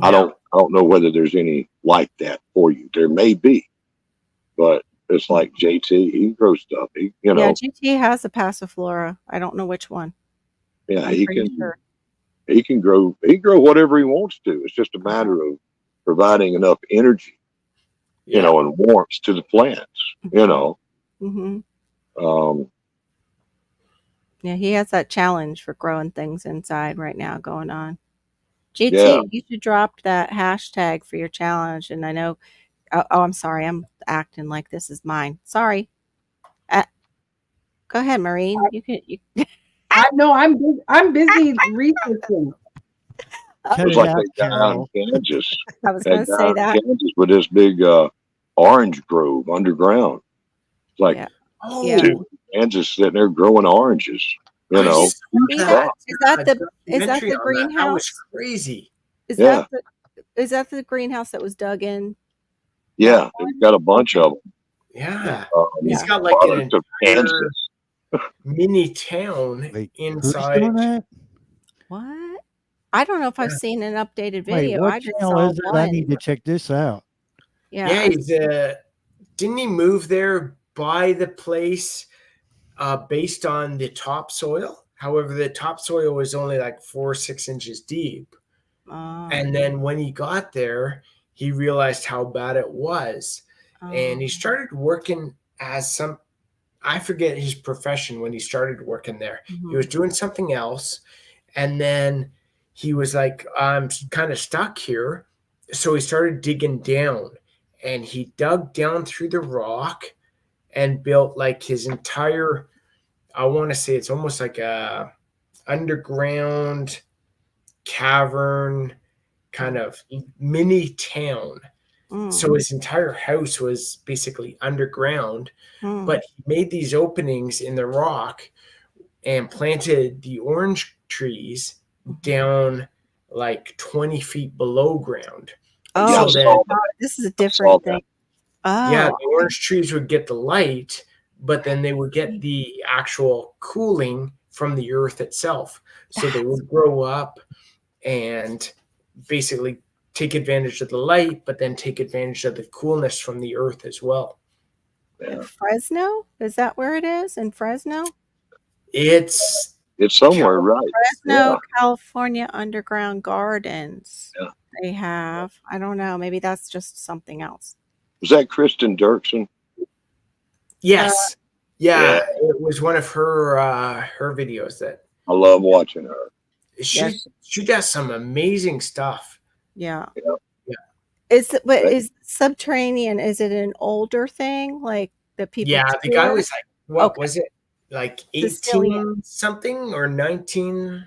Speaker 7: I don't know whether there's any like that for you. There may be, but it's like JT, he can grow stuff. Yeah,
Speaker 2: JT has a Passiflora. I don't know which one.
Speaker 7: Yeah, he can grow whatever he wants to. It's just a matter of providing enough energy, and warmth to the plants,
Speaker 2: Yeah, he has that challenge for growing things inside right now going on. GT, you should drop that hashtag for your challenge. And I know, I'm sorry, I'm acting like this is mine. Sorry. Go ahead, Maureen.
Speaker 1: I'm busy researching.
Speaker 7: It's like that guy in Kansas.
Speaker 2: I was going to say that.
Speaker 7: Kansas with this big orange grove underground. It's like Kansas sitting there growing oranges.
Speaker 2: Is that the greenhouse?
Speaker 4: That was crazy.
Speaker 2: Is that the greenhouse that was dug in?
Speaker 7: Yeah, they've got a bunch of them.
Speaker 4: Yeah, he's got like an entire mini town inside.
Speaker 2: What? I don't know if I've seen an updated video.
Speaker 5: What channel is it? I need to check this out.
Speaker 4: Yeah, didn't he move there, buy the place based on the topsoil? However, the topsoil was only like 4 or 6 inches deep. And then when he got there, he realized how bad it was. And he started working as I forget his profession when he started working there. He was doing something else. And then he was like, I'm kind of stuck here. So he started digging down, and he dug down through the rock and built like his entire, I want to say it's almost like a underground cavern kind of mini town. So his entire house was basically underground, but he made these openings in the rock and planted the orange trees down like 20 feet below ground.
Speaker 2: Oh, so this is a different thing.
Speaker 4: Yeah, the orange trees would get the light, but then they would get the actual cooling from the earth itself. So they would grow up and basically take advantage of the light, but then take advantage of the coolness from the earth as well.
Speaker 7: Yeah.
Speaker 2: Fresno? Is that where it is? In Fresno?
Speaker 7: It's somewhere, right?
Speaker 2: Fresno, California Underground Gardens.
Speaker 7: Yeah.
Speaker 2: They have. I don't know. Maybe that's just something else.
Speaker 7: Was that Kristen Dirksen?
Speaker 4: Yes. Yeah, it was one of her videos that
Speaker 7: I love watching her.
Speaker 4: She does some amazing stuff.
Speaker 2: Yeah. Is Subterranean, is it an older thing like the people?
Speaker 4: Yeah, the guy was like, what was it? Like 18 something or 19?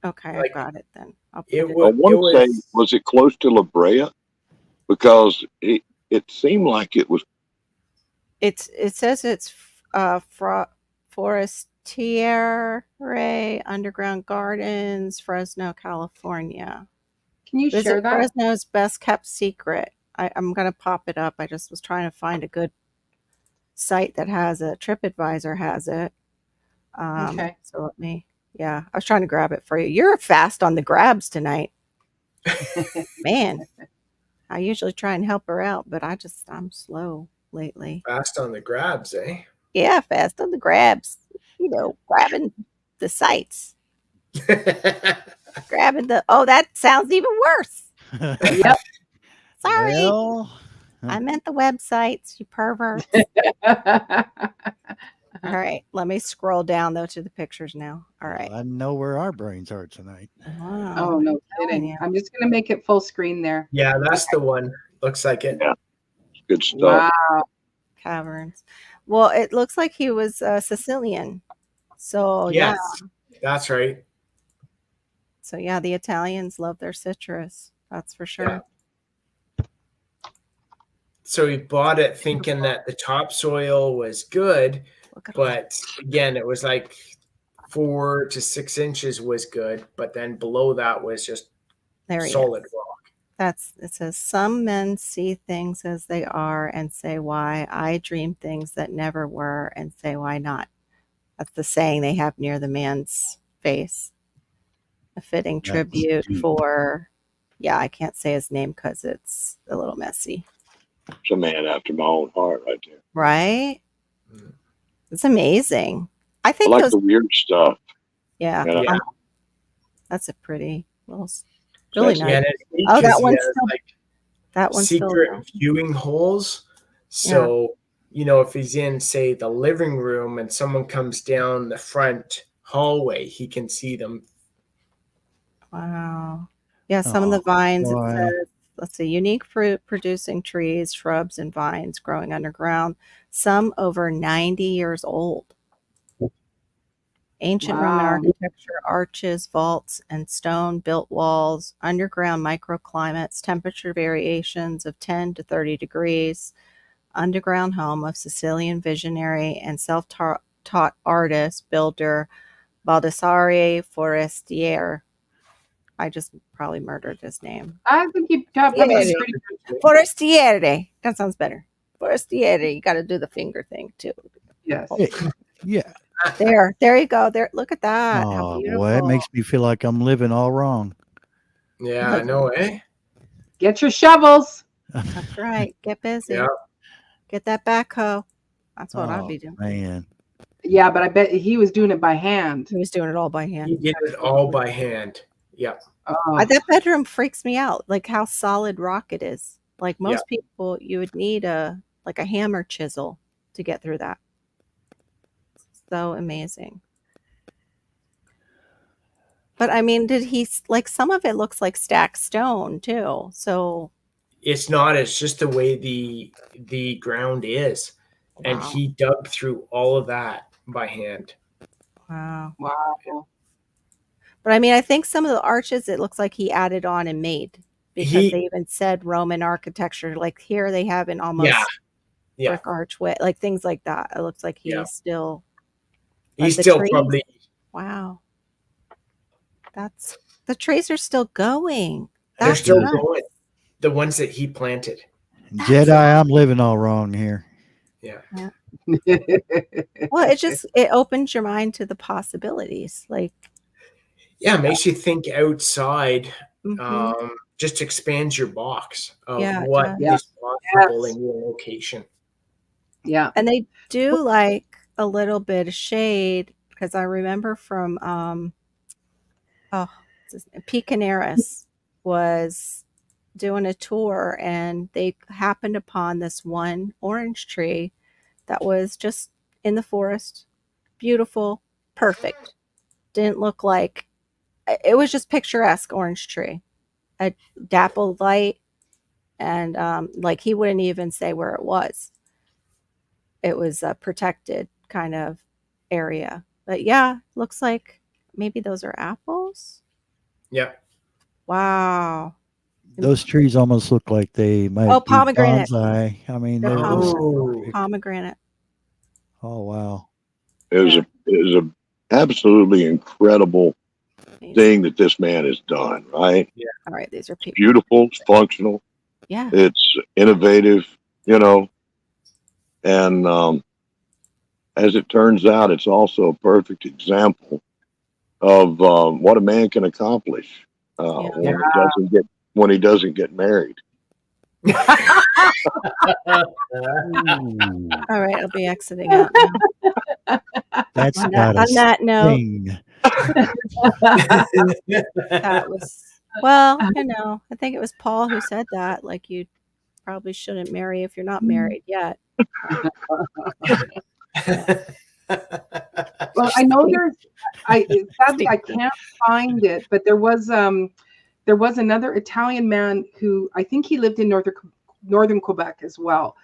Speaker 2: Okay, I got it then.
Speaker 7: I want to say, was it close to La Brea? Because it seemed like it was.
Speaker 2: It says it's Forestiere Underground Gardens, Fresno, California.
Speaker 1: Can you share that?
Speaker 2: Fresno's best kept secret. I'm going to pop it up. I just was trying to find a good site that has a TripAdvisor has it. Okay. So let me, I was trying to grab it for you. You're fast on the grabs tonight. Man, I usually try and help her out, but I'm slow lately.
Speaker 4: Fast on the grabs, eh?
Speaker 2: Yeah, fast on the grabs. Grabbing the sites. Grabbing the. Oh, that sounds even worse.
Speaker 1: Yep.
Speaker 2: Sorry.
Speaker 5: Well,
Speaker 2: I meant the websites, you pervert. All right. Let me scroll down, though, to the pictures now. All right.
Speaker 5: I know where our brains are tonight.
Speaker 2: Wow.
Speaker 1: Oh, no kidding. I'm just going to make it full screen there.
Speaker 4: Yeah, that's the one. Looks like it.
Speaker 7: Yeah. Good stuff.
Speaker 1: Wow.
Speaker 2: Caverns. Well, it looks like he was Sicilian. So,
Speaker 4: Yes, that's right.
Speaker 2: So, yeah, the Italians love their citrus. That's for sure.
Speaker 4: Yeah. So he bought it thinking that the topsoil was good, but again, it was like 4 to 6 inches was good, but then below that was just solid rock.
Speaker 2: It says some men see things as they are and say why. I dream things that never were and say why not. That's the saying they have near the man's face. A fitting tribute for, I can't say his name because it's a little messy.
Speaker 7: It's a man after my own heart right there.
Speaker 2: Right? It's amazing. I think
Speaker 7: I like the weird stuff.
Speaker 2: Yeah.
Speaker 7: You know?
Speaker 2: That's a pretty little, really nice.
Speaker 4: Yeah,
Speaker 2: oh, that one's still,
Speaker 4: that one's secret viewing holes. So, if he's in, say, the living room and someone comes down the front hallway, he can see them.
Speaker 2: Wow. Yeah, some of the vines, it says, let's see, unique fruit producing trees, shrubs, and vines growing underground, some over 90 years old. Ancient Roman architecture, arches, vaults, and stone-built walls, underground microclimates, temperature variations of 10 to 30 degrees, underground home of Sicilian visionary and self-taught artist, builder, Baldassare Forestieri. I just probably murdered his name.
Speaker 1: I think you got pretty good.
Speaker 2: Forestieri. That sounds better. Forestieri. You got to do the finger thing too.
Speaker 1: Yes.
Speaker 5: Yeah.
Speaker 2: There you go. There. Look at that.
Speaker 5: Oh boy, it makes me feel like I'm living all wrong.
Speaker 4: Yeah, I know, eh?
Speaker 1: Get your shovels.
Speaker 2: That's right. Get busy.
Speaker 4: Yeah.
Speaker 2: Get that backhoe. That's what I'd be doing.
Speaker 5: Man.
Speaker 1: Yeah, but I bet he was doing it by hand.
Speaker 2: He was doing it all by hand.
Speaker 4: He did it all by hand. Yeah.
Speaker 2: That bedroom freaks me out. Like how solid rock it is. Like most people, you would need a hammer chisel to get through that. So amazing. But I mean, did he some of it looks like stacked stone too? So
Speaker 4: it's not. It's just the way the ground is, and he dug through all of that by hand.
Speaker 2: Wow.
Speaker 1: But
Speaker 2: I mean, I think some of the arches, it looks like he added on and made because they even said Roman architecture. Like here, they have an almost brick archway, like things like that. It looks like he's still.
Speaker 4: He's still probably.
Speaker 2: Wow. The trees are still going.
Speaker 4: They're still going. The ones that he planted.
Speaker 5: Jedi, I'm living all wrong here.
Speaker 4: Yeah.
Speaker 2: Well, it opens your mind to the possibilities. Like.
Speaker 4: Yeah, it makes you think outside. Just expands your box of what is possible in your location.
Speaker 1: Yeah.
Speaker 2: And they do like a little bit of shade because I remember from Pete Canaris was doing a tour and they happened upon this one orange tree that was just in the forest. Beautiful, perfect. Didn't look like it was just picturesque orange tree. A dappled light and like he wouldn't even say where it was. It was a protected kind of area. But yeah, looks like maybe those are apples.
Speaker 4: Yeah.
Speaker 2: Wow.
Speaker 5: Those trees almost look like they might be
Speaker 2: pomegranate.
Speaker 5: bonsai. I mean,
Speaker 2: they're
Speaker 5: perfect.
Speaker 2: Pomegranate.
Speaker 5: Oh wow.
Speaker 7: It was a absolutely incredible thing that this man has done, right?
Speaker 2: Yeah. All right, these are people.
Speaker 7: Beautiful, it's functional.
Speaker 2: Yeah.
Speaker 7: It's innovative, and as it turns out, it's also a perfect example of what a man can accomplish when he doesn't get married.
Speaker 2: All right, I'll be exiting out now.
Speaker 5: That's
Speaker 2: on that note. That was, well, I think it was Paul who said that. Like, you probably shouldn't marry if you're not married yet.
Speaker 1: Well, I know sadly I can't find it, but there was another Italian man who I think he lived in northern Quebec as well,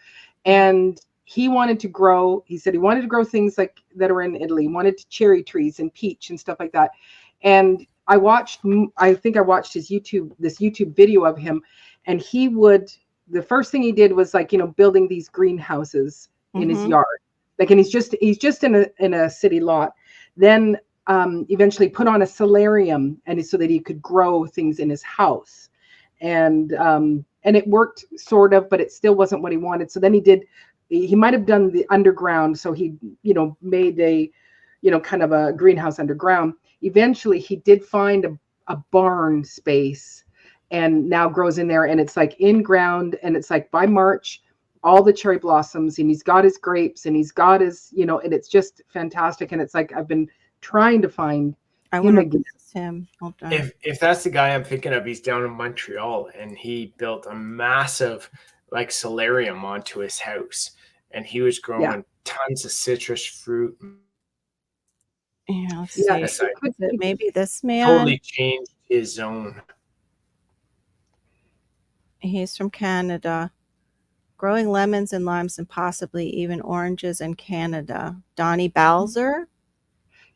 Speaker 1: and he wanted to grow. He said he wanted to grow things like that are in Italy. He wanted cherry trees and peach and stuff like that. And I think I watched this YouTube video of him, and the first thing he did was like, building these greenhouses in his yard. Like, and he's just in a city lot. Then eventually put on a solarium, and so that he could grow things in his house. And it worked sort of, but it still wasn't what he wanted. So then he might have done the underground. So he, made a, kind of a greenhouse underground. Eventually he did find a barn space, and now grows in there, and it's like in ground, and it's like by March, all the cherry blossoms, and he's got his grapes, and he's got his, and it's just fantastic. And it's like, I've been trying to find him again.
Speaker 2: Him.
Speaker 4: If that's the guy I'm thinking of, he's down in Montreal, and he built a massive like solarium onto his house, and he was growing tons of citrus fruit.
Speaker 2: Yeah, let's see. Is it maybe this man?
Speaker 4: Totally changed his zone.
Speaker 2: He's from Canada. Growing lemons and limes and possibly even oranges in Canada. Donnie Balzer?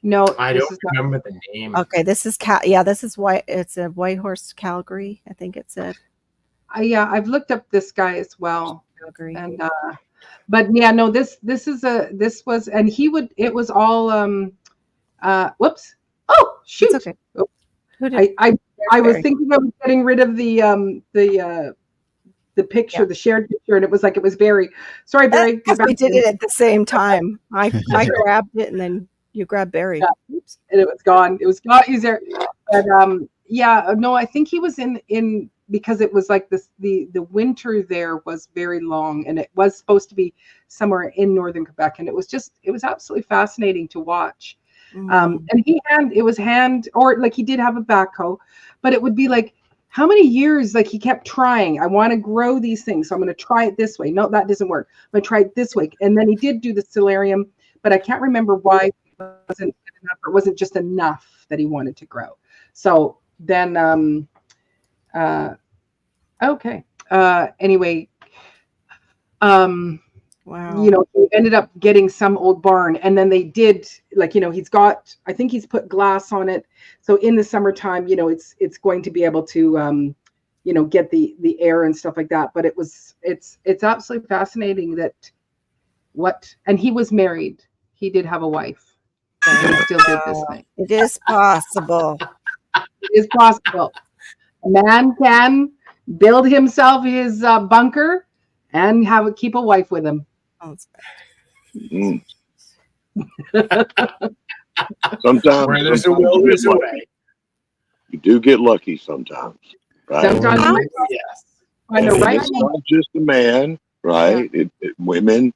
Speaker 1: No,
Speaker 4: I don't remember the name.
Speaker 2: Okay, this is this is white. It's a Whitehorse, Calgary. I think it said.
Speaker 1: I've looked up this guy as well.
Speaker 2: Calgary.
Speaker 1: And but yeah, no, this was, and it was all whoops. Oh shoot.
Speaker 2: It's okay.
Speaker 1: I was thinking of getting rid of the picture, the shared picture, and it was Barry. Sorry, Barry.
Speaker 2: We did it at the same time. I grabbed it, and then you grabbed Barry.
Speaker 1: Yeah. Oops. And it was gone. It was not easier. But no, I think he was in because it was like this. The winter there was very long, and it was supposed to be somewhere in northern Quebec, and it was absolutely fascinating to watch. And it was hand, or like he did have a backhoe, but it would be like, how many years, like he kept trying, I want to grow these things, so I'm going to try it this way. No, that doesn't work. I'm going to try it this way. And then he did do the solarium, but I can't remember why it wasn't enough, or it wasn't just enough that he wanted to grow. So then, anyway,
Speaker 2: wow.
Speaker 1: He ended up getting some old barn, and then they did, like, I think he's put glass on it. So in the summertime, it's going to be able to, get the air and stuff like that. But it's absolutely fascinating and he was married. He did have a wife. And he still did this thing.
Speaker 2: It is possible.
Speaker 1: It is possible. A man can build himself his bunker and keep a wife with him.
Speaker 7: Sometimes
Speaker 4: where there's a will, there's a way.
Speaker 7: You do get lucky sometimes, right?
Speaker 1: Sometimes,
Speaker 4: yes.
Speaker 7: It's not just a man, right? Yeah. Women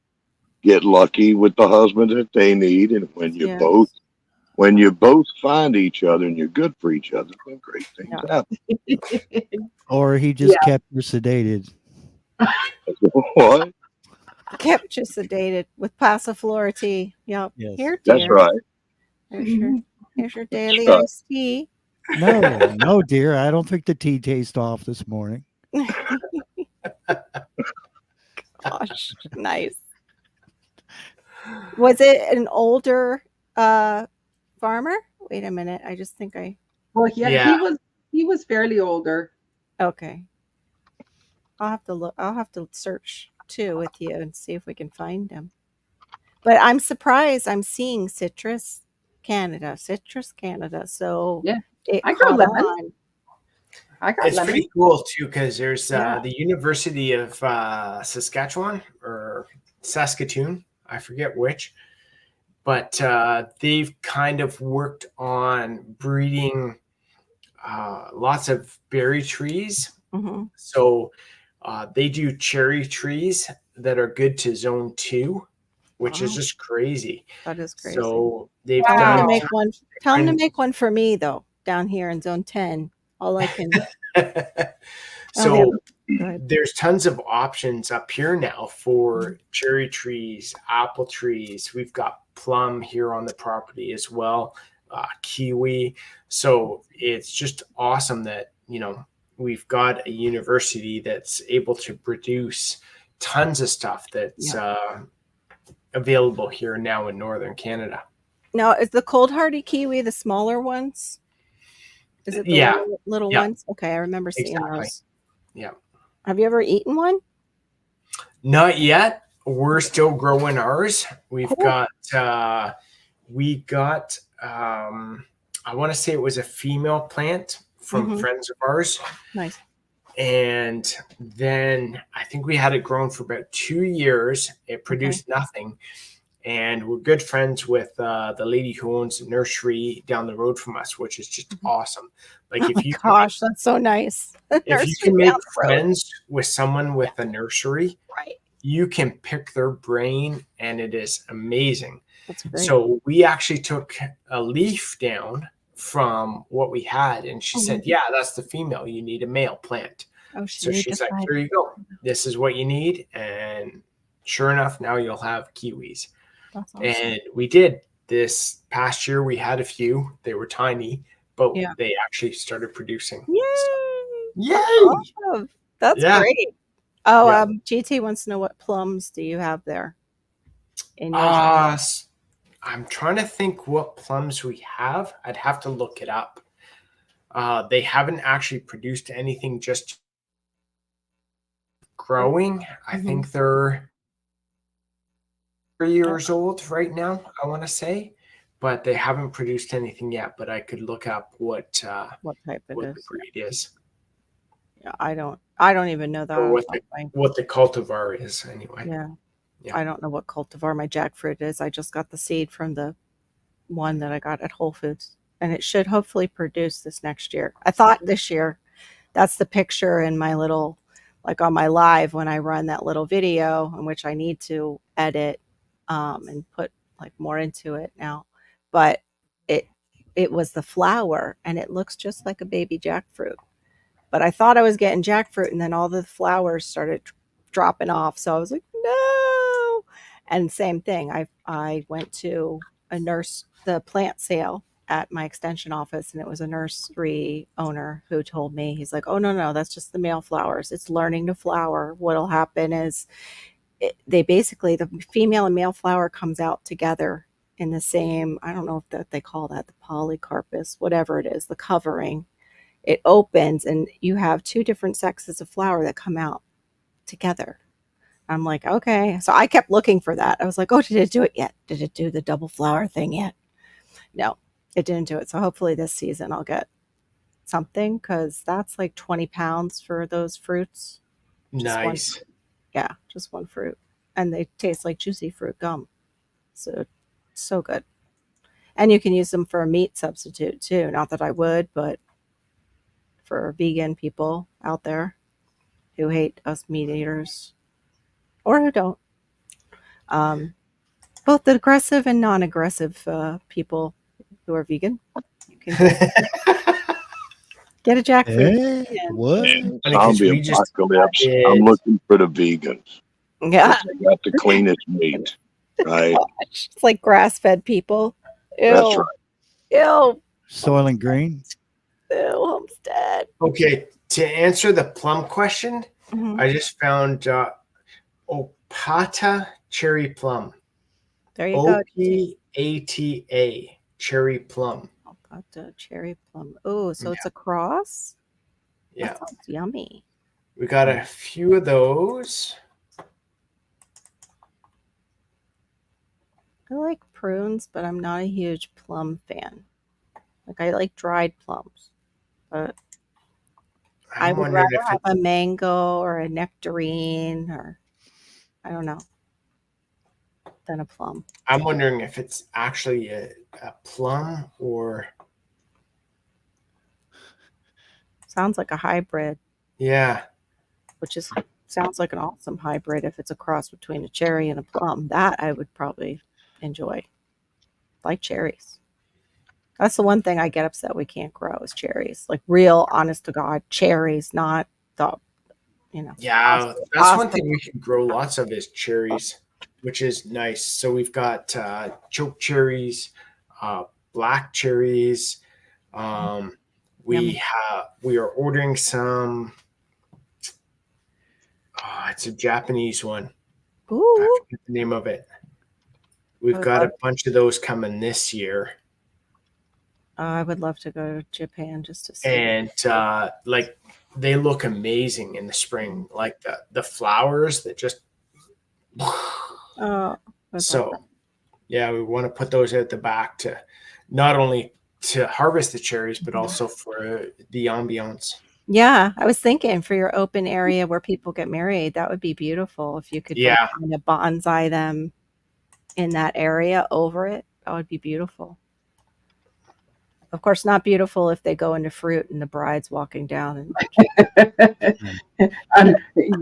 Speaker 7: get lucky with the husband that they need, and when you both find each other and you're good for each other, then great things happen.
Speaker 5: Or he just kept you sedated.
Speaker 7: What?
Speaker 2: Kept you sedated with Passiflora. Yep.
Speaker 5: Yes.
Speaker 2: Here, dear.
Speaker 7: That's right.
Speaker 2: Here's your daily iced tea.
Speaker 5: No, dear. I don't think the tea tastes off this morning.
Speaker 2: Gosh, nice. Was it an older farmer? Wait a minute. I just think
Speaker 1: Well, he was fairly older.
Speaker 2: Okay. I'll have to look. I'll have to search too with you and see if we can find him. But I'm surprised I'm seeing Citrus Canada. So
Speaker 1: yeah, I grow lemon.
Speaker 4: It's pretty cool too, because there's the University of Saskatchewan or Saskatoon, I forget which, but they've kind of worked on breeding lots of berry trees.
Speaker 2: Mm-hmm.
Speaker 4: So they do cherry trees that are good to zone 2. which is just crazy.
Speaker 2: That is crazy.
Speaker 4: So they've
Speaker 2: Tell
Speaker 4: done
Speaker 2: them to make one. Tell them to make one for me though, down here in Zone 10. All I can.
Speaker 4: So there's tons of options up here now for cherry trees, apple trees. We've got plum here on the property as well, kiwi. So it's just awesome that, you know, we've got a university that's able to produce tons of stuff that's available here now in Northern Canada.
Speaker 2: Now, is the cold hardy kiwi the smaller ones? Is it the little ones? Okay, I remember seeing those.
Speaker 4: Yeah.
Speaker 2: Have you ever eaten one?
Speaker 4: Not yet. We're still growing ours. We've got I want to say it was a female plant from friends of ours.
Speaker 2: Nice.
Speaker 4: And then I think we had it grown for about 2 years. It produced nothing. And we're good friends with the lady who owns the nursery down the road from us, which is just awesome. Like, if you
Speaker 2: that's so nice.
Speaker 4: If you can make friends with someone with a nursery,
Speaker 2: right,
Speaker 4: you can pick their brain, and it is amazing.
Speaker 2: That's great.
Speaker 4: So we actually took a leaf down from what we had, and she said, "Yeah, that's the female. You need a male plant."
Speaker 2: Oh,
Speaker 4: so she's like, "Here you go. This is what you need." And sure enough, now you'll have kiwis.
Speaker 2: That's awesome.
Speaker 4: And we did this past year. We had a few. They were tiny, but they actually started producing.
Speaker 2: Yay!
Speaker 4: Yay!
Speaker 2: Awesome. That's great. Oh, GT wants to know, what plums do you have there?
Speaker 4: I'm trying to think what plums we have. I'd have to look it up. They haven't actually produced anything just growing. I think they're 3 years old right now, I want to say, but they haven't produced anything yet. But I could look up what type
Speaker 2: it is.
Speaker 4: The breed is.
Speaker 2: Yeah, I don't even know that.
Speaker 4: Or what the cultivar is, anyway.
Speaker 2: Yeah. I don't know what cultivar my jackfruit is. I just got the seed from the one that I got at Whole Foods, and it should hopefully produce this next year. I thought this year. That's the picture in my little, like on my live when I run that little video, in which I need to edit and put like more into it now. But it was the flower, and it looks just like a baby jackfruit. But I thought I was getting jackfruit, and then all the flowers started dropping off. So I was like, no. And same thing. I went to the plant sale at my extension office, and it was a nursery owner who told me, he's like, oh, no, that's just the male flowers. It's learning to flower. What'll happen is the female and male flower comes out together in the same, I don't know if that they call that the polycarpus, whatever it is, the covering. It opens, and you have two different sexes of flower that come out together. I'm like, okay. So I kept looking for that. I was like, oh, did it do it yet? Did it do the double flower thing yet? No, it didn't do it. So hopefully this season I'll get something, because that's like 20 pounds for those fruits.
Speaker 4: Nice.
Speaker 2: Just one fruit. And they taste like juicy fruit gum. So good. And you can use them for a meat substitute too. Not that I would, but for vegan people out there who hate us meat eaters, or who don't. Both the aggressive and non-aggressive people who are vegan. You can get a jackfruit.
Speaker 5: Hey, what?
Speaker 7: Zombie apocalypse. I'm looking for the vegans.
Speaker 2: Yeah.
Speaker 7: They got the cleanest meat, right?
Speaker 2: It's like grass-fed people. Ew.
Speaker 7: That's right.
Speaker 2: Ew.
Speaker 5: Soylent Green.
Speaker 2: Ew, Homestead.
Speaker 4: Okay, to answer the plum question, I just found Opata cherry plum.
Speaker 2: There you go.
Speaker 4: Opata cherry plum.
Speaker 2: Opata cherry plum. Oh, so it's a cross?
Speaker 4: Yeah.
Speaker 2: That sounds yummy.
Speaker 4: We got a few of those.
Speaker 2: I like prunes, but I'm not a huge plum fan. Like, I like dried plums, but I would rather have a mango or a nectarine, or I don't know, than a plum.
Speaker 4: I'm wondering if it's actually a plum or...
Speaker 2: Sounds like a hybrid.
Speaker 4: Yeah.
Speaker 2: Which is sounds like an awesome hybrid if it's a cross between a cherry and a plum. That I would probably enjoy. Like cherries. That's the one thing I get upset we can't grow is cherries. Like real, honest to God, cherries, not the,
Speaker 4: Yeah, that's one thing we can grow lots of is cherries, which is nice. So we've got choke cherries, black cherries. We are ordering some. It's a Japanese one.
Speaker 2: Ooh.
Speaker 4: I forget the name of it. We've got a bunch of those coming this year.
Speaker 2: I would love to go to Japan just to see.
Speaker 4: And like they look amazing in the spring, like the flowers that just. So, yeah, we want to put those out the back to not only to harvest the cherries, but also for the ambiance.
Speaker 2: Yeah, I was thinking for your open area where people get married, that would be beautiful if you could kind of bonsai them in that area over it. That would be beautiful. Of course, not beautiful if they go into fruit and the bride's walking down and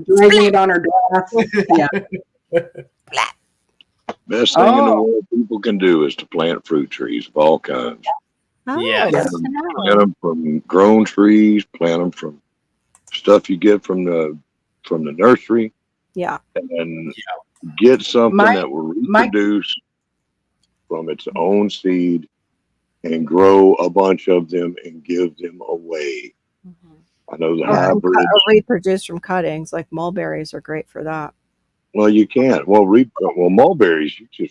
Speaker 1: dragging it on her dress. Yeah.
Speaker 7: Best thing in the world people can do is to plant fruit trees of all kinds.
Speaker 4: Yeah.
Speaker 7: Plant them from grown trees, plant them from stuff you get from the nursery.
Speaker 2: Yeah.
Speaker 7: And get something that will reproduce from its own seed and grow a bunch of them and give them away. I know the hybrids
Speaker 2: reproduce from cuttings, like mulberries are great for that.
Speaker 7: Well, you can't. Well, mulberries, you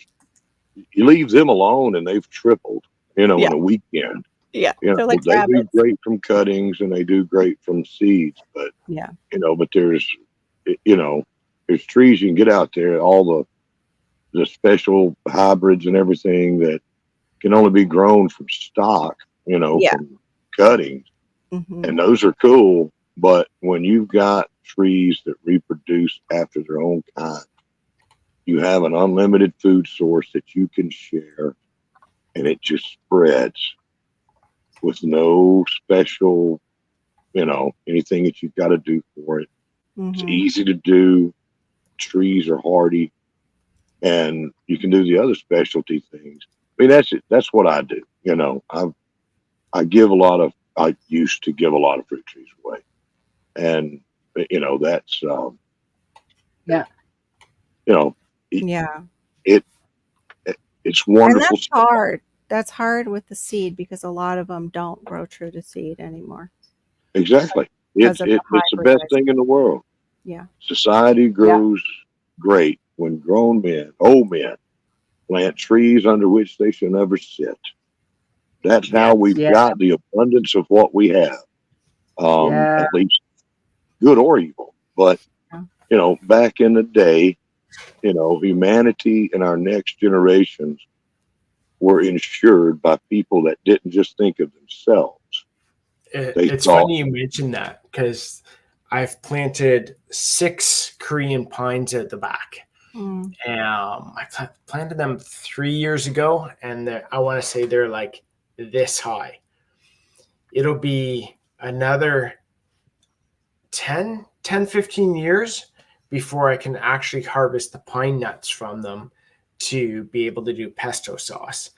Speaker 7: leave them alone and they've tripled, in a weekend.
Speaker 2: Yeah.
Speaker 7: They're like they do great from cuttings and they do great from seeds, but but there's trees you can get out there, all the special hybrids and everything that can only be grown from stock, from cuttings. And those are cool. But when you've got trees that reproduce after their own kind, you have an unlimited food source that you can share, and it just spreads with no special, anything that you've got to do for it. It's easy to do. Trees are hardy, and you can do the other specialty things. I mean, that's it. That's what I do. I used to give a lot of fruit trees away, and that's it's wonderful.
Speaker 2: And that's hard. That's hard with the seed because a lot of them don't grow true to seed anymore.
Speaker 7: Exactly. It's the best thing in the world.
Speaker 2: Yeah.
Speaker 7: Society grows great when old men, plant trees under which they shall never sit. That's how we've got the abundance of what we have. At least good or evil. But, back in the day, humanity and our next generations were insured by people that didn't just think of themselves.
Speaker 4: It's funny you mentioned that because I've planted 6 Korean pines at the back. I planted them 3 years ago, and I want to say they're like this high. It'll be another 15 years before I can actually harvest the pine nuts from them to be able to do pesto sauce.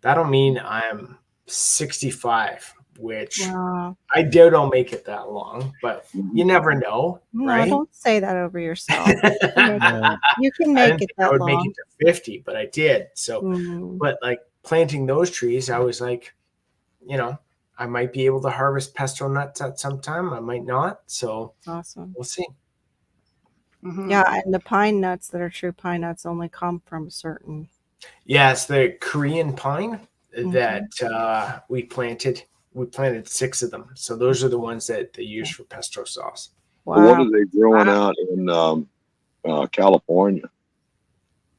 Speaker 4: That'll mean I'm 65, which I doubt I'll make it that long, but you never know, right?
Speaker 2: No, don't say that over yourself. You can make it that long. I would make it
Speaker 4: to 50, but I did. So, but like planting those trees, I was like, I might be able to harvest pesto nuts at some time. I might not. So
Speaker 2: awesome.
Speaker 4: We'll see.
Speaker 2: Yeah, and the pine nuts that are true pine nuts only come from certain.
Speaker 4: Yeah, it's the Korean pine that we planted. We planted 6 of them. So those are the ones that they use for pesto sauce.
Speaker 7: Wow. What are they growing out in California?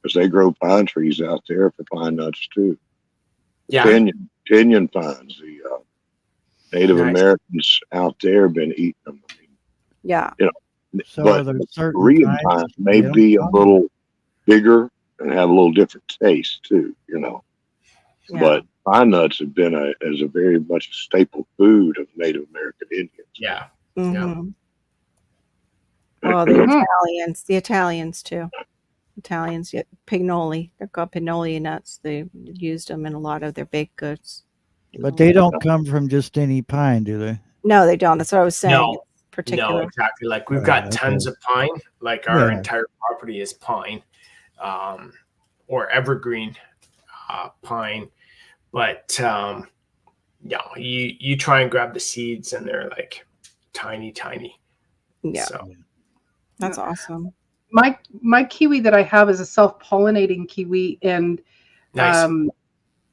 Speaker 7: Because they grow pine trees out there for pine nuts too.
Speaker 4: Yeah.
Speaker 7: Pinyon pines. The Native Americans out there have been eating them.
Speaker 5: So
Speaker 7: but Korean pines may be a little bigger and have a little different taste too, But pine nuts have been as a very much a staple food of Native American Indians.
Speaker 4: Yeah.
Speaker 2: Well, Oh, the Italians too. Italians get pignoli. They're called pignoli nuts. They used them in a lot of their baked goods.
Speaker 5: But they don't come from just any pine, do they?
Speaker 2: No, they don't. That's what I was saying.
Speaker 4: No,
Speaker 2: particular.
Speaker 4: no, exactly. Like we've got tons of pine. Like our entire property is pine, or evergreen pine. But you try and grab the seeds, and they're like tiny.
Speaker 2: Yeah,
Speaker 4: so
Speaker 2: that's awesome.
Speaker 1: My kiwi that I have is a self-pollinating kiwi, and
Speaker 4: nice.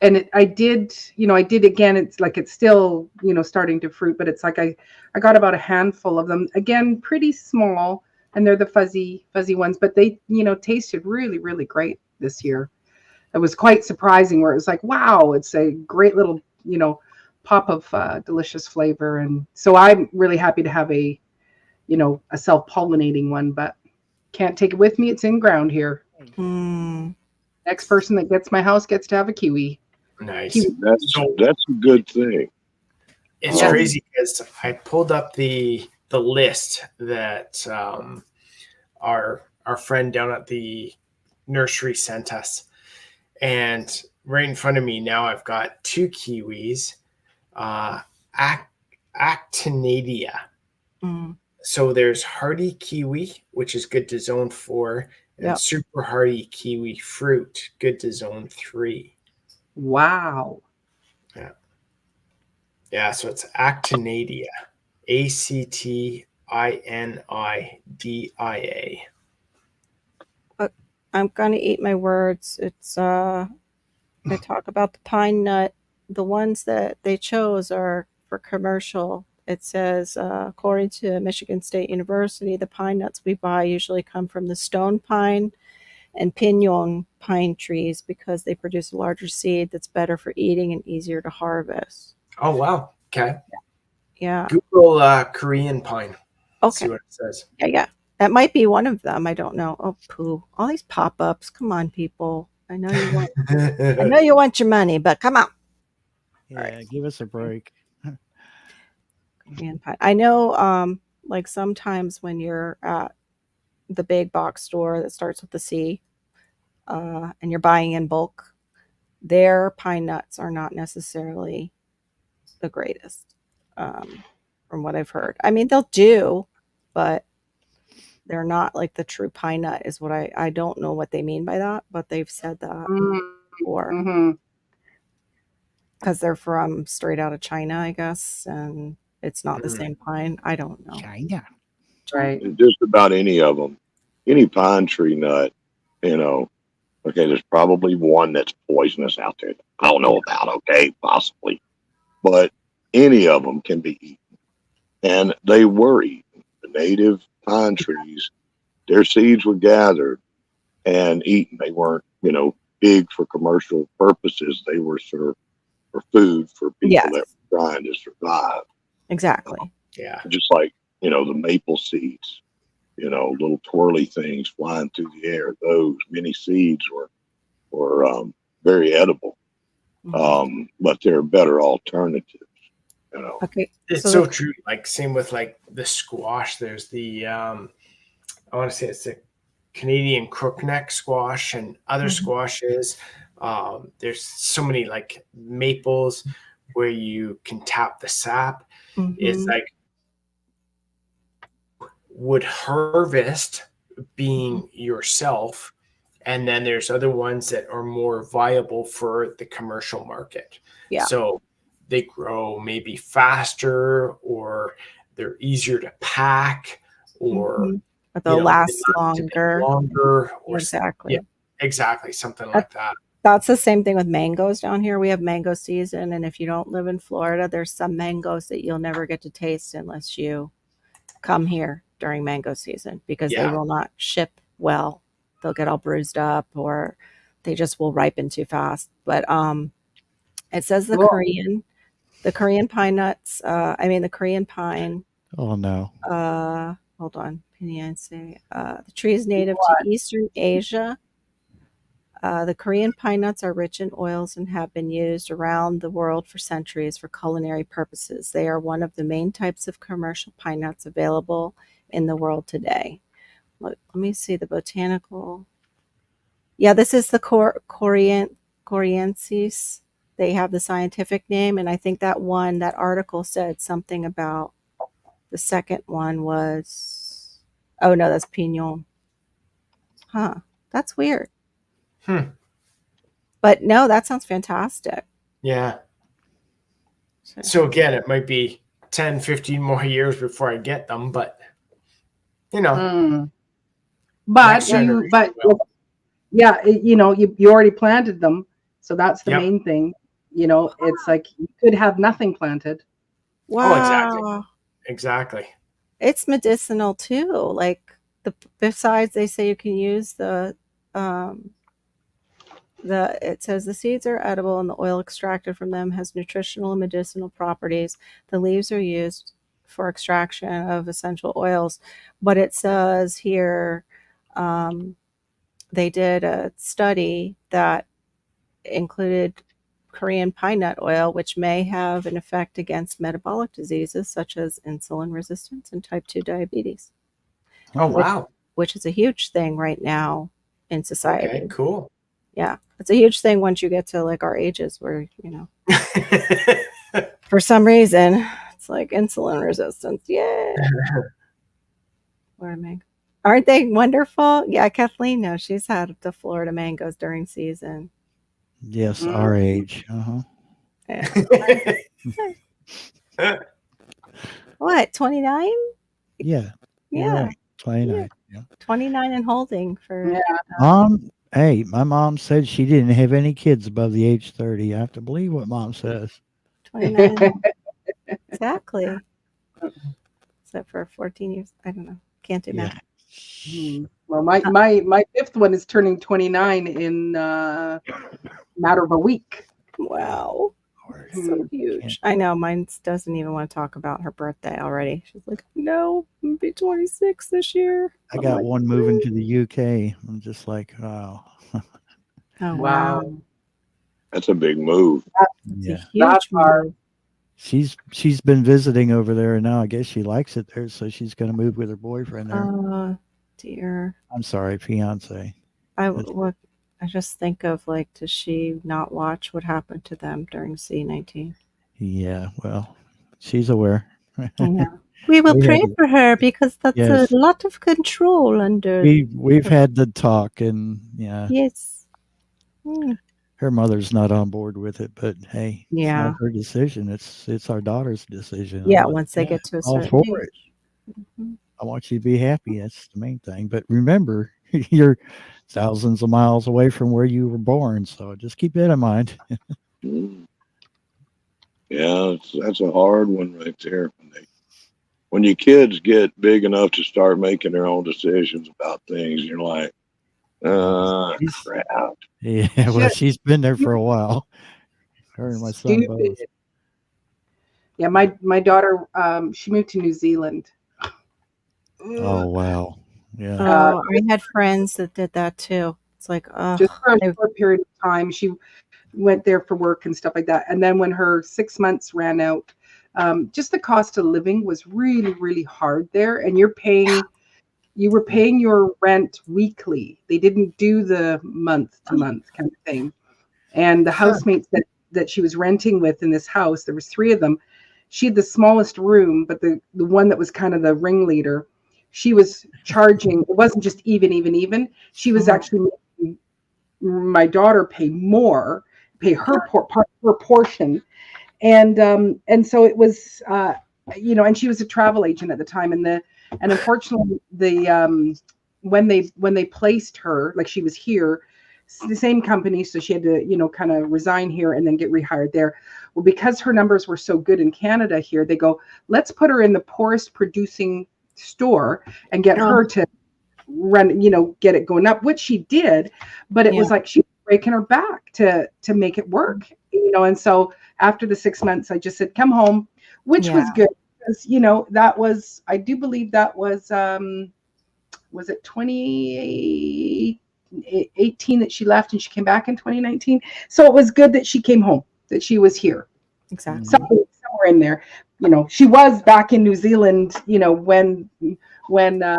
Speaker 1: I did again, it's like it's still, starting to fruit, but it's like I got about a handful of them, again, pretty small, and they're the fuzzy ones, but they, tasted really, really great this year. It was quite surprising, where it was like, wow, it's a great little, pop of delicious flavor. And so I'm really happy to have a self-pollinating one, but can't take it with me. It's in ground here. Next person that gets my house gets to have a kiwi.
Speaker 4: Nice.
Speaker 7: That's a good thing.
Speaker 4: It's crazy because I pulled up the list that our friend down at the nursery sent us, and right in front of me now I've got 2 kiwis, Actinidia. So there's hardy kiwi, which is good to zone 4, and super hardy kiwi fruit, good to zone 3.
Speaker 1: Wow.
Speaker 4: Yeah, so it's Actinidia, Actinidia.
Speaker 2: I'm going to eat my words. It's they talk about the pine nut. The ones that they chose are for commercial. It says, according to Michigan State University, the pine nuts we buy usually come from the stone pine and pinon pine trees because they produce a larger seed that's better for eating and easier to harvest.
Speaker 4: Oh, wow. Okay.
Speaker 2: Yeah.
Speaker 4: Google Korean pine.
Speaker 2: Okay.
Speaker 4: See what it says.
Speaker 2: Yeah. That might be one of them. I don't know. Oh, poo. All these pop-ups. Come on, people. I know you want I know you want your money, but come on.
Speaker 5: Yeah, right. Give us a break.
Speaker 2: Korean pine. I know like sometimes when you're at the big box store that starts with the C, and you're buying in bulk, their pine nuts are not necessarily the greatest, from what I've heard. I mean, they'll do, but they're not like the true pine nut is what I don't know what they mean by that, but they've said that before. Because they're from straight out of China, I guess, and it's not the same pine. I don't know.
Speaker 5: China.
Speaker 1: Right.
Speaker 7: Just about any of them, any pine tree nut, okay, there's probably one that's poisonous out there. I don't know about, okay, possibly. But any of them can be eaten. And they were eaten. The native pine trees, their seeds were gathered and eaten. They weren't, big for commercial purposes. They were for food for people that were trying to survive.
Speaker 2: Exactly.
Speaker 4: Yeah.
Speaker 7: Just like, the maple seeds, little twirly things flying through the air. Those many seeds were very edible. But they're better alternatives.
Speaker 2: Okay.
Speaker 4: It's so true. Like same with like the squash. There's the I want to say it's the Canadian crookneck squash and other squashes. There's so many like maples where you can tap the sap. It's like would harvest being yourself, and then there's other ones that are more viable for the commercial market. So they grow maybe faster, or they're easier to pack, or
Speaker 2: they'll last longer.
Speaker 4: Or
Speaker 2: exactly.
Speaker 4: Exactly. Something like that.
Speaker 2: That's the same thing with mangoes down here. We have mango season, and if you don't live in Florida, there's some mangoes that you'll never get to taste unless you come here during mango season, because they will not ship well. They'll get all bruised up, or they just will ripen too fast. But it says the Korean pine nuts. The Korean pine.
Speaker 5: Oh no.
Speaker 2: Hold on. The tree is native to Eastern Asia. The Korean pine nuts are rich in oils and have been used around the world for centuries for culinary purposes. They are one of the main types of commercial pine nuts available in the world today. Let me see the botanical. Yeah, this is the Coriensis. They have the scientific name, and I think that article said something about the second one was, oh no, that's Pignon. Huh, that's weird. But no, that sounds fantastic.
Speaker 4: Yeah. So again, it might be 10, 15 more years before I get them, but you know.
Speaker 1: But you already planted them, so that's the main thing. It's like you could have nothing planted.
Speaker 2: Wow.
Speaker 4: Oh, exactly.
Speaker 2: It's medicinal too. Like besides, they say you can use it says the seeds are edible and the oil extracted from them has nutritional and medicinal properties. The leaves are used for extraction of essential oils. But it says here they did a study that included Korean pine nut oil, which may have an effect against metabolic diseases such as insulin resistance and type 2 diabetes.
Speaker 4: Oh, wow.
Speaker 2: Which is a huge thing right now in society.
Speaker 4: Okay, cool.
Speaker 2: Yeah, it's a huge thing once you get to like our ages where, for some reason, it's like insulin resistance. Yeah. Florida mango. Aren't they wonderful? Yeah, Kathleen knows. She's had the Florida mangoes during season.
Speaker 5: Yes, our age.
Speaker 2: What, 29?
Speaker 5: Yeah.
Speaker 2: Yeah.
Speaker 5: Right. 29. Yeah.
Speaker 2: 29 and holding for.
Speaker 5: Hey, my mom said she didn't have any kids above the age 30. I have to believe what mom says.
Speaker 2: 29. Exactly. Except for 14 years. I don't know. Can't do math.
Speaker 1: Well, my fifth one is turning 29 in a matter of a week.
Speaker 2: Wow. So huge. I know. Mine doesn't even want to talk about her birthday already. She's like, no, I'm going to be 26 this year.
Speaker 5: I got one moving to the UK. I'm just like, wow.
Speaker 2: Oh, wow.
Speaker 7: That's a big move.
Speaker 2: That's a huge move.
Speaker 5: She's been visiting over there, and now I guess she likes it there, so she's going to move with her boyfriend there.
Speaker 2: Oh, dear.
Speaker 5: I'm sorry, fiance.
Speaker 2: I just think of like, does she not watch what happened to them during C-19?
Speaker 5: Yeah, well, she's aware.
Speaker 2: Yeah. We will pray for her because that's a lot of control under.
Speaker 5: We've had the talk, and
Speaker 2: Yes.
Speaker 5: Her mother's not on board with it, but hey, it's not her decision. It's our daughter's decision.
Speaker 2: Yeah, once they get to a certain age.
Speaker 5: Mm-hmm. I want you to be happy. That's the main thing. But remember, you're thousands of miles away from where you were born, so just keep that in mind.
Speaker 7: Yeah, that's a hard one right there. When your kids get big enough to start making their own decisions about things, you're like, crap.
Speaker 5: Yeah, well, she's been there for a while. Her and my son both.
Speaker 1: Yeah, my daughter, she moved to New Zealand.
Speaker 5: Oh, wow. Yeah.
Speaker 2: I had friends that did that too. It's like,
Speaker 1: just for a short period of time, she went there for work and stuff like that. And then when her 6 months ran out, just the cost of living was really, really hard there. And you were paying your rent weekly. They didn't do the month to month kind of thing. And the housemates that she was renting with in this house, there was 3 of them. She had the smallest room, but the one that was kind of the ringleader, she was charging. It wasn't just even. She was actually making my daughter pay her portion. And so it was, and she was a travel agent at the time. And unfortunately when they placed her, like she was here, the same company, so she had to, kind of resign here and then get rehired there. Well, because her numbers were so good in Canada here, they go, let's put her in the poorest producing store and get her to run, get it going up, which she did. But it was like she was breaking her back to make it work, and so after the 6 months, I just said, come home, which was good. Because, that was, I do believe that was it 2018 that she left and she came back in 2019. So it was good that she came home, that she was here.
Speaker 2: Exactly.
Speaker 1: Somewhere in there. She was back in New Zealand, when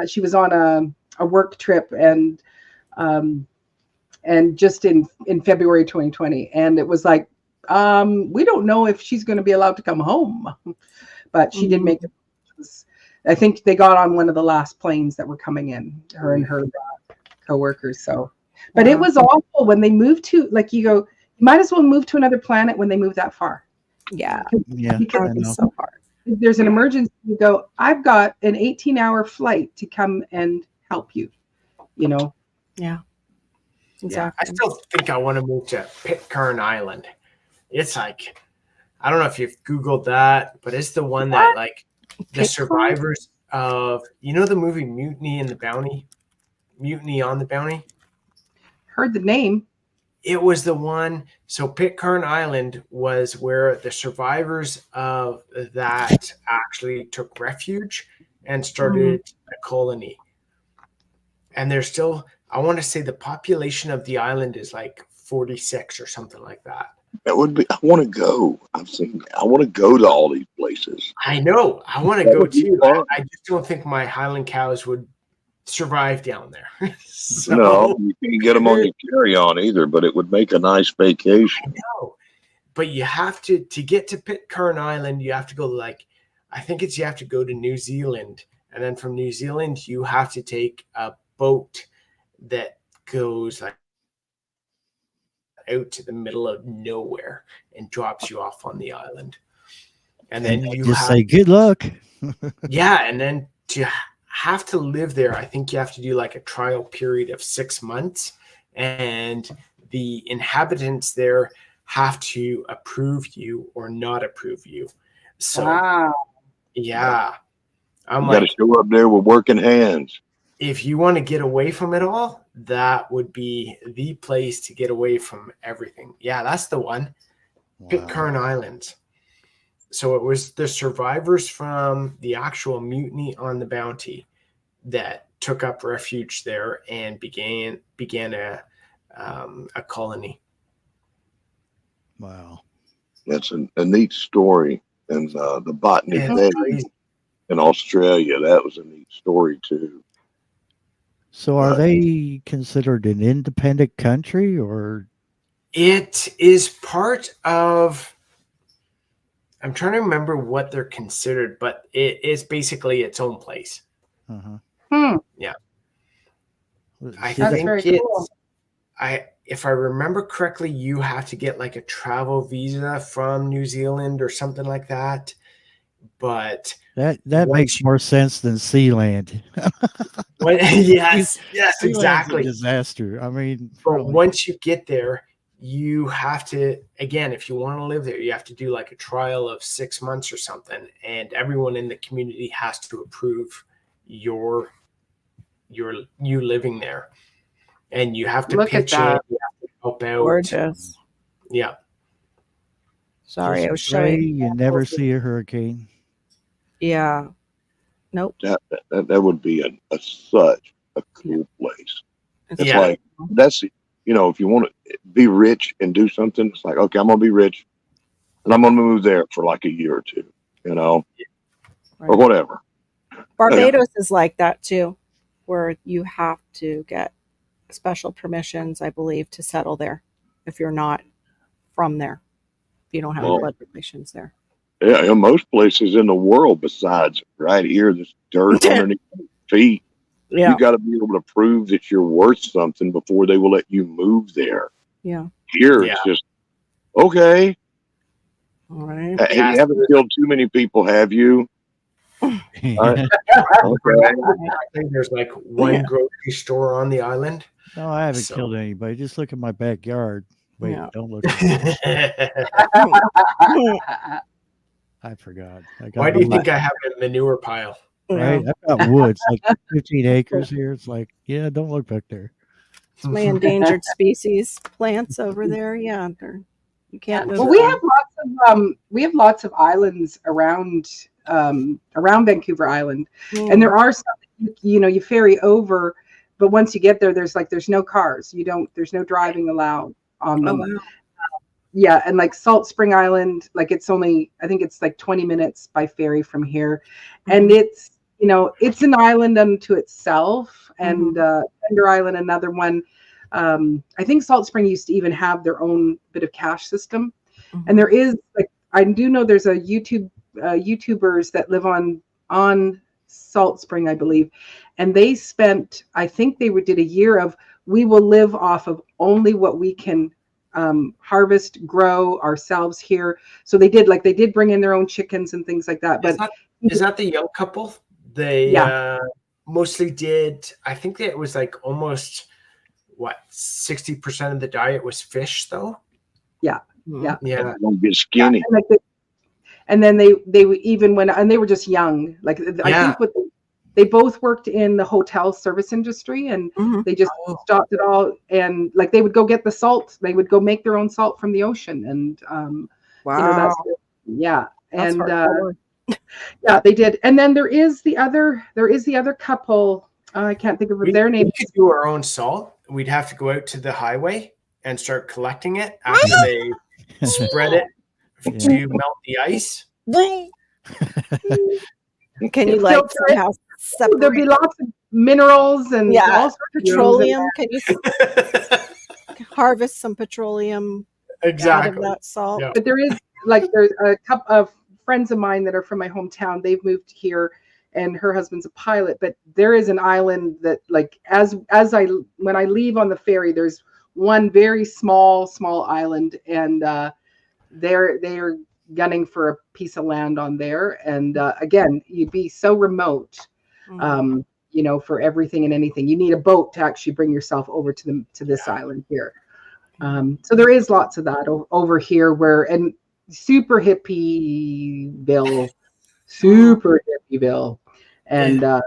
Speaker 1: she was on work trip, and just in February 2020, and it was like, we don't know if she's going to be allowed to come home, but she did make it. I think they got on one of the last planes that were coming in, her and her coworkers. So, but it was awful when they moved to, like, you go, you might as well move to another planet when they move that far.
Speaker 2: Yeah.
Speaker 1: Because
Speaker 2: it's so hard.
Speaker 1: If there's an emergency, you go, I've got an 18-hour flight to come and help you, you know?
Speaker 2: Yeah. Exactly.
Speaker 4: Yeah, I still think I want to move to Pitcairn Island. It's like, I don't know if you've Googled that, but it's the one that, like, the survivors of, you know, the movie Mutiny on the Bounty?
Speaker 1: Heard the name.
Speaker 4: It was the one. So Pitcairn Island was where the survivors of that actually took refuge and started a colony. And there's still, I want to say the population of the island is like 46 or something like that.
Speaker 7: That would be, I want to go. I want to go to all these places.
Speaker 4: I know. I want to go too. I just don't think my Highland cows would survive down there. So,
Speaker 7: no, you can't get them on your carry-on either, but it would make a nice vacation.
Speaker 4: I know. But you have to get to Pitcairn Island, you have to go, like, I think you have to go to New Zealand. And then from New Zealand, you have to take a boat that goes like out to the middle of nowhere and drops you off on the island. And then you
Speaker 5: just say good luck.
Speaker 4: Yeah, and then to have to live there, I think you have to do like a trial period of 6 months, and the inhabitants there have to approve you or not approve you. So yeah, I'm
Speaker 7: you got to show up there with working hands.
Speaker 4: If you want to get away from it all, that would be the place to get away from everything. Yeah, that's the one. Pitcairn Islands. So it was the survivors from the actual mutiny on the Bounty that took up refuge there and began a colony.
Speaker 5: Wow.
Speaker 7: That's a neat story. And the Botany Bay in Australia, that was a neat story too.
Speaker 5: So are they considered an independent country, or?
Speaker 4: It is part of, I'm trying to remember what they're considered, but it is basically its own place. Yeah. I think it's, if I remember correctly, you have to get like a travel visa from New Zealand or something like that. But
Speaker 5: that makes more sense than Sealand.
Speaker 4: yes,
Speaker 5: Sealand's
Speaker 4: exactly.
Speaker 5: A disaster. I mean,
Speaker 4: but once you get there, you have to, again, if you want to live there, you have to do like a trial of 6 months or something, and everyone in the community has to approve you living there, and you have to pitch in, you have to help out.
Speaker 2: Gorgeous.
Speaker 4: Yeah.
Speaker 2: Sorry, I was showing.
Speaker 5: You never see a hurricane.
Speaker 2: Yeah. Nope.
Speaker 7: That would be such a cool place. It's
Speaker 4: Yeah.
Speaker 7: like, that's, you know, if you want to be rich and do something, it's like, okay, I'm going to be rich and I'm going to move there for like a year or two, you know, or whatever.
Speaker 2: Barbados is like that too, where you have to get special permissions, I believe, to settle there if you're not from there. If you don't have blood relations there.
Speaker 7: Yeah, in most places in the world besides right here, there's dirt underneath your feet.
Speaker 2: Yeah.
Speaker 7: You got to be able to prove that you're worth something before they will let you move there.
Speaker 2: Yeah.
Speaker 7: Here, it's just, okay.
Speaker 2: All right.
Speaker 7: You haven't killed too many people, have you? All right.
Speaker 4: Okay. There's like one grocery store on the island.
Speaker 5: No, I haven't killed anybody. Just look at my backyard. Wait, don't look. I forgot.
Speaker 4: Why do you think I have a manure pile?
Speaker 5: Right, I've got woods, like 15 acres here. It's like, yeah, don't look back there.
Speaker 2: It's my endangered species plants over there. Yeah, you can't move.
Speaker 1: Well, we have lots of islands around Vancouver Island, and there are some you ferry over, but once you get there, there's no cars. There's no driving allowed on them.
Speaker 2: Oh, wow.
Speaker 1: Yeah, and like Salt Spring Island, like it's only, I think it's like 20 minutes by ferry from here, and it's it's an island unto itself, and Thunder Island, another one. I think Salt Spring used to even have their own bit of cash system. And there is, like, I do know there's a YouTubers that live on Salt Spring, I believe, and they spent, I think they did a year of, we will live off of only what we can harvest, grow ourselves here. So they did bring in their own chickens and things like that. But
Speaker 4: is that the young couple? They mostly did. I think that it was like almost 60% of the diet was fish, though.
Speaker 1: Yeah.
Speaker 7: Don't get skinny.
Speaker 1: And then they even went, and they were just young. Like, I think they both worked in the hotel service industry, and they just stopped it all. And like, they would go get the salt. They would go make their own salt from the ocean. And
Speaker 2: wow,
Speaker 1: yeah, they did. And then there is the other couple. I can't think of their name.
Speaker 4: We could do our own salt. We'd have to go out to the highway and start collecting it after they spread it to melt the ice.
Speaker 2: Can you like somehow separate?
Speaker 1: There'll be lots of minerals and all sorts of
Speaker 2: petroleum. Can you harvest some petroleum out of that salt?
Speaker 1: Yeah. But there's a couple of friends of mine that are from my hometown. They've moved here, and her husband's a pilot. But there is an island that, like, when I leave on the ferry, there's one very small island, and they're gunning for a piece of land on there. And again, you'd be so remote, for everything and anything. You need a boat to actually bring yourself over to this island here. So there is lots of that over here, and super hippieville. And
Speaker 4: I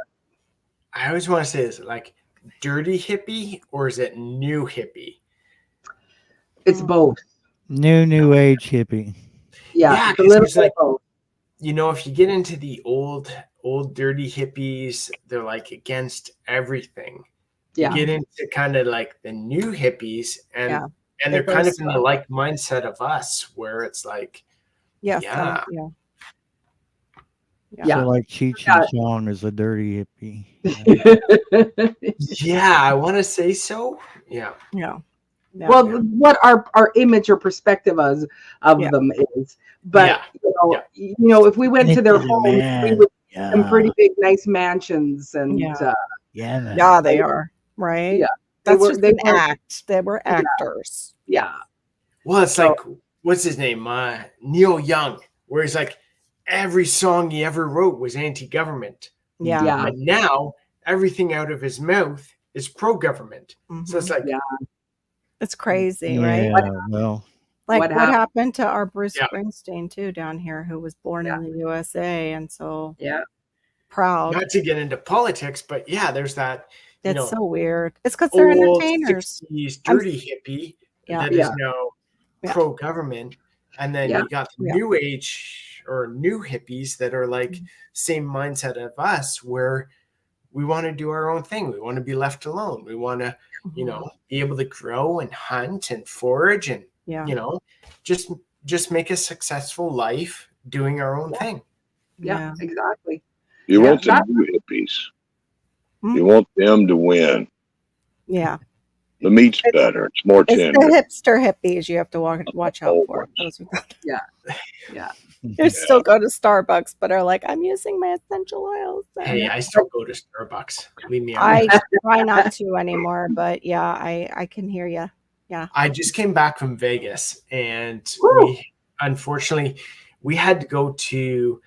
Speaker 4: always want to say, is it like dirty hippie or is it new hippie?
Speaker 1: It's both.
Speaker 5: New age hippie.
Speaker 1: Yeah,
Speaker 4: it's a little bit both. If you get into the old dirty hippies, they're like against everything. You get into kind of like the new hippies, and they're kind of in the like mindset of us, where it's like,
Speaker 5: So like Cheech and Chong is a dirty hippie.
Speaker 1: Yeah,
Speaker 4: I want to say so. Yeah.
Speaker 1: Well, what our image or perspective of them is, but if we went to their homes, we would see some pretty big, nice mansions, and
Speaker 2: they are right.
Speaker 1: Yeah,
Speaker 2: that's just an act. They were actors.
Speaker 1: Yeah.
Speaker 4: Well, it's like, what's his name? Neil Young, where he's like, every song he ever wrote was anti-government.
Speaker 2: Yeah.
Speaker 4: And now everything out of his mouth is pro-government. So it's like,
Speaker 2: it's crazy, right?
Speaker 5: Well,
Speaker 2: like what happened to our Bruce Springsteen too down here, who was born in the USA, and so proud.
Speaker 4: Not to get into politics, but there's that.
Speaker 2: It's so weird. It's because they're entertainers.
Speaker 4: 60s dirty hippie that is now pro-government, and then you got the new age or new hippies that are like same mindset of us, where we want to do our own thing. We want to be left alone. We want to, be able to grow and hunt and forage and, just make a successful life doing our own thing.
Speaker 1: Yeah, exactly.
Speaker 7: You want the new hippies. You want them to win.
Speaker 2: Yeah.
Speaker 7: The meat's better. It's more tender.
Speaker 2: It's the hipster hippies you have to watch out for.
Speaker 1: Yeah.
Speaker 2: You still go to Starbucks, but are like, I'm using my essential oils.
Speaker 4: Hey, I still go to Starbucks. Leave me
Speaker 2: alone. I try not to anymore, but I can hear you. Yeah.
Speaker 4: I just came back from Vegas, and unfortunately we had to go to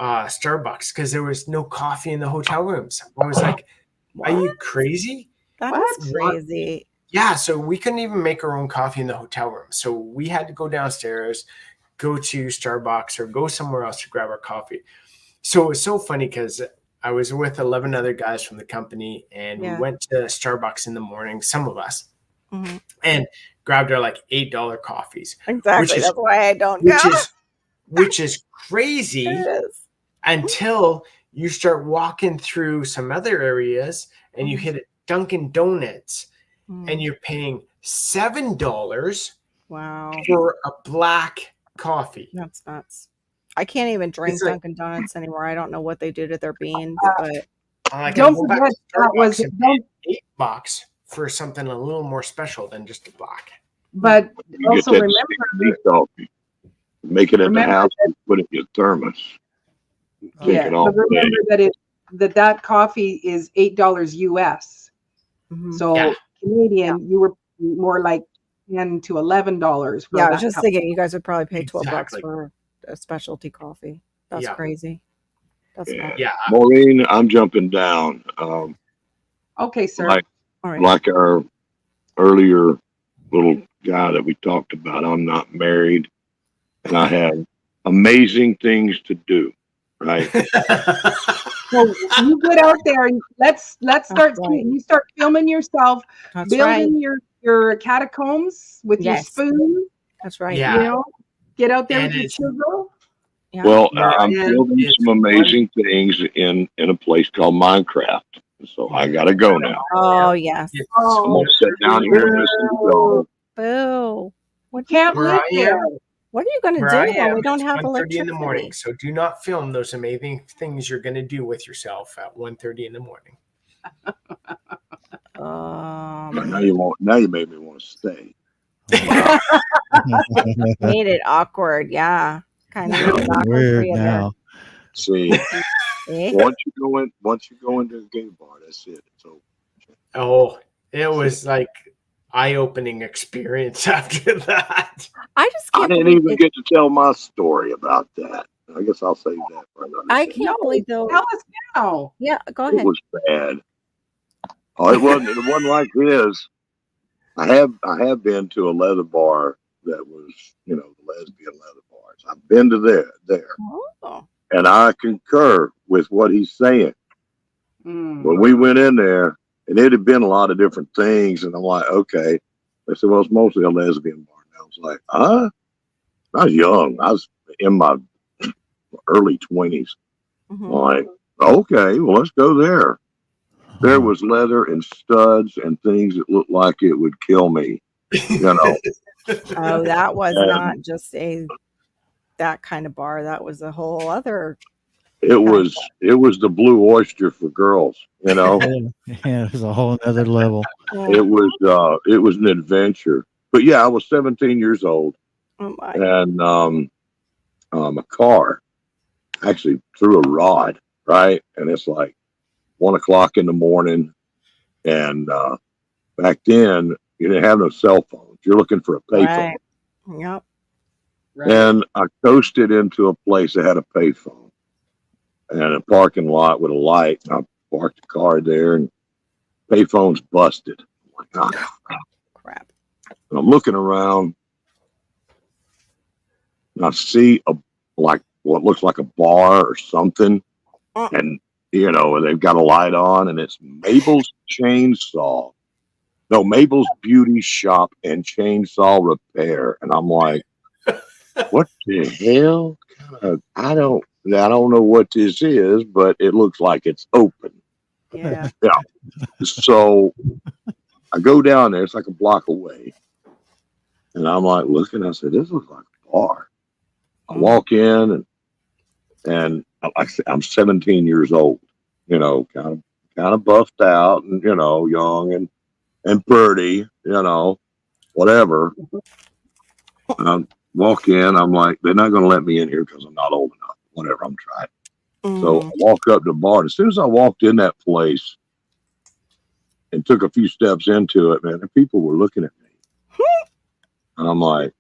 Speaker 4: Starbucks because there was no coffee in the hotel rooms. I was like, are you crazy?
Speaker 2: That's crazy.
Speaker 4: Yeah, so we couldn't even make our own coffee in the hotel room. So we had to go downstairs, go to Starbucks, or go somewhere else to grab our coffee. So it was so funny because I was with 11 other guys from the company, and we went to Starbucks in the morning, some of us, and grabbed our like $8 coffees.
Speaker 2: Exactly. That's why I don't go.
Speaker 4: Which is crazy until you start walking through some other areas and you hit Dunkin' Donuts and you're paying $7 for a black coffee.
Speaker 2: That's nuts. I can't even drink Dunkin' Donuts anymore. I don't know what they do to their beans, but
Speaker 4: Like,
Speaker 1: Don't
Speaker 4: go back
Speaker 1: forget
Speaker 4: to
Speaker 1: that was
Speaker 4: Starbucks and pay $8 for something a little more special than just a black.
Speaker 1: but
Speaker 7: You get
Speaker 1: also
Speaker 7: that
Speaker 1: remember
Speaker 7: coffee, make it at the
Speaker 1: Remember
Speaker 7: house, and put it in your thermos. Take
Speaker 1: yeah,
Speaker 7: it all
Speaker 1: but remember
Speaker 7: day.
Speaker 1: that coffee is $8 US. So
Speaker 4: Yeah.
Speaker 1: Canadian, you were more like $10 to $11 for
Speaker 2: Yeah, I
Speaker 1: that
Speaker 2: was just
Speaker 1: cup.
Speaker 2: thinking you guys would probably pay $12
Speaker 4: Exactly.
Speaker 2: for a specialty coffee. That's
Speaker 4: Yeah.
Speaker 2: crazy. That's
Speaker 7: Yeah.
Speaker 2: nuts.
Speaker 4: Yeah.
Speaker 7: Maureen, I'm jumping down.
Speaker 1: Okay, sir.
Speaker 7: Like
Speaker 2: All right.
Speaker 7: like our earlier little guy that we talked about, I'm not married, and I have amazing things to do. Right.
Speaker 1: So you get out there and let's start.
Speaker 2: right.
Speaker 1: You start filming yourself,
Speaker 2: That's right.
Speaker 1: building your catacombs with your
Speaker 2: Yes.
Speaker 1: spoon.
Speaker 2: That's right.
Speaker 4: Yeah.
Speaker 1: You know, get out there
Speaker 4: And
Speaker 1: with your
Speaker 4: it's-
Speaker 1: chisel.
Speaker 2: Yeah.
Speaker 7: Well,
Speaker 4: Yeah,
Speaker 7: I'm
Speaker 4: and
Speaker 7: building
Speaker 4: it's
Speaker 7: some amazing things in a place called Minecraft. So I gotta go now.
Speaker 2: Oh yes.
Speaker 4: It's-
Speaker 7: I'm gonna sit down here and listen to y'all.
Speaker 2: Boo. What
Speaker 1: Can't
Speaker 4: Where
Speaker 1: live
Speaker 4: I
Speaker 1: there.
Speaker 4: am,
Speaker 2: What are you going to
Speaker 4: where
Speaker 2: do
Speaker 4: I
Speaker 2: when
Speaker 4: am,
Speaker 2: we don't
Speaker 4: it's
Speaker 2: have
Speaker 4: 1:30 in the
Speaker 2: electricity?
Speaker 4: morning. So do not film those amazing things you're going to do with yourself at 1:30 in the morning.
Speaker 7: Now you made me want to stay.
Speaker 2: Made it awkward. Yeah. Kind of made it awkward for
Speaker 5: Weird
Speaker 2: you there.
Speaker 5: now.
Speaker 7: See,
Speaker 2: Eh?
Speaker 7: once you go into a gay bar, that's it. It's over.
Speaker 4: Oh, it was like eye-opening experience after that.
Speaker 2: I just
Speaker 7: I
Speaker 2: can't
Speaker 7: didn't
Speaker 2: believe
Speaker 7: even
Speaker 2: it.
Speaker 7: get to tell my story about that. I guess I'll save that for another
Speaker 2: I
Speaker 7: day.
Speaker 2: can't believe though.
Speaker 1: Tell us now.
Speaker 2: Yeah, go
Speaker 7: It
Speaker 2: ahead.
Speaker 7: was bad. Oh, it wasn't like his. I have been to a leather bar that was, the lesbian leather bars. I've been to there.
Speaker 2: Oh.
Speaker 7: And I concur with what he's saying.
Speaker 1: Mm.
Speaker 7: When we went in there, and it had been a lot of different things, and I'm like, okay. They said, well, it's mostly a lesbian bar. And I was like, huh? I was young. I was in my early 20s.
Speaker 2: Mhm.
Speaker 7: I'm like, okay, well, let's go there. There was leather and studs and things that looked like it would kill me.
Speaker 2: Oh, that was
Speaker 7: And
Speaker 2: not just that kind of bar. That was a whole other.
Speaker 7: it was the Blue Oyster for girls.
Speaker 5: Yeah, it was a whole other level.
Speaker 7: It was an adventure. But yeah, I was 17 years old,
Speaker 2: Oh my.
Speaker 7: and a car actually threw a rod, right? And it's like 1 o'clock in the morning, and back then you didn't have no cell phones. You're looking for a payphone.
Speaker 2: Right. Yep.
Speaker 1: Right.
Speaker 7: And I coasted into a place that had a payphone and a parking lot with a light. I parked the car there, and payphone's busted. I'm like,
Speaker 2: Crap.
Speaker 7: and I'm looking around, and I see what looks like a bar or something, and they've got a light on, and it's Mabel's Chainsaw. No, Mabel's Beauty Shop and Chainsaw Repair, and I'm like, what the hell? I don't know what this is, but it looks like it's open.
Speaker 2: Yeah.
Speaker 7: Yeah. So I go down there. It's like a block away, and I'm like looking. I said, "This looks like a bar." I walk in, and I'm 17 years old. Kind of buffed out, and young and pretty. Whatever. Walk in. I'm like, they're not going to let me in here because I'm not old enough. Whatever. I'm trying. So I walk up to the bar. And as soon as I walked in that place and took a few steps into it, man, the people were looking at me. And I'm like,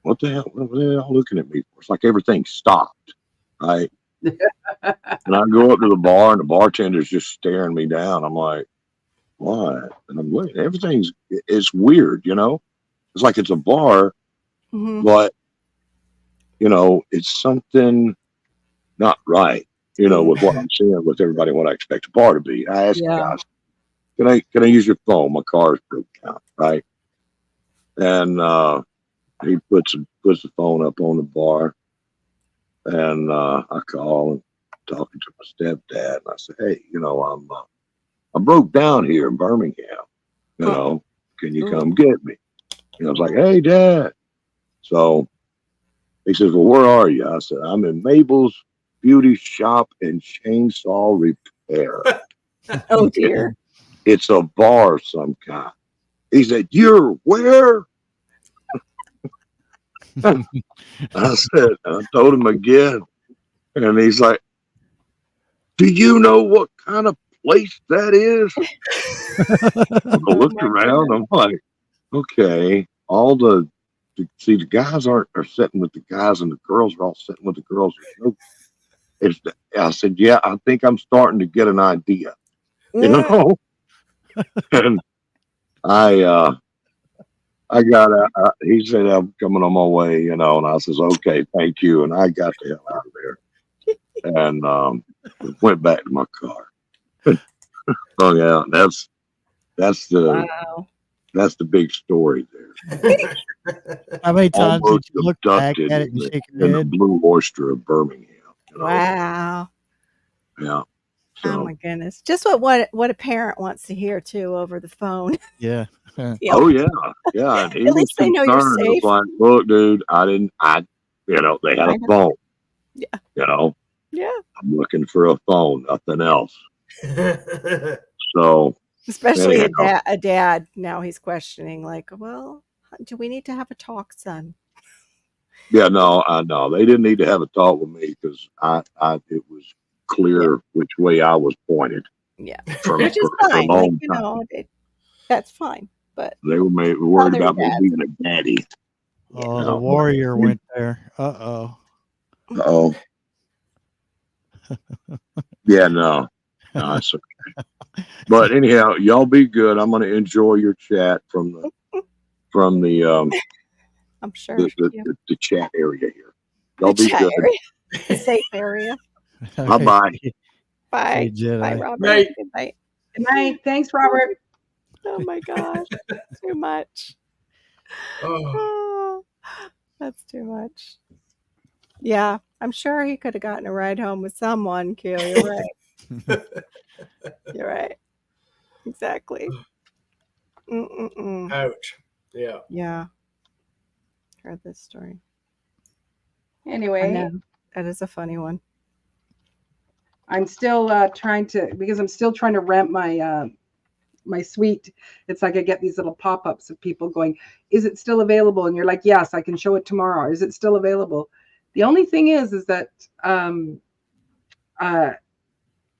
Speaker 7: what the hell? What are they all looking at me for? It's like everything stopped, right? And I go up to the bar, and the bartender's just staring me down. I'm like, what? And I'm looking. It's weird, It's like it's a bar, but it's something not right, with what I'm seeing with everybody, what I expect a bar to be. I asked the guys, can I use your phone? My car's broke down, right? And he puts the phone up on the bar, and I call and talking to my stepdad, and I said, hey, I'm broke down here in Birmingham. Can you come get me? I was like, hey, Dad. So he says, well, where are you? I said, I'm in Mabel's beauty shop and chainsaw repair.
Speaker 2: Oh dear.
Speaker 7: It's a bar of some kind. He said, "You're where?" I told him again. And he's like, "Do you know what kind of place that is?" I looked around. I'm like, okay, see, the guys are sitting with the guys and the girls are all sitting with the girls. I said, yeah, I think I'm starting to get an idea, you know? And I got he said, "I'm coming on my way," you know, and I says, "Okay, thank you." And I got the hell out of there and went back to my car. Oh yeah, that's the big story there.
Speaker 5: How many times did you look back
Speaker 7: Abducted
Speaker 5: at it and shake
Speaker 7: in
Speaker 5: your
Speaker 7: the
Speaker 5: head?
Speaker 7: Blue Oyster of Birmingham. You know?
Speaker 2: Wow.
Speaker 7: Yeah. So,
Speaker 2: oh my goodness. Just what a parent wants to hear too over the phone.
Speaker 5: Yeah.
Speaker 7: oh yeah, yeah. And he
Speaker 2: At
Speaker 7: was
Speaker 2: least they know you're
Speaker 7: concerned. It was
Speaker 2: safe.
Speaker 7: like, look, dude, you know, they had a phone.
Speaker 2: Yeah.
Speaker 7: You know.
Speaker 2: Yeah.
Speaker 7: I'm looking for a phone, nothing else. So.
Speaker 2: Especially a dad. Now he's questioning, like, well, do we need to have a talk, son?
Speaker 7: Yeah, no, I know they didn't need to have a talk with me because it was clear which way I was pointed.
Speaker 2: Yeah,
Speaker 7: which
Speaker 2: is fine. Like, you know, that's fine. But
Speaker 7: they were worried about me being a daddy.
Speaker 5: Oh, the warrior went there.
Speaker 7: Oh. Yeah, no, it's okay. But anyhow, y'all be good. I'm going to enjoy your chat from the
Speaker 2: I'm sure
Speaker 7: the chat area here. Y'all be good.
Speaker 2: A safe area.
Speaker 7: Bye bye.
Speaker 2: Bye.
Speaker 5: Jedi.
Speaker 2: Bye, Robert.
Speaker 4: Night.
Speaker 2: Good night.
Speaker 1: Good night. Thanks, Robert.
Speaker 2: Oh my gosh, that's too much. Oh, that's too much. Yeah, I'm sure he could have gotten a ride home with someone, Keel. You're right. You're right. Exactly.
Speaker 4: Ouch. Yeah.
Speaker 2: Yeah. Heard this story.
Speaker 1: Anyway,
Speaker 2: that is a funny one.
Speaker 1: I'm still trying to rent my my suite. It's like I get these little pop-ups of people going, "Is it still available?" And you're like, "Yes, I can show it tomorrow." Is it still available? The only thing is that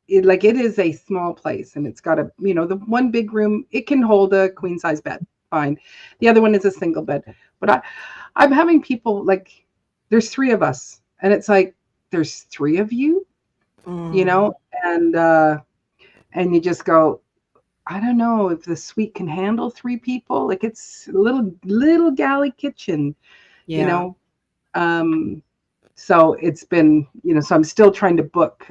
Speaker 1: it is a small place and it's got the one big room. It can hold a queen size bed, fine. The other one is a single bed. But I'm having people like, there's 3 of us, and it's like, there's 3 of you, you know, and you just go, I don't know if the suite can handle 3 people. Like, it's a little galley kitchen, you know. So it's been, so I'm still trying to book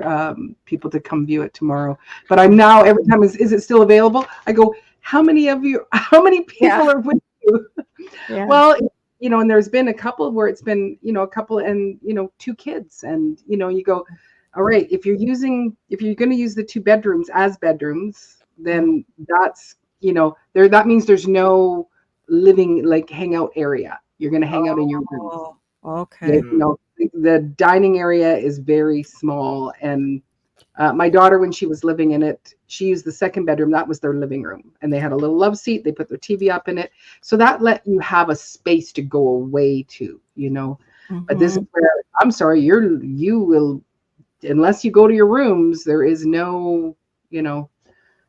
Speaker 1: people to come view it tomorrow. But I'm now, every time, is it still available? I go, how many people are with you? Yeah. Well, and there's been a couple where it's been, a couple and, 2 kids. And, you go, all right, if you're going to use the 2 bedrooms as bedrooms, then that's, that means there's no living, like, hangout area. You're going to hang out in your room.
Speaker 2: Okay.
Speaker 1: The dining area is very small, and my daughter, when she was living in it, she used the 2nd bedroom. That was their living room, and they had a little love seat. They put their TV up in it, so that let you have a space to go away to, But this is where, I'm sorry, you will, unless you go to your rooms, there is no,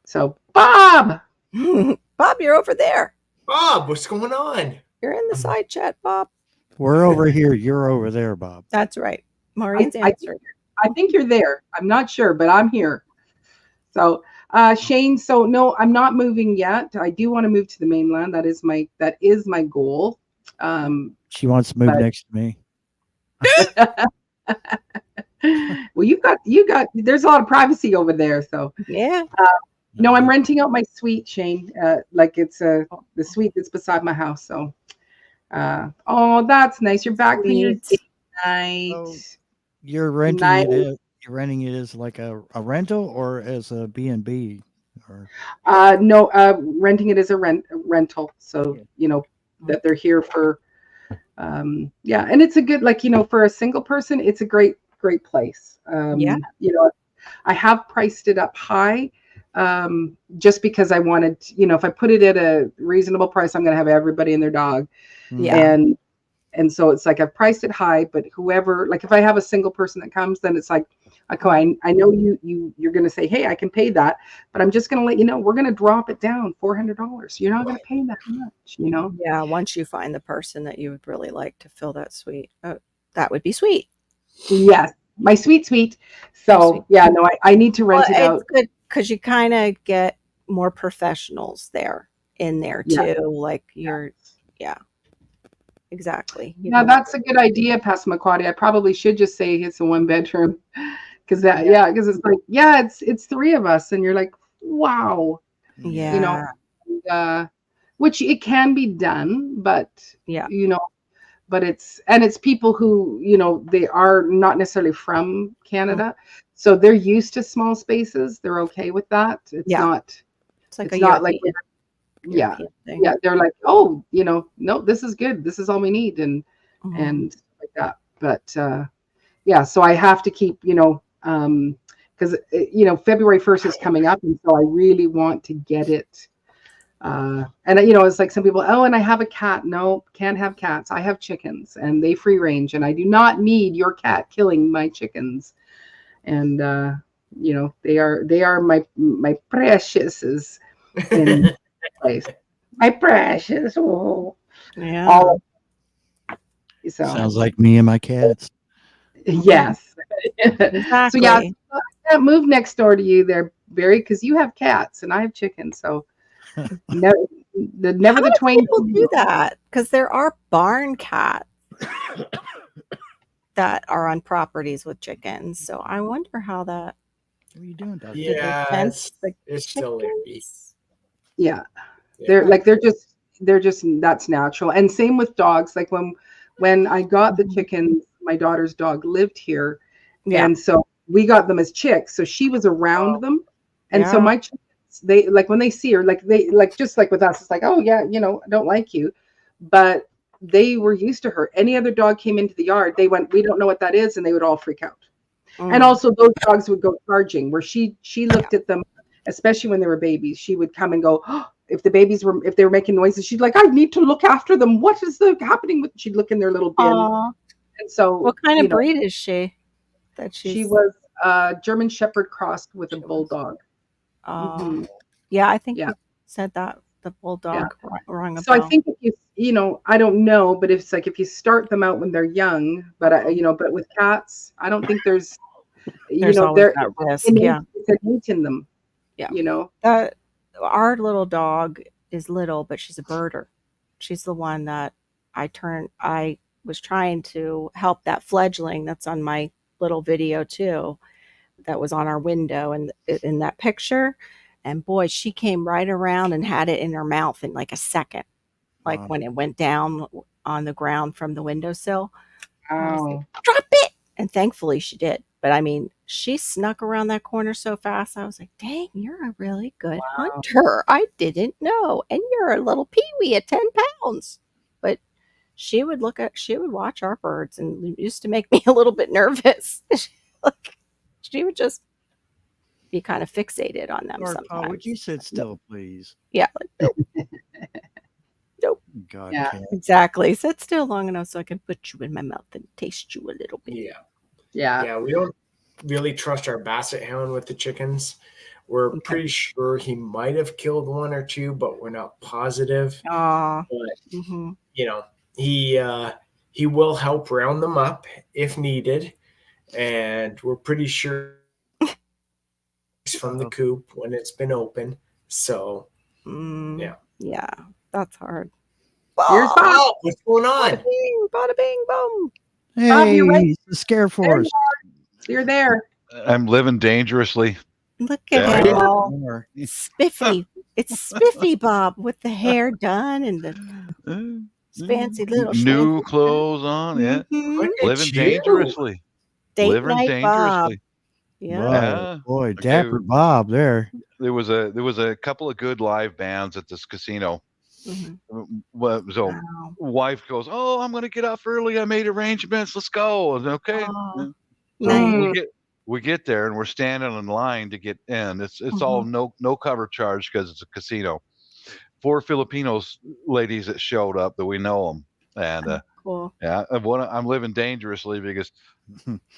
Speaker 1: So, Bob,
Speaker 2: you're over there.
Speaker 4: Bob, what's going on?
Speaker 2: You're in the side chat, Bob.
Speaker 5: We're over here. You're over there, Bob.
Speaker 2: That's right. Maureen's answering.
Speaker 1: I think you're there. I'm not sure, but I'm here. So, Shane, so no, I'm not moving yet. I do want to move to the mainland. That is my goal.
Speaker 5: She wants to move next to me.
Speaker 1: Well, you got, there's a lot of privacy over there. So
Speaker 2: yeah.
Speaker 1: No, I'm renting out my suite, Shane. Like it's the suite that's beside my house. So, oh, that's nice. You're back for your date night.
Speaker 5: So you're renting it. You're renting it as like a rental or as a B&B, or
Speaker 1: no, renting it as a rental. So that they're here for, and it's a good, like, for a single person, it's a great great place.
Speaker 2: Yeah.
Speaker 1: You know, I have priced it up high, just because I wanted, you know, if I put it at a reasonable price, I'm going to have everybody and their dog.
Speaker 2: Yeah.
Speaker 1: And so it's like I've priced it high, but whoever, like if I have a single person that comes, then it's like, okay, I know you're going to say, hey, I can pay that, but I'm just going to let you know, we're going to drop it down $400. You're not going to pay that much, you know?
Speaker 2: Yeah. Once you find the person that you would really like to fill that suite, that would be sweet.
Speaker 1: Yes. My sweet. So yeah, no, I need to rent it out.
Speaker 2: It's good because you kind of get more professionals in there too. Like exactly.
Speaker 1: Yeah, that's a good idea, Passamaquoddy. I probably should just say it's a 1 bedroom, because because it's like, it's 3 of us, and you're like, wow,
Speaker 2: yeah,
Speaker 1: you know, which it can be done, but you know, but it's people who, you know, they are not necessarily from Canada, so they're used to small spaces. They're okay with that. It's not.
Speaker 2: It's like
Speaker 1: it's not like.
Speaker 2: Yeah,
Speaker 1: they're like, oh, you know, no, this is good, this is all we need, and like that. But so I have to keep, you know, because you know, February 1st is coming up, and so I really want to get it. And you know, it's like some people, oh, and I have a cat. No, can't have cats. I have chickens, and they free range, and I do not need your cat killing my chickens. And you know, they are my preciouses in place. My precious. Oh.
Speaker 2: Yeah.
Speaker 5: Sounds like me and my cats.
Speaker 1: Yes.
Speaker 2: Exactly.
Speaker 1: So I can't move next door to you there, Barry, because you have cats and I have chickens. So never the twain
Speaker 2: people do that, because there are barn cats that are on properties with chickens. So I wonder how that.
Speaker 5: What are you doing, Doug?
Speaker 4: Yeah, it's still iffy.
Speaker 1: Yeah. They're just that's natural. And same with dogs. Like when I got the chickens, my daughter's dog lived here. Yeah. And so we got them as chicks. So she was around them. And so my chickens, they like when they see her, like they like just like with us, it's like, oh yeah, you know, I don't like you. But they were used to her. Any other dog came into the yard, they went, we don't know what that is, and they would all freak out. And also those dogs would go charging, where she looked at them, especially when they were babies. She would come and go, oh, if they were making noises, she'd like, I need to look after them. What is happening with? She'd look in their little bin. And so,
Speaker 2: what kind of breed is she?
Speaker 1: She was German Shepherd crossed with a bulldog.
Speaker 2: Yeah, I think you said that, the bulldog rang a
Speaker 1: So
Speaker 2: bell.
Speaker 1: I think if you know, I don't know, but it's like if you start them out when they're young, but you know, but with cats, I don't think there's you know,
Speaker 2: always that risk.
Speaker 1: It's innate in them.
Speaker 2: Yeah,
Speaker 1: you know,
Speaker 2: our little dog is little, but she's a birder. She's the one that I was trying to help that fledgling that's on my little video too, that was on our window and in that picture. And boy, she came right around and had it in her mouth in like a second. Like when it went down on the ground from the windowsill. I was like, drop it. And thankfully she did. But I mean, she snuck around that corner so fast. I was like, dang, you're a really good hunter. I didn't know. And you're a little peewee at 10 pounds. But she would watch our birds, and it used to make me a little bit nervous. She would just be kind of fixated on them sometimes.
Speaker 5: Would you sit still, please?
Speaker 2: Yeah. Like, nope.
Speaker 5: God,
Speaker 1: yeah,
Speaker 2: exactly. Sit still long enough so I can put you in my mouth and taste you a little bit.
Speaker 4: Yeah. We don't really trust our Basset Hound with the chickens. We're pretty sure he might have killed 1 or 2, but we're not positive.
Speaker 2: But
Speaker 4: you know, he will help round them up if needed, and we're pretty sure he's from the coop when it's been open. So
Speaker 2: yeah, that's hard.
Speaker 1: Here's Bob.
Speaker 4: What's going on?
Speaker 2: Bada bing, bada bing, boom.
Speaker 5: Hey,
Speaker 1: Bob, you're right.
Speaker 5: he's the Scare Force.
Speaker 1: You're there.
Speaker 8: I'm living dangerously.
Speaker 2: Look at him all spiffy. It's Spiffy Bob with the hair done and the fancy little
Speaker 8: new clothes on. Yeah, living dangerously.
Speaker 2: Date night Bob.
Speaker 5: Yeah, boy, dapper Bob there.
Speaker 8: There was a couple of good live bands at this casino. So wife goes, oh, I'm going to get off early. I made arrangements. Let's go. Okay. So we get there and we're standing in line to get in. It's all no cover charge because it's a casino. 4 Filipinos ladies that showed up that we know them, and
Speaker 2: cool.
Speaker 8: Yeah, I'm living dangerously because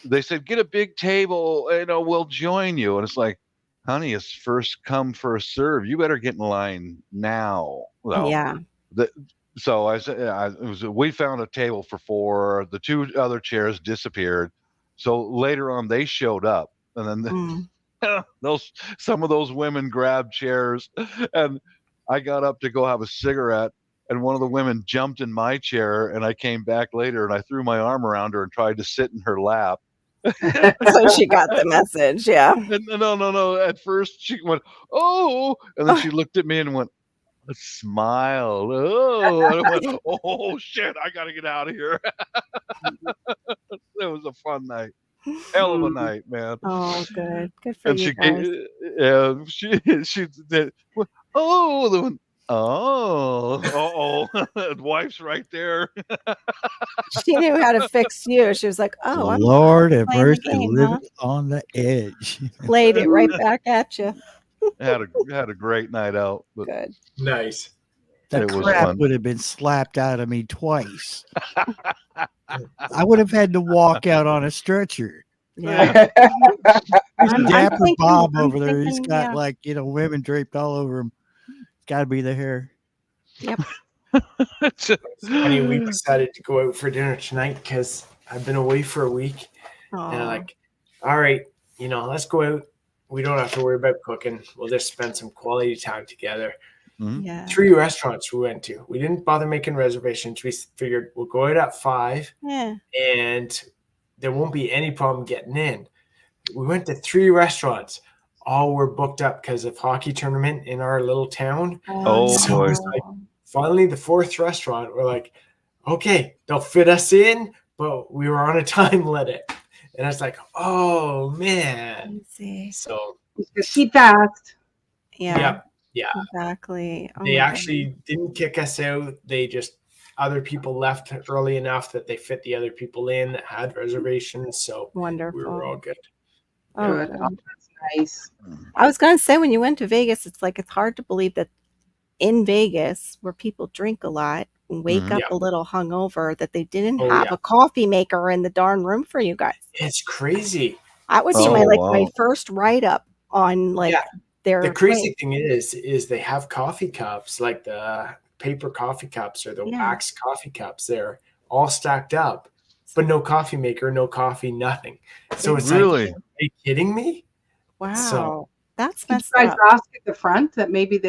Speaker 8: they said get a big table, we'll join you, and it's like, honey, it's first come first serve. You better get in line now. Well,
Speaker 2: yeah.
Speaker 8: So I said, we found a table for 4. The 2 other chairs disappeared. So later on, they showed up, and then some of those women grabbed chairs, and I got up to go have a cigarette, and one of the women jumped in my chair, and I came back later, and I threw my arm around her and tried to sit in her lap.
Speaker 2: So she got the message, yeah.
Speaker 8: And no. At first, she went, "Oh," and then she looked at me and went, smiled. Oh, and I went, "Oh shit! I gotta get out of here." It was a fun night. Hell of a night, man.
Speaker 2: Oh, good for you guys.
Speaker 8: She did. Oh, wife's right there.
Speaker 2: She knew how to fix you. She was like, "Oh, I'm
Speaker 5: Lord have mercy,
Speaker 2: game,
Speaker 5: on the edge."
Speaker 2: Laid it right back at you.
Speaker 8: Had a great night out. But
Speaker 2: good.
Speaker 4: Nice.
Speaker 5: The crap would have been slapped out of me twice. I would have had to walk out on a stretcher.
Speaker 2: Yeah.
Speaker 5: Dapper Bob over there. He's got women draped all over him. It's got to be the hair.
Speaker 2: Yep.
Speaker 4: It's funny, we decided to go out for dinner tonight because I've been away for a week.
Speaker 2: Aww.
Speaker 4: And I'm like, all right, let's go out. We don't have to worry about cooking. We'll just spend some quality time together.
Speaker 8: Mm-hmm.
Speaker 2: Yeah.
Speaker 4: 3 restaurants we went to. We didn't bother making reservations. We figured we'll go out at 5.
Speaker 2: Yeah.
Speaker 4: And there won't be any problem getting in. We went to 3 restaurants. All were booked up because of hockey tournament in our little town.
Speaker 8: So
Speaker 4: it's like, finally, the 4th restaurant, we're like, okay, they'll fit us in, but we were on a time limit. And it's like, oh, man. So
Speaker 1: just keep fast.
Speaker 2: Yeah.
Speaker 4: Yeah.
Speaker 2: Exactly.
Speaker 4: They actually didn't kick us out. They just, other people left early enough that they fit the other people in that had reservations. So
Speaker 2: wonderful.
Speaker 4: We were all good.
Speaker 2: Oh,
Speaker 1: good. Oh, that's nice.
Speaker 2: I was going to say, when you went to Vegas, it's hard to believe that in Vegas, where people drink a lot and wake up a little hungover, that they didn't have a coffee maker in the darn room for you guys.
Speaker 4: It's crazy.
Speaker 2: That would be my first write up on their.
Speaker 4: The crazy thing is they have coffee cups, like the paper coffee cups or the wax coffee cups. They're all stacked up, but no coffee maker, no coffee, nothing. So it's
Speaker 8: really,
Speaker 4: like, are you kidding me?
Speaker 2: Wow.
Speaker 4: So,
Speaker 2: that's
Speaker 1: messed up. You guys ask at the front that maybe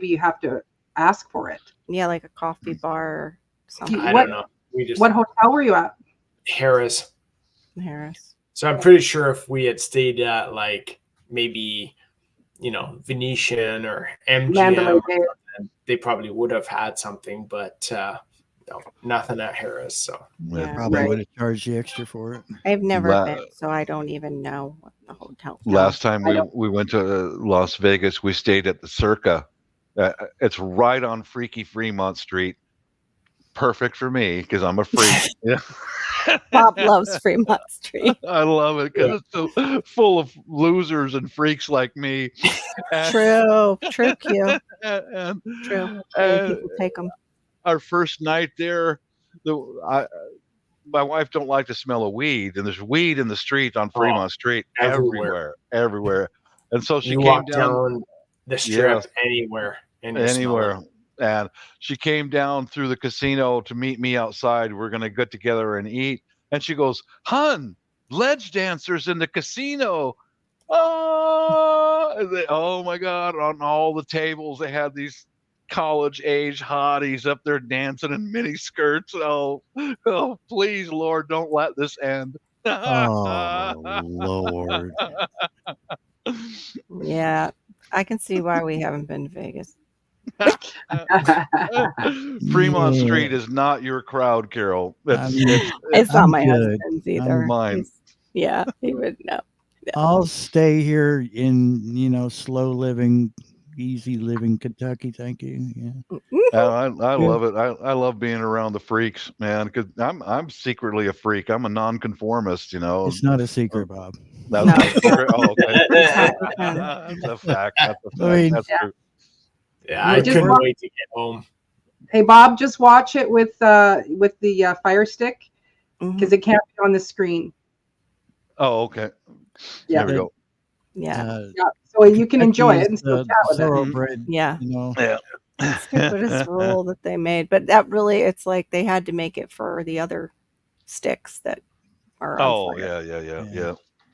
Speaker 1: you have to ask for it.
Speaker 2: Yeah, like a coffee bar or something.
Speaker 4: I don't know.
Speaker 1: What hotel were you at?
Speaker 4: Harris. So I'm pretty sure if we had stayed at maybe, Venetian or MGM, they probably would have had something, but no, nothing at Harris. So
Speaker 5: probably would have charged you extra for it.
Speaker 2: I've never been, so I don't even know what the hotel.
Speaker 8: Last time we went to Las Vegas, we stayed at the Circa. It's right on Freaky Fremont Street. Perfect for me because I'm a freak. Yeah.
Speaker 2: Bob loves Fremont Street.
Speaker 8: I love it because it's so full of losers and freaks like me.
Speaker 2: True, Q. True. People take them.
Speaker 8: Our first night there, my wife don't like the smell of weed, and there's weed in the street on Fremont Street everywhere. And so she came
Speaker 4: down the strip anywhere.
Speaker 8: And she came down through the casino to meet me outside. We're going to get together and eat. And she goes, "Hun, ledge dancers in the casino." Oh my God. On all the tables, they had these college age hotties up there dancing in mini skirts. Oh, please, Lord, don't let this end.
Speaker 5: Oh, Lord.
Speaker 2: Yeah, I can see why we haven't been to Vegas.
Speaker 8: Fremont Street is not your crowd, Carol.
Speaker 2: It's not my husband's either.
Speaker 8: Mine.
Speaker 2: Yeah, he would know.
Speaker 5: I'll stay here in slow living easy living Kentucky. Thank you. Yeah.
Speaker 8: I love it. I love being around the freaks, man, because I'm secretly a freak. I'm a nonconformist, you know.
Speaker 5: It's not a secret, Bob.
Speaker 8: That's not a secret. Oh, okay. That's a fact. That's a fact.
Speaker 5: I mean,
Speaker 8: That's true.
Speaker 4: Yeah, I couldn't wait to get home.
Speaker 1: Hey, Bob, just watch it with the Fire Stick because it can't be on the screen.
Speaker 8: Oh, okay.
Speaker 1: Yeah.
Speaker 8: There we go.
Speaker 2: Yeah.
Speaker 1: So you can enjoy it and still chat with it.
Speaker 2: Yeah.
Speaker 5: You know.
Speaker 8: Yeah.
Speaker 2: Stupidest rule that they made, but that really, it's like they had to make it for the other sticks that are.
Speaker 8: Oh, yeah.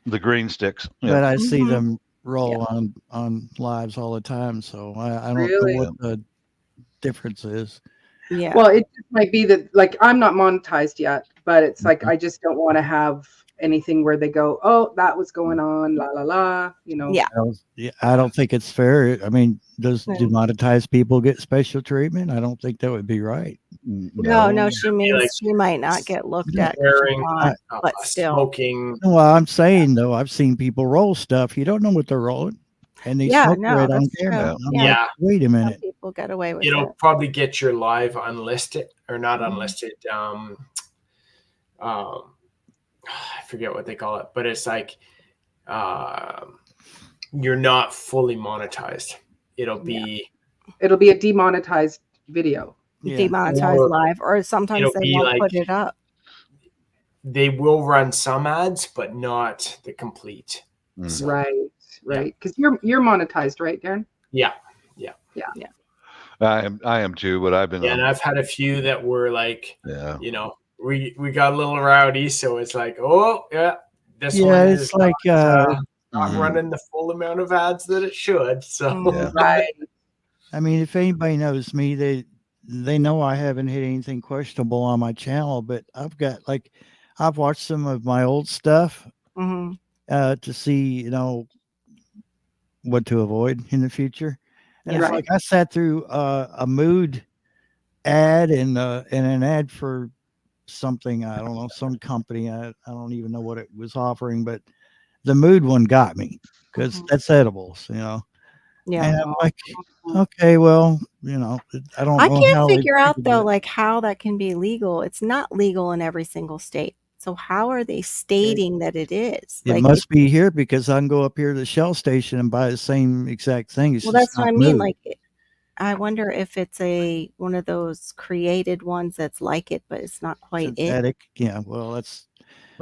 Speaker 8: The green sticks. Yeah.
Speaker 5: But I see them roll on lives all the time, so I don't know what the difference is.
Speaker 2: Yeah.
Speaker 1: Well, it just might be that, like, I'm not monetized yet, but it's like I just don't want to have anything where they go, oh, that was going on, la la la, you know.
Speaker 2: Yeah.
Speaker 5: I don't think it's fair. I mean, does demonetized people get special treatment? I don't think that would be right.
Speaker 2: No, she means she might not get looked at, but still.
Speaker 4: Smoking.
Speaker 5: Well, I'm saying though, I've seen people roll stuff. You don't know what they're rolling, and they smoke right on camera.
Speaker 4: Yeah.
Speaker 5: Like, wait a minute.
Speaker 2: Some people get away with
Speaker 4: It'll
Speaker 2: it.
Speaker 4: probably get your live unlisted or not unlisted. I forget what they call it, but it's like you're not fully monetized. It'll be
Speaker 1: a demonetized video.
Speaker 2: Demonetized live, or sometimes they won't put it up.
Speaker 4: They will run some ads, but not the complete.
Speaker 1: So, right. Because you're monetized, right, Darren?
Speaker 4: Yeah.
Speaker 8: I am too, but I've been.
Speaker 4: Yeah, and I've had a few that were like, you know, we got a little rowdy, so it's like, oh yeah, this one is
Speaker 5: it's like
Speaker 4: not running the full amount of ads that it should. So
Speaker 1: right.
Speaker 5: I mean, if anybody knows me, they know I haven't hit anything questionable on my channel, but I've watched some of my old stuff to see, you know, what to avoid in the future. And it's like I sat through a mood ad and an ad for something, I don't know, some company. I don't even know what it was offering, but the mood one got me because that's edibles, you know.
Speaker 2: Yeah.
Speaker 5: And I'm like, okay, well, you know, I
Speaker 2: can't figure out though, like how that can be legal. It's not legal in every single state. So how are they stating that it is?
Speaker 5: It must be here because I can go up here to the Shell station and buy the same exact thing.
Speaker 2: Well, that's what I mean. Like, I wonder if it's one of those created ones that's like it, but it's not quite
Speaker 5: synthetic. Yeah, well, that's.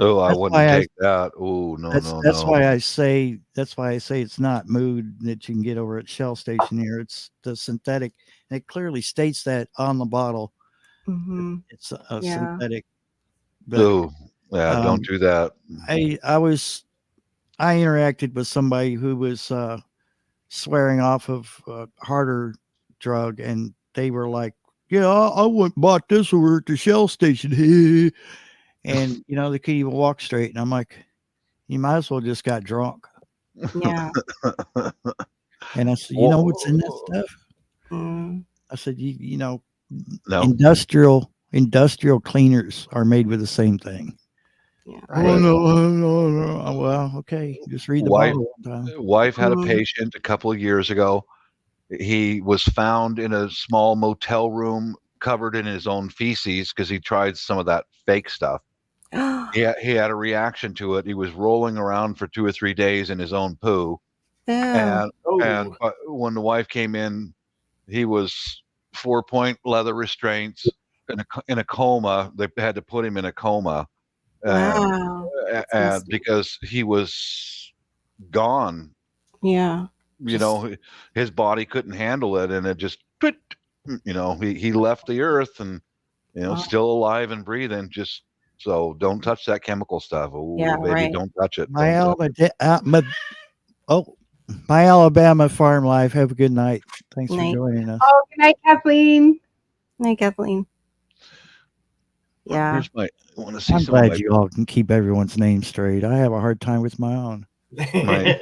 Speaker 8: Oh, I wouldn't take that. Oh, no,
Speaker 5: that's why I say it's not mood that you can get over at Shell station here. It's the synthetic, and it clearly states that on the bottle. It's a synthetic.
Speaker 8: But, don't do that.
Speaker 5: I interacted with somebody who was swearing off of a harder drug, and they were like, "Yeah, I went and bought this over at the Shell station." And you know, they couldn't even walk straight. And I'm like, you might as well just got drunk.
Speaker 2: Yeah.
Speaker 5: And I said, you know what's in that stuff? I said, you know, industrial cleaners are made with the same thing.
Speaker 2: Yeah.
Speaker 5: Oh, no. Well, okay. Just read the bottle one time.
Speaker 8: Wife had a patient a couple of years ago. He was found in a small motel room covered in his own feces because he tried some of that fake stuff. He had a reaction to it. He was rolling around for 2 or 3 days in his own poo. And when the wife came in, he was 4-point leather restraints in a coma. They had to put him in a coma. And because he was gone.
Speaker 2: Yeah.
Speaker 8: You know, his body couldn't handle it, and it just, you know, he left the earth, and you know, still alive and breathing. Just so don't touch that chemical stuff. Oh, baby, don't touch it.
Speaker 5: My Alabama farm life. Have a good night. Thanks for joining us.
Speaker 1: Oh, good night, Kathleen.
Speaker 2: Night, Kathleen. Yeah.
Speaker 5: I'm glad you all can keep everyone's name straight. I have a hard time with my own.
Speaker 8: Right.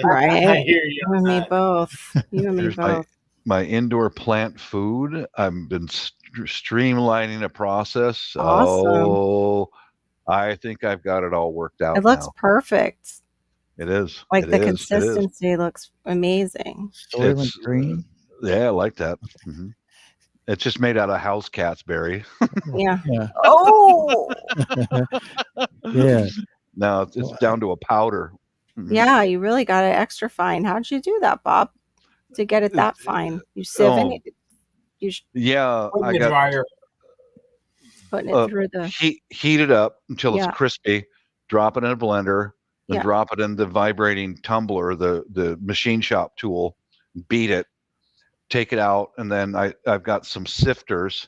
Speaker 2: I hear you. You and me both. You and me both.
Speaker 8: My indoor plant food. I've been streamlining a process.
Speaker 2: Awesome.
Speaker 8: Oh, I think I've got it all worked out.
Speaker 2: It looks perfect.
Speaker 8: It is.
Speaker 2: Like
Speaker 8: It
Speaker 2: the
Speaker 8: is. It is.
Speaker 2: consistency looks amazing.
Speaker 5: Soylent Green.
Speaker 8: Yeah, I like that. It's just made out of house cats, Barry.
Speaker 2: Yeah.
Speaker 5: Yeah.
Speaker 2: Oh,
Speaker 5: Yeah.
Speaker 8: No, it's down to a powder.
Speaker 2: yeah. You really got it extra fine. How'd you do that, Bob? To get it that fine? You sieving it?
Speaker 8: Yeah,
Speaker 4: Put in
Speaker 8: I
Speaker 4: the
Speaker 8: got
Speaker 4: dryer.
Speaker 2: Putting it through the
Speaker 8: heat it up until
Speaker 2: Yeah.
Speaker 8: it's crispy. Drop it in a blender and
Speaker 2: Yeah.
Speaker 8: drop it in the vibrating tumbler, the machine shop tool. Beat it, take it out, and then I've got some sifters,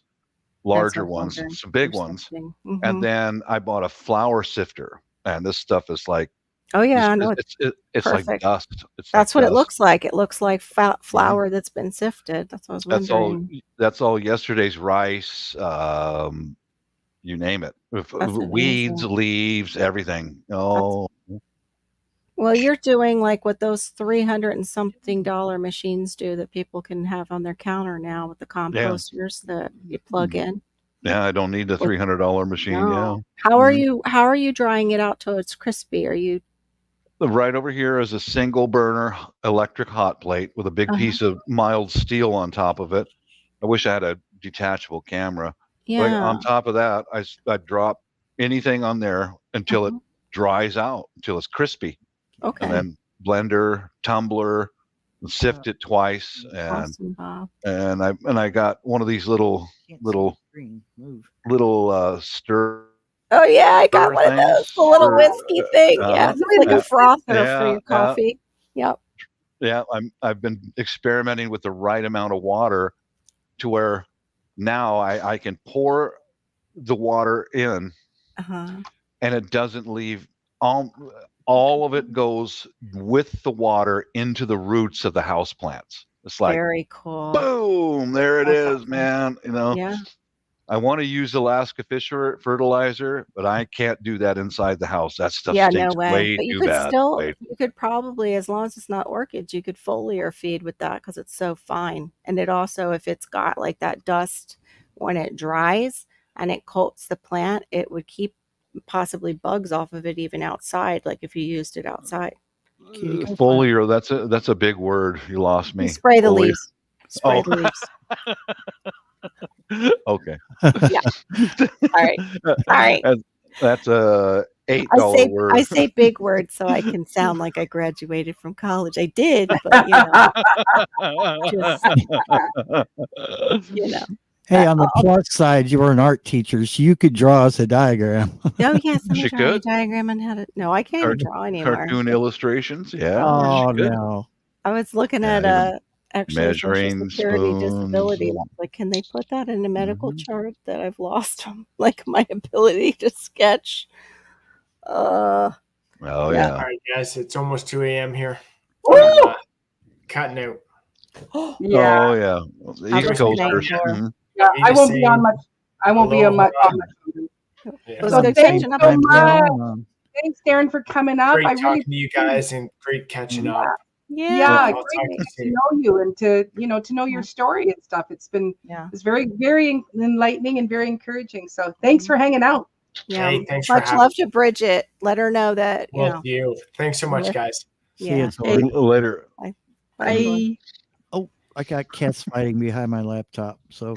Speaker 8: larger ones, some big ones, and then I bought a flour sifter. And this stuff is like,
Speaker 2: oh yeah, I know
Speaker 8: it's like
Speaker 2: perfect.
Speaker 8: dust.
Speaker 2: That's what it looks like. It looks like flour that's been sifted. That's what I was wondering.
Speaker 8: That's all yesterday's rice. You name it. Weeds, leaves, everything. Oh.
Speaker 2: Well, you're doing like what those $300 and something machines do that people can have on their counter now with the composters that you plug in.
Speaker 8: Yeah, I don't need the $300 machine.
Speaker 2: No.
Speaker 8: Yeah.
Speaker 2: How are you drying it out till it's crispy? Are you
Speaker 8: right over here is a single burner electric hot plate with a big piece of mild steel on top of it. I wish I had a detachable camera.
Speaker 2: Yeah.
Speaker 8: Like on top of that, I drop anything on there until it dries out, until it's crispy.
Speaker 2: Okay.
Speaker 8: And then blender, tumbler, sift it twice, and
Speaker 2: awesome, Bob.
Speaker 8: and I got one of these little stir.
Speaker 2: Oh yeah, I got one of those, the little whiskey thing. Yeah, it's like a frother for your coffee. Yep.
Speaker 8: Yeah, I've been experimenting with the right amount of water to where now I can pour the water in, and it doesn't leave all of it goes with the water into the roots of the house plants. It's like
Speaker 2: very cool.
Speaker 8: Boom, there it is, man. You know.
Speaker 2: Yeah.
Speaker 8: I want to use Alaska Fish fertilizer, but I can't do that inside the house. That stuff
Speaker 2: no
Speaker 8: stinks
Speaker 2: way.
Speaker 8: way
Speaker 2: But you
Speaker 8: too
Speaker 2: could
Speaker 8: bad.
Speaker 2: You could probably, as long as it's not orchids, you could foliar feed with that because it's so fine. And it also, if it's got like that dust when it dries and it coats the plant, it would keep possibly bugs off of it even outside, like if you used it outside.
Speaker 8: Foliar, that's a big word. You lost me.
Speaker 2: You spray the leaves. Spray the leaves.
Speaker 8: Okay.
Speaker 2: Yeah. All right.
Speaker 8: That's a $8 word.
Speaker 2: I say big words so I can sound like I graduated from college. I did, but
Speaker 5: Hey, on the plus side, you were an art teacher, so you could draw us a diagram.
Speaker 2: Oh yes,
Speaker 8: she could.
Speaker 2: A diagram on how to. No, I can't even draw anymore.
Speaker 8: Cartoon illustrations, yeah.
Speaker 5: Oh no.
Speaker 2: I was looking at actually
Speaker 8: measuring
Speaker 2: Social Security disability. Like, can they put that in a medical chart that I've lost like my ability to sketch?
Speaker 8: Oh yeah.
Speaker 4: All right, guys, it's almost 2 a.m. here. Cutting out.
Speaker 1: Yeah.
Speaker 8: Oh yeah. East Coasters.
Speaker 1: Yeah, I won't be on much. I won't be on much. So thanks so much. Thanks, Darren, for coming up.
Speaker 4: Great talking to you guys and great catching up.
Speaker 1: Yeah, great to know you and to know your story and stuff. It's very, very enlightening and very encouraging. So thanks for hanging out.
Speaker 2: Yeah,
Speaker 4: hey, thanks
Speaker 2: much love to Bridget. Let her know that
Speaker 4: you. Thanks so much, guys.
Speaker 2: Yeah.
Speaker 8: Later.
Speaker 1: Bye.
Speaker 5: Oh, I got cats fighting behind my laptop. So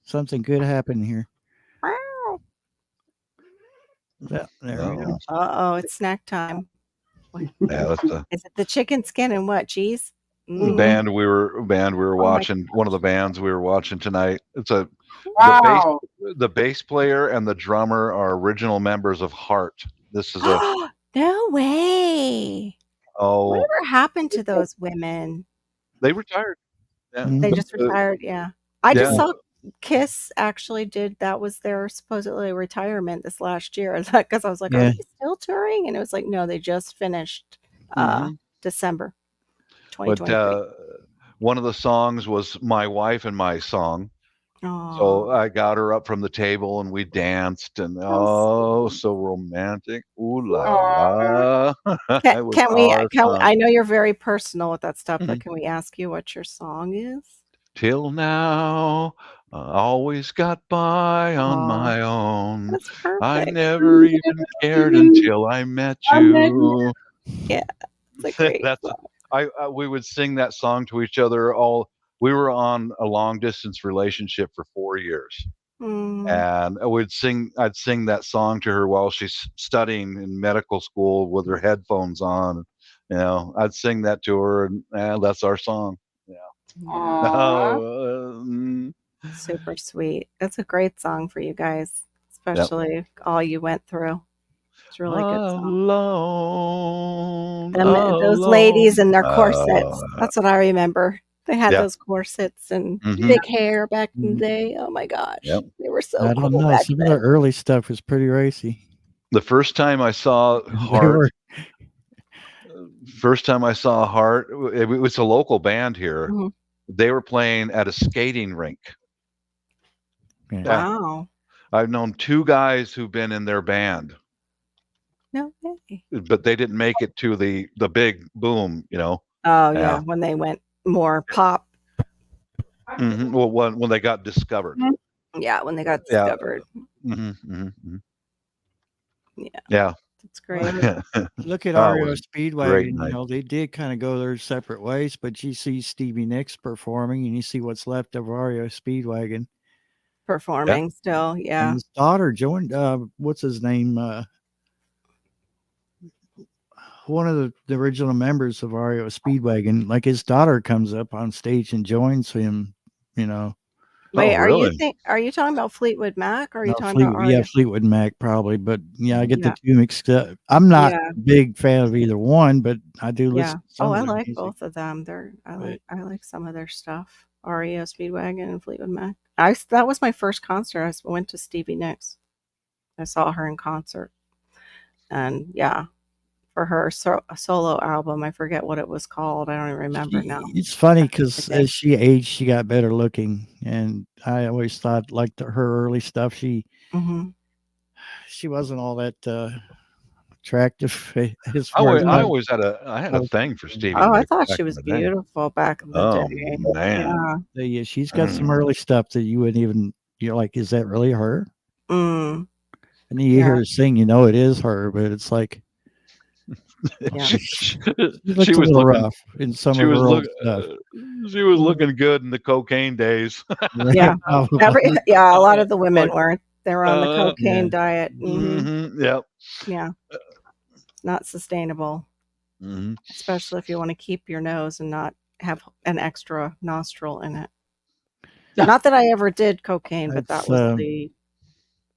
Speaker 5: something good happened here. Yeah, there we go.
Speaker 2: It's snack time.
Speaker 8: Yeah,
Speaker 2: is it the chicken skin and what cheese?
Speaker 8: The band we were watching. One of the bands we were watching tonight. It's the bass player and the drummer are original members of Heart. This is
Speaker 2: no way.
Speaker 8: Oh,
Speaker 2: whatever happened to those women?
Speaker 8: They retired. Yeah.
Speaker 2: They just retired. Yeah, I just saw Kiss actually did. That was their supposedly retirement this last year. Because I was like, are they still touring? And it was like, no, they just finished December 2023.
Speaker 8: But one of the songs was My Wife and My Song.
Speaker 2: Aww.
Speaker 8: So I got her up from the table and we danced and so romantic. Ooh la la.
Speaker 2: Can we I know you're very personal with that stuff, but can we ask you what your song is?
Speaker 8: Till now always got by on my own.
Speaker 2: That's perfect.
Speaker 8: I never even cared until I met you.
Speaker 2: Yeah, it's a great song.
Speaker 8: We would sing that song to each other. We were on a long distance relationship for 4 years. And I'd sing that song to her while she's studying in medical school with her headphones on. You know, I'd sing that to her, and that's our song. Yeah.
Speaker 2: Super sweet. That's a great song for you guys, especially all you went through. It's really good song.
Speaker 8: Alone,
Speaker 2: those ladies in their corsets. That's what I remember. They had those corsets and big hair back in the day. Oh my gosh. They were so cool.
Speaker 5: I don't know. Some of the early stuff was pretty racy.
Speaker 8: The first time I saw Heart, it was a local band here. They were playing at a skating rink.
Speaker 2: Wow.
Speaker 8: I've known 2 guys who've been in their band.
Speaker 2: No way.
Speaker 8: But they didn't make it to the big boom, you know.
Speaker 2: Oh yeah, when they went more pop.
Speaker 8: Well, when they got discovered.
Speaker 2: Yeah, when they got discovered. Yeah. That's great.
Speaker 5: Look at REO Speedwagon. You know, they did kind of go their separate ways, but you see Stevie Nicks performing, and you see what's left of REO Speedwagon
Speaker 2: performing still. Yeah.
Speaker 5: And his daughter joined. What's his name? One of the original members of REO Speedwagon. Like his daughter comes up on stage and joins him. You know.
Speaker 2: Wait, are you talking about Fleetwood Mac, or are you talking about REO?
Speaker 5: Yeah, Fleetwood Mac probably, but yeah, I get the two mixed up. I'm not a big fan of either one, but I do listen. To some
Speaker 2: I
Speaker 5: of their
Speaker 2: like
Speaker 5: music.
Speaker 2: both of them. I like some of their stuff. REO Speedwagon and Fleetwood Mac. That was my first concert. I went to Stevie Nicks. I saw her in concert, and for her solo album, I forget what it was called. I don't even remember now.
Speaker 5: It's funny because as she aged, she got better looking, and I always thought like her early stuff, she wasn't all that attractive.
Speaker 8: I always had a thing for Stevie.
Speaker 2: Oh, I thought she was beautiful back in the day.
Speaker 8: Man.
Speaker 5: Yeah, she's got some early stuff that you wouldn't even. You're like, is that really her? And then you hear her sing, you know it is her, but it's like.
Speaker 8: She
Speaker 5: was looking rough in some of her old stuff.
Speaker 8: She was looking good in the cocaine days.
Speaker 2: A lot of the women weren't. They were on the cocaine diet. Yeah, not sustainable, especially if you want to keep your nose and not have an extra nostril in it. Not that I ever did cocaine, but that was the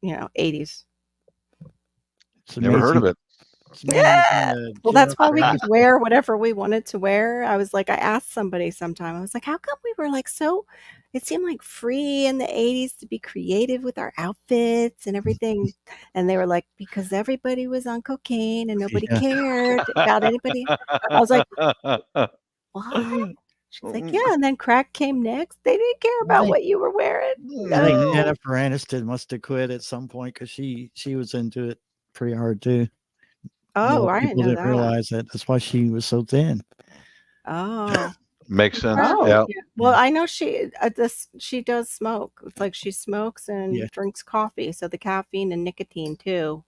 Speaker 2: 80s.
Speaker 8: Never heard of it.
Speaker 2: Well, that's why we could wear whatever we wanted to wear. I asked somebody sometime, I was like, how come we were like it seemed like free in the 80s to be creative with our outfits and everything. And they were like, because everybody was on cocaine and nobody cared about anybody. I was like, what? She's like, yeah. And then crack came next. They didn't care about what you were wearing.
Speaker 5: I think Jennifer Aniston must have quit at some point because she was into it pretty hard too.
Speaker 2: Oh, I
Speaker 5: didn't realize that. That's why she was so thin.
Speaker 2: Oh,
Speaker 8: makes sense.
Speaker 2: Yeah. Well, I know she does smoke. It's like she smokes and drinks coffee, so the caffeine and nicotine too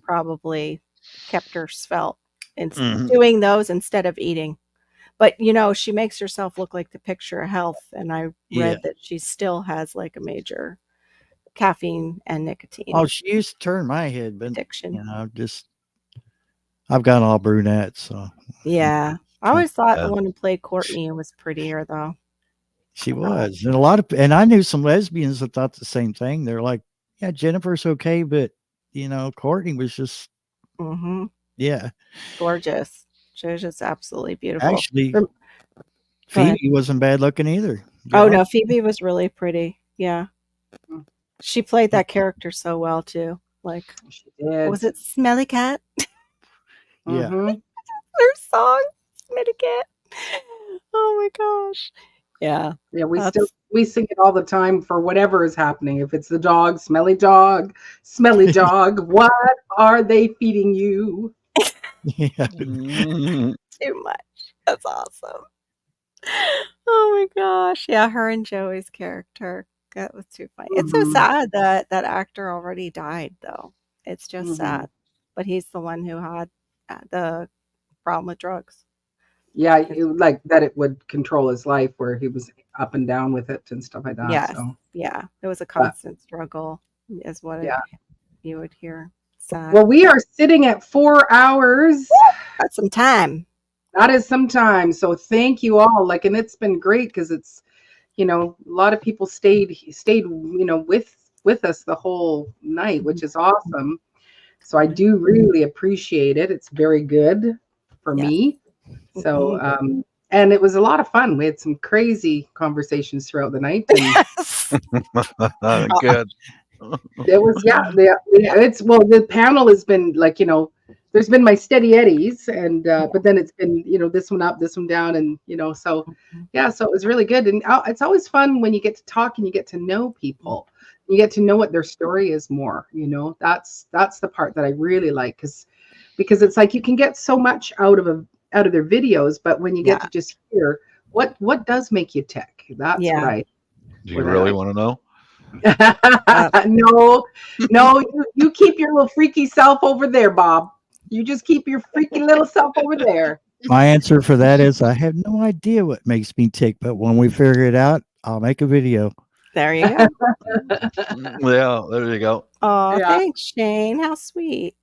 Speaker 2: probably kept her svelte in doing those instead of eating. But she makes herself look like the picture of health, and I read that she still has like a major caffeine and nicotine.
Speaker 5: Oh, she used to turn my head, but
Speaker 2: addiction.
Speaker 5: I've got all brunettes, so
Speaker 2: yeah. I always thought the one who played Courtney was prettier, though.
Speaker 5: She was, and I knew some lesbians that thought the same thing. They're like, "Yeah, Jennifer's okay, but Courtney was just,
Speaker 2: gorgeous. She was just absolutely beautiful."
Speaker 5: Actually, Phoebe wasn't bad looking either.
Speaker 2: No, Phoebe was really pretty. Yeah, she played that character so well too. Like, was it Smelly Cat?
Speaker 5: Yeah.
Speaker 2: Her song, Smelly Cat. Oh my gosh. Yeah.
Speaker 1: Yeah, we sing it all the time for whatever is happening. If it's the dog, smelly dog, what are they feeding you?
Speaker 2: Too much. That's awesome. Oh my gosh. Yeah, her and Joey's character. That was too funny. It's so sad that that actor already died, though. It's just sad. But he's the one who had the problem with drugs.
Speaker 1: Yeah, like that it would control his life, where he was up and down with it and stuff like that.
Speaker 2: Yes.
Speaker 1: So
Speaker 2: Yeah. It was a constant struggle, is what you would hear. Sad.
Speaker 1: Well, we are sitting at 4 hours.
Speaker 2: That's some time.
Speaker 1: That is some time. So thank you all. Like, and it's been great because it's, a lot of people stayed, with us the whole night, which is awesome. So I do really appreciate it. It's very good for me. So, and it was a lot of fun. We had some crazy conversations throughout the night. And
Speaker 8: Good.
Speaker 1: It was, the panel has been like, there's been my steady eddies, and but then it's been, this one up, this one down, and so so it was really good. And it's always fun when you get to talk and you get to know people. You get to know what their story is more. That's the part that I really like, because it's like you can get so much out of their videos, but when you get to just hear what does make you tick, that's what I.
Speaker 8: Do you really want to know?
Speaker 1: No, you keep your little freaky self over there, Bob. You just keep your freaky little self over there.
Speaker 5: My answer for that is I have no idea what makes me tick, but when we figure it out, I'll make a video.
Speaker 2: There you go.
Speaker 8: Yeah, there you go.
Speaker 2: Oh, thanks, Shane. How sweet.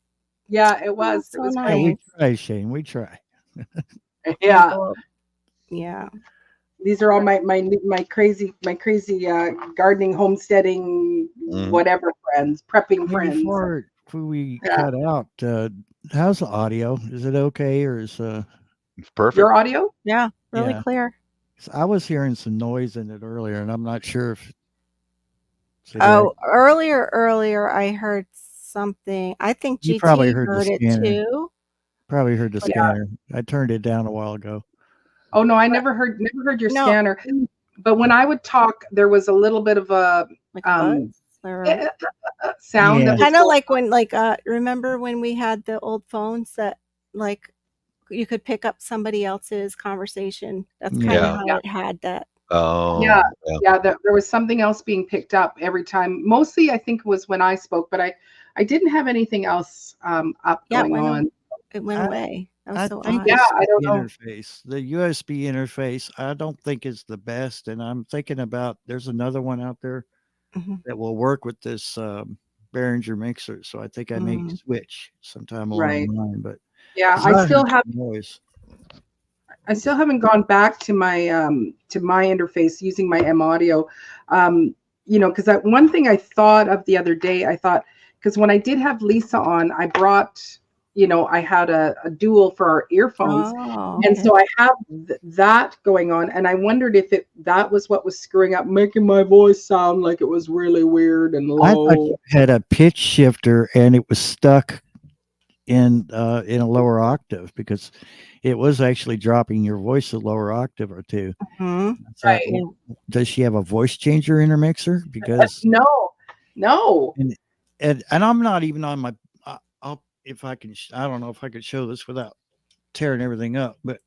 Speaker 1: Yeah, it was.
Speaker 2: So
Speaker 1: it was
Speaker 2: nice.
Speaker 1: great.
Speaker 5: We try, Shane. We try.
Speaker 1: Yeah.
Speaker 2: Yeah.
Speaker 1: These are all my crazy gardening, homesteading, whatever friends, prepping friends.
Speaker 5: Before we cut out, how's the audio? Is it okay, or is
Speaker 8: it's perfect?
Speaker 1: Your audio?
Speaker 2: Yeah, really clear.
Speaker 5: So I was hearing some noise in it earlier, and I'm not sure if.
Speaker 2: Earlier, I heard something. I think GT
Speaker 5: probably heard
Speaker 2: it too.
Speaker 5: Probably heard the scanner. I turned it down a while ago.
Speaker 1: Oh no, I never heard your scanner. But when I would talk, there was a little bit of a sound.
Speaker 5: Yeah.
Speaker 2: Kind of like when, remember when we had the old phones that you could pick up somebody else's conversation. That's kind of how it had that.
Speaker 8: Oh,
Speaker 1: There was something else being picked up every time. Mostly, I think it was when I spoke, but I didn't have anything else up going on.
Speaker 2: It went away.
Speaker 5: I
Speaker 2: so
Speaker 5: think
Speaker 2: odd.
Speaker 5: I don't know. Interface, the USB interface, I don't think is the best, and I'm thinking about there's another one out there that will work with this Behringer mixer. So I think I may switch sometime along the line. But
Speaker 1: I still have noise. I still haven't gone back to my interface using my M Audio, because one thing I thought of the other day, because when I did have Lisa on, I brought. I had a dual for our earphones. And so I have that going on. And I wondered if that was what was screwing up, making my voice sound like it was really weird and low.
Speaker 5: I thought you had a pitch shifter and it was stuck in a lower octave, because it was actually dropping your voice a lower octave or two.
Speaker 1: Right.
Speaker 5: Does she have a voice changer in her mixer? Because
Speaker 1: no.
Speaker 5: And I'm not even on my. If I can, I don't know if I could show this without tearing everything up, but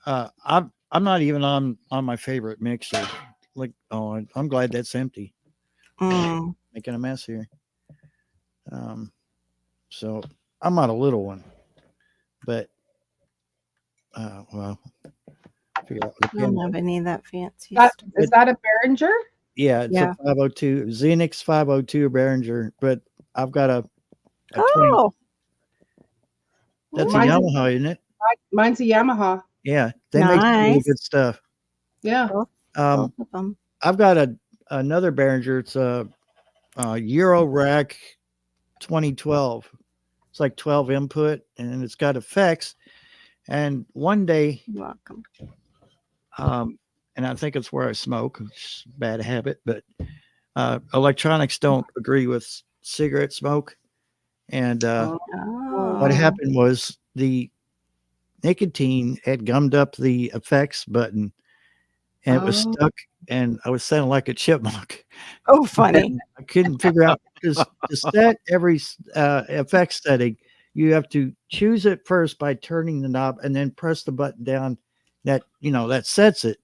Speaker 5: I'm not even on my favorite mixer. I'm glad that's empty. Making a mess here. So I'm on a little one, but well,
Speaker 2: I don't have any of that fancy.
Speaker 1: Is that a Behringer?
Speaker 5: Yeah, it's a 502 Xenix 502 Behringer, but I've got a. That's a Yamaha, isn't it?
Speaker 1: Mine's a Yamaha.
Speaker 5: Yeah, they make really good stuff.
Speaker 1: Yeah.
Speaker 5: I've got another Behringer. It's a Eurorack 2012. It's like 12 input, and it's got effects. And one day,
Speaker 2: you're welcome.
Speaker 5: And I think it's where I smoke. It's a bad habit, but electronics don't agree with cigarette smoke. And what happened was the nicotine had gummed up the effects button, and it was stuck, and I was sounding like a chipmunk.
Speaker 2: Oh, funny.
Speaker 5: I couldn't figure out, because to set every effects setting, you have to choose it first by turning the knob and then press the button down that sets it.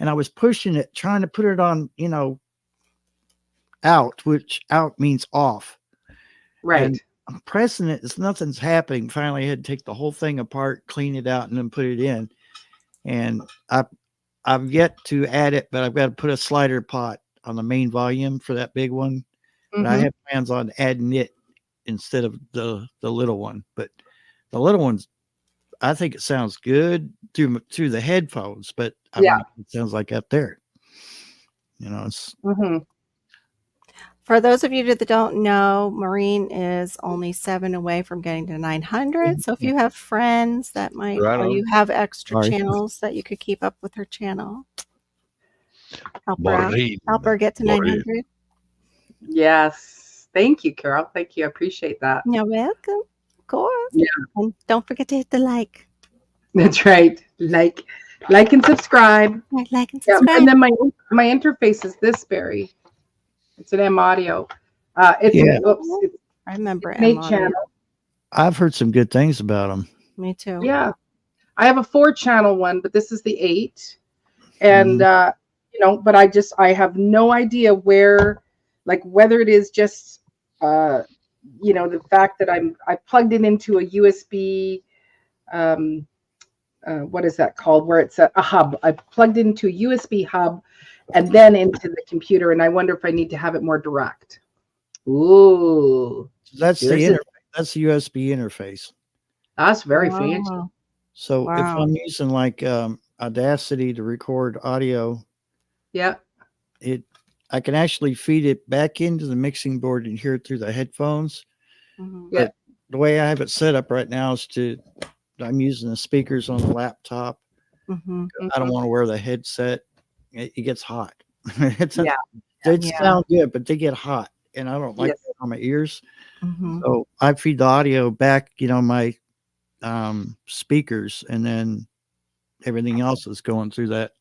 Speaker 5: and I was pushing it, trying to put it on, out, which out means off.
Speaker 1: Right.
Speaker 5: And I'm pressing it. Nothing's happening. Finally, I had to take the whole thing apart, clean it out, and then put it in. And I've yet to add it, but I've got to put a slider pot on the main volume for that big one. But I have plans on adding it instead of the little one. But the little one's, I think it sounds good through the headphones, but I mean, it sounds like up there. It's.
Speaker 2: For those of you that don't know, Maureen is only 7 away from getting to 900. So if you have friends that might, or you have extra channels that you could keep up with her channel, help her out. Help her get to 900.
Speaker 1: Yes. Thank you, Carol. Thank you. I appreciate that.
Speaker 2: You're welcome. Of course.
Speaker 1: Yeah.
Speaker 2: And don't forget to hit the like.
Speaker 1: That's right. Like and subscribe.
Speaker 2: Like and subscribe.
Speaker 1: And then my interface is this, Barry. It's an M Audio. It's
Speaker 2: I remember
Speaker 1: M Audio channel.
Speaker 5: I've heard some good things about them.
Speaker 2: Me too.
Speaker 1: Yeah, I have a 4-channel one, but this is the 8, and but I have no idea whether it is just the fact that I plugged it into a USB. What is that called? Where it's a hub. I plugged it into a USB hub. And then into the computer, and I wonder if I need to have it more direct. Ooh,
Speaker 5: that's the interface. That's the USB interface.
Speaker 1: That's very fancy.
Speaker 5: So if I'm using like Audacity to record audio, I can actually feed it back into the mixing board and hear it through the headphones. But the way I have it set up right now is I'm using the speakers on the laptop. I don't want to wear the headset. It gets hot. They sound good, but they get hot, and I don't like that on my ears. So I feed the audio back, my speakers, and then everything else is going through that.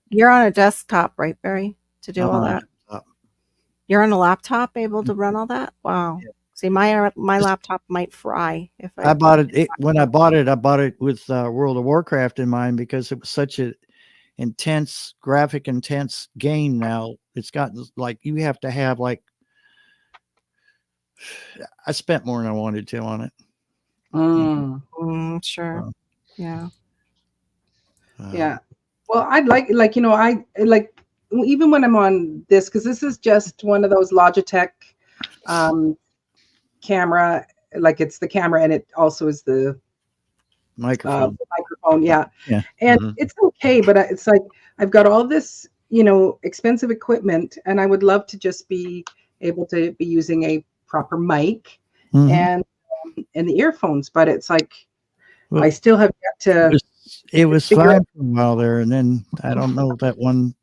Speaker 2: You're on a desktop, right, Barry, to do all that? You're on a laptop, able to run all that? Wow. Yeah. See, my laptop might fry if I
Speaker 5: bought it. When I bought it with World of Warcraft in mind, because it was such a intense game. Now it's gotten like you have to have I spent more than I wanted to on it.
Speaker 2: Sure. Yeah.
Speaker 1: Well, I'd I even when I'm on this, because this is just one of those Logitech camera, it's the camera and it also is the
Speaker 5: microphone.
Speaker 1: And it's okay, but it's like I've got all this expensive equipment, and I would love to just be able to be using a proper mic and the earphones, but it's like I still have yet to.
Speaker 5: It was fine for a while there, and then I don't know that one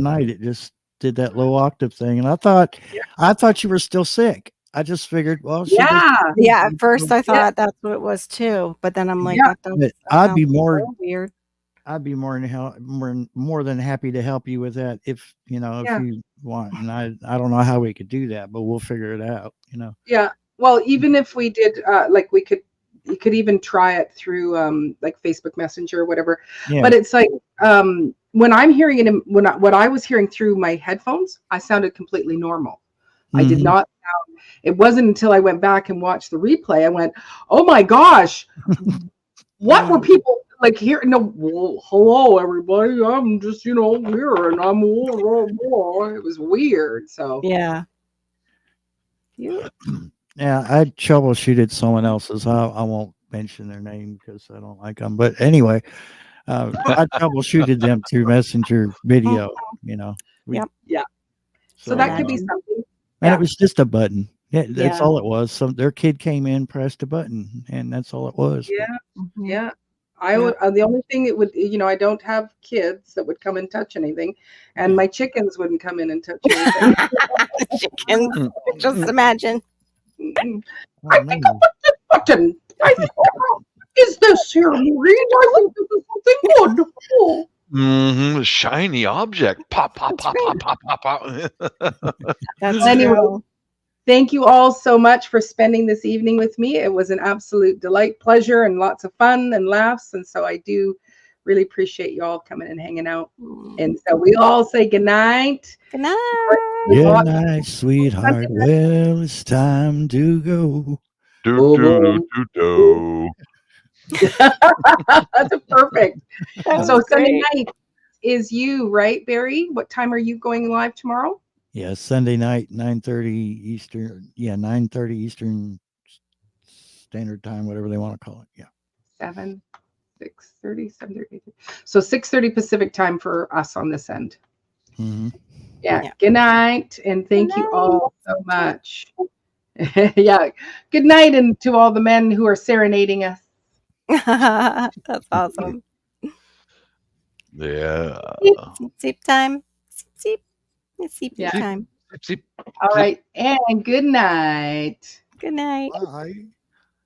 Speaker 5: night it just did that low octave thing, and I thought you were still sick. I just figured, well,
Speaker 2: at first I thought that's what it was too, but then I'm like,
Speaker 5: I'd be more
Speaker 2: weird.
Speaker 5: I'd be more than happy to help you with that if you want, and I don't know how we could do that, but we'll figure it out.
Speaker 1: Yeah. Well, even if we did, you could even try it through Facebook Messenger or whatever. Yeah. But it's like when I'm hearing it, what I was hearing through my headphones, I sounded completely normal. I did not sound. It wasn't until I went back and watched the replay, I went, "Oh my gosh, what were people like here?" No, well, hello everybody. I'm just here, and I'm. It was weird. So
Speaker 2: yeah.
Speaker 5: Yeah, I troubleshooted someone else's. I won't mention their name because I don't like them. But anyway, I troubleshooted them through Messenger video.
Speaker 1: Yeah. So that could be something.
Speaker 5: And it was just a button. Yeah, that's all it was. So their kid came in, pressed a button, and that's all it was.
Speaker 1: Yeah, yeah. I would. The only thing it would, I don't have kids that would come and touch anything, and my chickens wouldn't come in and touch anything.
Speaker 2: Chickens, just imagine.
Speaker 1: I think I put the button. Is this here, Maureen? I think this is something wonderful.
Speaker 8: Shiny object. Pop, pop, pop, pop, pop, pop, pop.
Speaker 1: Anyway, thank you all so much for spending this evening with me. It was an absolute delight, pleasure, and lots of fun and laughs. And so I do Really appreciate you all coming and hanging out. And so we all say good night.
Speaker 2: Good night.
Speaker 5: Good night, sweetheart. Well, it's time to go.
Speaker 1: That's perfect.
Speaker 2: That
Speaker 1: So
Speaker 2: was
Speaker 1: Sunday
Speaker 2: great.
Speaker 1: night is you, right, Barry? What time are you going live tomorrow?
Speaker 5: Yeah, Sunday night, 9:30 Eastern. Yeah, 9:30 Eastern Standard Time, whatever they want to call it. Yeah.
Speaker 1: 6:30, 7:30. So 6:30 Pacific time for us on this end.
Speaker 5: Mm-hmm.
Speaker 1: Yeah. Good night, and thank you all so much. Yeah. Good night, and to all the men who are serenading us.
Speaker 2: That's awesome.
Speaker 8: Yeah.
Speaker 2: Sleep time. Sleep. It's sleep
Speaker 1: Yeah.
Speaker 2: time.
Speaker 1: All right, and good night.
Speaker 2: Good night.
Speaker 5: Bye.